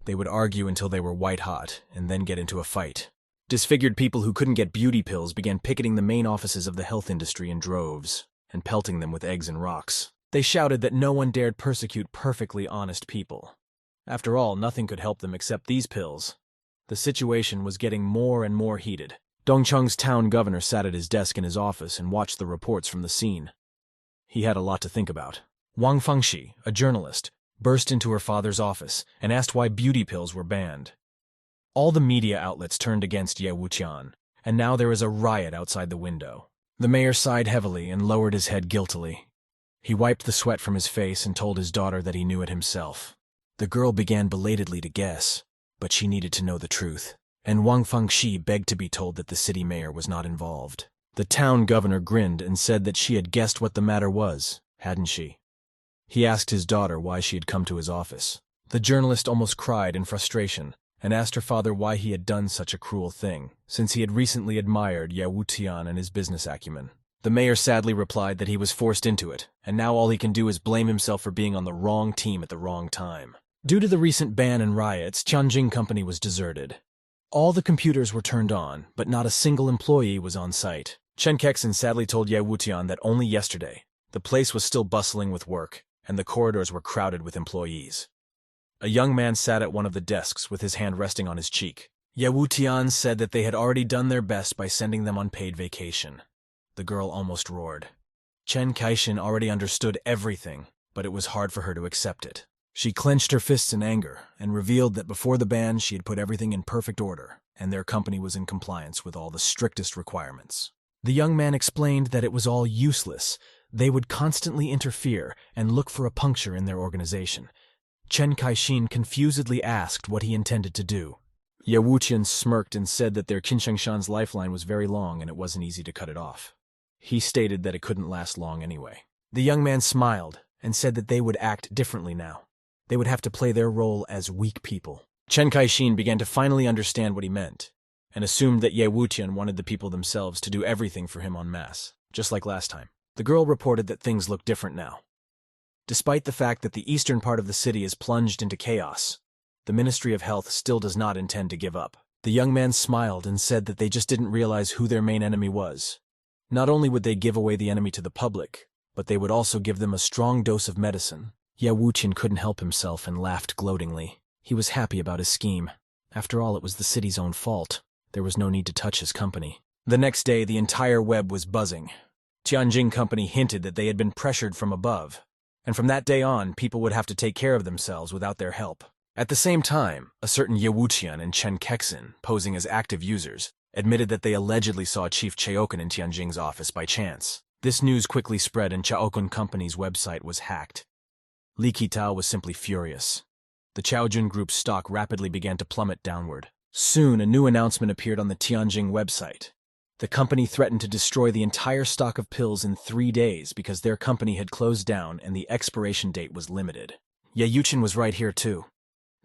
They would argue until they were white-hot and then get into a fight. Disfigured people who couldn't get beauty pills began picketing the main offices of the health industry in droves and pelting them with eggs and rocks. They shouted that no one dared persecute perfectly honest people. After all, nothing could help them except these pills. The situation was getting more and more heated. Dongcheng's town governor sat at his desk in his office and watched the reports from the scene. He had a lot to think about. Wang Fengxi, a journalist, burst into her father's office and asked why beauty pills were banned. All the media outlets turned against Ye Wuqian, and now there is a riot outside the window. The mayor sighed heavily and lowered his head guiltily. He wiped the sweat from his face and told his daughter that he knew it himself. The girl began belatedly to guess, but she needed to know the truth, and Wang Fengxi begged to be told that the city mayor was not involved. The town governor grinned and said that she had guessed what the matter was, hadn't she? He asked his daughter why she had come to his office. The journalist almost cried in frustration and asked her father why he had done such a cruel thing, since he had recently admired Ye Wutian and his business acumen. The mayor sadly replied that he was forced into it, and now all he can do is blame himself for being on the wrong team at the wrong time. Due to the recent ban and riots, Tianjin Company was deserted. All the computers were turned on, but not a single employee was on site. Chen Kexin sadly told Ye Wutian that only yesterday, the place was still bustling with work, and the corridors were crowded with employees. A young man sat at one of the desks with his hand resting on his cheek. Ye Wutian said that they had already done their best by sending them on paid vacation. The girl almost roared. Chen Kaixin already understood everything, but it was hard for her to accept it. She clenched her fists in anger and revealed that before the ban she had put everything in perfect order, and their company was in compliance with all the strictest requirements. The young man explained that it was all useless. They would constantly interfere and look for a puncture in their organization. Chen Kaixin confusedly asked what he intended to do. Ye Wuqian smirked and said that their Qinshangshan's lifeline was very long and it wasn't easy to cut it off. He stated that it couldn't last long anyway. The young man smiled and said that they would act differently now. They would have to play their role as weak people. Chen Kaixin began to finally understand what he meant, and assumed that Ye Wutian wanted the people themselves to do everything for him en masse, just like last time. The girl reported that things looked different now. Despite the fact that the eastern part of the city is plunged into chaos, the Ministry of Health still does not intend to give up. The young man smiled and said that they just didn't realize who their main enemy was. Not only would they give away the enemy to the public, but they would also give them a strong dose of medicine. Ye Wuqian couldn't help himself and laughed gloatingly. He was happy about his scheme. After all, it was the city's own fault. There was no need to touch his company. The next day, the entire web was buzzing. Tianjin Company hinted that they had been pressured from above, and from that day on, people would have to take care of themselves without their help. At the same time, a certain Ye Wuqian and Chen Kexin, posing as active users, admitted that they allegedly saw Chief Chaokan in Tianjin's office by chance. This news quickly spread and Chaokan Company's website was hacked. Li Qitao was simply furious. The Chaojun Group's stock rapidly began to plummet downward. Soon, a new announcement appeared on the Tianjin website. The company threatened to destroy the entire stock of pills in 3 days because their company had closed down and the expiration date was limited. Yayuchin was right here too.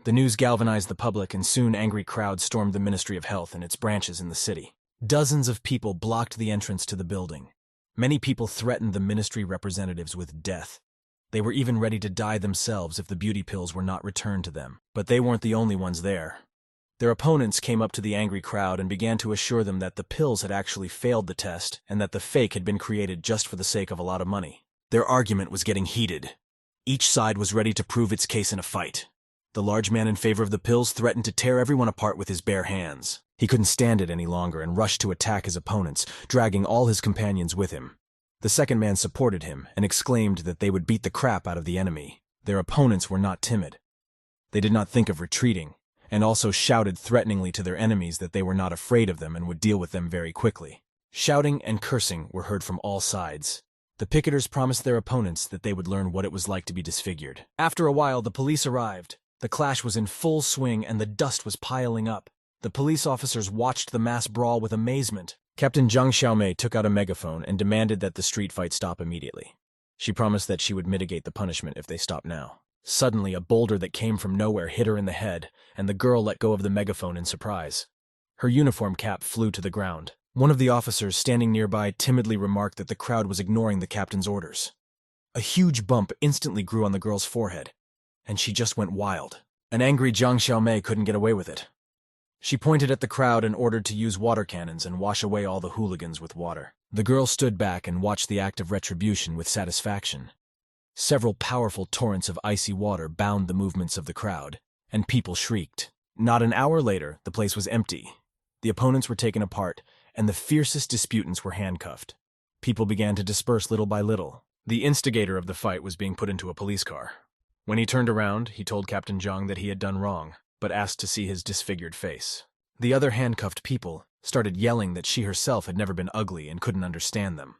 The news galvanized the public and soon angry crowds stormed the Ministry of Health and its branches in the city. Dozens of people blocked the entrance to the building. Many people threatened the ministry representatives with death. They were even ready to die themselves if the beauty pills were not returned to them. But they weren't the only ones there. Their opponents came up to the angry crowd and began to assure them that the pills had actually failed the test and that the fake had been created just for the sake of a lot of money. Their argument was getting heated. Each side was ready to prove its case in a fight. The large man in favor of the pills threatened to tear everyone apart with his bare hands. He couldn't stand it any longer and rushed to attack his opponents, dragging all his companions with him. The second man supported him and exclaimed that they would beat the crap out of the enemy. Their opponents were not timid. They did not think of retreating, and also shouted threateningly to their enemies that they were not afraid of them and would deal with them very quickly. Shouting and cursing were heard from all sides. The picketers promised their opponents that they would learn what it was like to be disfigured. After a while, the police arrived. The clash was in full swing and the dust was piling up. The police officers watched the mass brawl with amazement. Captain Zhang Xiaomei took out a megaphone and demanded that the street fight stop immediately. She promised that she would mitigate the punishment if they stopped now. Suddenly, a boulder that came from nowhere hit her in the head, and the girl let go of the megaphone in surprise. Her uniform cap flew to the ground. One of the officers standing nearby timidly remarked that the crowd was ignoring the captain's orders. A huge bump instantly grew on the girl's forehead, and she just went wild. An angry Zhang Xiaomei couldn't get away with it. She pointed at the crowd and ordered to use water cannons and wash away all the hooligans with water. The girl stood back and watched the act of retribution with satisfaction. Several powerful torrents of icy water bound the movements of the crowd, and people shrieked. Not an hour later, the place was empty. The opponents were taken apart, and the fiercest disputants were handcuffed. People began to disperse little by little. The instigator of the fight was being put into a police car. When he turned around, he told Captain Zhang that he had done wrong, but asked to see his disfigured face. The other handcuffed people started yelling that she herself had never been ugly and couldn't understand them.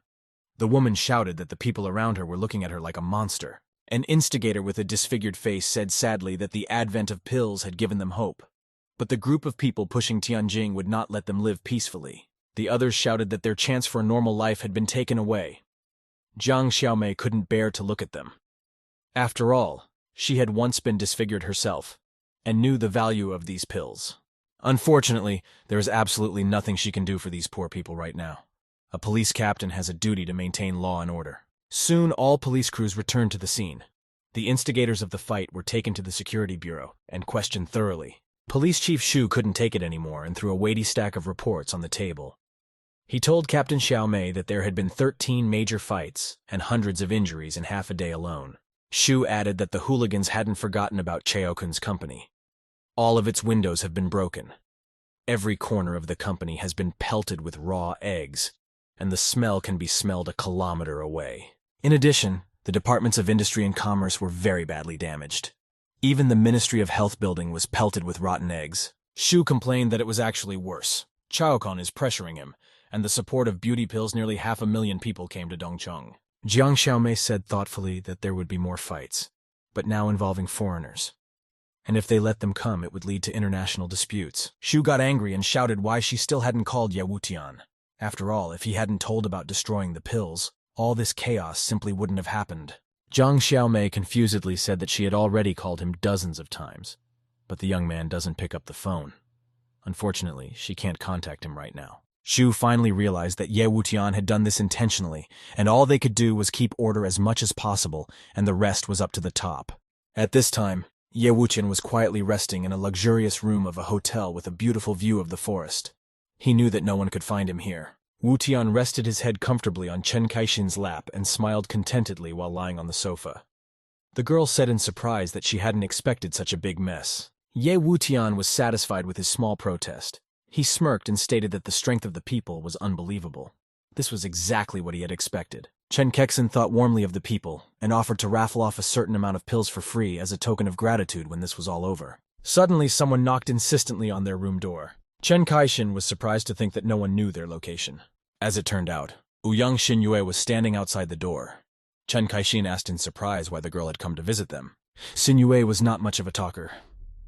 The woman shouted that the people around her were looking at her like a monster. An instigator with a disfigured face said sadly that the advent of pills had given them hope. But the group of people pushing Tianjing would not let them live peacefully. The others shouted that their chance for a normal life had been taken away. Zhang Xiaomei couldn't bear to look at them. After all, she had once been disfigured herself, and knew the value of these pills. Unfortunately, there is absolutely nothing she can do for these poor people right now. A police captain has a duty to maintain law and order. Soon, all police crews returned to the scene. The instigators of the fight were taken to the security bureau and questioned thoroughly. Police Chief Shu couldn't take it anymore and threw a weighty stack of reports on the table. He told Captain Xiaomei that there had been 13 major fights and hundreds of injuries in half a day alone. Shu added that the hooligans hadn't forgotten about Cheokun's company. All of its windows have been broken. Every corner of the company has been pelted with raw eggs, and the smell can be smelled a kilometer away. In addition, the departments of industry and commerce were very badly damaged. Even the Ministry of Health building was pelted with rotten eggs. Shu complained that it was actually worse. Chaokon is pressuring him, and the support of beauty pills nearly 500,000 people came to Dongcheng. Jiang Xiaomei said thoughtfully that there would be more fights, but now involving foreigners. And if they let them come, it would lead to international disputes. Shu got angry and shouted why she still hadn't called Ye Wutian. After all, if he hadn't told about destroying the pills, all this chaos simply wouldn't have happened. Zhang Xiaomei confusedly said that she had already called him dozens of times, but the young man doesn't pick up the phone. Unfortunately, she can't contact him right now. Shu finally realized that Ye Wutian had done this intentionally, and all they could do was keep order as much as possible, and the rest was up to the top. At this time, Ye Wutian was quietly resting in a luxurious room of a hotel with a beautiful view of the forest. He knew that no one could find him here. Wutian rested his head comfortably on Chen Kaixin's lap and smiled contentedly while lying on the sofa. The girl said in surprise that she hadn't expected such a big mess. Ye Wutian was satisfied with his small protest. He smirked and stated that the strength of the people was unbelievable. This was exactly what he had expected. Chen Kaixin thought warmly of the people and offered to raffle off a certain amount of pills for free as a token of gratitude when this was all over. Suddenly, someone knocked insistently on their room door. Chen Kaixin was surprised to think that no one knew their location. As it turned out, Ouyang Xinyue was standing outside the door. Chen Kaixin asked in surprise why the girl had come to visit them. Xinyue was not much of a talker.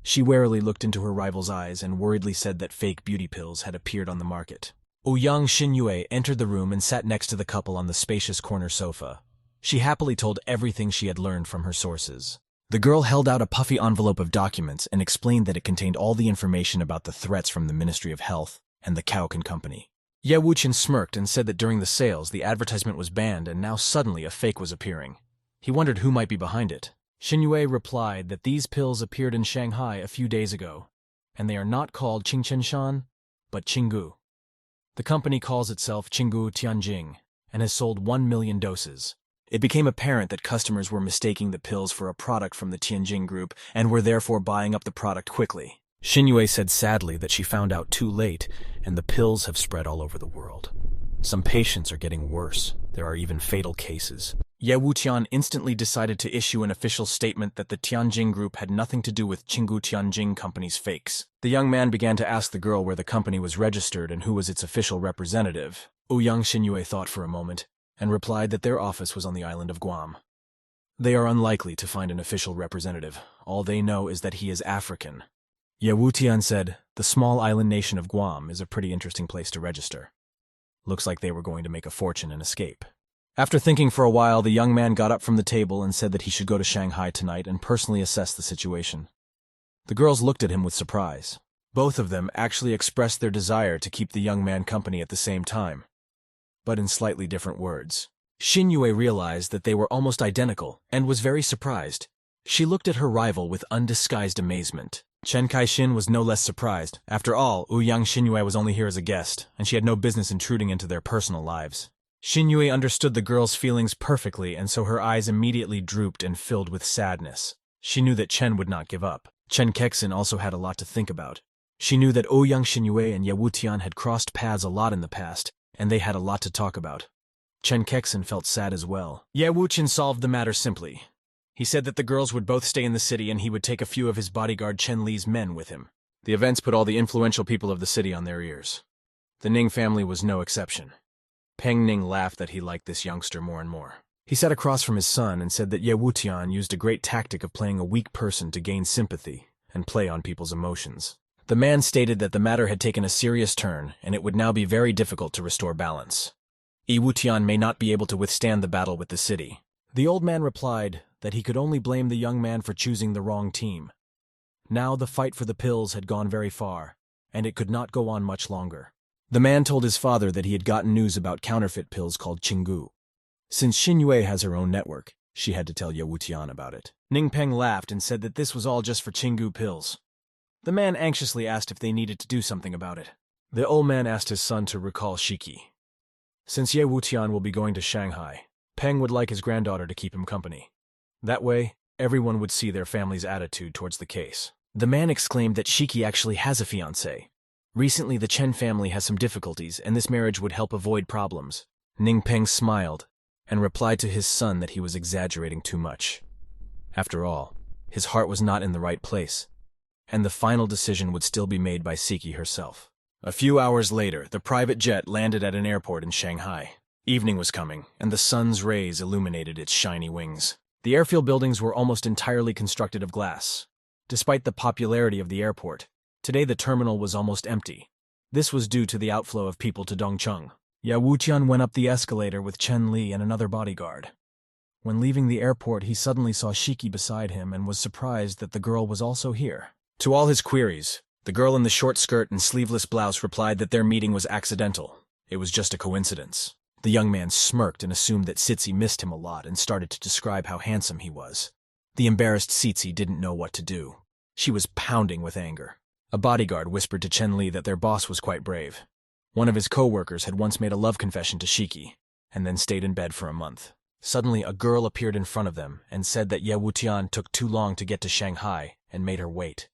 She warily looked into her rival's eyes and worriedly said that fake beauty pills had appeared on the market. Ouyang Xinyue entered the room and sat next to the couple on the spacious corner sofa. She happily told everything she had learned from her sources. The girl held out a puffy envelope of documents and explained that it contained all the information about the threats from the Ministry of Health and the Kaoken Company. Ye Wuqian smirked and said that during the sales, the advertisement was banned and now suddenly a fake was appearing. He wondered who might be behind it. Xinyue replied that these pills appeared in Shanghai a few days ago, and they are not called Qingchenshan, but Qinggu. The company calls itself Qinggu Tianjing and has sold 1 million doses. It became apparent that customers were mistaking the pills for a product from the Tianjing group and were therefore buying up the product quickly. Xinyue said sadly that she found out too late, and the pills have spread all over the world. Some patients are getting worse. There are even fatal cases. Ye Wuqian instantly decided to issue an official statement that the Tianjing group had nothing to do with Qinggu Tianjing Company's fakes. The young man began to ask the girl where the company was registered and who was its official representative. Ouyang Xinyue thought for a moment and replied that their office was on the island of Guam. They are unlikely to find an official representative. All they know is that he is African. Ye Wuqian said, the small island nation of Guam is a pretty interesting place to register. Looks like they were going to make a fortune and escape. After thinking for a while, the young man got up from the table and said that he should go to Shanghai tonight and personally assess the situation. The girls looked at him with surprise. Both of them actually expressed their desire to keep the young man company at the same time, but in slightly different words. Xinyue realized that they were almost identical and was very surprised. She looked at her rival with undisguised amazement. Chen Kaixin was no less surprised. After all, Ouyang Xinyue was only here as a guest, and she had no business intruding into their personal lives. Xinyue understood the girl's feelings perfectly, and so her eyes immediately drooped and filled with sadness. She knew that Chen would not give up. Chen Kexin also had a lot to think about. She knew that Ouyang Xinyue and Ye Wuqian had crossed paths a lot in the past, and they had a lot to talk about. Chen Kexin felt sad as well. Ye Wuqian solved the matter simply. He said that the girls would both stay in the city and he would take a few of his bodyguard Chen Li's men with him. The events put all the influential people of the city on their ears. The Ning family was no exception. Peng Ning laughed that he liked this youngster more and more. He sat across from his son and said that Ye Wuqian used a great tactic of playing a weak person to gain sympathy and play on people's emotions. The man stated that the matter had taken a serious turn and it would now be very difficult to restore balance. Ye Wuqian may not be able to withstand the battle with the city. The old man replied that he could only blame the young man for choosing the wrong team. Now the fight for the pills had gone very far, and it could not go on much longer. The man told his father that he had gotten news about counterfeit pills called Qinggu. Since Xinyue has her own network, she had to tell Ye Wuqian about it. Ning Peng laughed and said that this was all just for Qinggu pills. The man anxiously asked if they needed to do something about it. The old man asked his son to recall Shiki. Since Ye Wuqian will be going to Shanghai, Peng would like his granddaughter to keep him company. That way, everyone would see their family's attitude towards the case. The man exclaimed that Shiki actually has a fiancé. Recently, the Chen family has some difficulties, and this marriage would help avoid problems. Ning Peng smiled and replied to his son that he was exaggerating too much. After all, his heart was not in the right place, and the final decision would still be made by Shiki herself. A few hours later, the private jet landed at an airport in Shanghai. Evening was coming, and the sun's rays illuminated its shiny wings. The airfield buildings were almost entirely constructed of glass. Despite the popularity of the airport, today the terminal was almost empty. This was due to the outflow of people to Dongcheng. Ye Wuqian went up the escalator with Chen Li and another bodyguard. When leaving the airport, he suddenly saw Shiki beside him and was surprised that the girl was also here. To all his queries, the girl in the short skirt and sleeveless blouse replied that their meeting was accidental. It was just a coincidence. The young man smirked and assumed that Sitsi missed him a lot and started to describe how handsome he was. The embarrassed Sitsi didn't know what to do. She was pounding with anger. A bodyguard whispered to Chen Li that their boss was quite brave. One of his co-workers had once made a love confession to Shiki, and then stayed in bed for a month. Suddenly, a girl appeared in front of them and said that Ye Wuqian took too long to get to Shanghai and made her wait.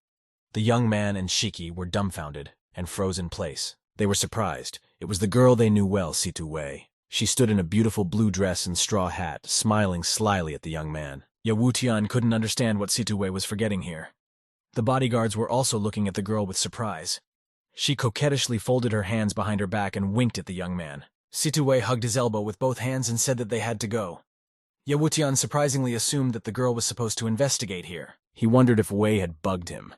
The young man and Shiki were dumbfounded and froze in place. They were surprised. It was the girl they knew well, Situ Wei. She stood in a beautiful blue dress and straw hat, smiling slyly at the young man. Ye Wuqian couldn't understand what Situ Wei was forgetting here. The bodyguards were also looking at the girl with surprise. She coquettishly folded her hands behind her back and winked at the young man. Situ Wei hugged his elbow with both hands and said that they had to go. Ye Wuqian surprisingly assumed that the girl was supposed to investigate here. He wondered if Wei had bugged him.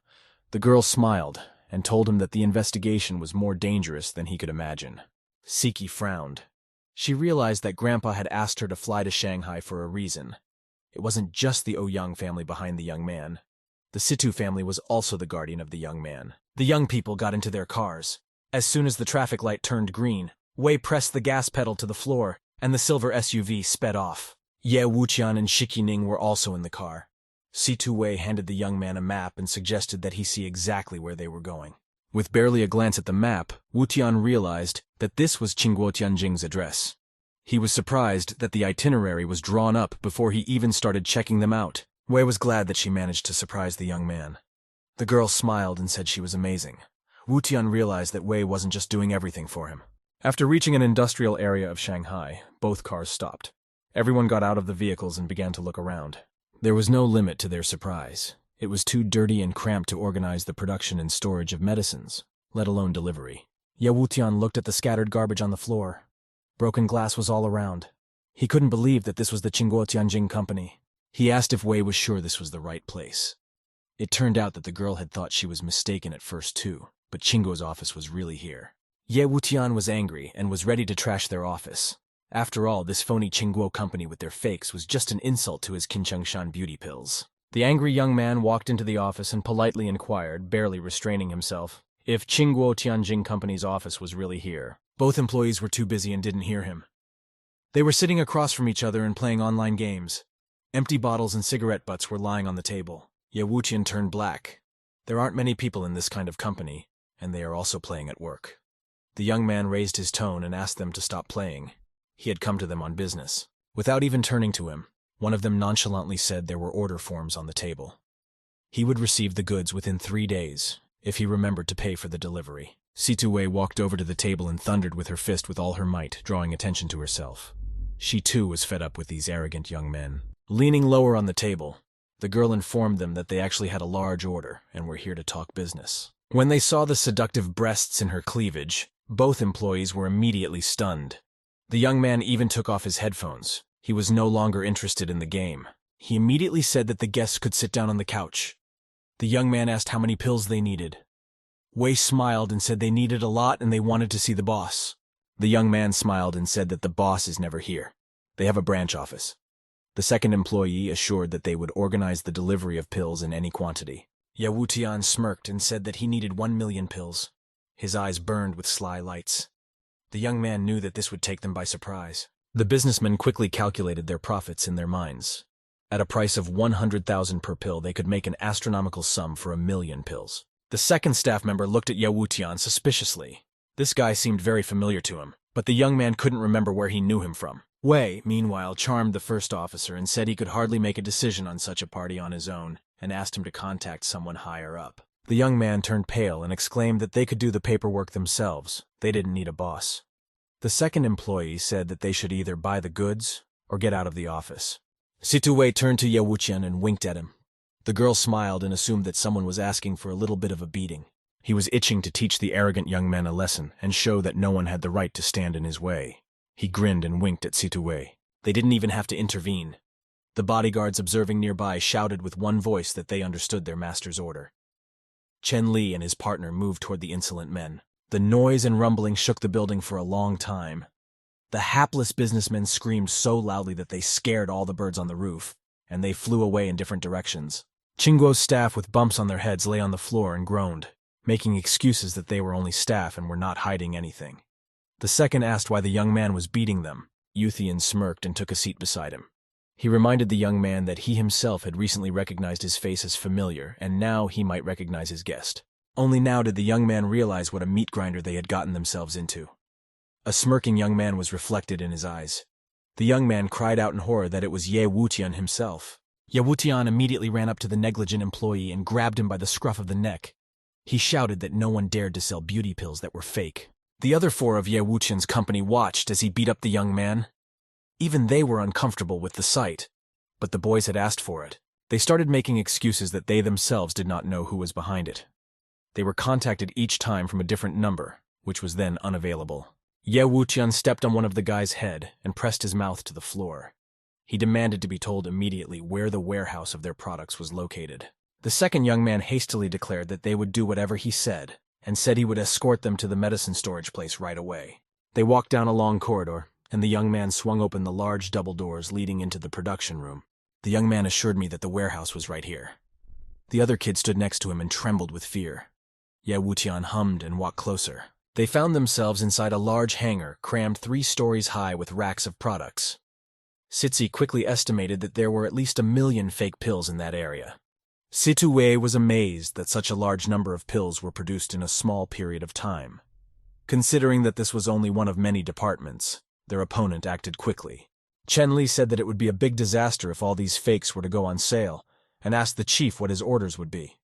The girl smiled and told him that the investigation was more dangerous than he could imagine. Siki frowned. She realized that Grandpa had asked her to fly to Shanghai for a reason. It wasn't just the Ouyang family behind the young man. The Situ family was also the guardian of the young man. The young people got into their cars. As soon as the traffic light turned green, Wei pressed the gas pedal to the floor, and the silver SUV sped off. Ye Wuqian and Shiqining were also in the car. Situ Wei handed the young man a map and suggested that he see exactly where they were going. With barely a glance at the map, Wutian realized that this was Qingguo Tianjing's address. He was surprised that the itinerary was drawn up before he even started checking them out. Wei was glad that she managed to surprise the young man. The girl smiled and said she was amazing. Wutian realized that Wei wasn't just doing everything for him. After reaching an industrial area of Shanghai, both cars stopped. Everyone got out of the vehicles and began to look around. There was no limit to their surprise. It was too dirty and cramped to organize the production and storage of medicines, let alone delivery. Ye Wutian looked at the scattered garbage on the floor. Broken glass was all around. He couldn't believe that this was the Qingguo Tianjing company. He asked if Wei was sure this was the right place. It turned out that the girl had thought she was mistaken at first too, but Qingguo's office was really here. Ye Wutian was angry and was ready to trash their office. After all, this phony Qingguo company with their fakes was just an insult to his Qinchengshan beauty pills. The angry young man walked into the office and politely inquired, barely restraining himself, if Qingguo Tianjing Company's office was really here. Both employees were too busy and didn't hear him. They were sitting across from each other and playing online games. Empty bottles and cigarette butts were lying on the table. Ye Wuqian turned black. There aren't many people in this kind of company, and they are also playing at work. The young man raised his tone and asked them to stop playing. He had come to them on business. Without even turning to him, one of them nonchalantly said there were order forms on the table. He would receive the goods within 3 days, if he remembered to pay for the delivery. Situ Wei walked over to the table and thundered with her fist with all her might, drawing attention to herself. She too was fed up with these arrogant young men. Leaning lower on the table, the girl informed them that they actually had a large order and were here to talk business. When they saw the seductive breasts in her cleavage, both employees were immediately stunned. The young man even took off his headphones. He was no longer interested in the game. He immediately said that the guests could sit down on the couch. The young man asked how many pills they needed. Wei smiled and said they needed a lot and they wanted to see the boss. The young man smiled and said that the boss is never here. They have a branch office. The second employee assured that they would organize the delivery of pills in any quantity. Ye Wutian smirked and said that he needed 1 million pills. His eyes burned with sly lights. The young man knew that this would take them by surprise. The businessmen quickly calculated their profits in their minds. At a price of 100,000 per pill, they could make an astronomical sum for 1 million pills. The second staff member looked at Ye Wutian suspiciously. This guy seemed very familiar to him, but the young man couldn't remember where he knew him from. Wei, meanwhile, charmed the first officer and said he could hardly make a decision on such a party on his own, and asked him to contact someone higher up. The young man turned pale and exclaimed that they could do the paperwork themselves. They didn't need a boss. The second employee said that they should either buy the goods or get out of the office. Situ Wei turned to Ye Wuqian and winked at him. The girl smiled and assumed that someone was asking for a little bit of a beating. He was itching to teach the arrogant young man a lesson and show that no one had the right to stand in his way. He grinned and winked at Situ Wei. They didn't even have to intervene. The bodyguards observing nearby shouted with one voice that they understood their master's order. Chen Li and his partner moved toward the insolent men. The noise and rumbling shook the building for a long time. The hapless businessmen screamed so loudly that they scared all the birds on the roof, and they flew away in different directions. Qingguo's staff with bumps on their heads lay on the floor and groaned, making excuses that they were only staff and were not hiding anything. The second asked why the young man was beating them. Yuthian smirked and took a seat beside him. He reminded the young man that he himself had recently recognized his face as familiar, and now he might recognize his guest. Only now did the young man realize what a meat grinder they had gotten themselves into. A smirking young man was reflected in his eyes. The young man cried out in horror that it was Ye Wutian himself. Ye Wutian immediately ran up to the negligent employee and grabbed him by the scruff of the neck. He shouted that no one dared to sell beauty pills that were fake. The other 4 of Ye Wuqian's company watched as he beat up the young man. Even they were uncomfortable with the sight, but the boys had asked for it. They started making excuses that they themselves did not know who was behind it. They were contacted each time from a different number, which was then unavailable. Ye Wuqian stepped on one of the guy's head and pressed his mouth to the floor. He demanded to be told immediately where the warehouse of their products was located. The second young man hastily declared that they would do whatever he said, and said he would escort them to the medicine storage place right away. They walked down a long corridor, and the young man swung open the large double doors leading into the production room. The young man assured me that the warehouse was right here. The other kid stood next to him and trembled with fear. Ye Wutian hummed and walked closer. They found themselves inside a large hangar crammed 3 stories high with racks of products. Sitsi quickly estimated that there were at least 1 million fake pills in that area. Situé was amazed that such a large number of pills were produced in a small period of time. Considering that this was only one of many departments, their opponent acted quickly. Chenli said that it would be a big disaster if all these fakes were to go on sale, and asked the chief what his orders would be.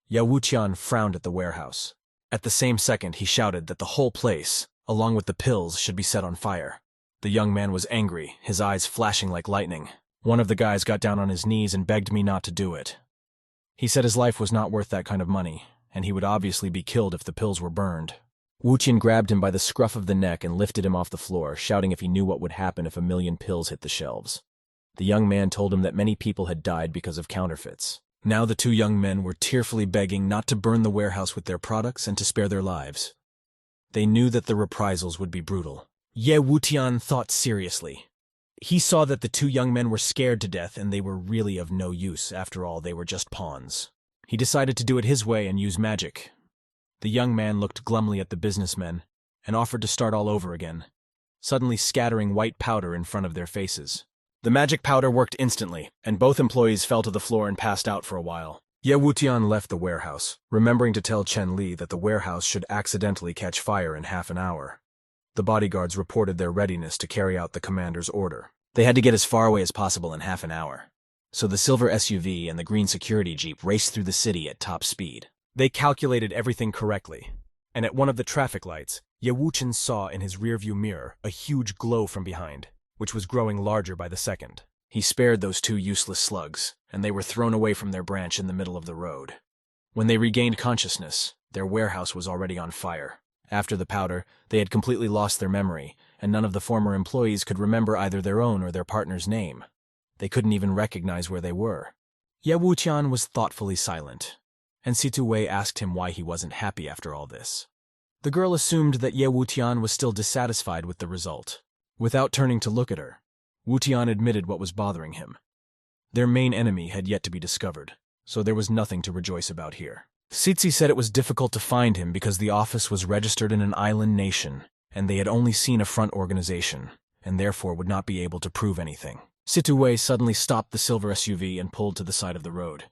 Ye Wutian frowned at the warehouse. At the same second, he shouted that the whole place, along with the pills, should be set on fire. The young man was angry, his eyes flashing like lightning. One of the guys got down on his knees and begged me not to do it. He said his life was not worth that kind of money, and he would obviously be killed if the pills were burned. Wutian grabbed him by the scruff of the neck and lifted him off the floor, shouting if he knew what would happen if 1 million pills hit the shelves. The young man told him that many people had died because of counterfeits. Now the 2 young men were tearfully begging not to burn the warehouse with their products and to spare their lives. They knew that the reprisals would be brutal. Ye Wutian thought seriously. He saw that the 2 young men were scared to death and they were really of no use. After all, they were just pawns. He decided to do it his way and use magic. The young man looked glumly at the businessmen and offered to start all over again, suddenly scattering white powder in front of their faces. The magic powder worked instantly, and both employees fell to the floor and passed out for a while. Ye Wutian left the warehouse, remembering to tell Chen Li that the warehouse should accidentally catch fire in half an hour. The bodyguards reported their readiness to carry out the commander's order. They had to get as far away as possible in half an hour. So the silver SUV and the green security jeep raced through the city at top speed. They calculated everything correctly, and at one of the traffic lights, Ye Wutian saw in his rearview mirror a huge glow from behind, which was growing larger by the second. He spared those 2 useless slugs, and they were thrown away from their branch in the middle of the road. When they regained consciousness, their warehouse was already on fire. After the powder, they had completely lost their memory, and none of the former employees could remember either their own or their partner's name. They couldn't even recognize where they were. Ye Wutian was thoughtfully silent, and Situé asked him why he wasn't happy after all this. The girl assumed that Ye Wutian was still dissatisfied with the result. Without turning to look at her, Wutian admitted what was bothering him. Their main enemy had yet to be discovered, so there was nothing to rejoice about here. Sitsi said it was difficult to find him because the office was registered in an island nation, and they had only seen a front organization, and therefore would not be able to prove anything. Situé suddenly stopped the silver SUV and pulled to the side of the road.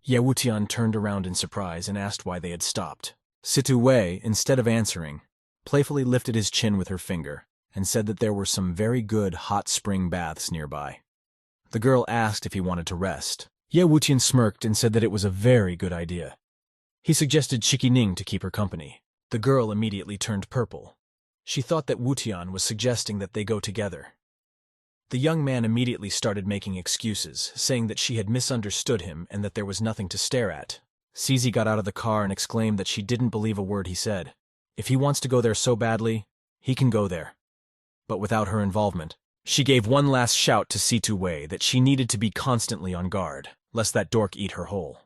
Ye Wutian turned around in surprise and asked why they had stopped. Situé, instead of answering, playfully lifted his chin with her finger and said that there were some very good hot spring baths nearby. The girl asked if he wanted to rest. Ye Wutian smirked and said that it was a very good idea. He suggested Ning to keep her company. The girl immediately turned purple. She thought that Wutian was suggesting that they go together. The young man immediately started making excuses, saying that she had misunderstood him and that there was nothing to stare at. Zizi got out of the car and exclaimed that she didn't believe a word he said. If he wants to go there so badly, he can go there. But without her involvement. She gave one last shout to Situé that she needed to be constantly on guard, lest that dork eat her whole.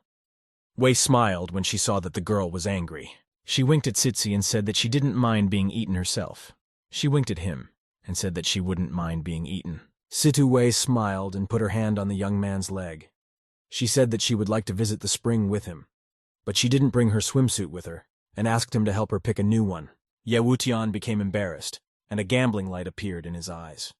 Wei smiled when she saw that the girl was angry. She winked at Sitsi and said that she didn't mind being eaten herself. She winked at him and said that she wouldn't mind being eaten. Situé smiled and put her hand on the young man's leg. She said that she would like to visit the spring with him, but she didn't bring her swimsuit with her, and asked him to help her pick a new one. Ye Wutian became embarrassed, and a gambling light appeared in his eyes.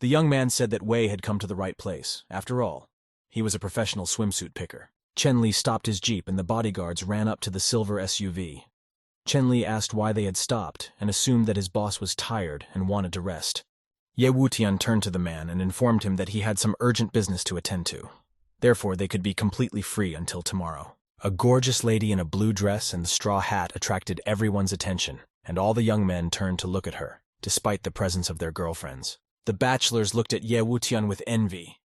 The young man said that Wei had come to the right place. After all, he was a professional swimsuit picker. Chen Li stopped his jeep and the bodyguards ran up to the silver SUV. Chen Li asked why they had stopped and assumed that his boss was tired and wanted to rest. Ye Wutian turned to the man and informed him that he had some urgent business to attend to. Therefore, they could be completely free until tomorrow. A gorgeous lady in a blue dress and straw hat attracted everyone's attention, and all the young men turned to look at her, despite the presence of their girlfriends. The bachelors looked at Ye Wutian with envy.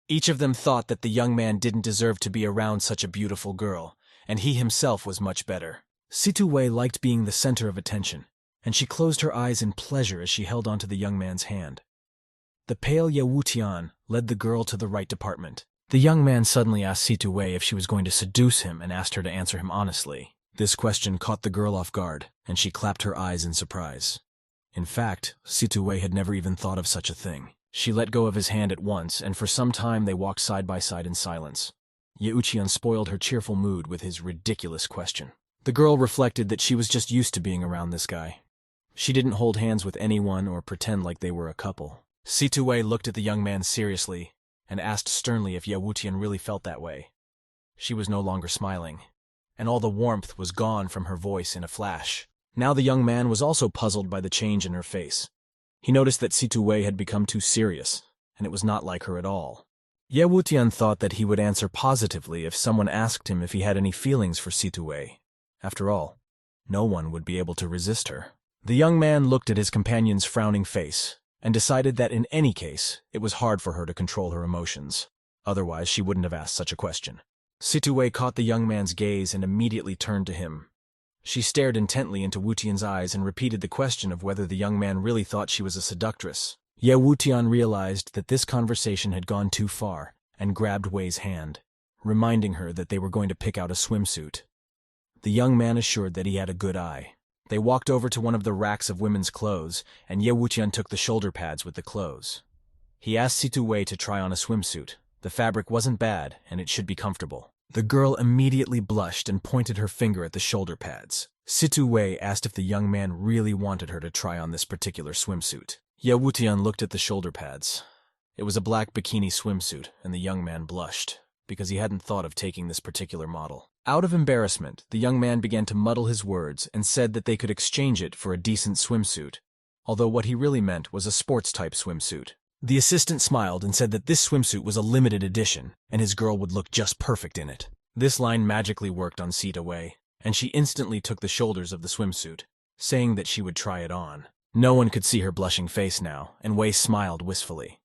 Each of them thought that the young man didn't deserve to be around such a beautiful girl, and he himself was much better. Situé liked being the center of attention, and she closed her eyes in pleasure as she held onto the young man's hand. The pale Ye Wutian led the girl to the right department. The young man suddenly asked Situé if she was going to seduce him and asked her to answer him honestly. This question caught the girl off guard, and she clapped her eyes in surprise. In fact, Situe had never even thought of such a thing. She let go of his hand at once, and for some time they walked side by side in silence. Ye-Uchian spoiled her cheerful mood with his ridiculous question. The girl reflected that she was just used to being around this guy. She didn't hold hands with anyone or pretend like they were a couple. Situe looked at the young man seriously and asked sternly if Ye-Uchian really felt that way. She was no longer smiling, and all the warmth was gone from her voice in a flash. Now the young man was also puzzled by the change in her face. He noticed that Situe had become too serious, and it was not like her at all. Ye-Uchian thought that he would answer positively if someone asked him if he had any feelings for Situe. After all, no one would be able to resist her. The young man looked at his companion's frowning face and decided that in any case, it was hard for her to control her emotions. Otherwise, she wouldn't have asked such a question. Situe caught the young man's gaze and immediately turned to him. She stared intently into Wutian's eyes and repeated the question of whether the young man really thought she was a seductress. Ye-Wutian realized that this conversation had gone too far and grabbed Wei's hand, reminding her that they were going to pick out a swimsuit. The young man assured that he had a good eye. They walked over to one of the racks of women's clothes, and Ye-Wutian took the shoulder pads with the clothes. He asked Situe to try on a swimsuit. The fabric wasn't bad, and it should be comfortable. The girl immediately blushed and pointed her finger at the shoulder pads. Situe asked if the young man really wanted her to try on this particular swimsuit. Ye-Wutian looked at the shoulder pads. It was a black bikini swimsuit, and the young man blushed, because he hadn't thought of taking this particular model. Out of embarrassment, the young man began to muddle his words and said that they could exchange it for a decent swimsuit, although what he really meant was a sports-type swimsuit. The assistant smiled and said that this swimsuit was a limited edition, and his girl would look just perfect in it. This line magically worked on Situe, and she instantly took the shoulders of the swimsuit, saying that she would try it on. No one could see her blushing face now, and Wei smiled wistfully.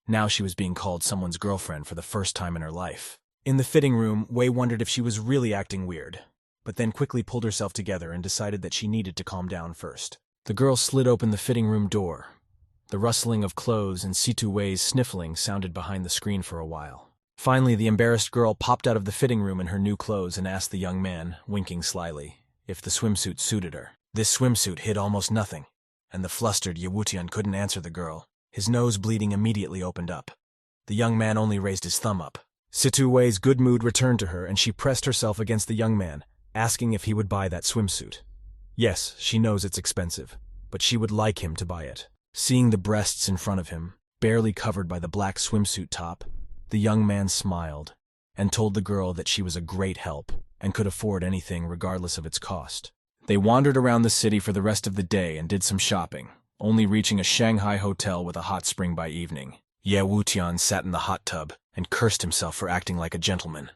Now she was being called someone's girlfriend for the first time in her life. In the fitting room, Wei wondered if she was really acting weird, but then quickly pulled herself together and decided that she needed to calm down first. The girl slid open the fitting room door. The rustling of clothes and Situe's sniffling sounded behind the screen for a while. Finally, the embarrassed girl popped out of the fitting room in her new clothes and asked the young man, winking slyly, if the swimsuit suited her. This swimsuit hid almost nothing, and the flustered Ye-Wutian couldn't answer the girl. His nose bleeding immediately opened up. The young man only raised his thumb up. Situe's good mood returned to her, and she pressed herself against the young man, asking if he would buy that swimsuit. Yes, she knows it's expensive, but she would like him to buy it. Seeing the breasts in front of him, barely covered by the black swimsuit top, the young man smiled and told the girl that she was a great help and could afford anything regardless of its cost. They wandered around the city for the rest of the day and did some shopping, only reaching a Shanghai hotel with a hot spring by evening. Ye-Wutian sat in the hot tub and cursed himself for acting like a gentleman.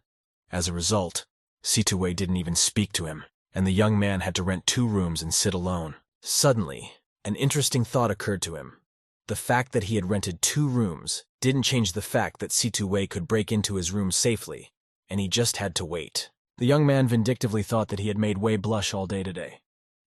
As a result, Situe didn't even speak to him, and the young man had to rent 2 rooms and sit alone. Suddenly, an interesting thought occurred to him. The fact that he had rented 2 rooms didn't change the fact that Situe could break into his room safely, and he just had to wait. The young man vindictively thought that he had made Wei blush all day today.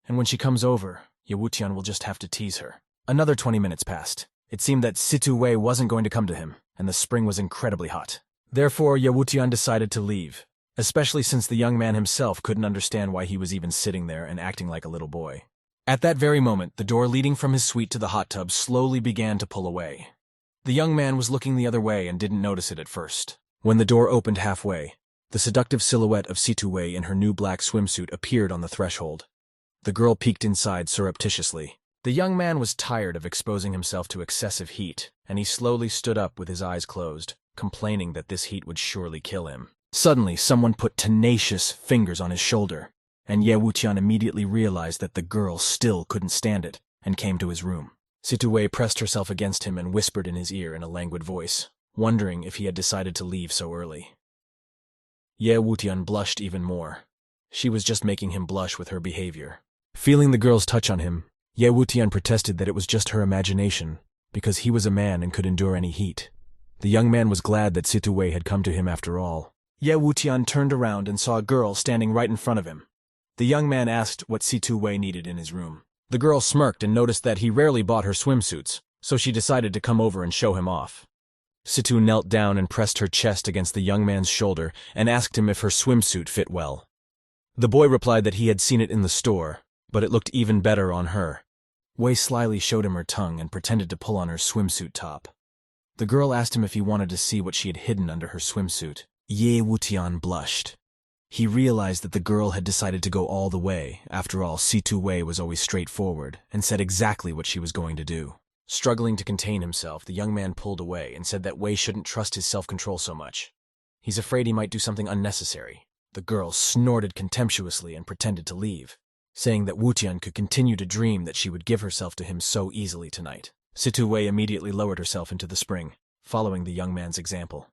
And when she comes over, Ye-Wutian will just have to tease her. Another 20 minutes passed. It seemed that Situe wasn't going to come to him, and the spring was incredibly hot. Therefore, Ye-Wutian decided to leave, especially since the young man himself couldn't understand why he was even sitting there and acting like a little boy. At that very moment, the door leading from his suite to the hot tub slowly began to pull away. The young man was looking the other way and didn't notice it at first. When the door opened halfway, the seductive silhouette of Situe in her new black swimsuit appeared on the threshold. The girl peeked inside surreptitiously. The young man was tired of exposing himself to excessive heat, and he slowly stood up with his eyes closed, complaining that this heat would surely kill him. Suddenly, someone put tenacious fingers on his shoulder, and Ye-Wutian immediately realized that the girl still couldn't stand it, and came to his room. Situe pressed herself against him and whispered in his ear in a languid voice, wondering if he had decided to leave so early. Ye-Wutian blushed even more. She was just making him blush with her behavior. Feeling the girl's touch on him, Ye-Wutian protested that it was just her imagination, because he was a man and could endure any heat. The young man was glad that Situe had come to him after all. Ye-Wutian turned around and saw a girl standing right in front of him. The young man asked what Situe needed in his room. The girl smirked and noticed that he rarely bought her swimsuits, so she decided to come over and show him off. Situ knelt down and pressed her chest against the young man's shoulder and asked him if her swimsuit fit well. The boy replied that he had seen it in the store, but it looked even better on her. Wei slyly showed him her tongue and pretended to pull on her swimsuit top. The girl asked him if he wanted to see what she had hidden under her swimsuit. Ye Wutian blushed. He realized that the girl had decided to go all the way. After all, Situ Wei was always straightforward and said exactly what she was going to do. Struggling to contain himself, the young man pulled away and said that Wei shouldn't trust his self-control so much. He's afraid he might do something unnecessary. The girl snorted contemptuously and pretended to leave, saying that Wutian could continue to dream that she would give herself to him so easily tonight. Situ Wei immediately lowered herself into the spring, following the young man's example.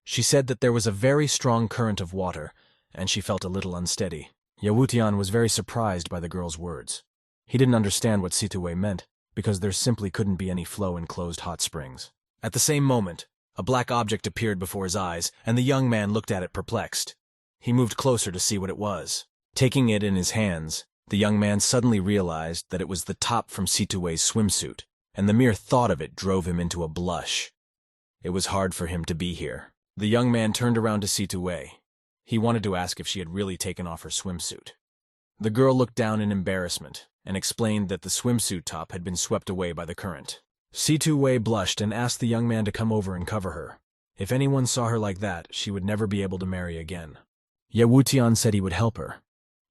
She said that there was a very strong current of water, and she felt a little unsteady. Wutian was very surprised by the girl's words. He didn't understand what Situ Wei meant, because there simply couldn't be any flow in closed hot springs. At the same moment, a black object appeared before his eyes, and the young man looked at it perplexed. He moved closer to see what it was. Taking it in his hands, the young man suddenly realized that it was the top from Situ Wei's swimsuit, and the mere thought of it drove him into a blush. It was hard for him to be here. The young man turned around to Situ Wei. He wanted to ask if she had really taken off her swimsuit. The girl looked down in embarrassment and explained that the swimsuit top had been swept away by the current. Situ Wei blushed and asked the young man to come over and cover her. If anyone saw her like that, she would never be able to marry again. Ye Wutian said he would help her,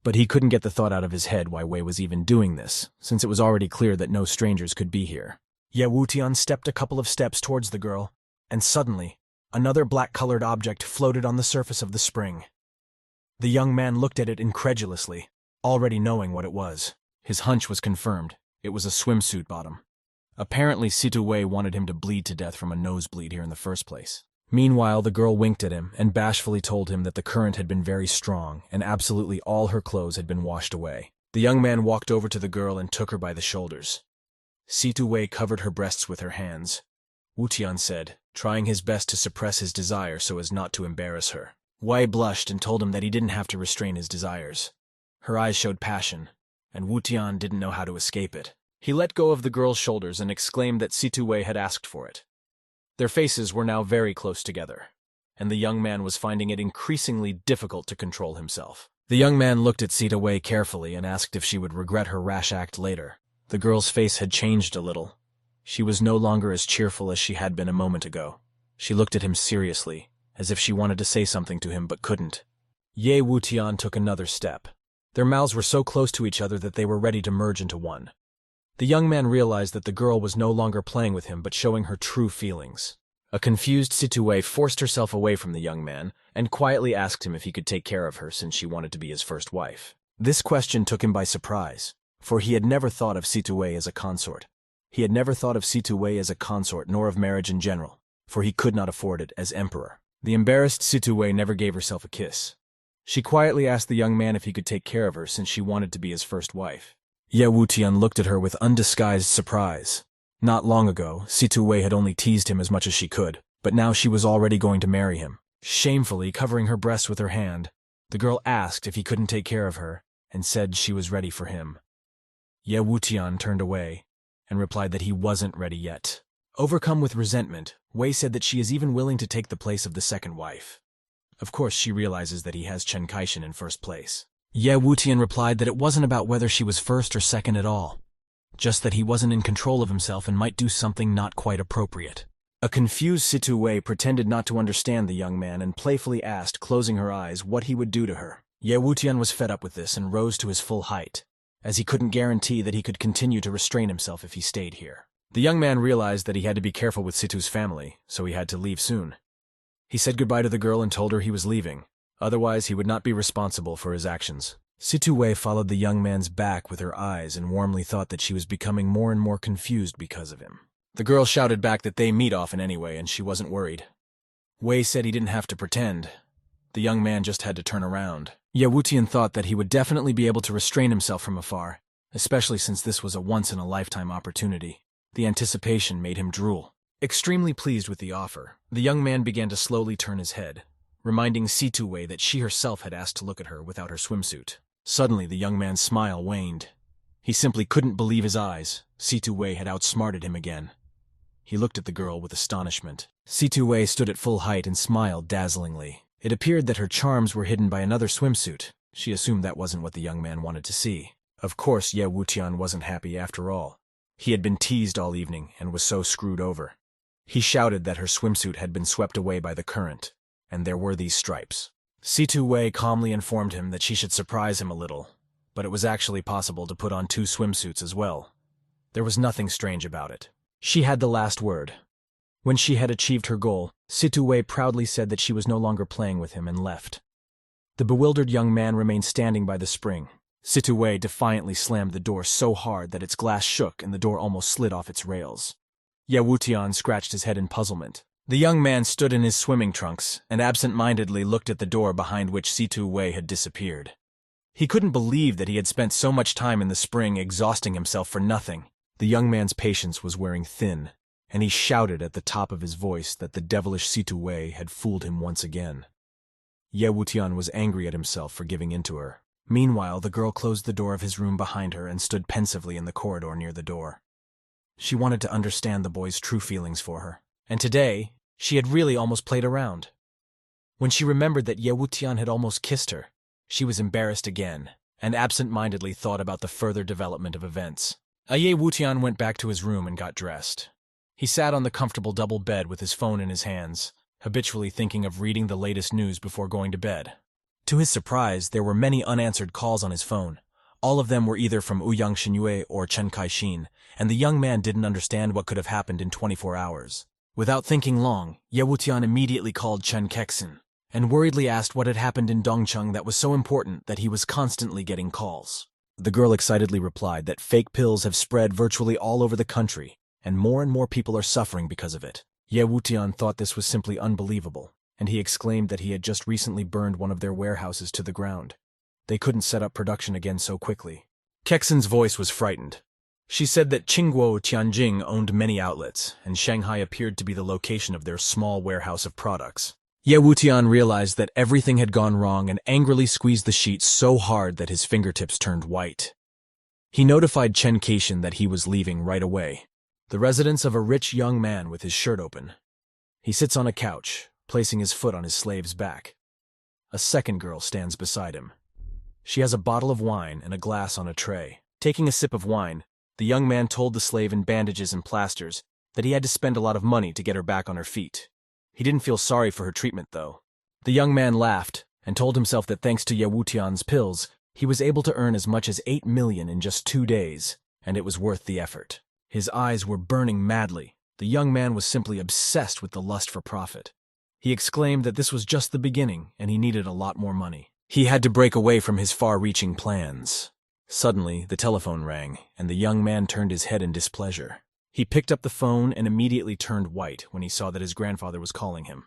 but he couldn't get the thought out of his head why Wei was even doing this, since it was already clear that no strangers could be here. Ye Wutian stepped a couple of steps towards the girl, and suddenly, another black-colored object floated on the surface of the spring. The young man looked at it incredulously, already knowing what it was. His hunch was confirmed. It was a swimsuit bottom. Apparently, Situ Wei wanted him to bleed to death from a nosebleed here in the first place. Meanwhile, the girl winked at him and bashfully told him that the current had been very strong and absolutely all her clothes had been washed away. The young man walked over to the girl and took her by the shoulders. Situ Wei covered her breasts with her hands. Wutian said, trying his best to suppress his desire so as not to embarrass her. Wei blushed and told him that he didn't have to restrain his desires. Her eyes showed passion, and Wutian didn't know how to escape it. He let go of the girl's shoulders and exclaimed that Situ Wei had asked for it. Their faces were now very close together, and the young man was finding it increasingly difficult to control himself. The young man looked at Situ Wei carefully and asked if she would regret her rash act later. The girl's face had changed a little. She was no longer as cheerful as she had been a moment ago. She looked at him seriously, as if she wanted to say something to him but couldn't. Ye Wutian took another step. Their mouths were so close to each other that they were ready to merge into one. The young man realized that the girl was no longer playing with him but showing her true feelings. A confused Situ Wei forced herself away from the young man and quietly asked him if he could take care of her since she wanted to be his first wife. This question took him by surprise, for he had never thought of Situ Wei as a consort. He had never thought of Situ Wei as a consort nor of marriage in general, for he could not afford it as emperor. The embarrassed Situ Wei never gave herself a kiss. She quietly asked the young man if he could take care of her since she wanted to be his first wife. Ye Wutian looked at her with undisguised surprise. Not long ago, Situ Wei had only teased him as much as she could, but now she was already going to marry him. Shamefully covering her breasts with her hand, the girl asked if he couldn't take care of her and said she was ready for him. Ye Wutian turned away and replied that he wasn't ready yet. Overcome with resentment, Wei said that she is even willing to take the place of the second wife. Of course, she realizes that he has Chen Kaishan in first place. Ye Wutian replied that it wasn't about whether she was first or second at all, just that he wasn't in control of himself and might do something not quite appropriate. A confused Situ Wei pretended not to understand the young man and playfully asked, closing her eyes, what he would do to her. Ye Wutian was fed up with this and rose to his full height, as he couldn't guarantee that he could continue to restrain himself if he stayed here. The young man realized that he had to be careful with Situ's family, so he had to leave soon. He said goodbye to the girl and told her he was leaving. Otherwise, he would not be responsible for his actions. Situ Wei followed the young man's back with her eyes and warmly thought that she was becoming more and more confused because of him. The girl shouted back that they meet often anyway, and she wasn't worried. Wei said he didn't have to pretend. The young man just had to turn around. Ye Wutian thought that he would definitely be able to restrain himself from afar, especially since this was a once-in-a-lifetime opportunity. The anticipation made him drool. Extremely pleased with the offer, the young man began to slowly turn his head, reminding Situ Wei that she herself had asked to look at her without her swimsuit. Suddenly, the young man's smile waned. He simply couldn't believe his eyes. Situ Wei had outsmarted him again. He looked at the girl with astonishment. Situ Wei stood at full height and smiled dazzlingly. It appeared that her charms were hidden by another swimsuit. She assumed that wasn't what the young man wanted to see. Of course, Ye Wutian wasn't happy after all. He had been teased all evening and was so screwed over. He shouted that her swimsuit had been swept away by the current, and there were these stripes. Situ Wei calmly informed him that she should surprise him a little, but it was actually possible to put on 2 swimsuits as well. There was nothing strange about it. She had the last word. When she had achieved her goal, Situ Wei proudly said that she was no longer playing with him and left. The bewildered young man remained standing by the spring. Situ Wei defiantly slammed the door so hard that its glass shook and the door almost slid off its rails. Ye Wutian scratched his head in puzzlement. The young man stood in his swimming trunks and absent-mindedly looked at the door behind which Situ Wei had disappeared. He couldn't believe that he had spent so much time in the spring exhausting himself for nothing. The young man's patience was wearing thin, and he shouted at the top of his voice that the devilish Situ Wei had fooled him once again. Ye Wutian was angry at himself for giving in to her. Meanwhile, the girl closed the door of his room behind her and stood pensively in the corridor near the door. She wanted to understand the boy's true feelings for her, and today, she had really almost played around. When she remembered that Ye Wutian had almost kissed her, she was embarrassed again, and absent-mindedly thought about the further development of events. Ye Wutian went back to his room and got dressed. He sat on the comfortable double bed with his phone in his hands, habitually thinking of reading the latest news before going to bed. To his surprise, there were many unanswered calls on his phone. All of them were either from Ouyang Xinyue or Chen Kaixin, and the young man didn't understand what could have happened in 24 hours. Without thinking long, Ye Wutian immediately called Chen Kexin, and worriedly asked what had happened in Dongcheng that was so important that he was constantly getting calls. The girl excitedly replied that fake pills have spread virtually all over the country, and more people are suffering because of it. Ye Wutian thought this was simply unbelievable, and he exclaimed that he had just recently burned one of their warehouses to the ground. They couldn't set up production again so quickly. Kexin's voice was frightened. She said that Qingguo Tianjing owned many outlets, and Shanghai appeared to be the location of their small warehouse of products. Ye Wutian realized that everything had gone wrong and angrily squeezed the sheet so hard that his fingertips turned white. He notified Chen Kaixin that he was leaving right away. The residence of a rich young man with his shirt open. He sits on a couch, placing his foot on his slave's back. A second girl stands beside him. She has a bottle of wine and a glass on a tray. Taking a sip of wine, the young man told the slave in bandages and plasters that he had to spend a lot of money to get her back on her feet. He didn't feel sorry for her treatment, though. The young man laughed and told himself that thanks to Ye Wutian's pills, he was able to earn as much as 8 million in just 2 days, and it was worth the effort. His eyes were burning madly. The young man was simply obsessed with the lust for profit. He exclaimed that this was just the beginning and he needed a lot more money. He had to break away from his far-reaching plans. Suddenly, the telephone rang, and the young man turned his head in displeasure. He picked up the phone and immediately turned white when he saw that his grandfather was calling him.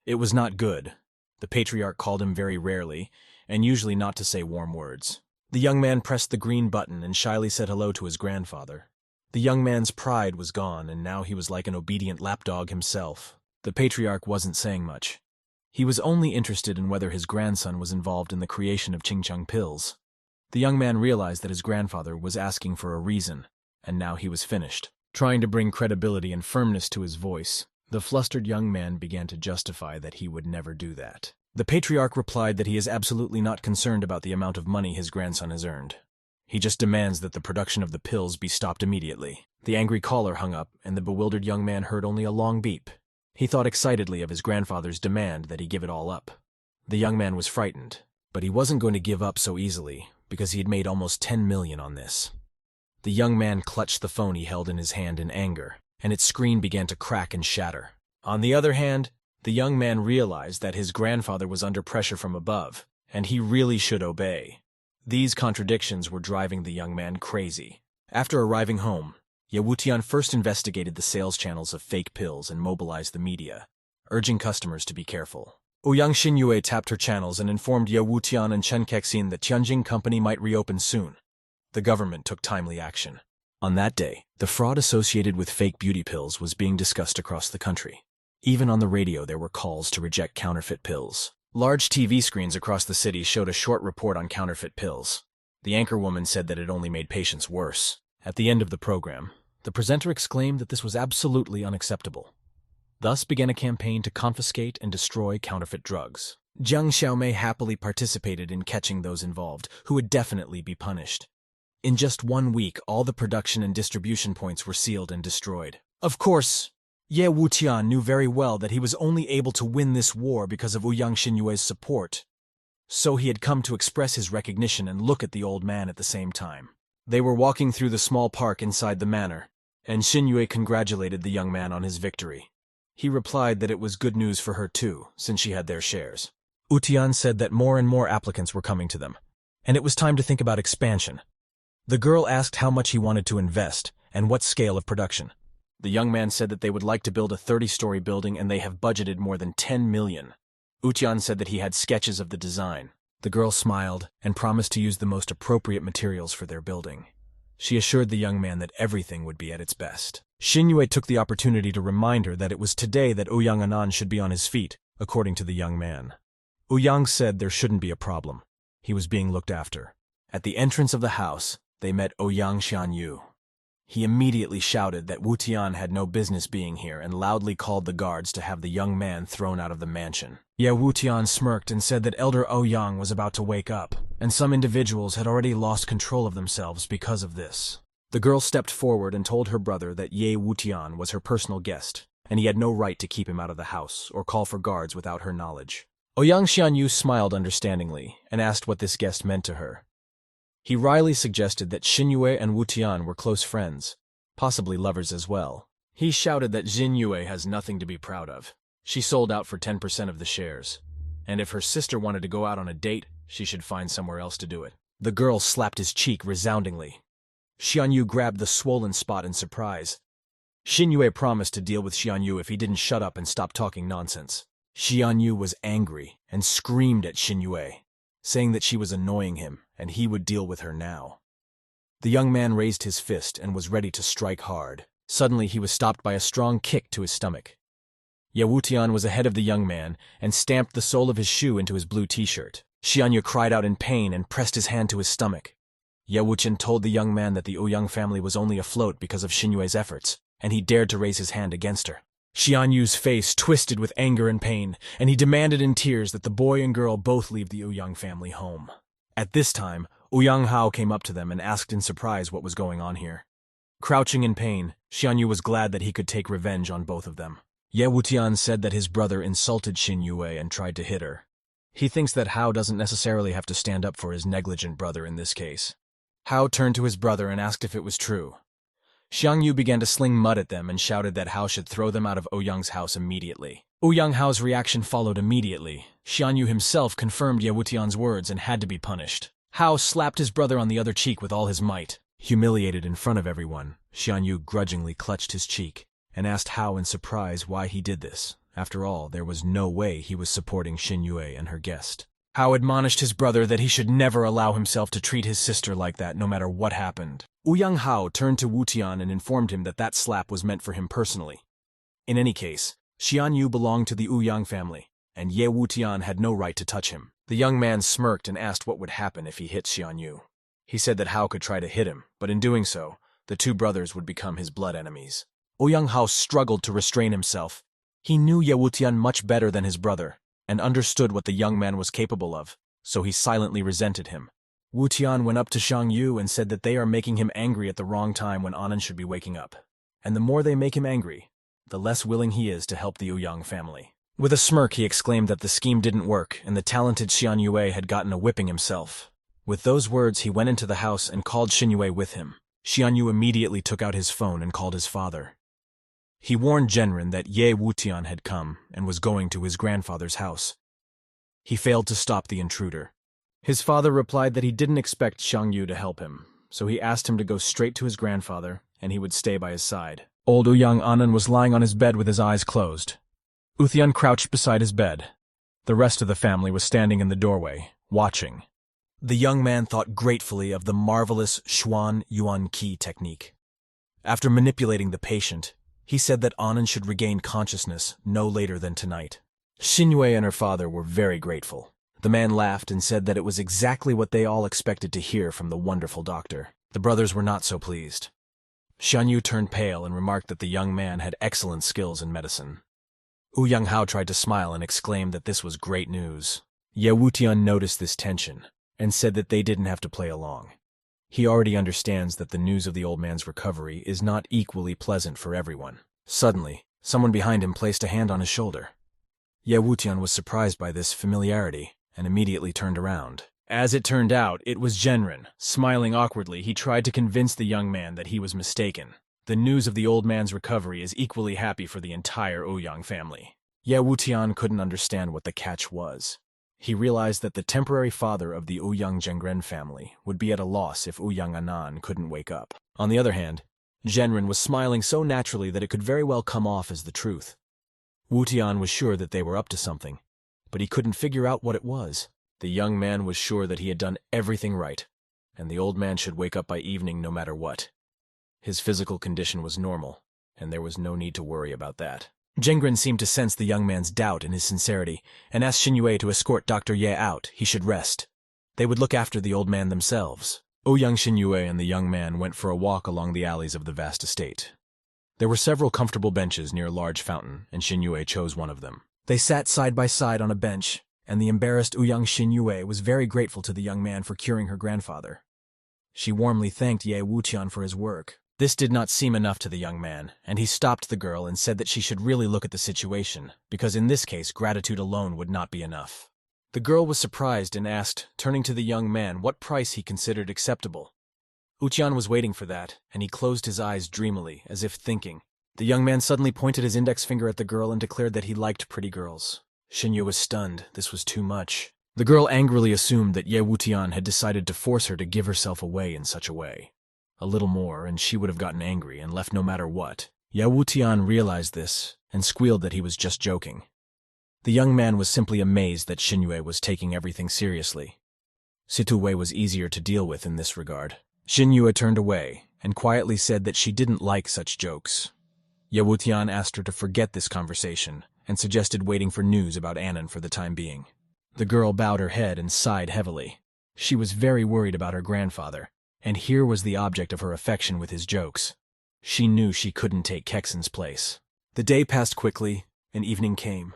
It was not good. The patriarch called him very rarely, and usually not to say warm words. The young man pressed the green button and shyly said hello to his grandfather. The young man's pride was gone, and now he was like an obedient lapdog himself. The patriarch wasn't saying much. He was only interested in whether his grandson was involved in the creation of Qingcheng pills. The young man realized that his grandfather was asking for a reason, and now he was finished. Trying to bring credibility and firmness to his voice, the flustered young man began to justify that he would never do that. The patriarch replied that he is absolutely not concerned about the amount of money his grandson has earned. He just demands that the production of the pills be stopped immediately. The angry caller hung up, and the bewildered young man heard only a long beep. He thought excitedly of his grandfather's demand that he give it all up. The young man was frightened, but he wasn't going to give up so easily, because he had made almost 10 million on this. The young man clutched the phone he held in his hand in anger, and its screen began to crack and shatter. On the other hand, the young man realized that his grandfather was under pressure from above, and he really should obey. These contradictions were driving the young man crazy. After arriving home, Ye Wutian first investigated the sales channels of fake pills and mobilized the media, urging customers to be careful. Ouyang Xinyue tapped her channels and informed Ye Wutian and Chen Kexin that Tianjin Company might reopen soon. The government took timely action. On that day, the fraud associated with fake beauty pills was being discussed across the country. Even on the radio, there were calls to reject counterfeit pills. Large TV screens across the city showed a short report on counterfeit pills. The anchorwoman said that it only made patients worse. At the end of the program, the presenter exclaimed that this was absolutely unacceptable. Thus began a campaign to confiscate and destroy counterfeit drugs. Jiang Xiaomei happily participated in catching those involved, who would definitely be punished. In just 1 week, all the production and distribution points were sealed and destroyed. Of course, Ye Wutian knew very well that he was only able to win this war because of Ouyang Xinyue's support. So he had come to express his recognition and look at the old man at the same time. They were walking through the small park inside the manor, and Xinyue congratulated the young man on his victory. He replied that it was good news for her too, since she had their shares. Wutian said that more and more applicants were coming to them, and it was time to think about expansion. The girl asked how much he wanted to invest, and what scale of production. The young man said that they would like to build a 30-story building and they have budgeted more than 10 million. Wutian said that he had sketches of the design. The girl smiled and promised to use the most appropriate materials for their building. She assured the young man that everything would be at its best. Xinyue took the opportunity to remind her that it was today that Ouyang Anan should be on his feet, according to the young man. Ouyang said there shouldn't be a problem. He was being looked after. At the entrance of the house, they met Ouyang Xianyu. He immediately shouted that Wutian had no business being here and loudly called the guards to have the young man thrown out of the mansion. Ye Wutian smirked and said that Elder Ouyang was about to wake up, and some individuals had already lost control of themselves because of this. The girl stepped forward and told her brother that Ye Wutian was her personal guest, and he had no right to keep him out of the house or call for guards without her knowledge. Ouyang Xianyu smiled understandingly and asked what this guest meant to her. He wryly suggested that Xinyue and Wutian were close friends, possibly lovers as well. He shouted that Xinyue has nothing to be proud of. She sold out for 10% of the shares, and if her sister wanted to go out on a date, she should find somewhere else to do it. The girl slapped his cheek resoundingly. Xianyu grabbed the swollen spot in surprise. Xinyue promised to deal with Xianyu if he didn't shut up and stop talking nonsense. Xianyu was angry and screamed at Xinyue, saying that she was annoying him and he would deal with her now. The young man raised his fist and was ready to strike hard. Suddenly he was stopped by a strong kick to his stomach. Ye Wutian was ahead of the young man and stamped the sole of his shoe into his blue t-shirt. Xianyu cried out in pain and pressed his hand to his stomach. Ye Wutian told the young man that the Ouyang family was only afloat because of Xinyue's efforts, and he dared to raise his hand against her. Xianyu's face twisted with anger and pain, and he demanded in tears that the boy and girl both leave the Ouyang family home. At this time, Ouyang Hao came up to them and asked in surprise what was going on here. Crouching in pain, Xianyu was glad that he could take revenge on both of them. Ye Wutian said that his brother insulted Xinyue and tried to hit her. He thinks that Hao doesn't necessarily have to stand up for his negligent brother in this case. Hao turned to his brother and asked if it was true. Xiangyu began to sling mud at them and shouted that Hao should throw them out of Ouyang's house immediately. Ouyang Hao's reaction followed immediately. Xianyu himself confirmed Ye Wutian's words and had to be punished. Hao slapped his brother on the other cheek with all his might. Humiliated in front of everyone, Xianyu grudgingly clutched his cheek and asked Hao in surprise why he did this. After all, there was no way he was supporting Xinyue and her guest. Hao admonished his brother that he should never allow himself to treat his sister like that no matter what happened. Ouyang Hao turned to Wutian and informed him that that slap was meant for him personally. In any case, Xianyu belonged to the Ouyang family, and Ye Wutian had no right to touch him. The young man smirked and asked what would happen if he hit Xianyu. He said that Hao could try to hit him, but in doing so, the two brothers would become his blood enemies. Ouyang Hao struggled to restrain himself. He knew Ye Wutian much better than his brother, and understood what the young man was capable of, so he silently resented him. Wutian went up to Xiangyu and said that they are making him angry at the wrong time when Anand should be waking up. And the more they make him angry, the less willing he is to help the Ouyang family. With a smirk, he exclaimed that the scheme didn't work and the talented Xianyue had gotten a whipping himself. With those words, he went into the house and called Xinyue with him. Xianyu immediately took out his phone and called his father. He warned Genren that Ye Wutian had come and was going to his grandfather's house. He failed to stop the intruder. His father replied that he didn't expect Xiangyu to help him, so he asked him to go straight to his grandfather and he would stay by his side. Old Ouyang Anan was lying on his bed with his eyes closed. Wutian crouched beside his bed. The rest of the family was standing in the doorway, watching. The young man thought gratefully of the marvelous Xuan Yuan Qi technique. After manipulating the patient, he said that Anand should regain consciousness no later than tonight. Xinyue and her father were very grateful. The man laughed and said that it was exactly what they all expected to hear from the wonderful doctor. The brothers were not so pleased. Xianyu turned pale and remarked that the young man had excellent skills in medicine. Ouyang Hao tried to smile and exclaimed that this was great news. Ye Wutian noticed this tension and said that they didn't have to play along. He already understands that the news of the old man's recovery is not equally pleasant for everyone. Suddenly, someone behind him placed a hand on his shoulder. Ye Wutian was surprised by this familiarity and immediately turned around. As it turned out, it was Genren. Smiling awkwardly, he tried to convince the young man that he was mistaken. The news of the old man's recovery is equally happy for the entire Ouyang family. Ye Wutian couldn't understand what the catch was. He realized that the temporary father of the Ouyang Zhengren family would be at a loss if Ouyang Anan couldn't wake up. On the other hand, Genren was smiling so naturally that it could very well come off as the truth. Wutian was sure that they were up to something, but he couldn't figure out what it was. The young man was sure that he had done everything right, and the old man should wake up by evening no matter what. His physical condition was normal, and there was no need to worry about that. Zhengren seemed to sense the young man's doubt in his sincerity, and asked Xinyue to escort Dr. Ye out. He should rest. They would look after the old man themselves. Ouyang Xinyue and the young man went for a walk along the alleys of the vast estate. There were several comfortable benches near a large fountain, and Xinyue chose one of them. They sat side by side on a bench, and the embarrassed Ouyang Xinyue was very grateful to the young man for curing her grandfather. She warmly thanked Ye Wutian for his work. This did not seem enough to the young man, and he stopped the girl and said that she should really look at the situation, because in this case gratitude alone would not be enough. The girl was surprised and asked, turning to the young man, what price he considered acceptable. Wutian was waiting for that, and he closed his eyes dreamily, as if thinking. The young man suddenly pointed his index finger at the girl and declared that he liked pretty girls. Xinyue was stunned. This was too much. The girl angrily assumed that Ye Wutian had decided to force her to give herself away in such a way. A little more, and she would have gotten angry and left no matter what. Ye Wutian realized this, and squealed that he was just joking. The young man was simply amazed that Xinyue was taking everything seriously. Situue was easier to deal with in this regard. Xinyue turned away, and quietly said that she didn't like such jokes. Ye Wutian asked her to forget this conversation, and suggested waiting for news about Anan for the time being. The girl bowed her head and sighed heavily. She was very worried about her grandfather, and here was the object of her affection with his jokes. She knew she couldn't take Kexen's place. The day passed quickly, and evening came.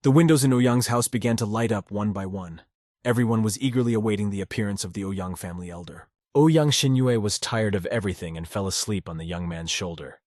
The windows in Ouyang's house began to light up one by one. Everyone was eagerly awaiting the appearance of the Ouyang family elder. Ouyang Xinyue was tired of everything and fell asleep on the young man's shoulder.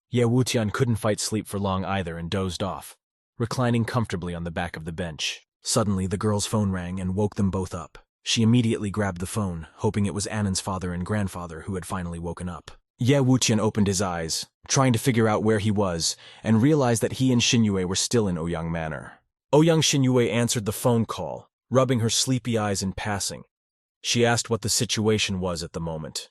Ye Wutian couldn't fight sleep for long either and dozed off, reclining comfortably on the back of the bench. Suddenly, the girl's phone rang and woke them both up. She immediately grabbed the phone, hoping it was Anan's father and grandfather who had finally woken up. Ye Wutian opened his eyes, trying to figure out where he was, and realized that he and Xinyue were still in Ouyang Manor. Ouyang Xinyue answered the phone call, rubbing her sleepy eyes in passing. She asked what the situation was at the moment.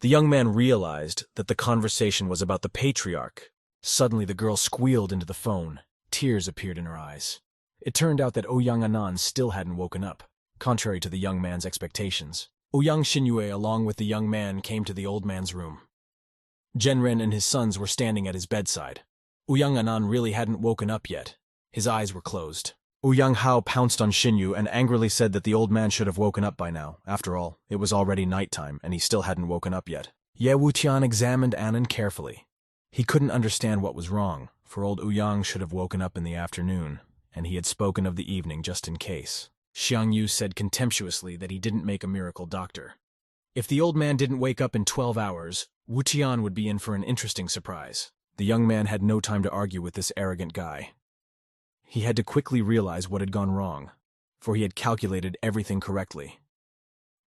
The young man realized that the conversation was about the patriarch. Suddenly the girl squealed into the phone. Tears appeared in her eyes. It turned out that Ouyang Anan still hadn't woken up, contrary to the young man's expectations. Ouyang Xinyue along with the young man came to the old man's room. Genren and his sons were standing at his bedside. Ouyang Anan really hadn't woken up yet. His eyes were closed. Ouyang Hao pounced on Xinyu and angrily said that the old man should have woken up by now. After all, it was already nighttime, and he still hadn't woken up yet. Ye Wutian examined Anan carefully. He couldn't understand what was wrong, for old Ouyang should have woken up in the afternoon, and he had spoken of the evening just in case. Xiang Yu said contemptuously that he didn't make a miracle doctor. If the old man didn't wake up in 12 hours, Wutian would be in for an interesting surprise. The young man had no time to argue with this arrogant guy. He had to quickly realize what had gone wrong, for he had calculated everything correctly.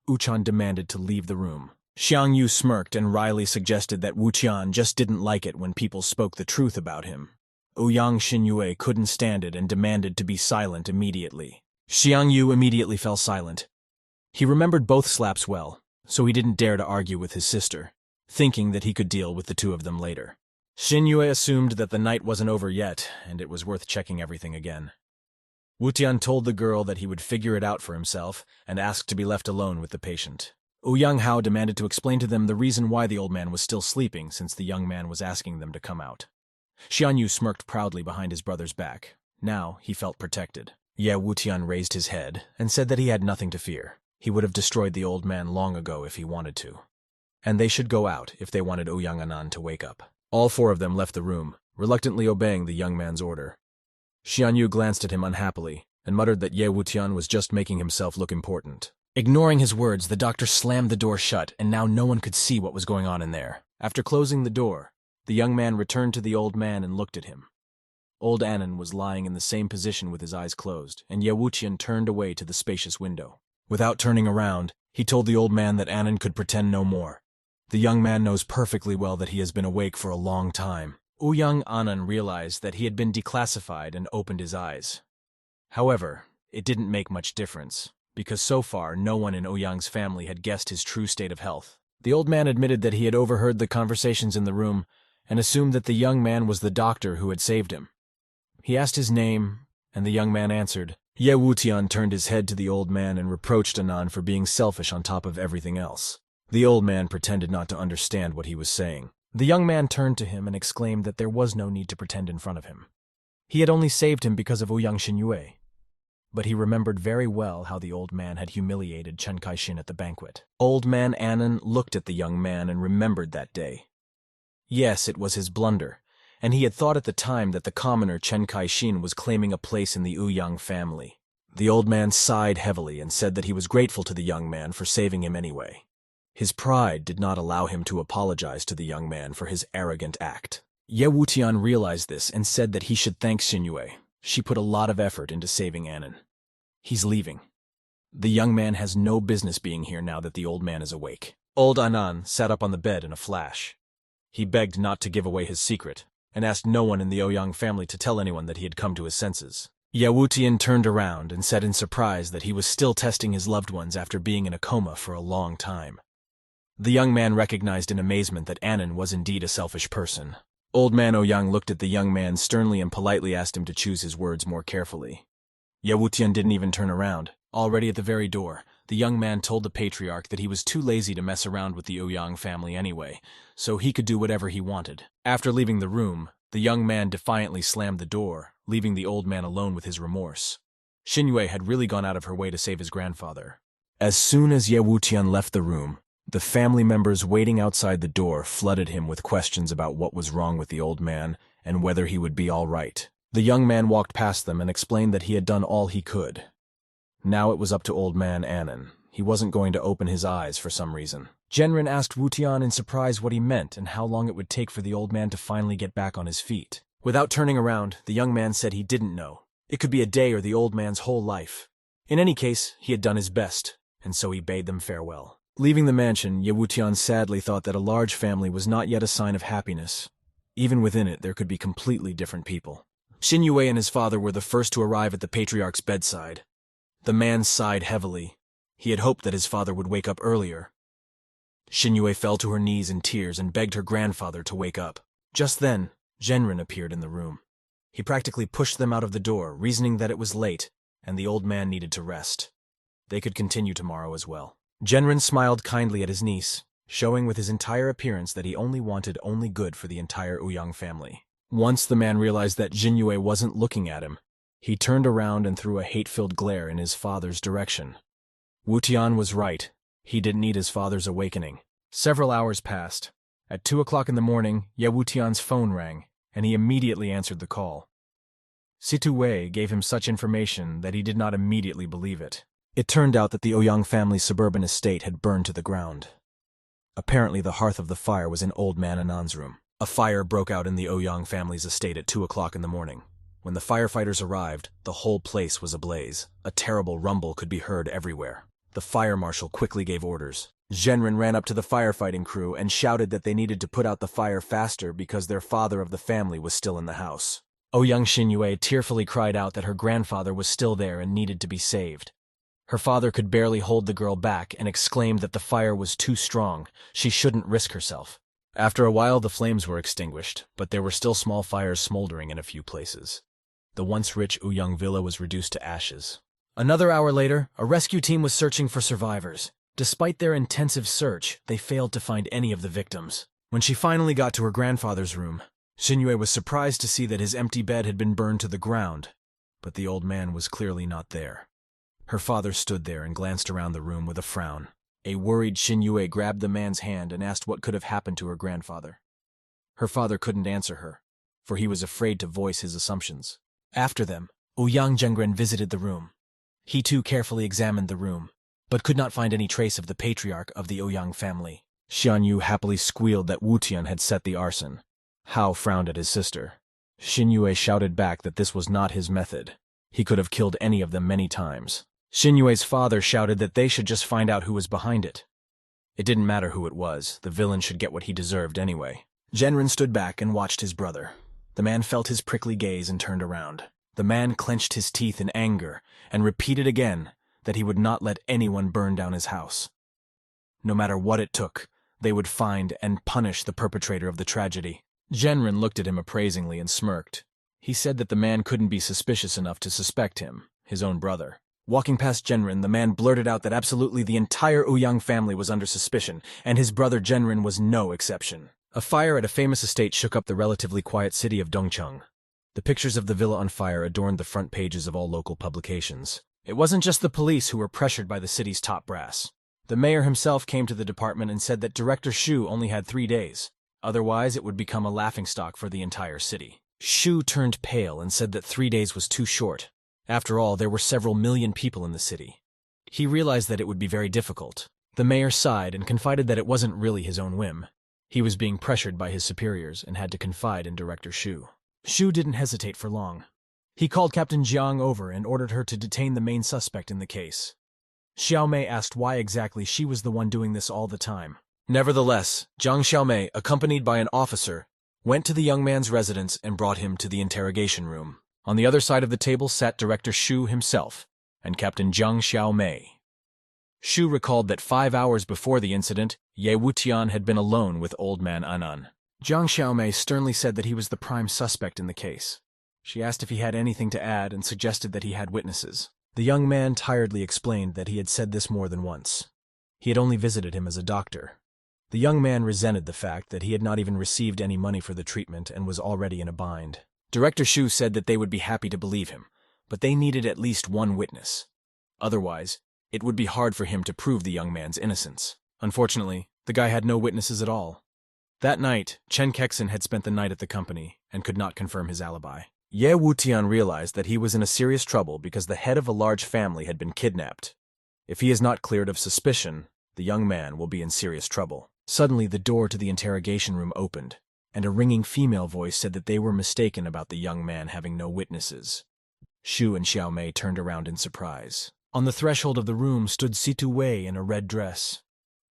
Wuqian demanded to leave the room. Xiang Yu smirked and wryly suggested that Wuqian just didn't like it when people spoke the truth about him. Ouyang Xinyue couldn't stand it and demanded to be silent immediately. Xiang Yu immediately fell silent. He remembered both slaps well, so he didn't dare to argue with his sister, thinking that he could deal with the two of them later. Xinyue assumed that the night wasn't over yet, and it was worth checking everything again. Wutian told the girl that he would figure it out for himself, and asked to be left alone with the patient. Ouyang Hao demanded to explain to them the reason why the old man was still sleeping, since the young man was asking them to come out. Xianyu smirked proudly behind his brother's back. Now he felt protected. Ye Wutian raised his head, and said that he had nothing to fear. He would have destroyed the old man long ago if he wanted to. And they should go out if they wanted Ouyang Anan to wake up. All four of them left the room, reluctantly obeying the young man's order. Xianyu glanced at him unhappily, and muttered that Ye Wutian was just making himself look important. Ignoring his words, the doctor slammed the door shut, and now no one could see what was going on in there. After closing the door, the young man returned to the old man and looked at him. Old Anan was lying in the same position with his eyes closed, and Ye Wuqian turned away to the spacious window. Without turning around, he told the old man that Anan could pretend no more. The young man knows perfectly well that he has been awake for a long time. Ouyang Anan realized that he had been declassified and opened his eyes. However, it didn't make much difference, because so far no one in Ouyang's family had guessed his true state of health. The old man admitted that he had overheard the conversations in the room and assumed that the young man was the doctor who had saved him. He asked his name, and the young man answered. Ye Wutian turned his head to the old man and reproached Anan for being selfish on top of everything else. The old man pretended not to understand what he was saying. The young man turned to him and exclaimed that there was no need to pretend in front of him. He had only saved him because of Ouyang Xinyue. But he remembered very well how the old man had humiliated Chen Kaixin at the banquet. Old man Anan looked at the young man and remembered that day. Yes, it was his blunder, and he had thought at the time that the commoner Chen Kaixin was claiming a place in the Ouyang family. The old man sighed heavily and said that he was grateful to the young man for saving him anyway. His pride did not allow him to apologize to the young man for his arrogant act. Ye Wutian realized this and said that he should thank Xinyue. She put a lot of effort into saving Anan. He's leaving. The young man has no business being here now that the old man is awake. Old Anan sat up on the bed in a flash. He begged not to give away his secret, and asked no one in the Ouyang family to tell anyone that he had come to his senses. Ye Wutian turned around and said in surprise that he was still testing his loved ones after being in a coma for a long time. The young man recognized in amazement that Anan was indeed a selfish person. Old man Ouyang looked at the young man sternly and politely asked him to choose his words more carefully. Ye Wutian didn't even turn around. Already at the very door, the young man told the patriarch that he was too lazy to mess around with the Ouyang family anyway, so he could do whatever he wanted. After leaving the room, the young man defiantly slammed the door, leaving the old man alone with his remorse. Xinyue had really gone out of her way to save his grandfather. As soon as Ye Wutian left the room, the family members waiting outside the door flooded him with questions about what was wrong with the old man and whether he would be all right. The young man walked past them and explained that he had done all he could. Now it was up to old man Anan. He wasn't going to open his eyes for some reason. Genrin asked Wutian in surprise what he meant and how long it would take for the old man to finally get back on his feet. Without turning around, the young man said he didn't know. It could be a day or the old man's whole life. In any case, he had done his best, and so he bade them farewell. Leaving the mansion, Ye Wutian sadly thought that a large family was not yet a sign of happiness. Even within it, there could be completely different people. Xinyue and his father were the first to arrive at the patriarch's bedside. The man sighed heavily. He had hoped that his father would wake up earlier. Xinyue fell to her knees in tears and begged her grandfather to wake up. Just then, Genrin appeared in the room. He practically pushed them out of the door, reasoning that it was late, and the old man needed to rest. They could continue tomorrow as well. Genrin smiled kindly at his niece, showing with his entire appearance that he wanted only good for the entire Ouyang family. Once the man realized that Xinyue wasn't looking at him, he turned around and threw a hate-filled glare in his father's direction. Wutian was right. He didn't need his father's awakening. Several hours passed. At 2 o'clock in the morning, Ye Wutian's phone rang, and he immediately answered the call. Situé gave him such information that he did not immediately believe it. It turned out that the Ouyang family's suburban estate had burned to the ground. Apparently the hearth of the fire was in old man Anan's room. A fire broke out in the Ouyang family's estate at 2 o'clock in the morning. When the firefighters arrived, the whole place was ablaze. A terrible rumble could be heard everywhere. The fire marshal quickly gave orders. Genrin ran up to the firefighting crew and shouted that they needed to put out the fire faster because their father of the family was still in the house. Ouyang Xinyue tearfully cried out that her grandfather was still there and needed to be saved. Her father could barely hold the girl back and exclaimed that the fire was too strong. She shouldn't risk herself. After a while, the flames were extinguished, but there were still small fires smoldering in a few places. The once rich Ouyang villa was reduced to ashes. Another hour later, a rescue team was searching for survivors. Despite their intensive search, they failed to find any of the victims. When she finally got to her grandfather's room, Xinyue was surprised to see that his empty bed had been burned to the ground, but the old man was clearly not there. Her father stood there and glanced around the room with a frown. A worried Xinyue grabbed the man's hand and asked what could have happened to her grandfather. Her father couldn't answer her, for he was afraid to voice his assumptions. After them, Ouyang Genrin visited the room. He too carefully examined the room, but could not find any trace of the patriarch of the Ouyang family. Xian Yu happily squealed that Wu Tian had set the arson. Hao frowned at his sister. Xin Yue shouted back that this was not his method. He could have killed any of them many times. Xin Yue's father shouted that they should just find out who was behind it. It didn't matter who it was, the villain should get what he deserved anyway. Genrin stood back and watched his brother. The man felt his prickly gaze and turned around. The man clenched his teeth in anger and repeated again that he would not let anyone burn down his house. No matter what it took, they would find and punish the perpetrator of the tragedy. Genrin looked at him appraisingly and smirked. He said that the man couldn't be suspicious enough to suspect him, his own brother. Walking past Genrin, the man blurted out that absolutely the entire Ouyang family was under suspicion, and his brother Genrin was no exception. A fire at a famous estate shook up the relatively quiet city of Dongcheng. The pictures of the villa on fire adorned the front pages of all local publications. It wasn't just the police who were pressured by the city's top brass. The mayor himself came to the department and said that Director Shu only had 3 days. Otherwise, it would become a laughingstock for the entire city. Shu turned pale and said that 3 days was too short. After all, there were several million people in the city. He realized that it would be very difficult. The mayor sighed and confided that it wasn't really his own whim. He was being pressured by his superiors and had to confide in Director Shu. Shu didn't hesitate for long. He called Captain Jiang over and ordered her to detain the main suspect in the case. Xiaomei asked why exactly she was the one doing this all the time. Nevertheless, Jiang Xiaomei, accompanied by an officer, went to the young man's residence and brought him to the interrogation room. On the other side of the table sat Director Shu himself and Captain Jiang Xiaomei. Shu recalled that 5 hours before the incident, Ye Wutian had been alone with old man Anan. Jiang Xiaomei sternly said that he was the prime suspect in the case. She asked if he had anything to add and suggested that he had witnesses. The young man tiredly explained that he had said this more than once. He had only visited him as a doctor. The young man resented the fact that he had not even received any money for the treatment and was already in a bind. Director Shu said that they would be happy to believe him, but they needed at least one witness. Otherwise, it would be hard for him to prove the young man's innocence. Unfortunately, the guy had no witnesses at all. That night, Chen Kexin had spent the night at the company and could not confirm his alibi. Ye Wutian realized that he was in a serious trouble because the head of a large family had been kidnapped. If he is not cleared of suspicion, the young man will be in serious trouble. Suddenly, the door to the interrogation room opened, and a ringing female voice said that they were mistaken about the young man having no witnesses. Shu and Xiaomei turned around in surprise. On the threshold of the room stood Situ Wei in a red dress.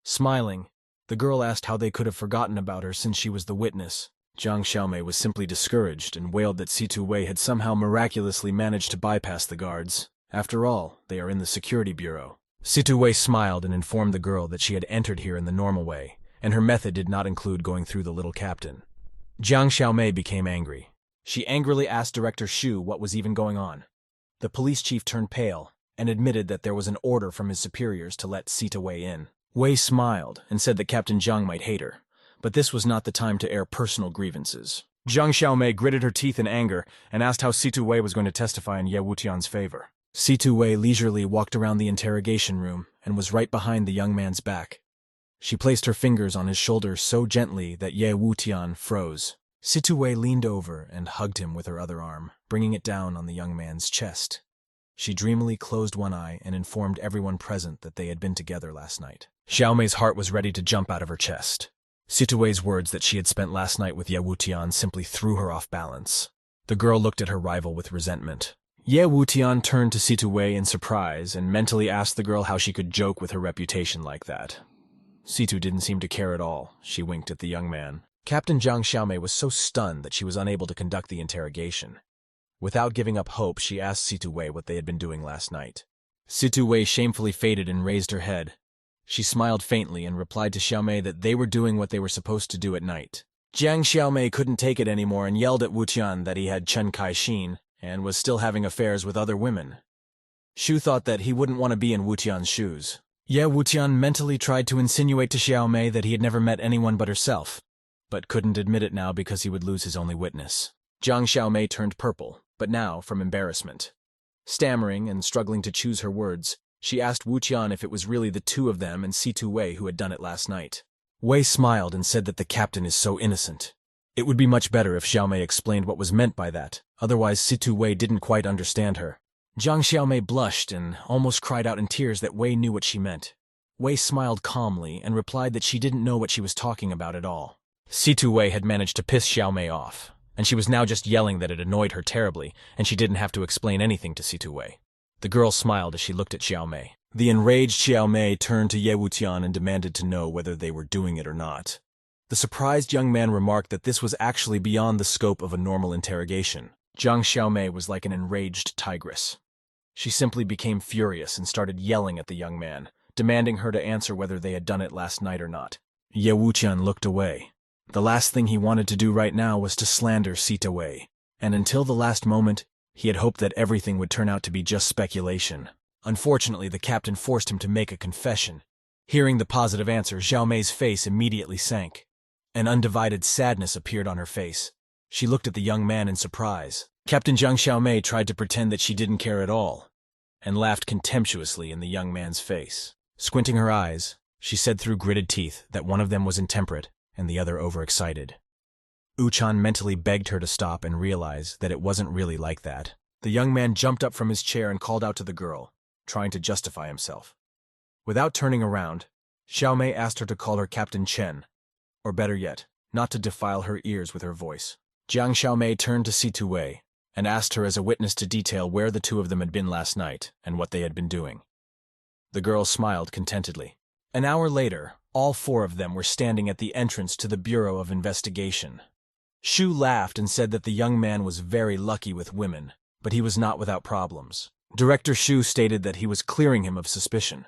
Smiling, the girl asked how they could have forgotten about her since she was the witness. Jiang Xiaomei was simply discouraged and wailed that Situ Wei had somehow miraculously managed to bypass the guards. After all, they are in the security bureau. Situ Wei smiled and informed the girl that she had entered here in the normal way, and her method did not include going through the little captain. Jiang Xiaomei became angry. She angrily asked Director Shu what was even going on. The police chief turned pale and admitted that there was an order from his superiors to let Situ Wei in. Wei smiled and said that Captain Jiang might hate her, but this was not the time to air personal grievances. Jiang Xiaomei gritted her teeth in anger and asked how Situ Wei was going to testify in Ye Wutian's favor. Situ Wei leisurely walked around the interrogation room and was right behind the young man's back. She placed her fingers on his shoulder so gently that Ye Wutian froze. Situ Wei leaned over and hugged him with her other arm, bringing it down on the young man's chest. She dreamily closed one eye and informed everyone present that they had been together last night. Xiaomei's heart was ready to jump out of her chest. Situ Wei's words that she had spent last night with Ye Wutian simply threw her off balance. The girl looked at her rival with resentment. Ye Wutian turned to Situ Wei in surprise and mentally asked the girl how she could joke with her reputation like that. Situ didn't seem to care at all. She winked at the young man. Captain Jiang Xiaomei was so stunned that she was unable to conduct the interrogation. Without giving up hope, she asked Situ Wei what they had been doing last night. Situ Wei shamefully faded and raised her head. She smiled faintly and replied to Xiaomei that they were doing what they were supposed to do at night. Jiang Xiaomei couldn't take it anymore and yelled at Wutian that he had Chen Kai-shin and was still having affairs with other women. Shu thought that he wouldn't want to be in Wutian's shoes. Ye Wutian mentally tried to insinuate to Xiaomei that he had never met anyone but herself, but couldn't admit it now because he would lose his only witness. Jiang Xiaomei turned purple, but now from embarrassment. Stammering and struggling to choose her words, she asked Wutian if it was really the two of them and Situ Wei who had done it last night. Wei smiled and said that the captain is so innocent. It would be much better if Xiaomei explained what was meant by that, otherwise Situ Wei didn't quite understand her. Jiang Xiaomei blushed and almost cried out in tears that Wei knew what she meant. Wei smiled calmly and replied that she didn't know what she was talking about at all. Situ Wei had managed to piss Xiaomei off, and she was now just yelling that it annoyed her terribly, and she didn't have to explain anything to Situ Wei. The girl smiled as she looked at Xiaomei. The enraged Xiaomei turned to Ye Wutian and demanded to know whether they were doing it or not. The surprised young man remarked that this was actually beyond the scope of a normal interrogation. Jiang Xiaomei was like an enraged tigress. She simply became furious and started yelling at the young man, demanding her to answer whether they had done it last night or not. Ye Wuqian looked away. The last thing he wanted to do right now was to slander Sita Wei, and until the last moment, he had hoped that everything would turn out to be just speculation. Unfortunately, the captain forced him to make a confession. Hearing the positive answer, Xiao Mei's face immediately sank. An undivided sadness appeared on her face. She looked at the young man in surprise. Captain Jiang Xiaomei tried to pretend that she didn't care at all, and laughed contemptuously in the young man's face. Squinting her eyes, she said through gritted teeth that one of them was intemperate and the other overexcited. Uchan mentally begged her to stop and realize that it wasn't really like that. The young man jumped up from his chair and called out to the girl, trying to justify himself. Without turning around, Xiaomei asked her to call her Captain Chen, or better yet, not to defile her ears with her voice. Jiang Xiaomei turned to Situ Wei and asked her as a witness to detail where the two of them had been last night and what they had been doing. The girl smiled contentedly. An hour later, all four of them were standing at the entrance to the Bureau of Investigation. Shu laughed and said that the young man was very lucky with women, but he was not without problems. Director Shu stated that he was clearing him of suspicion.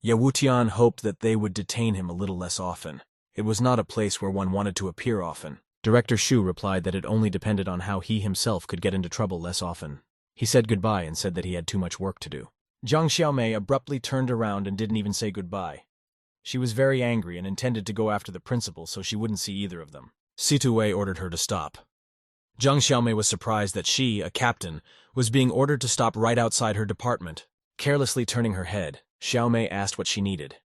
Ye Wutian hoped that they would detain him a little less often. It was not a place where one wanted to appear often. Director Shu replied that it only depended on how he himself could get into trouble less often. He said goodbye and said that he had too much work to do. Jiang Xiaomei abruptly turned around and didn't even say goodbye. She was very angry and intended to go after the principal so she wouldn't see either of them. Situ Wei ordered her to stop. Jiang Xiaomei was surprised that she, a captain, was being ordered to stop right outside her department. Carelessly turning her head, Xiaomei asked what she needed.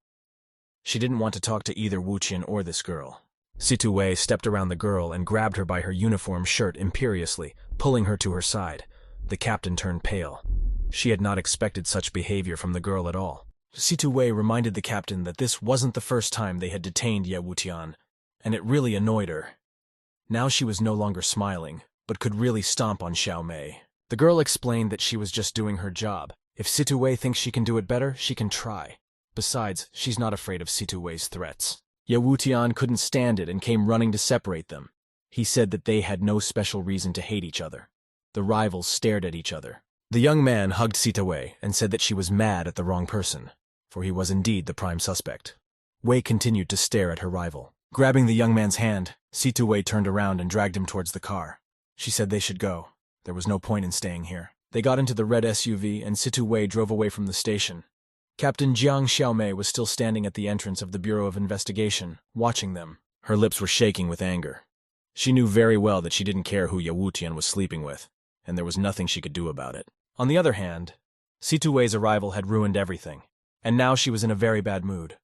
She didn't want to talk to either Wuqian or this girl. Situ Wei stepped around the girl and grabbed her by her uniform shirt imperiously, pulling her to her side. The captain turned pale. She had not expected such behavior from the girl at all. Situ Wei reminded the captain that this wasn't the first time they had detained Ye Wutian, and it really annoyed her. Now she was no longer smiling, but could really stomp on Xiaomei. The girl explained that she was just doing her job. If Situ Wei thinks she can do it better, she can try. Besides, she's not afraid of Situ Wei's threats. Ye Wutian couldn't stand it and came running to separate them. He said that they had no special reason to hate each other. The rivals stared at each other. The young man hugged Situ Wei and said that she was mad at the wrong person, for he was indeed the prime suspect. Wei continued to stare at her rival. Grabbing the young man's hand, Situ Wei turned around and dragged him towards the car. She said they should go. There was no point in staying here. They got into the red SUV and Situ Wei drove away from the station. Captain Jiang Xiaomei was still standing at the entrance of the Bureau of Investigation, watching them. Her lips were shaking with anger. She knew very well that she didn't care who Ye Wutian was sleeping with, and there was nothing she could do about it. On the other hand, Situ Wei's arrival had ruined everything, and now she was in a very bad mood.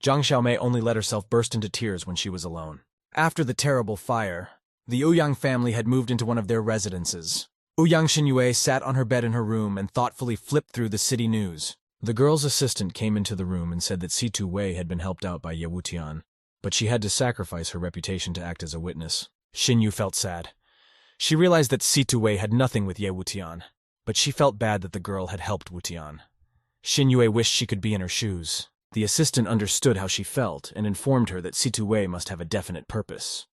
Jiang Xiaomei only let herself burst into tears when she was alone. After the terrible fire, the Ouyang family had moved into one of their residences. Ouyang Xinyue sat on her bed in her room and thoughtfully flipped through the city news. The girl's assistant came into the room and said that Situ Wei had been helped out by Ye Wutian, but she had to sacrifice her reputation to act as a witness. Xinyu felt sad. She realized that Situ Wei had nothing with Ye Wutian, but she felt bad that the girl had helped Wutian. Xinyue wished she could be in her shoes. The assistant understood how she felt and informed her that Situ Wei must have a definite purpose.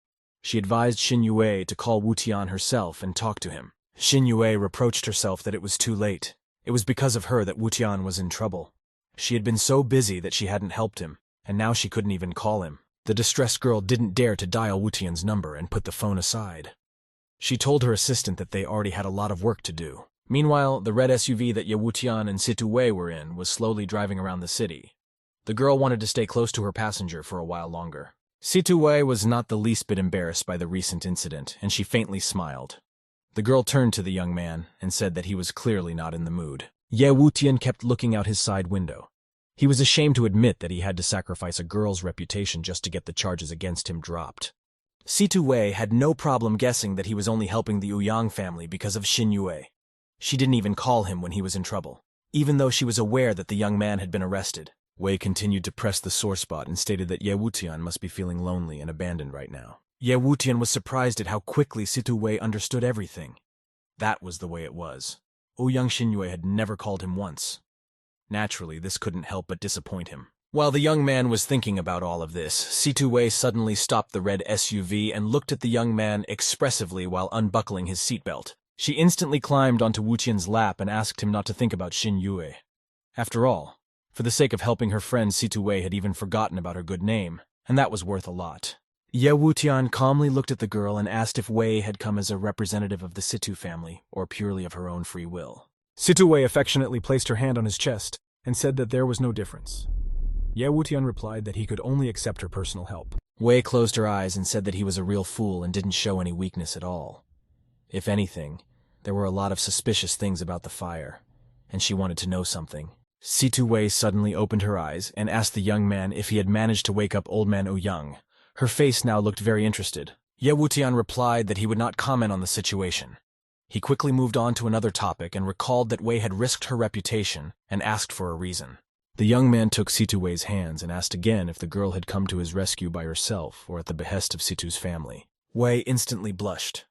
She advised Xinyue to call Wutian herself and talk to him. Xinyue reproached herself that it was too late. It was because of her that Wutian was in trouble. She had been so busy that she hadn't helped him, and now she couldn't even call him. The distressed girl didn't dare to dial Wutian's number and put the phone aside. She told her assistant that they already had a lot of work to do. Meanwhile, the red SUV that Ye Wutian and Situ Wei were in was slowly driving around the city. The girl wanted to stay close to her passenger for a while longer. Situ Wei was not the least bit embarrassed by the recent incident, and she faintly smiled. The girl turned to the young man and said that he was clearly not in the mood. Ye Wutian kept looking out his side window. He was ashamed to admit that he had to sacrifice a girl's reputation just to get the charges against him dropped. Situ Wei had no problem guessing that he was only helping the Ouyang family because of Xinyue. She didn't even call him when he was in trouble, even though she was aware that the young man had been arrested. Wei continued to press the sore spot and stated that Ye Wutian must be feeling lonely and abandoned right now. Ye Wutian was surprised at how quickly Situ Wei understood everything. That was the way it was. Ouyang Xinyue had never called him once. Naturally, this couldn't help but disappoint him. While the young man was thinking about all of this, Situ Wei suddenly stopped the red SUV and looked at the young man expressively while unbuckling his seatbelt. She instantly climbed onto Wutian's lap and asked him not to think about Xinyue. After all, for the sake of helping her friend, Situ Wei had even forgotten about her good name, and that was worth a lot. Ye Wutian calmly looked at the girl and asked if Wei had come as a representative of the Situ family, or purely of her own free will. Situ Wei affectionately placed her hand on his chest and said that there was no difference. Ye Wutian replied that he could only accept her personal help. Wei closed her eyes and said that he was a real fool and didn't show any weakness at all. If anything, there were a lot of suspicious things about the fire, and she wanted to know something. Situ Wei suddenly opened her eyes and asked the young man if he had managed to wake up Old Man Ouyang. Her face now looked very interested. Ye Wutian replied that he would not comment on the situation. He quickly moved on to another topic and recalled that Wei had risked her reputation and asked for a reason. The young man took Situ Wei's hands and asked again if the girl had come to his rescue by herself or at the behest of Situ's family. Wei instantly blushed.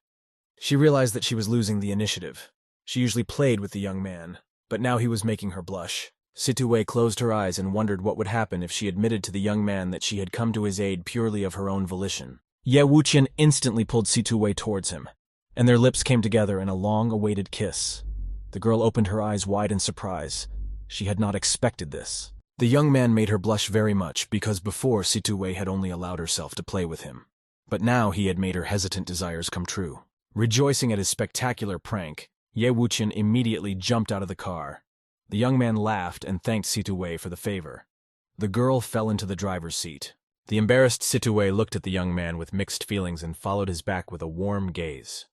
She realized that she was losing the initiative. She usually played with the young man, but now he was making her blush. Situ Wei closed her eyes and wondered what would happen if she admitted to the young man that she had come to his aid purely of her own volition. Ye Wuqian instantly pulled Situ Wei towards him, and their lips came together in a long-awaited kiss. The girl opened her eyes wide in surprise. She had not expected this. The young man made her blush very much because before Situ Wei had only allowed herself to play with him. But now he had made her hesitant desires come true. Rejoicing at his spectacular prank, Ye Wuqian immediately jumped out of the car. The young man laughed and thanked Situ Wei for the favor. The girl fell into the driver's seat. The embarrassed Situ Wei looked at the young man with mixed feelings and followed his back with a warm gaze.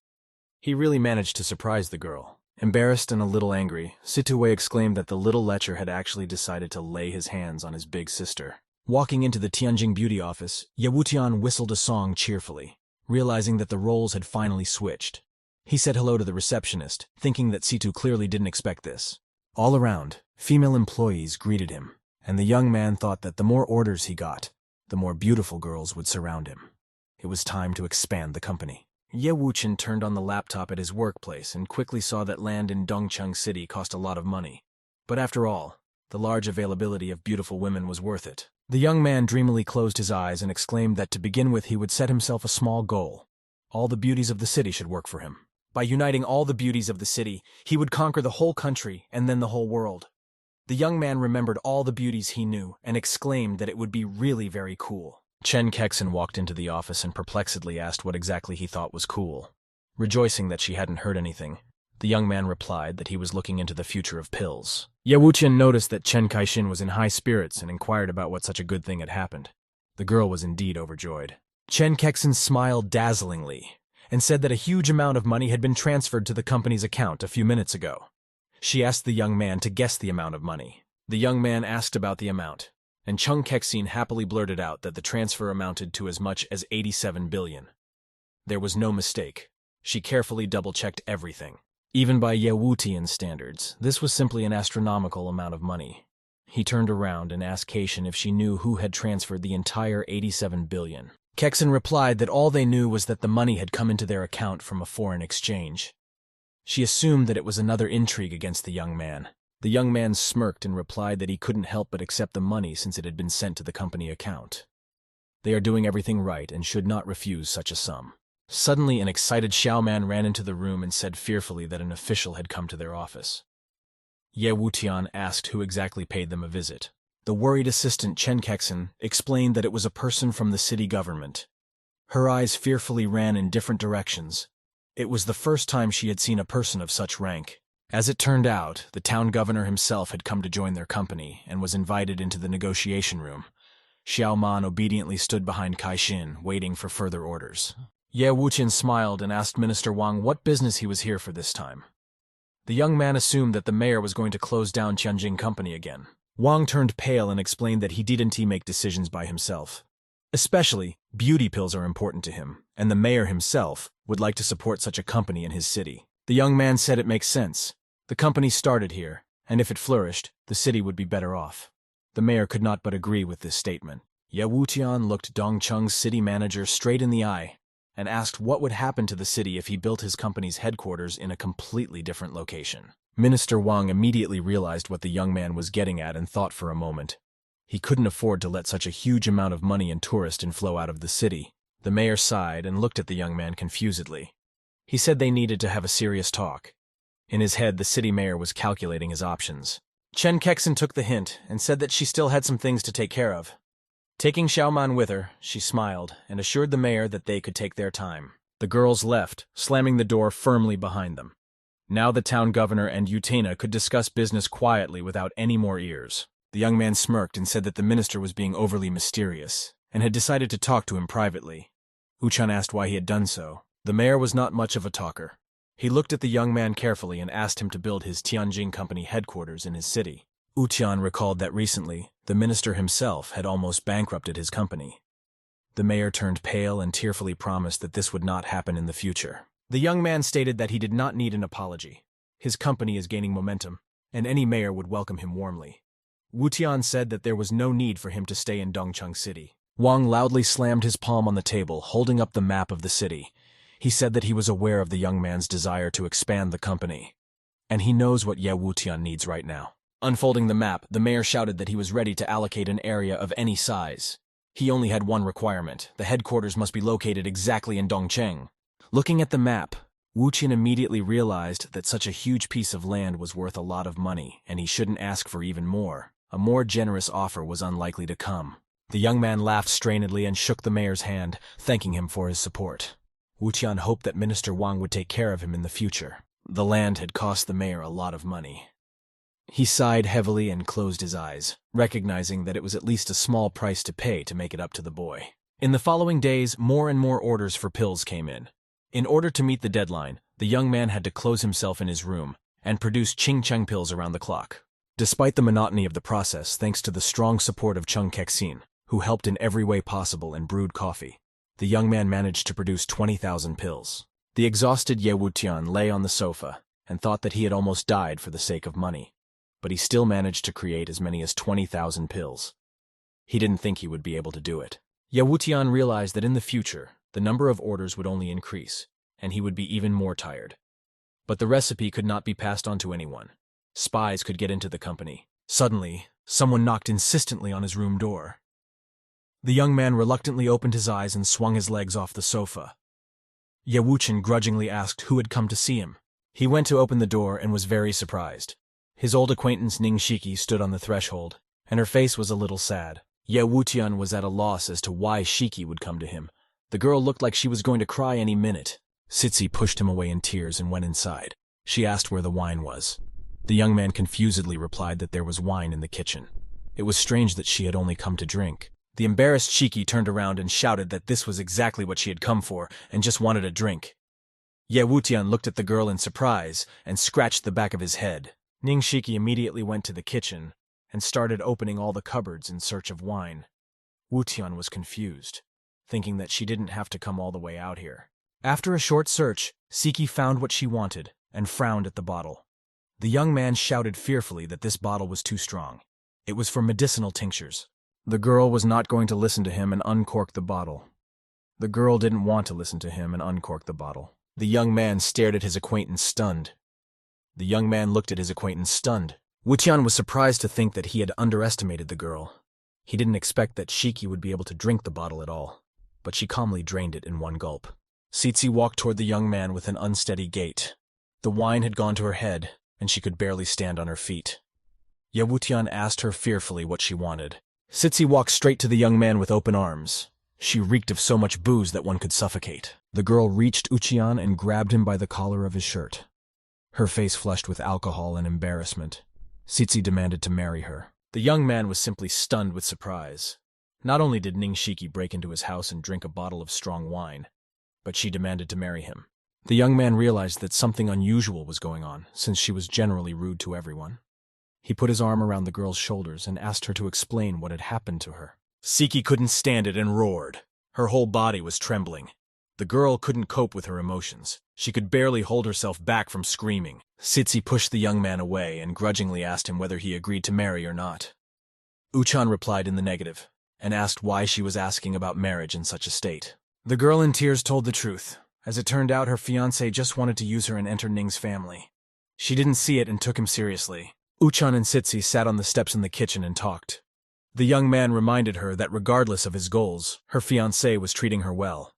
He really managed to surprise the girl. Embarrassed and a little angry, Situ Wei exclaimed that the little lecher had actually decided to lay his hands on his big sister. Walking into the Tianjing beauty office, Ye Wutian whistled a song cheerfully, realizing that the roles had finally switched. He said hello to the receptionist, thinking that Situ clearly didn't expect this. All around, female employees greeted him, and the young man thought that the more orders he got, the more beautiful girls would surround him. It was time to expand the company. Ye Wuqian turned on the laptop at his workplace and quickly saw that land in Dongcheng City cost a lot of money. But after all, the large availability of beautiful women was worth it. The young man dreamily closed his eyes and exclaimed that to begin with he would set himself a small goal. All the beauties of the city should work for him. By uniting all the beauties of the city, he would conquer the whole country and then the whole world. The young man remembered all the beauties he knew and exclaimed that it would be really very cool. Chen Kexin walked into the office and perplexedly asked what exactly he thought was cool. Rejoicing that she hadn't heard anything, the young man replied that he was looking into the future of pills. Ye Wuqian noticed that Chen Kaixin was in high spirits and inquired about what such a good thing had happened. The girl was indeed overjoyed. Chen Kexin smiled dazzlingly and said that a huge amount of money had been transferred to the company's account a few minutes ago. She asked the young man to guess the amount of money. The young man asked about the amount, and Chen Kexin happily blurted out that the transfer amounted to as much as 87 billion. There was no mistake. She carefully double-checked everything. Even by Ye Wutian's standards, this was simply an astronomical amount of money. He turned around and asked Kaixin if she knew who had transferred the entire 87 billion. Kexin replied that all they knew was that the money had come into their account from a foreign exchange. She assumed that it was another intrigue against the young man. The young man smirked and replied that he couldn't help but accept the money since it had been sent to the company account. They are doing everything right and should not refuse such a sum. Suddenly, an excited Xiao man ran into the room and said fearfully that an official had come to their office. Ye Wutian asked who exactly paid them a visit. The worried assistant Chen Kexin explained that it was a person from the city government. Her eyes fearfully ran in different directions. It was the first time she had seen a person of such rank. As it turned out, the town governor himself had come to join their company and was invited into the negotiation room. Xiao Man obediently stood behind Kaixin, waiting for further orders. Ye Wuqian smiled and asked Minister Wang what business he was here for this time. The young man assumed that the mayor was going to close down Tianjing Company again. Wang turned pale and explained that he didn't make decisions by himself. Especially, beauty pills are important to him, and the mayor himself would like to support such a company in his city. The young man said it makes sense. The company started here, and if it flourished, the city would be better off. The mayor could not but agree with this statement. Ye Wutian looked Dongcheng's city manager straight in the eye and asked what would happen to the city if he built his company's headquarters in a completely different location. Minister Wang immediately realized what the young man was getting at and thought for a moment. He couldn't afford to let such a huge amount of money and tourist inflow out of the city. The mayor sighed and looked at the young man confusedly. He said they needed to have a serious talk. In his head, the city mayor was calculating his options. Chen Kexin took the hint and said that she still had some things to take care of. Taking Xiaoman with her, she smiled and assured the mayor that they could take their time. The girls left, slamming the door firmly behind them. Now the town governor and Utena could discuss business quietly without any more ears. The young man smirked and said that the minister was being overly mysterious and had decided to talk to him privately. Uchan asked why he had done so. The mayor was not much of a talker. He looked at the young man carefully and asked him to build his Tianjin company headquarters in his city. Uchan recalled that recently, the minister himself had almost bankrupted his company. The mayor turned pale and tearfully promised that this would not happen in the future. The young man stated that he did not need an apology. His company is gaining momentum, and any mayor would welcome him warmly. Wutian said that there was no need for him to stay in Dongcheng City. Wang loudly slammed his palm on the table, holding up the map of the city. He said that he was aware of the young man's desire to expand the company, and he knows what Ye Wutian needs right now. Unfolding the map, the mayor shouted that he was ready to allocate an area of any size. He only had one requirement: the headquarters must be located exactly in Dongcheng. Looking at the map, Wuqian immediately realized that such a huge piece of land was worth a lot of money, and he shouldn't ask for even more. A more generous offer was unlikely to come. The young man laughed strainedly and shook the mayor's hand, thanking him for his support. Wuqian hoped that Minister Wang would take care of him in the future. The land had cost the mayor a lot of money. He sighed heavily and closed his eyes, recognizing that it was at least a small price to pay to make it up to the boy. In the following days, more and more orders for pills came in. In order to meet the deadline, the young man had to close himself in his room and produce Ching-Cheng pills around the clock. Despite the monotony of the process, thanks to the strong support of Chung Kexin, who helped in every way possible and brewed coffee, the young man managed to produce 20,000 pills. The exhausted Ye Wutian lay on the sofa and thought that he had almost died for the sake of money, but he still managed to create as many as 20,000 pills. He didn't think he would be able to do it. Ye Wutian realized that in the future, the number of orders would only increase, and he would be even more tired. But the recipe could not be passed on to anyone. Spies could get into the company. Suddenly, someone knocked insistently on his room door. The young man reluctantly opened his eyes and swung his legs off the sofa. Ye Wuqian grudgingly asked who had come to see him. He went to open the door and was very surprised. His old acquaintance Ning Shiki stood on the threshold, and her face was a little sad. Ye Wutian was at a loss as to why Shiki would come to him. The girl looked like she was going to cry any minute. Sitsi pushed him away in tears and went inside. She asked where the wine was. The young man confusedly replied that there was wine in the kitchen. It was strange that she had only come to drink. The embarrassed Shiki turned around and shouted that this was exactly what she had come for and just wanted a drink. Ye Wutian looked at the girl in surprise and scratched the back of his head. Ning Shiki immediately went to the kitchen and started opening all the cupboards in search of wine. Wutian was confused, thinking that she didn't have to come all the way out here. After a short search, Shiki found what she wanted and frowned at the bottle. The young man shouted fearfully that this bottle was too strong. It was for medicinal tinctures. The girl was not going to listen to him and uncork the bottle. The girl didn't want to listen to him and uncork the bottle. The young man stared at his acquaintance stunned. The young man looked at his acquaintance stunned. Wutian was surprised to think that he had underestimated the girl. He didn't expect that Shiki would be able to drink the bottle at all, but she calmly drained it in one gulp. Sitsi walked toward the young man with an unsteady gait. The wine had gone to her head, and she could barely stand on her feet. Ye Wutian asked her fearfully what she wanted. Sitsi walked straight to the young man with open arms. She reeked of so much booze that one could suffocate. The girl reached Uchian and grabbed him by the collar of his shirt. Her face flushed with alcohol and embarrassment. Sitsi demanded to marry her. The young man was simply stunned with surprise. Not only did Ning Shiki break into his house and drink a bottle of strong wine, but she demanded to marry him. The young man realized that something unusual was going on, since she was generally rude to everyone. He put his arm around the girl's shoulders and asked her to explain what had happened to her. Siki couldn't stand it and roared. Her whole body was trembling. The girl couldn't cope with her emotions. She could barely hold herself back from screaming. Sitsi pushed the young man away and grudgingly asked him whether he agreed to marry or not. Uchan replied in the negative, and asked why she was asking about marriage in such a state. The girl in tears told the truth. As it turned out, her fiancé just wanted to use her and enter Ning's family. She didn't see it and took him seriously. Uchan and Sitsi sat on the steps in the kitchen and talked. The young man reminded her that regardless of his goals, her fiancé was treating her well.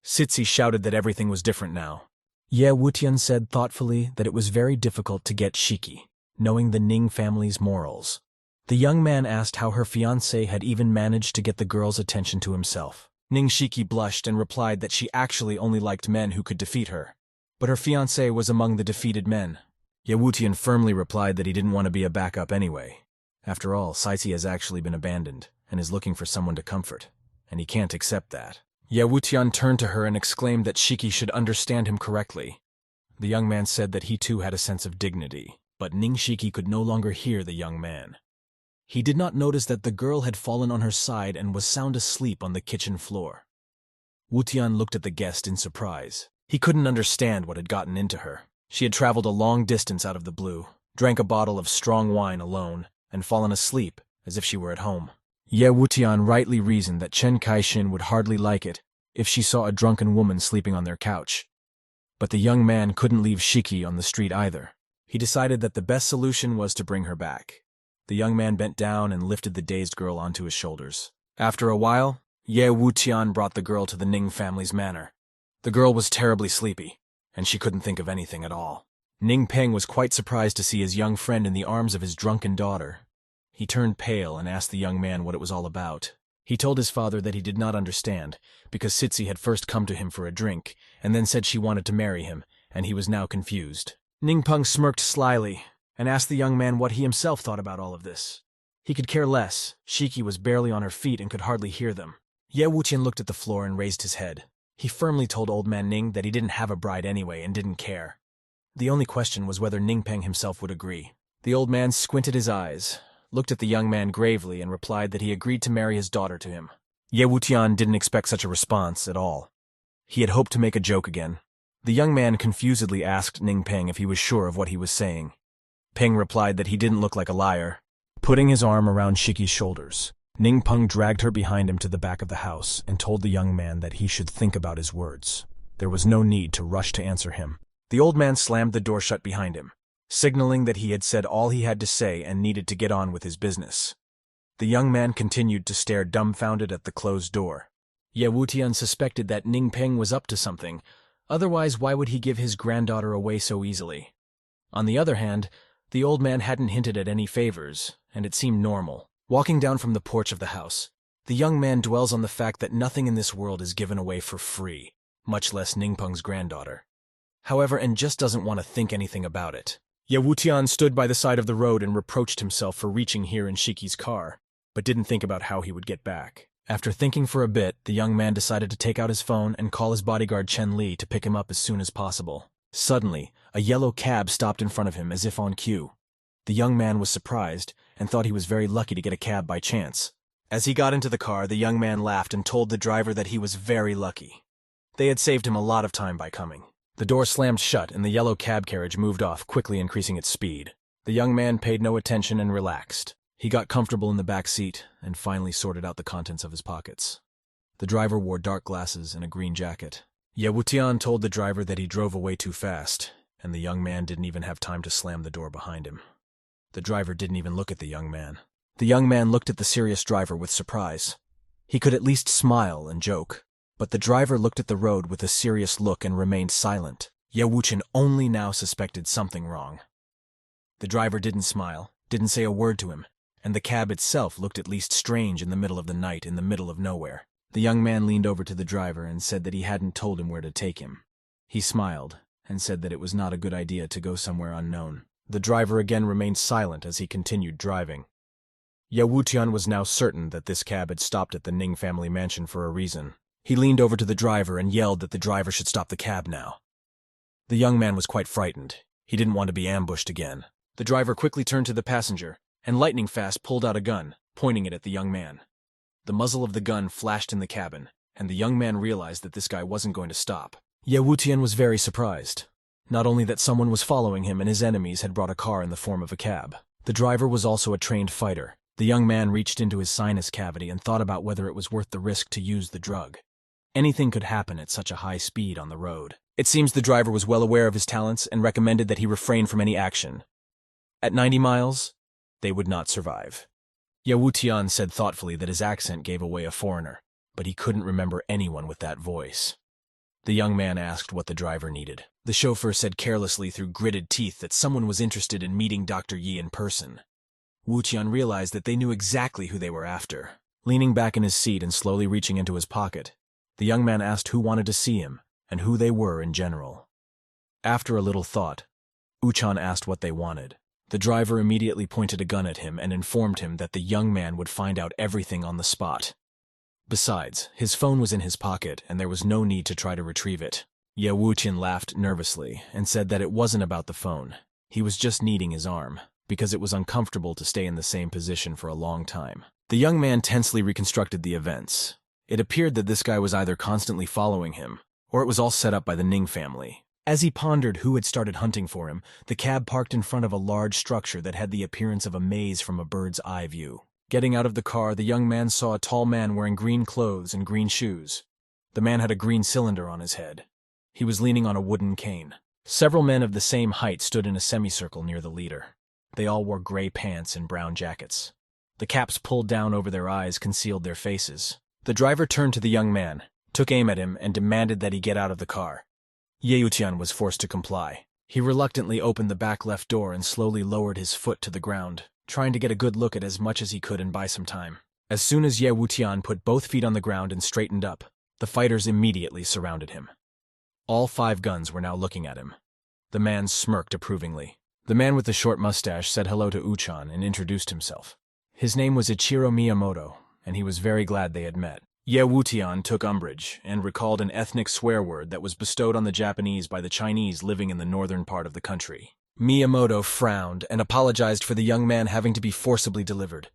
Sitsi shouted that everything was different now. Ye Wutian said thoughtfully that it was very difficult to get Shiki, knowing the Ning family's morals. The young man asked how her fiancé had even managed to get the girl's attention to himself. Ning Shiki blushed and replied that she actually only liked men who could defeat her. But her fiancé was among the defeated men. Ye Wutian firmly replied that he didn't want to be a backup anyway. After all, Sitsi has actually been abandoned and is looking for someone to comfort, and he can't accept that. Ye Wutian turned to her and exclaimed that Shiki should understand him correctly. The young man said that he too had a sense of dignity, but Ning Shiki could no longer hear the young man. He did not notice that the girl had fallen on her side and was sound asleep on the kitchen floor. Wutian looked at the guest in surprise. He couldn't understand what had gotten into her. She had traveled a long distance out of the blue, drank a bottle of strong wine alone, and fallen asleep as if she were at home. Ye Wutian rightly reasoned that Chen Kai-shin would hardly like it if she saw a drunken woman sleeping on their couch. But the young man couldn't leave Shiki on the street either. He decided that the best solution was to bring her back. The young man bent down and lifted the dazed girl onto his shoulders. After a while, Ye Wutian brought the girl to the Ning family's manor. The girl was terribly sleepy, and she couldn't think of anything at all. Ning Peng was quite surprised to see his young friend in the arms of his drunken daughter. He turned pale and asked the young man what it was all about. He told his father that he did not understand, because Sitsi had first come to him for a drink, and then said she wanted to marry him, and he was now confused. Ning Peng smirked slyly, and asked the young man what he himself thought about all of this. He could care less. Shiki was barely on her feet and could hardly hear them. Ye Wuqian looked at the floor and raised his head. He firmly told old man Ning that he didn't have a bride anyway and didn't care. The only question was whether Ning Peng himself would agree. The old man squinted his eyes, looked at the young man gravely, and replied that he agreed to marry his daughter to him. Ye Wutian didn't expect such a response at all. He had hoped to make a joke again. The young man confusedly asked Ning Peng if he was sure of what he was saying. Peng replied that he didn't look like a liar. Putting his arm around Shiki's shoulders, Ning Peng dragged her behind him to the back of the house and told the young man that he should think about his words. There was no need to rush to answer him. The old man slammed the door shut behind him, signaling that he had said all he had to say and needed to get on with his business. The young man continued to stare dumbfounded at the closed door. Ye Wutian suspected that Ning Peng was up to something, otherwise why would he give his granddaughter away so easily? On the other hand, the old man hadn't hinted at any favors, and it seemed normal. Walking down from the porch of the house, the young man dwells on the fact that nothing in this world is given away for free, much less Ning Peng's granddaughter. However, and just doesn't want to think anything about it. Ye Wutian stood by the side of the road and reproached himself for reaching here in Shiki's car, but didn't think about how he would get back. After thinking for a bit, the young man decided to take out his phone and call his bodyguard Chen Li to pick him up as soon as possible. Suddenly, a yellow cab stopped in front of him as if on cue. The young man was surprised and thought he was very lucky to get a cab by chance. As he got into the car, the young man laughed and told the driver that he was very lucky. They had saved him a lot of time by coming. The door slammed shut and the yellow cab carriage moved off, quickly increasing its speed. The young man paid no attention and relaxed. He got comfortable in the back seat and finally sorted out the contents of his pockets. The driver wore dark glasses and a green jacket. Ye Wutian told the driver that he drove away too fast, and the young man didn't even have time to slam the door behind him. The driver didn't even look at the young man. The young man looked at the serious driver with surprise. He could at least smile and joke, but the driver looked at the road with a serious look and remained silent. Ye Wuqian only now suspected something wrong. The driver didn't smile, didn't say a word to him, and the cab itself looked at least strange in the middle of the night in the middle of nowhere. The young man leaned over to the driver and said that he hadn't told him where to take him. He smiled and said that it was not a good idea to go somewhere unknown. The driver again remained silent as he continued driving. Ye Wutian was now certain that this cab had stopped at the Ning family mansion for a reason. He leaned over to the driver and yelled that the driver should stop the cab now. The young man was quite frightened. He didn't want to be ambushed again. The driver quickly turned to the passenger and lightning fast pulled out a gun, pointing it at the young man. The muzzle of the gun flashed in the cabin, and the young man realized that this guy wasn't going to stop. Ye Wutian was very surprised. Not only that someone was following him and his enemies had brought a car in the form of a cab. The driver was also a trained fighter. The young man reached into his sinus cavity and thought about whether it was worth the risk to use the drug. Anything could happen at such a high speed on the road. It seems the driver was well aware of his talents and recommended that he refrain from any action. At 90 miles, they would not survive. Ye Wutian said thoughtfully that his accent gave away a foreigner, but he couldn't remember anyone with that voice. The young man asked what the driver needed. The chauffeur said carelessly through gritted teeth that someone was interested in meeting Dr. Yi in person. Wutian realized that they knew exactly who they were after. Leaning back in his seat and slowly reaching into his pocket, the young man asked who wanted to see him and who they were in general. After a little thought, Wutian asked what they wanted. The driver immediately pointed a gun at him and informed him that the young man would find out everything on the spot. Besides, his phone was in his pocket and there was no need to try to retrieve it. Ye Wutian laughed nervously and said that it wasn't about the phone. He was just needing his arm, because it was uncomfortable to stay in the same position for a long time. The young man tensely reconstructed the events. It appeared that this guy was either constantly following him, or it was all set up by the Ning family. As he pondered who had started hunting for him, the cab parked in front of a large structure that had the appearance of a maze from a bird's eye view. Getting out of the car, the young man saw a tall man wearing green clothes and green shoes. The man had a green cylinder on his head. He was leaning on a wooden cane. Several men of the same height stood in a semicircle near the leader. They all wore gray pants and brown jackets. The caps pulled down over their eyes concealed their faces. The driver turned to the young man, took aim at him, and demanded that he get out of the car. Ye Wutian was forced to comply. He reluctantly opened the back left door and slowly lowered his foot to the ground, trying to get a good look at as much as he could and buy some time. As soon as Ye Wutian put both feet on the ground and straightened up, the fighters immediately surrounded him. All 5 guns were now looking at him. The man smirked approvingly. The man with the short mustache said hello to Uchan and introduced himself. His name was Ichiro Miyamoto, and he was very glad they had met. Ye Wutian took umbrage and recalled an ethnic swear word that was bestowed on the Japanese by the Chinese living in the northern part of the country. Miyamoto frowned and apologized for the young man having to be forcibly delivered.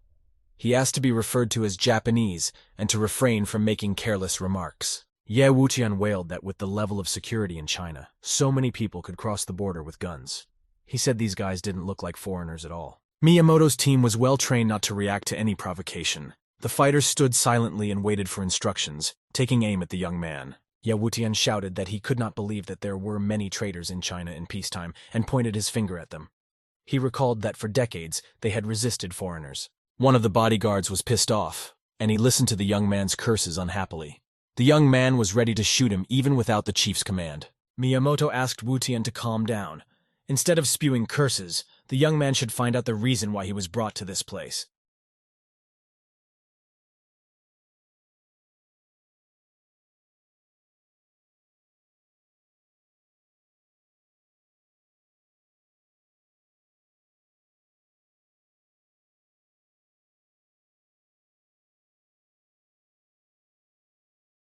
He asked to be referred to as Japanese and to refrain from making careless remarks. Ye Wutian wailed that with the level of security in China, so many people could cross the border with guns. He said these guys didn't look like foreigners at all. Miyamoto's team was well trained not to react to any provocation. The fighters stood silently and waited for instructions, taking aim at the young man. Ye Wutian shouted that he could not believe that there were many traitors in China in peacetime and pointed his finger at them. He recalled that for decades they had resisted foreigners. One of the bodyguards was pissed off, and he listened to the young man's curses unhappily. The young man was ready to shoot him even without the chief's command. Miyamoto asked Wutian to calm down. Instead of spewing curses, the young man should find out the reason why he was brought to this place.